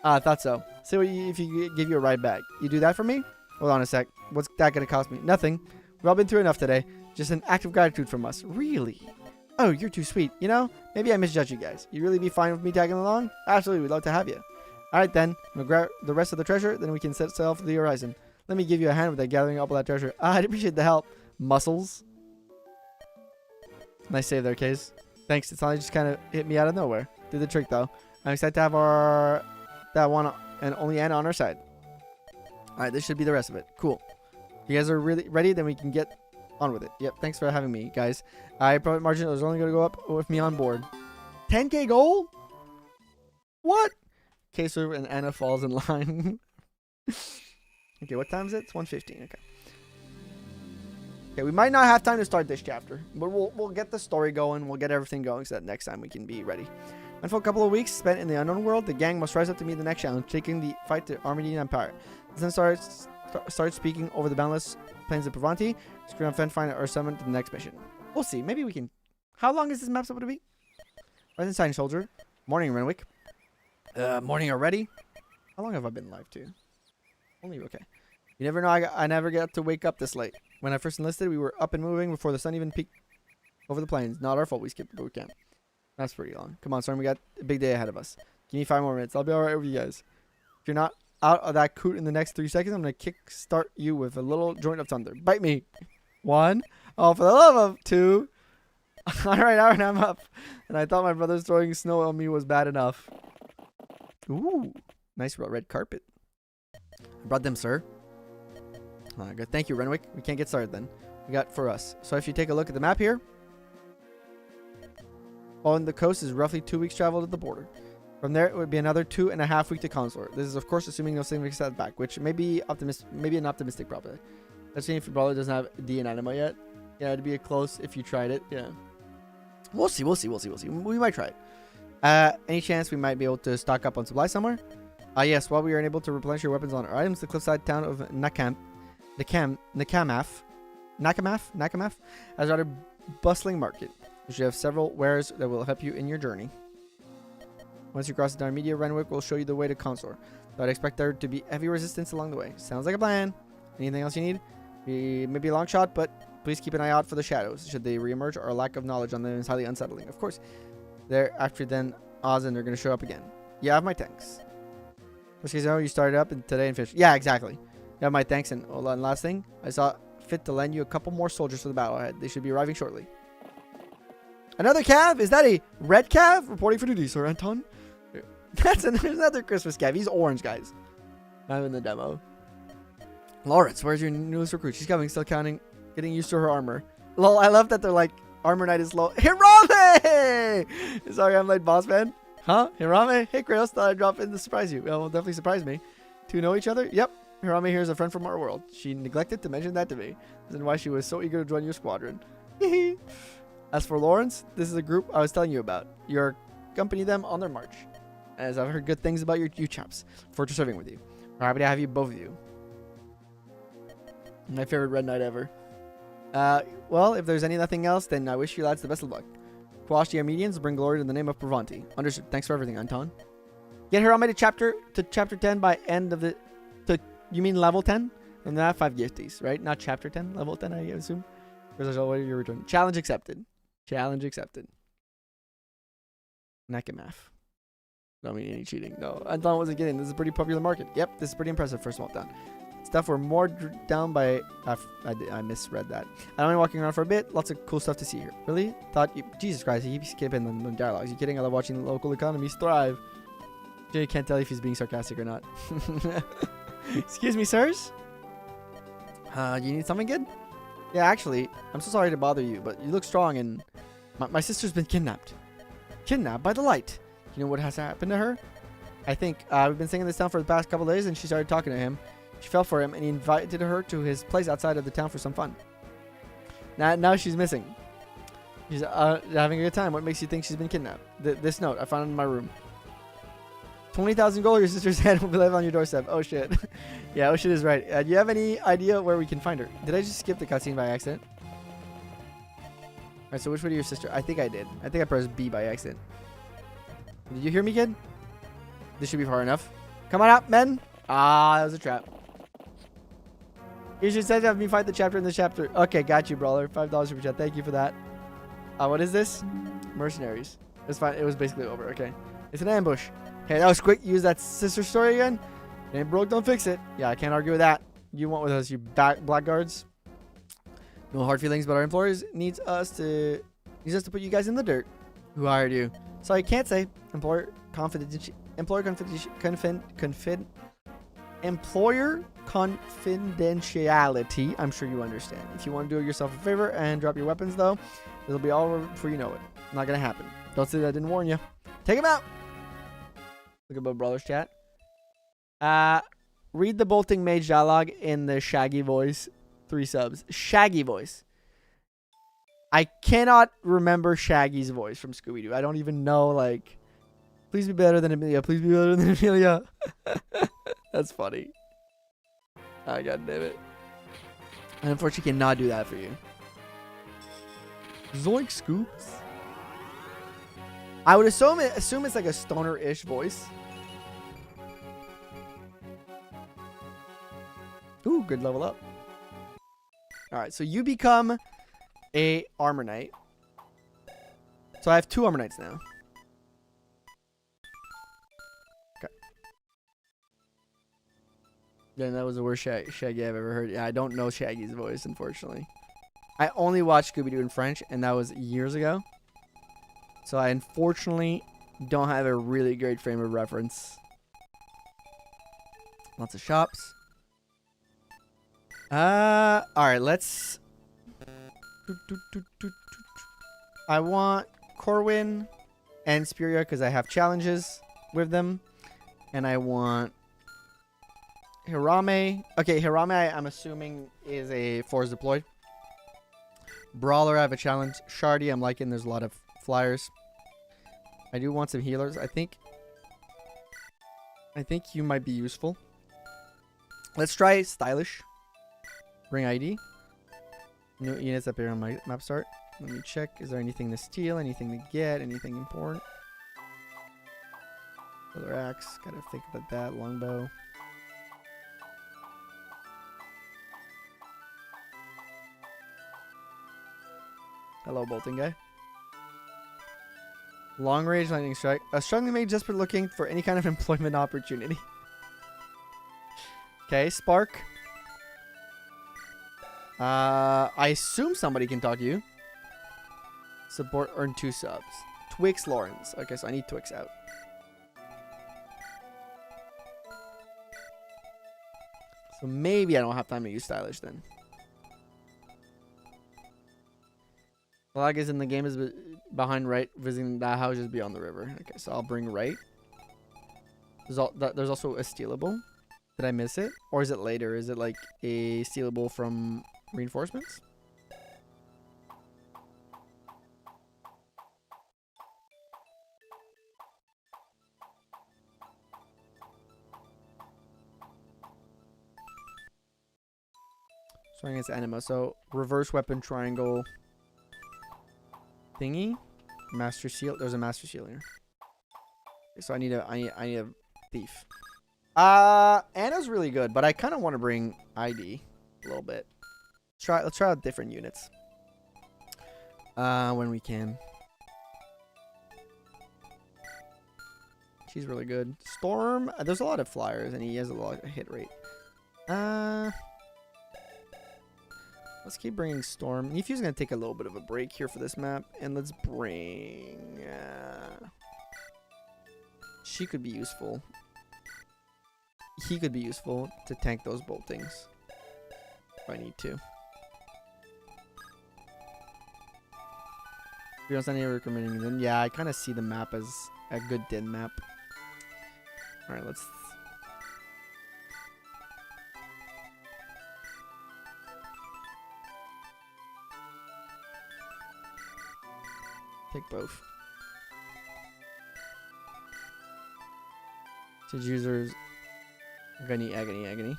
I thought so. See what if you give you a ride back. You do that for me? Hold on a sec. What's that going to cost me? Nothing. We've all been through enough today. Just an act of gratitude from us. Really? Oh, you're too sweet. You know, maybe I misjudged you guys. You really be fine with me tagging along? Absolutely. We'd love to have you. Alright then. We'll grab the rest of the treasure. Then we can set sail for the horizon. Let me give you a hand with that gathering up all that treasure. I'd appreciate the help. Muscles. Nice save there, Kase. Thanks. It's only just kind of hit me out of nowhere. Did the trick though. I'm excited to have that one and only Anna on our side. Alright, this should be the rest of it. Cool. If you guys are really ready, then we can get on with it. Yep, thanks for having me, guys. Profit margin was only going to go up with me on board. 10k gold? What? Kase and Anna falls in line. Okay, what time is it? It's 1:15. Okay. Okay, we might not have time to start this chapter, but we'll get the story going. We'll get everything going so that next time we can be ready. And for a couple of weeks spent in the unknown world, the gang must rise up to meet the next challenge, taking the fight to Armenian Empire. Then start speaking over the boundless plains of Pravanti. Screw on find or summon to the next mission. We'll see. Maybe we can. How long is this map supposed to be? Rise and sign, soldier. Morning, Renwick. Morning already? How long have I been live to? Only okay. You never know. I never got to wake up this late. When I first enlisted, we were up and moving before the sun even peaked over the plains. Not our fault. We skipped boot camp. That's pretty long. Come on, Storm. We got a big day ahead of us. Give me 5 more minutes. I'll be alright with you guys. If you're not out of that coot in the next 3 seconds, I'm going to kick-start you with a little joint of thunder. Bite me. 1. Oh, for the love of 2. Alright, I'm up. And I thought my brother's throwing snow on me was bad enough. Ooh. Nice red carpet. I brought them, sir. Good. Thank you, Renwick. We can't get started then. We got for us. So if you take a look at the map here, following the coast is roughly 2 weeks travel to the border. From there, it would be another 2.5 weeks to Consort. This is, of course, assuming no significant setback, which may be maybe an optimistic probability. Let's see if your brother doesn't have D in anima yet. Yeah, it'd be a close if you tried it. Yeah. We'll see. We might try it. Any chance we might be able to stock up on supplies somewhere? Yes, while we are unable to replenish your weapons on our items, the cliffside town of Nakamath has a rather bustling market. You should have several wares that will help you in your journey. Once you cross the Darmedia, Renwick will show you the way to Consor. I'd expect there to be heavy resistance along the way. Sounds like a plan. Anything else you need? Maybe a long shot, but please keep an eye out for the shadows. Should they reemerge, our lack of knowledge on them is highly unsettling. Of course, they're after then Oz and they're going to show up again. You have my thanks. First case, you started up and today and fish. Yeah, exactly. You have my thanks. And last thing, I saw fit to lend you a couple more soldiers for the battle ahead. They should be arriving shortly. Another cav? Is that a red cav? Reporting for duty, Sir Anton. That's another Christmas cav. He's orange, guys. I'm in the demo. Lawrence, where's your newest recruit? She's coming, still counting, getting used to her armor. Lol, I love that they're like, armor knight is low. Hirame! Sorry, I'm late, boss man. Huh? Hirame? Hey, Kratos, thought I'd drop in to surprise you. Well, definitely surprise me. Do you know each other? Yep. Hirame here is a friend from our world. She neglected to mention that to me. This is why she was so eager to join your squadron. As for Lawrence, this is a group I was telling you about. You're accompany them on their march. As I've heard good things about you chaps. Forward to serving with you. We're happy to have you, both of you. My favorite red knight ever. Well, if there's nothing else, then I wish you lads the best of luck. Quash the Armenians, bring glory to the name of Pravanti. Understood. Thanks for everything, Anton. Get Hirame to chapter 10 by end of the... You mean level 10? And that 5 gifties, right? Not chapter 10, level 10, I assume. There's always your return. Challenge accepted. Challenge accepted. Nakamath. Don't mean any cheating. No, Anton wasn't kidding. This is a pretty popular market. Yep, this is pretty impressive for a small town. Stuff we're more down by... I misread that. I'm only walking around for a bit. Lots of cool stuff to see here. Really? Thought you... Jesus Christ, he keeps skipping the dialogues. You kidding? I love watching the local economies thrive. You can't tell if he's being sarcastic or not. Excuse me, sirs? You need something good? Yeah, actually, I'm so sorry to bother you, but you look strong and... My sister's been kidnapped. Kidnapped by the light. You know what has happened to her? I think we've been singing this town for the past couple days and she started talking to him. She fell for him and he invited her to his place outside of the town for some fun. Now she's missing. She's having a good time. What makes you think she's been kidnapped? This note, I found it in my room. 20,000 gold your sister's head will be left on your doorstep. Oh shit. Yeah, oh shit is right. Do you have any idea where we can find her? Did I just skip the cutscene by accident? Alright, so which way to your sister? I think I did. I think I pressed B by accident. Did you hear me, kid? This should be far enough. Come on out, men. Ah, that was a trap. You should set up me fight the chapter in the chapter. Okay, got you, brawler. $5 super chat. Thank you for that. What is this? Mercenaries. It's fine. It was basically over. Okay. It's an ambush. Okay, that was quick. Use that sister story again. It ain't broke, don't fix it. Yeah, I can't argue with that. You want with us, you blackguards. No hard feelings, but our employers needs us to put you guys in the dirt. Who hired you? Sorry, can't say. Employer confidentiality. I'm sure you understand. If you want to do yourself a favor and drop your weapons, though, it'll be all over before you know it. Not gonna happen. Don't say that I didn't warn you. Take him out. Look at my brother's chat. Read the bolting mage dialogue in the Shaggy voice. 3 subs. Shaggy voice. I cannot remember Shaggy's voice from Scooby-Doo. I don't even know, like... Please be better than Amelia. Please be better than Amelia. That's funny. Oh, God damn it. I unfortunately cannot do that for you. Zoink Scoops. I would assume it's like a stoner-ish voice. Ooh, good level up. Alright, so you become a armor knight. So I have 2 armor knights now. Okay. Yeah, that was the worst Shaggy I've ever heard. Yeah, I don't know Shaggy's voice, unfortunately. I only watched Scooby-Doo in French, and that was years ago. So I unfortunately don't have a really great frame of reference. Lots of shops. Alright, let's... I want Corwin and Lspuria because I have challenges with them. And I want Hirame. Okay, Hirame I'm assuming is a force deployed. Brawler, I have a challenge. Shardy, I'm liking there's a lot of flyers. I do want some healers. I think you might be useful. Let's try stylish. Bring ID. New units appear on my map start. Let me check. Is there anything to steal? Anything to get? Anything important? Other axe. Gotta think about that. Longbow. Hello, bolting guy. Long range lightning strike. A struggling mage just for looking for any kind of employment opportunity. Okay, spark. I assume somebody can talk to you. Support, earn 2 subs. Twix Lawrence. Okay, so I need Twix out. So maybe I don't have time to use stylish then. Flag is in the game is behind right. Visiting that house is beyond the river. Okay, so I'll bring right. There's also a stealable. Did I miss it? Or is it later? Is it like a stealable from reinforcements? Swing against anima. So reverse weapon triangle thingy. Master seal. There's a master seal here. Okay, so I need a thief. Anna's really good, but I kind of want to bring ID a little bit. Let's try out different units. When we can. She's really good. Storm. There's a lot of flyers, and he has a lot of hit rate. Let's keep bringing Storm. Nephew's gonna take a little bit of a break here for this map, and let's bring. She could be useful. He could be useful to tank those boltings if I need to. We don't send any recommending then. Yeah, I kind of see the map as a good din map. Alright, let's. Take both. Siege users. Agony.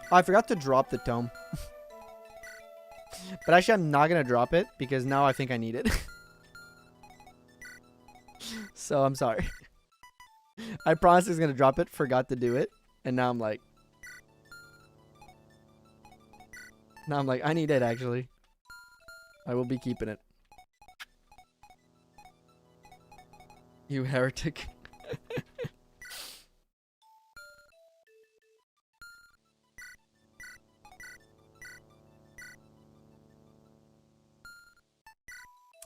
Oh, I forgot to drop the tome. But actually, I'm not going to drop it because now I think I need it. So, I'm sorry. I promised I was going to drop it, forgot to do it. And now I'm like... I need it, actually. I will be keeping it. You heretic.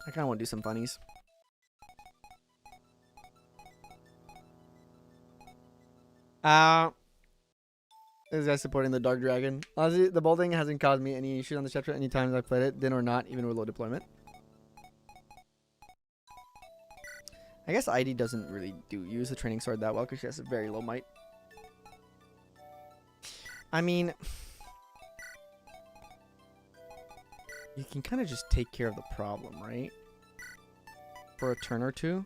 I kind of want to do some funnies. This guy supporting the Dark Dragon. Honestly, the bolting hasn't caused me any issues on the chapter any times I've played it, din or not, even with low deployment. I guess ID doesn't really use the training sword that well because she has a very low might. I mean, you can kind of just take care of the problem, right? For a turn or two.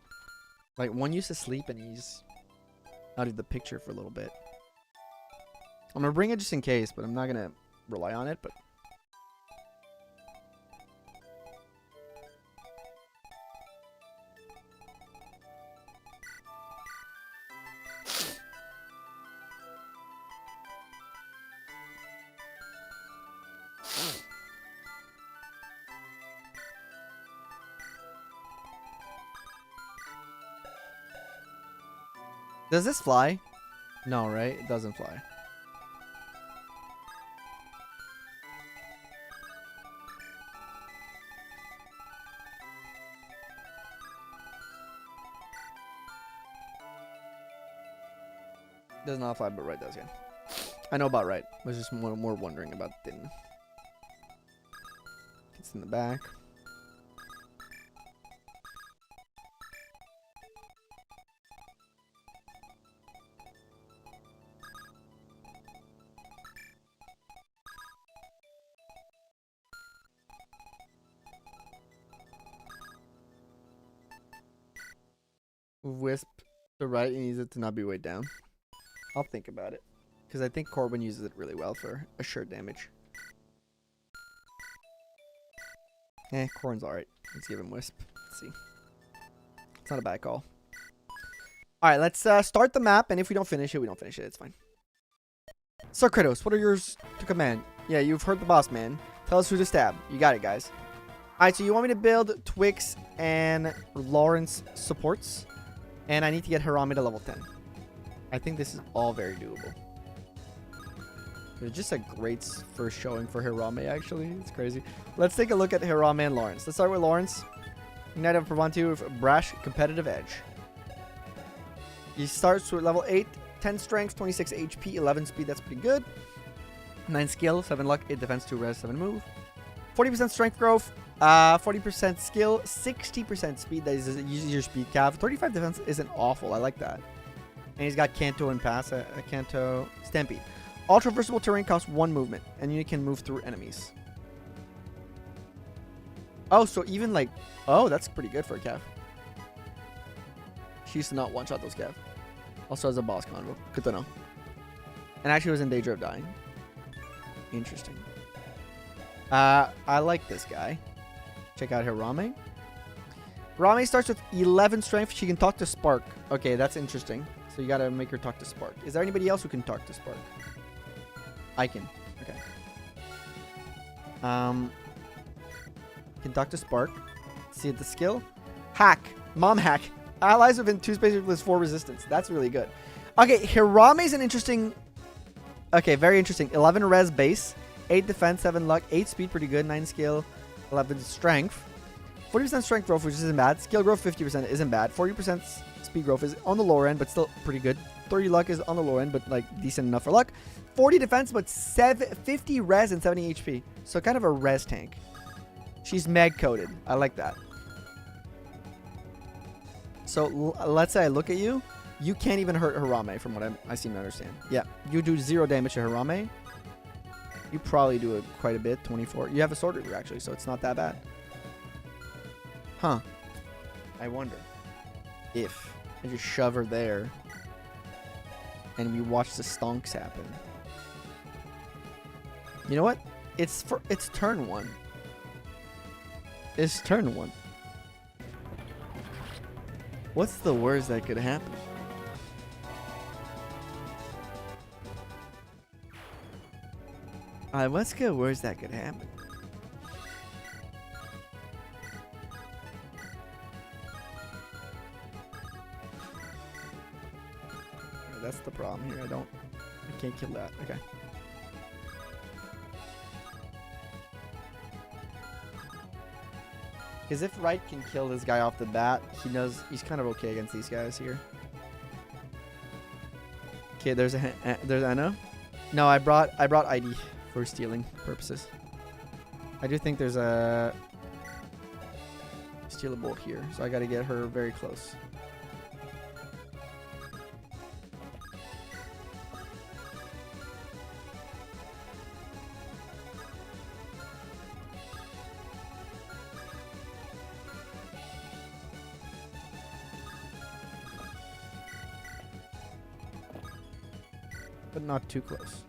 Like, one used to sleep and he's out of the picture for a little bit. I'm going to bring it just in case, but I'm not going to rely on it, but... Does this fly? No, right? It doesn't fly. Does not fly, but right does, yeah. I know about right. I was just more wondering about din. It's in the back. Wisp to right and use it to not be weighed down. I'll think about it. Because I think Corwin uses it really well for assured damage. Corwin's alright. Let's give him Wisp. Let's see. It's not a bad call. Alright, let's start the map, and if we don't finish it, we don't finish it. It's fine. So, Kratos, what are yours to command? Yeah, you've heard the boss, man. Tell us who to stab. You got it, guys. Alright, so you want me to build Twix and Lawrence supports, and I need to get Hirame to level 10. I think this is all very doable. It's just a great first showing for Hirame, actually. It's crazy. Let's take a look at Hirame and Lawrence. Let's start with Lawrence. Ignite of Pravantu with Brash Competitive Edge. He starts with level 8, 10 strength, 26 HP, 11 speed. That's pretty good. 9 skill, 7 luck, 8 defense, 2 res, 7 move. 40% strength growth, 40% skill, 60% speed. That is your speed cav. 35 defense isn't awful. I like that. And he's got Canto and Pass, Canto Stampede. Ultra versatile terrain costs 1 movement, and you can move through enemies. Oh, so even like, oh, that's pretty good for a cav. She used to not one-shot those cav. Also has a boss combo. Good to know. And actually was in danger of dying. Interesting. I like this guy. Check out Hirame. Hirame starts with 11 strength. She can talk to Spark. Okay, that's interesting. So you gotta make her talk to Spark. Is there anybody else who can talk to Spark? I can. Okay. Can talk to Spark. See the skill. Hack. Mom hack. Allies within 2 spaces with 4 resistance. That's really good. Okay, Hirame is an interesting... Okay, very interesting. 11 res base. 8 defense, 7 luck, 8 speed, pretty good. 9 skill, 11 strength. 40% strength growth, which isn't bad. Skill growth, 50% isn't bad. 40% speed growth is on the lower end, but still pretty good. 30 luck is on the low end, but like decent enough for luck. 40 defense, but 50 res and 70 HP. So kind of a res tank. She's mag coded. I like that. So let's say I look at you. You can't even hurt Hirame from what I seem to understand. Yeah, you do 0 damage to Hirame. You probably do it quite a bit. 24. You have a sword reader actually, so it's not that bad. Huh. I wonder if I just shove her there and we watch the stonks happen. You know what? It's turn 1. It's turn 1. What's the worst that could happen? Let's go. Where's that could happen? That's the problem here. I can't kill that. Okay. Because if Wright can kill this guy off the bat, he's kind of okay against these guys here. Okay, there's Anna. No, I brought ID for stealing purposes. I do think there's a stealable here, so I got to get her very close. But not too close.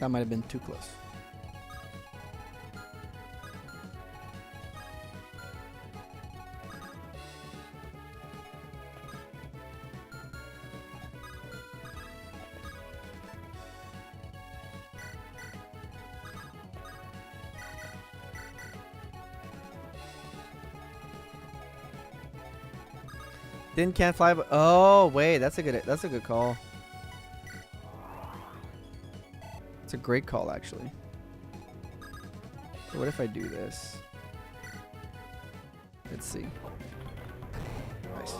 That might have been too close. Can't fly, but oh wait, that's a good call. It's a great call actually. So what if I do this? Let's see. Nice.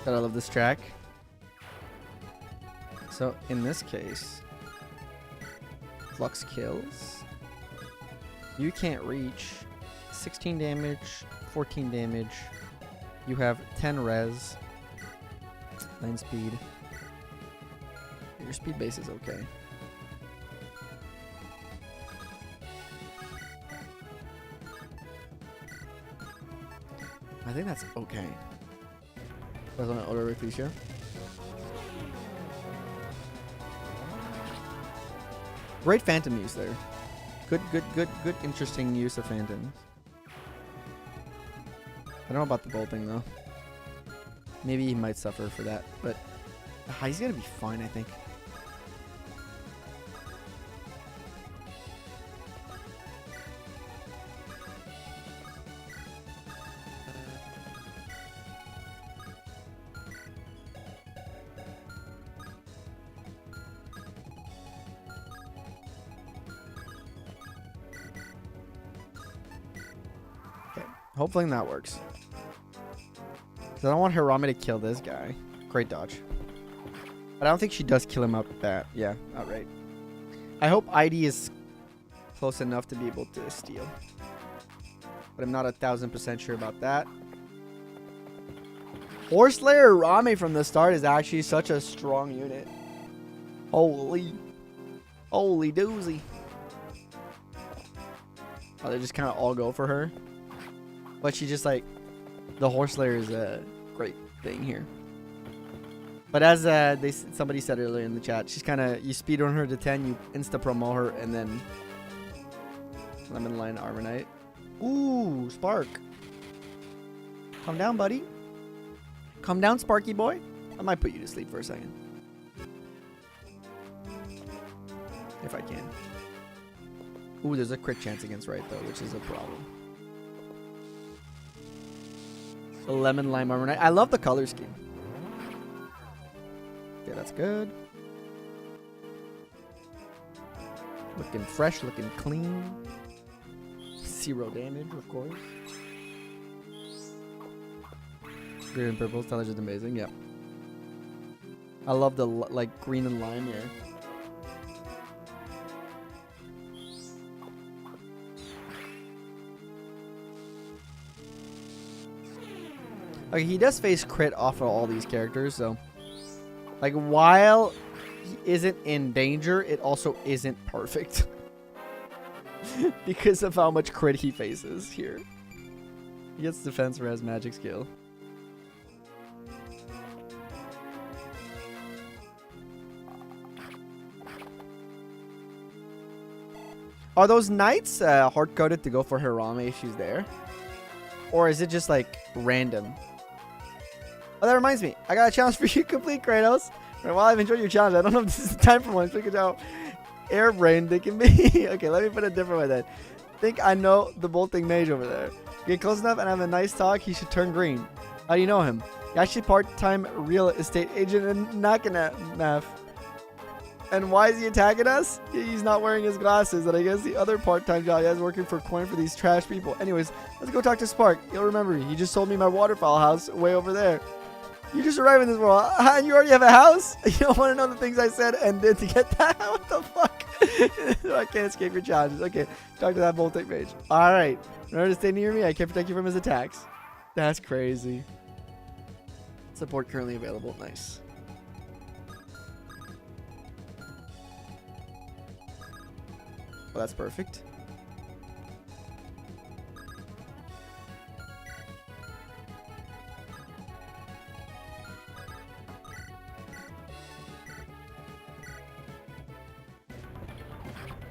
God, I love this track. So in this case, Flux kills. You can't reach. 16 damage. 14 damage. You have 10 res. 9 speed. Your speed base is okay. I think that's okay. That's on auto release here. Great phantom use there. Good, interesting use of phantoms. I don't know about the bolting though. Maybe he might suffer for that, but he's gonna be fine, I think. Hopefully that works. Because I don't want Hirame to kill this guy. Great dodge. But I don't think she does kill him up that. Yeah, outright. I hope ID is close enough to be able to steal. But I'm not 1000% sure about that. Horse Slayer Hirame from the start is actually such a strong unit. Holy doozy. Oh, they just kind of all go for her. But she just like, the Horse Slayer is a great thing here. But as somebody said earlier in the chat, she's kind of, you speedrun her to 10, you insta promo her, and then Minaline Armor Knight. Ooh, Spark. Calm down, buddy. Calm down, Sparky boy. I might put you to sleep for a second. If I can. Ooh, there's a crit chance against right though, which is a problem. The Lemon Lime Armor Knight. I love the color scheme. Okay, that's good. Looking fresh, looking clean. 0 damage, of course. Green and purple. Colors is amazing. Yep. I love the like green and lime here. Okay, he does face crit off of all these characters, so like while he isn't in danger, it also isn't perfect because of how much crit he faces here. He gets defense res magic skill. Are those knights hard-coded to go for Hirame if she's there? Or is it just like random? Oh, that reminds me. I got a challenge for you to complete, Kratos. And while I've enjoyed your challenge, I don't know if this is the time for one. Look at how airbrained they can be. Okay, let me put it a different way then. Think I know the bolting mage over there. Get close enough and have a nice talk, he should turn green. How do you know him? He's actually part-time real estate agent in Nakanaf. And why is he attacking us? He's not wearing his glasses. And I guess the other part-time job he has working for coin for these trash people. Anyways, let's go talk to Spark. He'll remember me. He just sold me my waterfowl house way over there. You just arrived in this world and you already have a house? You don't want to know the things I said and did to get that? What the fuck? I can't escape your challenges. Okay, talk to that Voltic mage. Alright. In order to stay near me, I can protect you from his attacks. That's crazy. Support currently available. Nice. Well, that's perfect.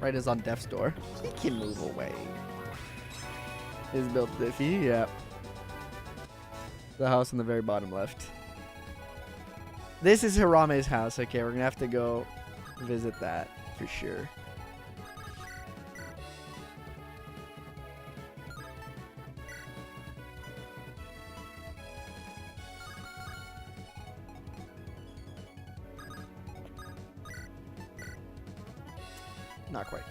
Right is on death's door. He can move away. Is built diffy, yeah. The house on the very bottom left. This is Hirame's house. Okay, we're gonna have to go visit that for sure. Not quite.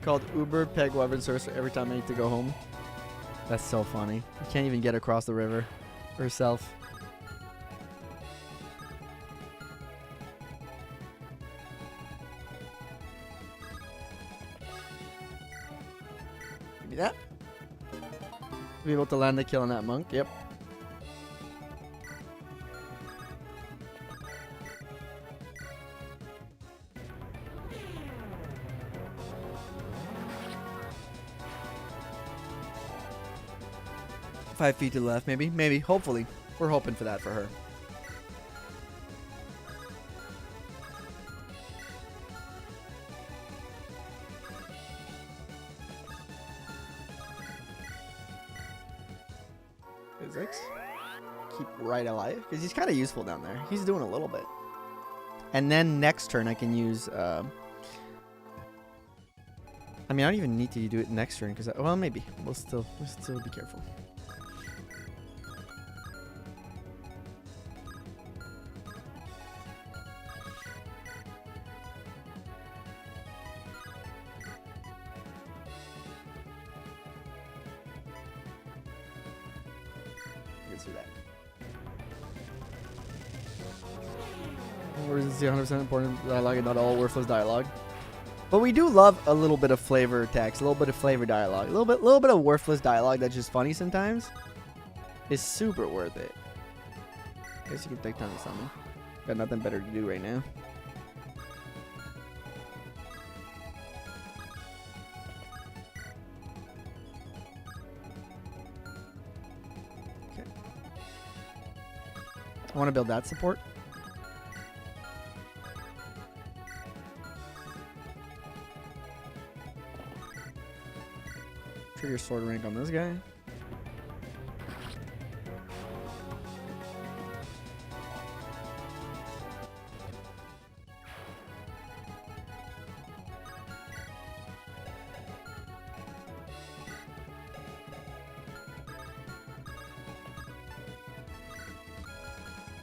Called Uber Peg Weapon Source every time I need to go home. That's so funny. You can't even get across the river herself. Give me that. be able to land the kill on that monk. Yep. Five feet to the left, maybe. Maybe. Hopefully. We're hoping for that for her. Physics. Keep right alive. Because he's kind of useful down there. He's doing a little bit. And then next turn I can use... I mean, I don't even need to do it next turn. Because well, maybe. We'll still be careful. Do that. Resiliency 100% important dialogue and not all worthless dialogue. But we do love a little bit of flavor text, a little bit of flavor dialogue, a little bit of worthless dialogue that's just funny sometimes. Is super worth it. I guess you can take time to summon. Got nothing better to do right now. I want to build that support. Trigger sword rank on this guy.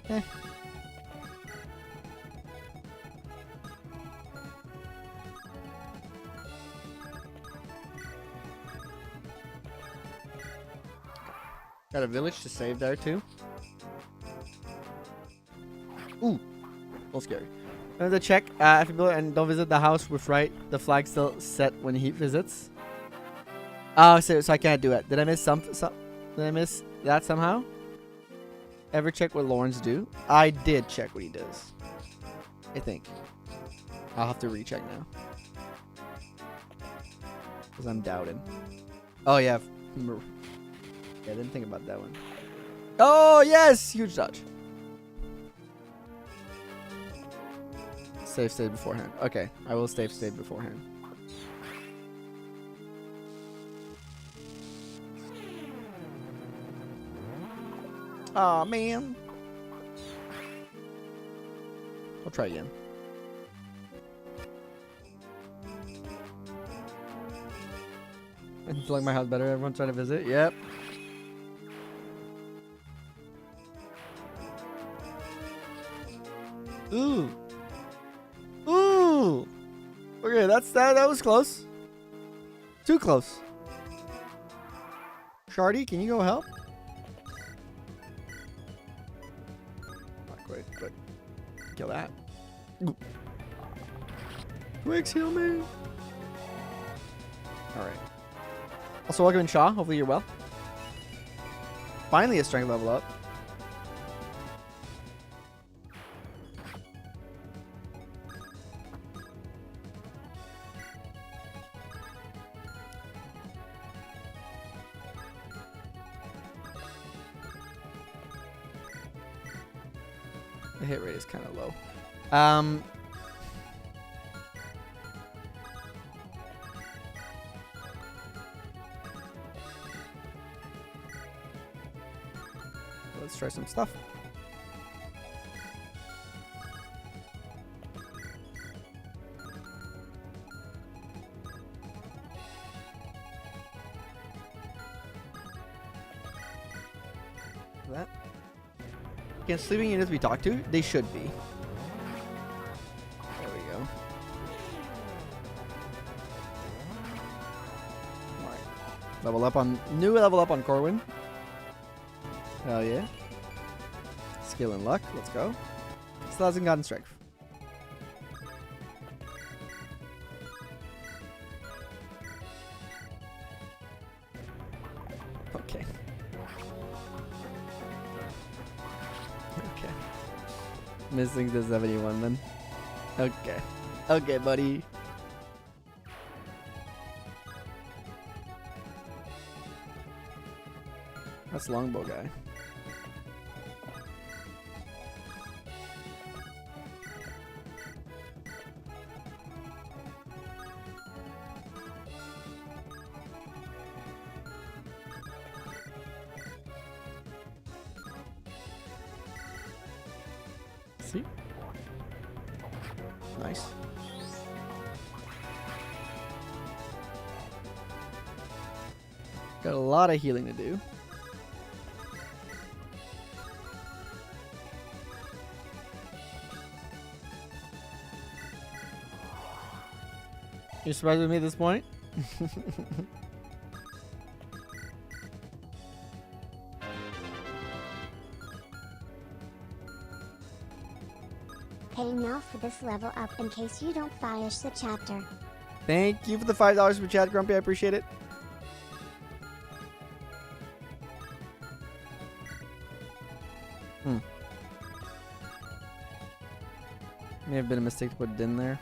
Eh. Got a village to save there too. Ooh, a little scary. Another check. If you build and don't visit the house with the flag's still set when he visits. Oh, so I can't do it. Did I miss some? Did I miss that somehow? Ever check what Lawrence do? I did check what he does. I think. I'll have to recheck now. Because I'm doubting. Oh, yeah. Yeah, I didn't think about that one. Oh, yes! Huge dodge. Save state beforehand. Okay, I will save state beforehand. Aw, man. I'll try again. I feel like my house better. Everyone trying to visit. Yep. Ooh. Ooh. Okay, that was close. Too close. Shardy, can you go help? Not quite, but kill that. Ooh. Quick, heal me. All right. Also, welcome in, Shaw. Hopefully you're well. Finally a strength level up. The hit rate is kind of low. Let's try some stuff. That. Can sleeping units be talked to? They should be. There we go. Alright. New level up on Corwin. Hell yeah. Skill and luck. Let's go. Still hasn't gotten strength. Okay. Missing the 71 then. Okay. Okay, buddy. That's longbow guy. See? Nice. Got a lot of healing to do. You surprised with me at this point? Pay now for this level up in case you don't finish the chapter. Thank you for the $5 for chat, Grumpy. I appreciate it. May have been a mistake to put it in there.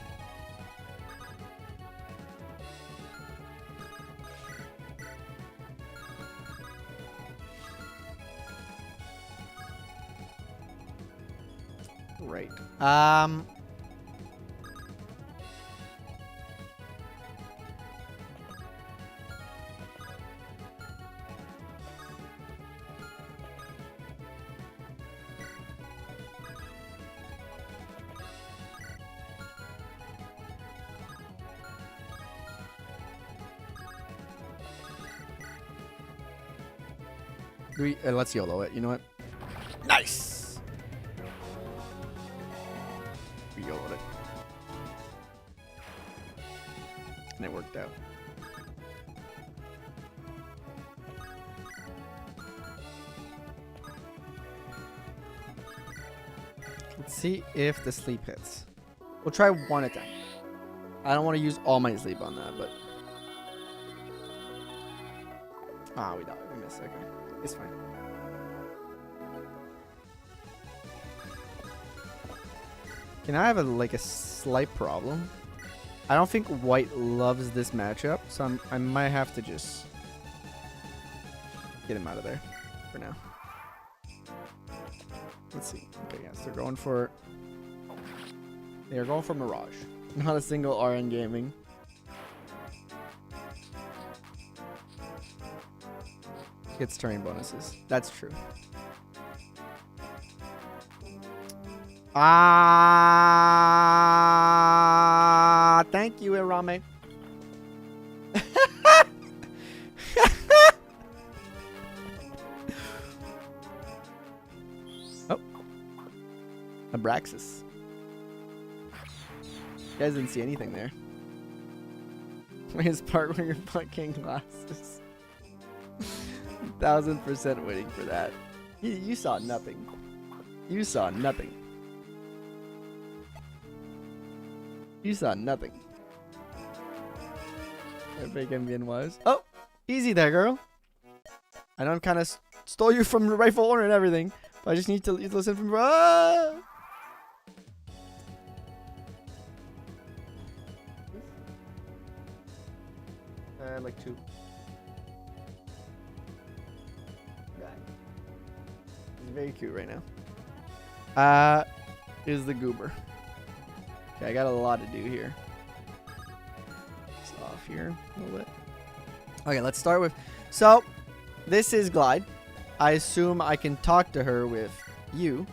Right. Let's YOLO it. You know what? Nice. We YOLO'd it. And it worked out. Let's see if the sleep hits. We'll try one attack. I don't want to use all my sleep on that, but... Ah, we died. We missed. Okay. It's fine. Can I have a slight problem? I don't think white loves this matchup, so I might have to just get him out of there for now. Let's see. Okay, yes, they're going for Mirage. Not a single RN Gaming. Gets turning bonuses. That's true. Thank you, Hirame. Oh. Abraxas. You guys didn't see anything there. His part where you're fucking glasses. 1000% waiting for that. You saw nothing. You saw nothing. You saw nothing. How fake MVN was. Oh! Easy there, girl. I know I kind of stole you from the rightful owner and everything, but I just need to listen from... Ah! Like 2. He's very cute right now. Is the goober. Okay, I got a lot to do here. It's off here a little bit. Okay, let's start with... So, this is Glide. I assume I can talk to her with you.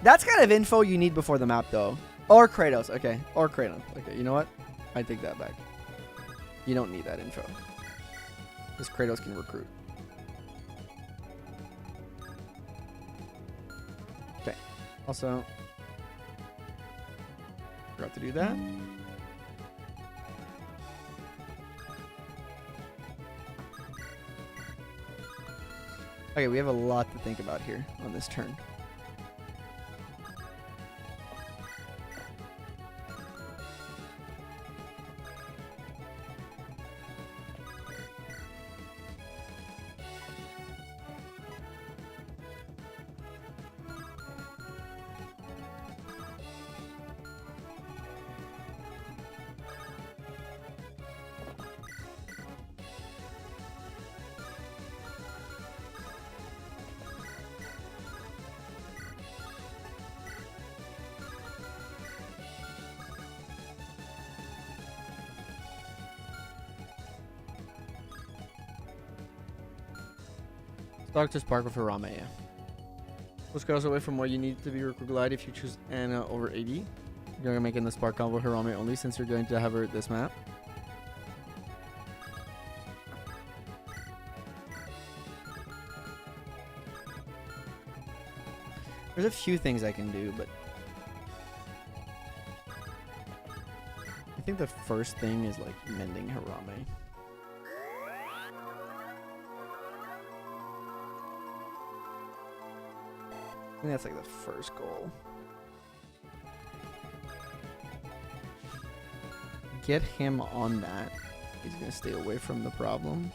That's kind of info you need before the map, though. Or Kratos. Okay, or Kratos. Okay, you know what? I take that back. You don't need that info. Because Kratos can recruit. Okay. Also, forgot to do that. Okay, we have a lot to think about here on this turn. Dr. Spark with Hirame, yeah. Push Kratos away from where you need to be Recruit Glide if you choose Anna over 80. You're going to make in the Spark combo Hirame only since you're going to have her at this map. There's a few things I can do, but I think the first thing is like mending Hirame. I think that's like the first goal. Get him on that. He's gonna stay away from the problem.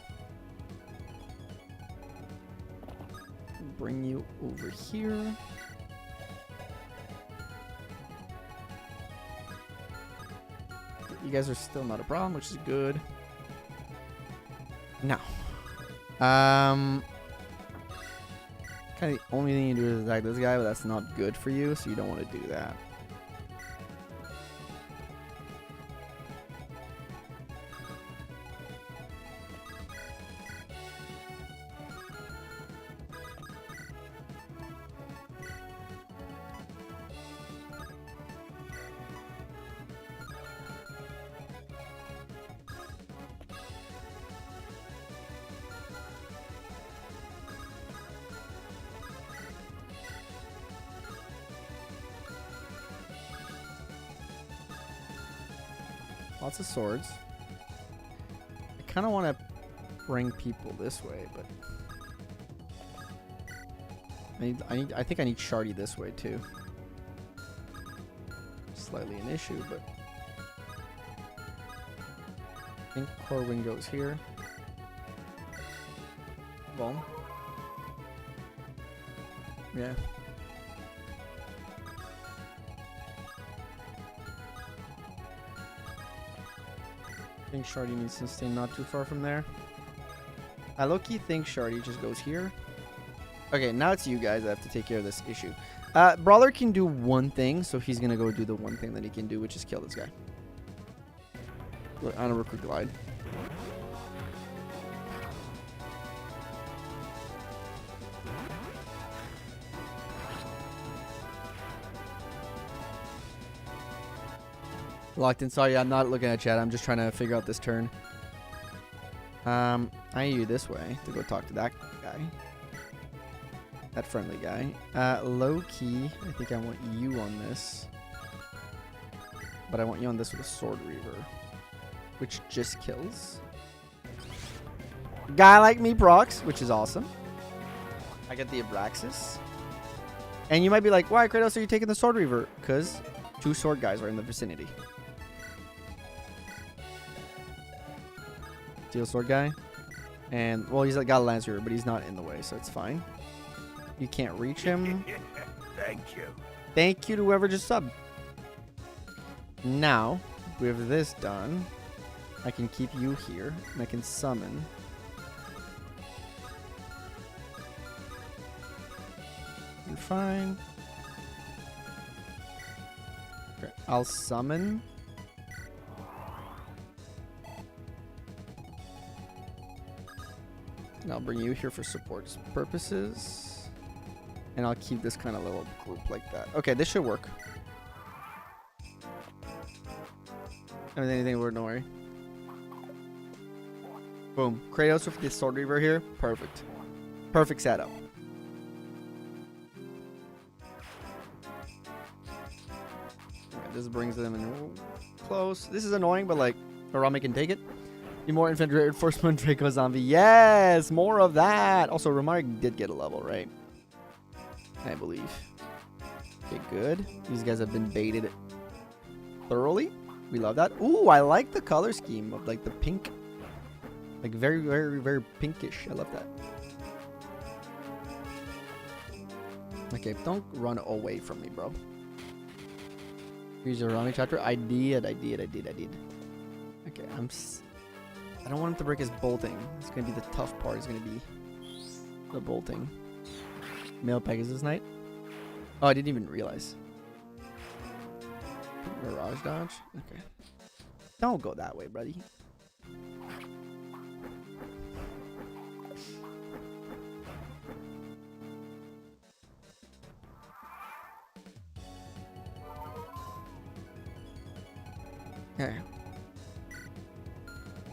Bring you over here. You guys are still not a problem, which is good. Now, kind of the only thing you do is attack this guy, but that's not good for you, so you don't want to do that. Lots of swords. I kind of want to bring people this way, but I think I need Shardy this way too. Slightly an issue, but I think Corwin goes here. Well, yeah. I think Shardy needs to stay not too far from there. I low-key think Shardy just goes here. Okay, now it's you guys that have to take care of this issue. Brawler can do one thing, so he's gonna go do the one thing that he can do, which is kill this guy. Look, on a Recruit Glide. Locked in. Sorry, I'm not looking at chat. I'm just trying to figure out this turn. I need you this way to go talk to that guy. That friendly guy. Low key, I think I want you on this. But I want you on this with a Sword Reaver, which just kills. Guy like me procs, which is awesome. I get the Abraxas. And you might be like, why, Kratos, are you taking the Sword Reaver? Because 2 sword guys are in the vicinity. Steel sword guy. And, well, he's got a Lancer, but he's not in the way, so it's fine. You can't reach him. Thank you. Thank you to whoever just subbed. Now, with this done, I can keep you here, and I can summon. You're fine. Okay, I'll summon. And I'll bring you here for support purposes. And I'll keep this kind of little group like that. Okay, this should work. Anything weird, don't worry. Boom. Kratos with the Sword Reaver here. Perfect. Perfect setup. Alright, this brings them in close. This is annoying, but like, Hirame can take it. Need more infantry reinforcement, Draco Zombie. Yes! More of that! Also, Romhack did get a level, right? I believe. Okay, good. These guys have been baited thoroughly. We love that. Ooh, I like the color scheme of like the pink. Like very, very, very pinkish. I love that. Okay, don't run away from me, bro. Here's your Hirame chapter. I did. Okay, I don't want him to break his bolting. It's gonna be the tough part. It's gonna be the bolting. Male Pegasus Knight. Oh, I didn't even realize. Mirage dodge? Okay. Don't go that way, buddy. Okay.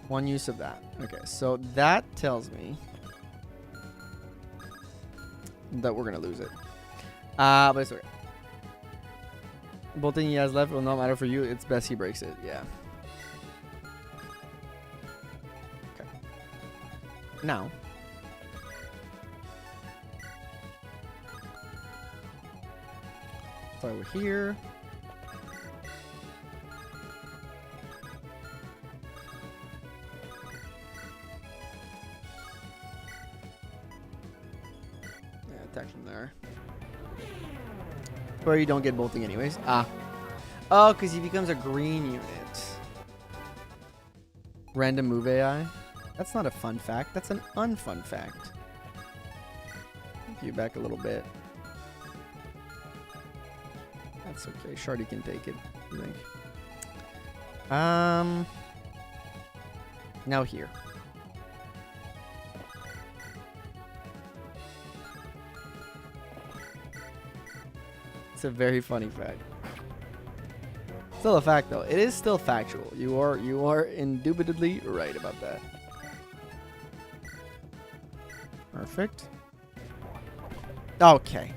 One use of that. Okay, so that tells me that we're gonna lose it. But it's okay. Bolting he has left will not matter for you. It's best he breaks it. Yeah. Okay. Now. So we're here. Yeah, attack from there. Where you don't get bolting anyways. Ah. Oh, because he becomes a green unit. Random move AI. That's not a fun fact. That's an unfun fact. Take you back a little bit. That's okay. Shardy can take it, I think. Now here. It's a very funny fact. Still a fact though. It is still factual. You are indubitably right about that. Perfect. Okay.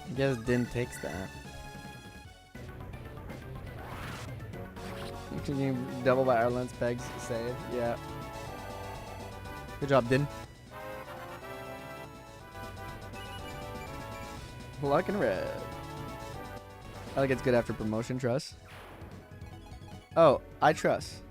I guess Din takes that. Can you double by Ireland's pegs save? Yeah. Good job, Din. Luck and red. I think it's good after promotion, trust. Oh, I trust.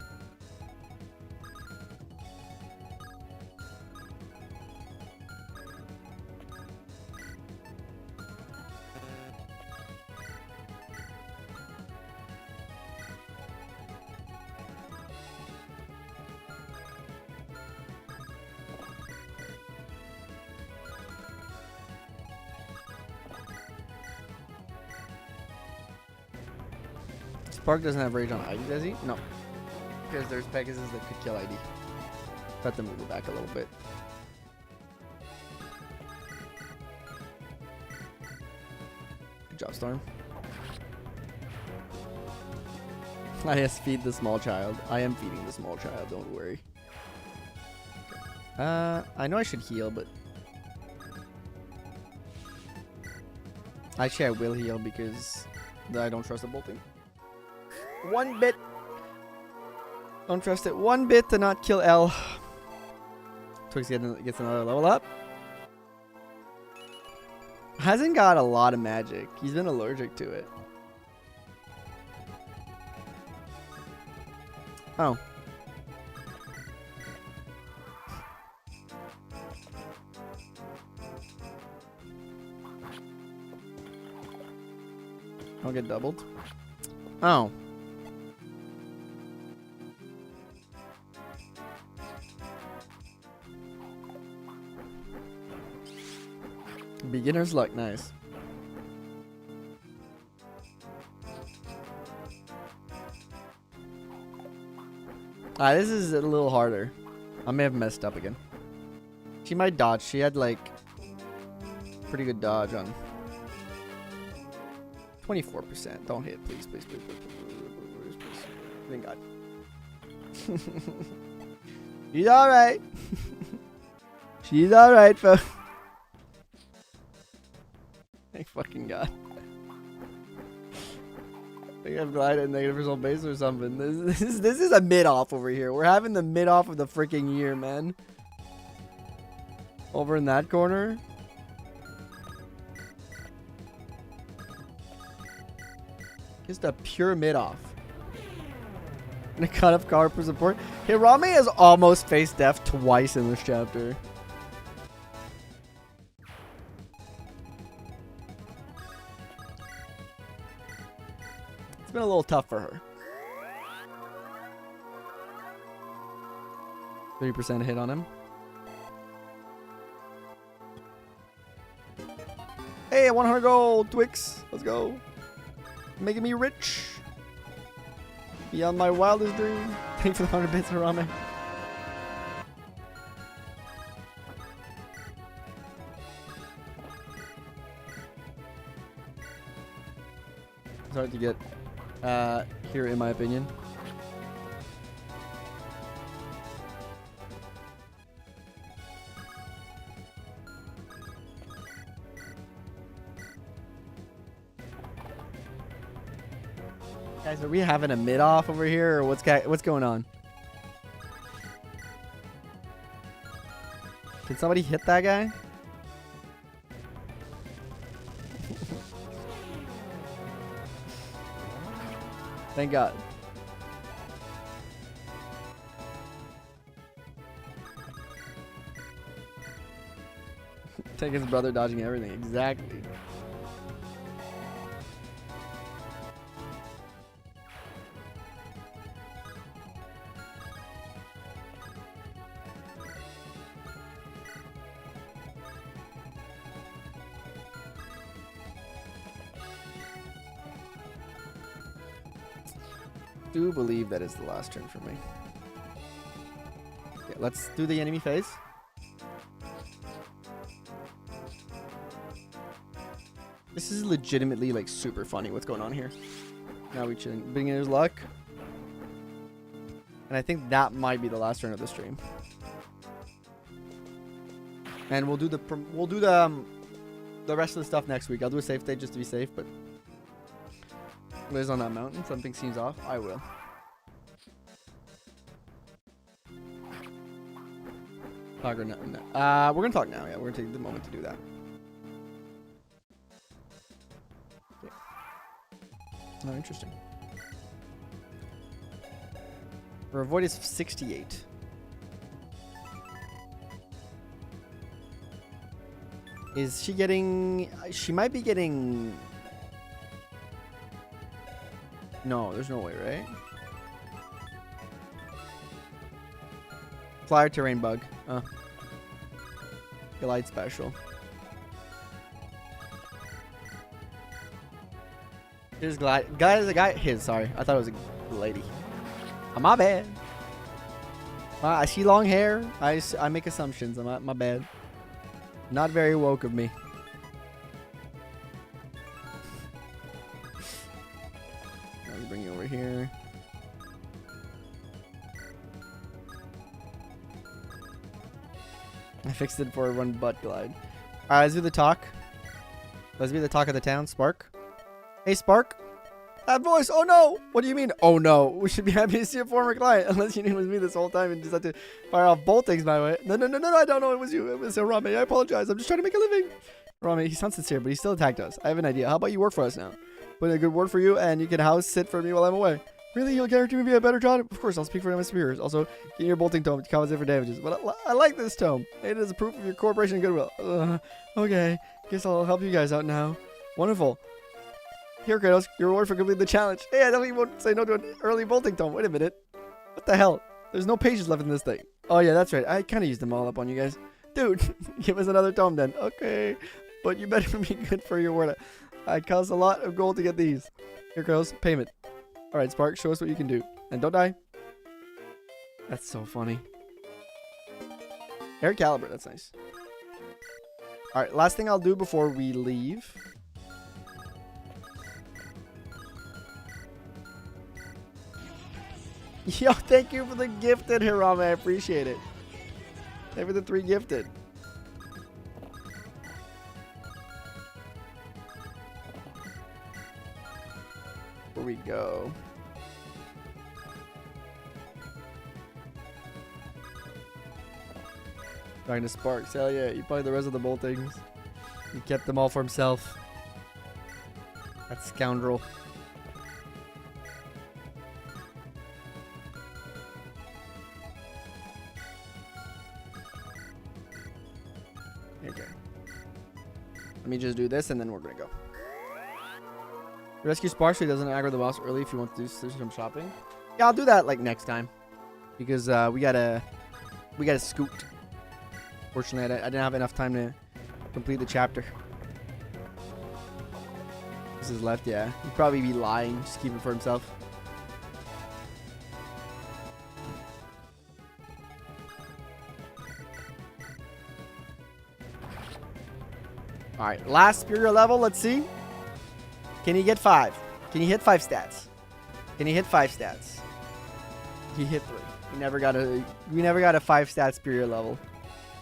Spark doesn't have rage on ID, does he? No. Because there's Pegasus that could kill ID. Have to move it back a little bit. Good job, Storm. IS feed the small child. I am feeding the small child, don't worry. I know I should heal, but actually I will heal because I don't trust the bolting. One bit. Don't trust it one bit to not kill L. Twix gets another level up. Hasn't got a lot of magic. He's been allergic to it. Oh. I'll get doubled. Oh. Beginner's luck, nice. This is a little harder. I may have messed up again. She might dodge. She had like pretty good dodge on 24%. Don't hit, please, please, please, please, please, please. Thank God. She's all right. She's all right, folks. Thank fucking God. I think I've glided negative result base or something. This is a mid-off over here. We're having the mid-off of the freaking year, man. Over in that corner. Just a pure mid-off. Gonna cut off card for support. Hirame has almost faced death twice in this chapter. been a little tough for her. 30% hit on him. Hey, 100 gold, Twix. Let's go. Making me rich. Beyond my wildest dream. Thanks for the 100 bits, Hirame. It's hard to get here, in my opinion. Guys, are we having a mid-off over here, or what's going on? Can somebody hit that guy? Thank God. Take his brother dodging everything. Exactly. Do believe that is the last turn for me. Okay, let's do the enemy phase. This is legitimately like super funny. What's going on here? Now we chilling. Beginner's luck. And I think that might be the last turn of the stream. And we'll do the rest of the stuff next week. I'll do a safe day just to be safe, but Liz on that mountain. Something seems off. I will. Talk or no? We're gonna talk now. Yeah, we're gonna take the moment to do that. Okay. Oh, interesting. Her avoid is 68. Is she getting? She might be getting. No, there's no way, right? Flyer terrain bug. Glide special. Here's glide. Guy is a guy. His. Sorry, I thought it was a lady. My bad. I see long hair. I make assumptions. My bad. Not very woke of me. Bring you over here. I fixed it for a run butt glide. Alright, let's do the talk. Let's be the talk of the town. Spark. Hey, Spark. That voice. Oh no. What do you mean? Oh no. We should be happy to see a former client. Unless you knew it was me this whole time and just had to fire off boltings my way. No. I don't know it was you. It was Hirame. I apologize. I'm just trying to make a living. Hirame, he sounds sincere, but he still attacked us. I have an idea. How about you work for us now? Put in a good word for you, and you can house sit for me while I'm away. Really? You'll guarantee me a better job? Of course, I'll speak for my superiors. Also, get your bolting tome to compensate for damages. But I like this tome. It is a proof of your cooperation and goodwill. Okay. Guess I'll help you guys out now. Wonderful. Here, Kratos, your reward for completing the challenge. Hey, I definitely won't say no to an early bolting tome. Wait a minute. What the hell? There's no pages left in this thing. Oh, yeah, that's right. I kind of used them all up on you guys. Dude, give us another tome then. Okay. But you better be good for your word. I cost a lot of gold to get these. Here goes payment. All right, Spark, show us what you can do, and don't die. That's so funny. Air caliber, that's nice. All right, last thing I'll do before we leave. Yo, thank you for the gifted, Hirame. I appreciate it. Thank you for the 3 gifted. Here we go. Trying to Sparks. Hell yeah. He played the rest of the boltings. He kept them all for himself. That scoundrel. Okay. Let me just do this and then we're gonna go. Rescue Spark so he doesn't aggro the boss early if you want to do some shopping. Yeah, I'll do that like next time. Because we gotta scoot. Fortunately, I didn't have enough time to complete the chapter. This is left, yeah. He'd probably be lying, just keep it for himself. Alright, last superior level, let's see. Can he get 5? Can he hit 5 stats? Can he hit 5 stats? He hit 3. We never got a 5 stat superior level.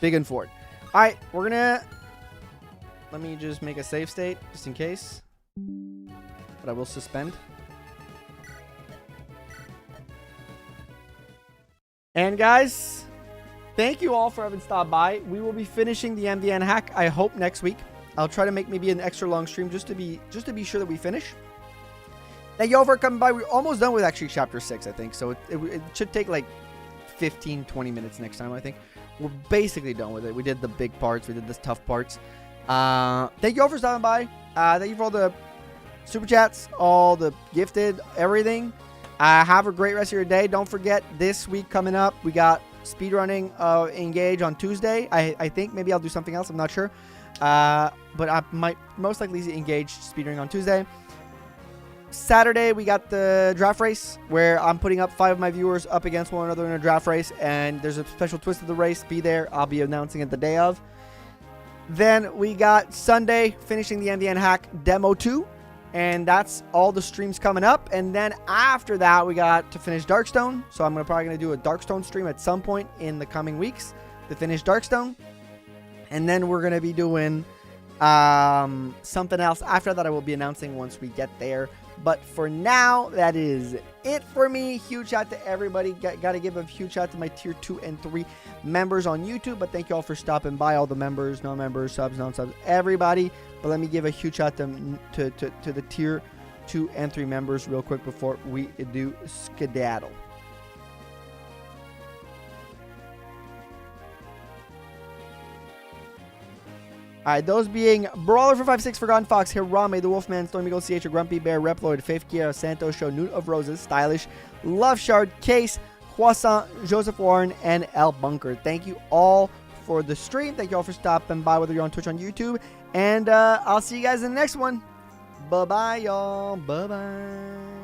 Big and Ford. Alright, we're gonna let me just make a save state just in case. But I will suspend. And guys, thank you all for having stopped by. We will be finishing the MVN hack, I hope, next week. I'll try to make maybe an extra long stream just to be sure that we finish. Thank you all for coming by. We're almost done with actually chapter 6, I think. So it should take like 15-20 minutes next time, I think. We're basically done with it. We did the big parts. We did the tough parts. Thank you all for stopping by. Thank you for all the super chats, all the gifted, everything. Have a great rest of your day. Don't forget, this week coming up, we got speedrunning Engage on Tuesday. I think maybe I'll do something else. I'm not sure. But I might most likely Engage speedrunning on Tuesday. Saturday, we got the draft race where I'm putting up 5 of my viewers up against one another in a draft race. And there's a special twist of the race. Be there. I'll be announcing it the day of. Then we got Sunday, finishing the MVN hack demo 2. And that's all the streams coming up. And then after that, we got to finish Darkstone. So I'm probably going to do a Darkstone stream at some point in the coming weeks to finish Darkstone. And then we're going to be doing something else. After that, I will be announcing once we get there. But for now, that is it for me. Huge shout to everybody. Got to give a huge shout to my tier 2 and 3 members on YouTube. But thank you all for stopping by. All the members, non-members, subs, non-subs, everybody. But let me give a huge shout to the tier 2 and 3 members real quick before we do skedaddle. Alright, those being Brawler for 5-6, Forgotten Fox, Hirame, The Wolfman, StormEagleCH, AGrumpyBear, Reploid, Faith Kiera, Santos Show, Newt of Roses, Stylish, LoveShard, Kase, Croissant, Joseph Warren, and L Bunker. Thank you all for the stream. Thank you all for stopping by, whether you're on Twitch, on YouTube. And I'll see you guys in the next one. Bye-bye, y'all. Bye-bye.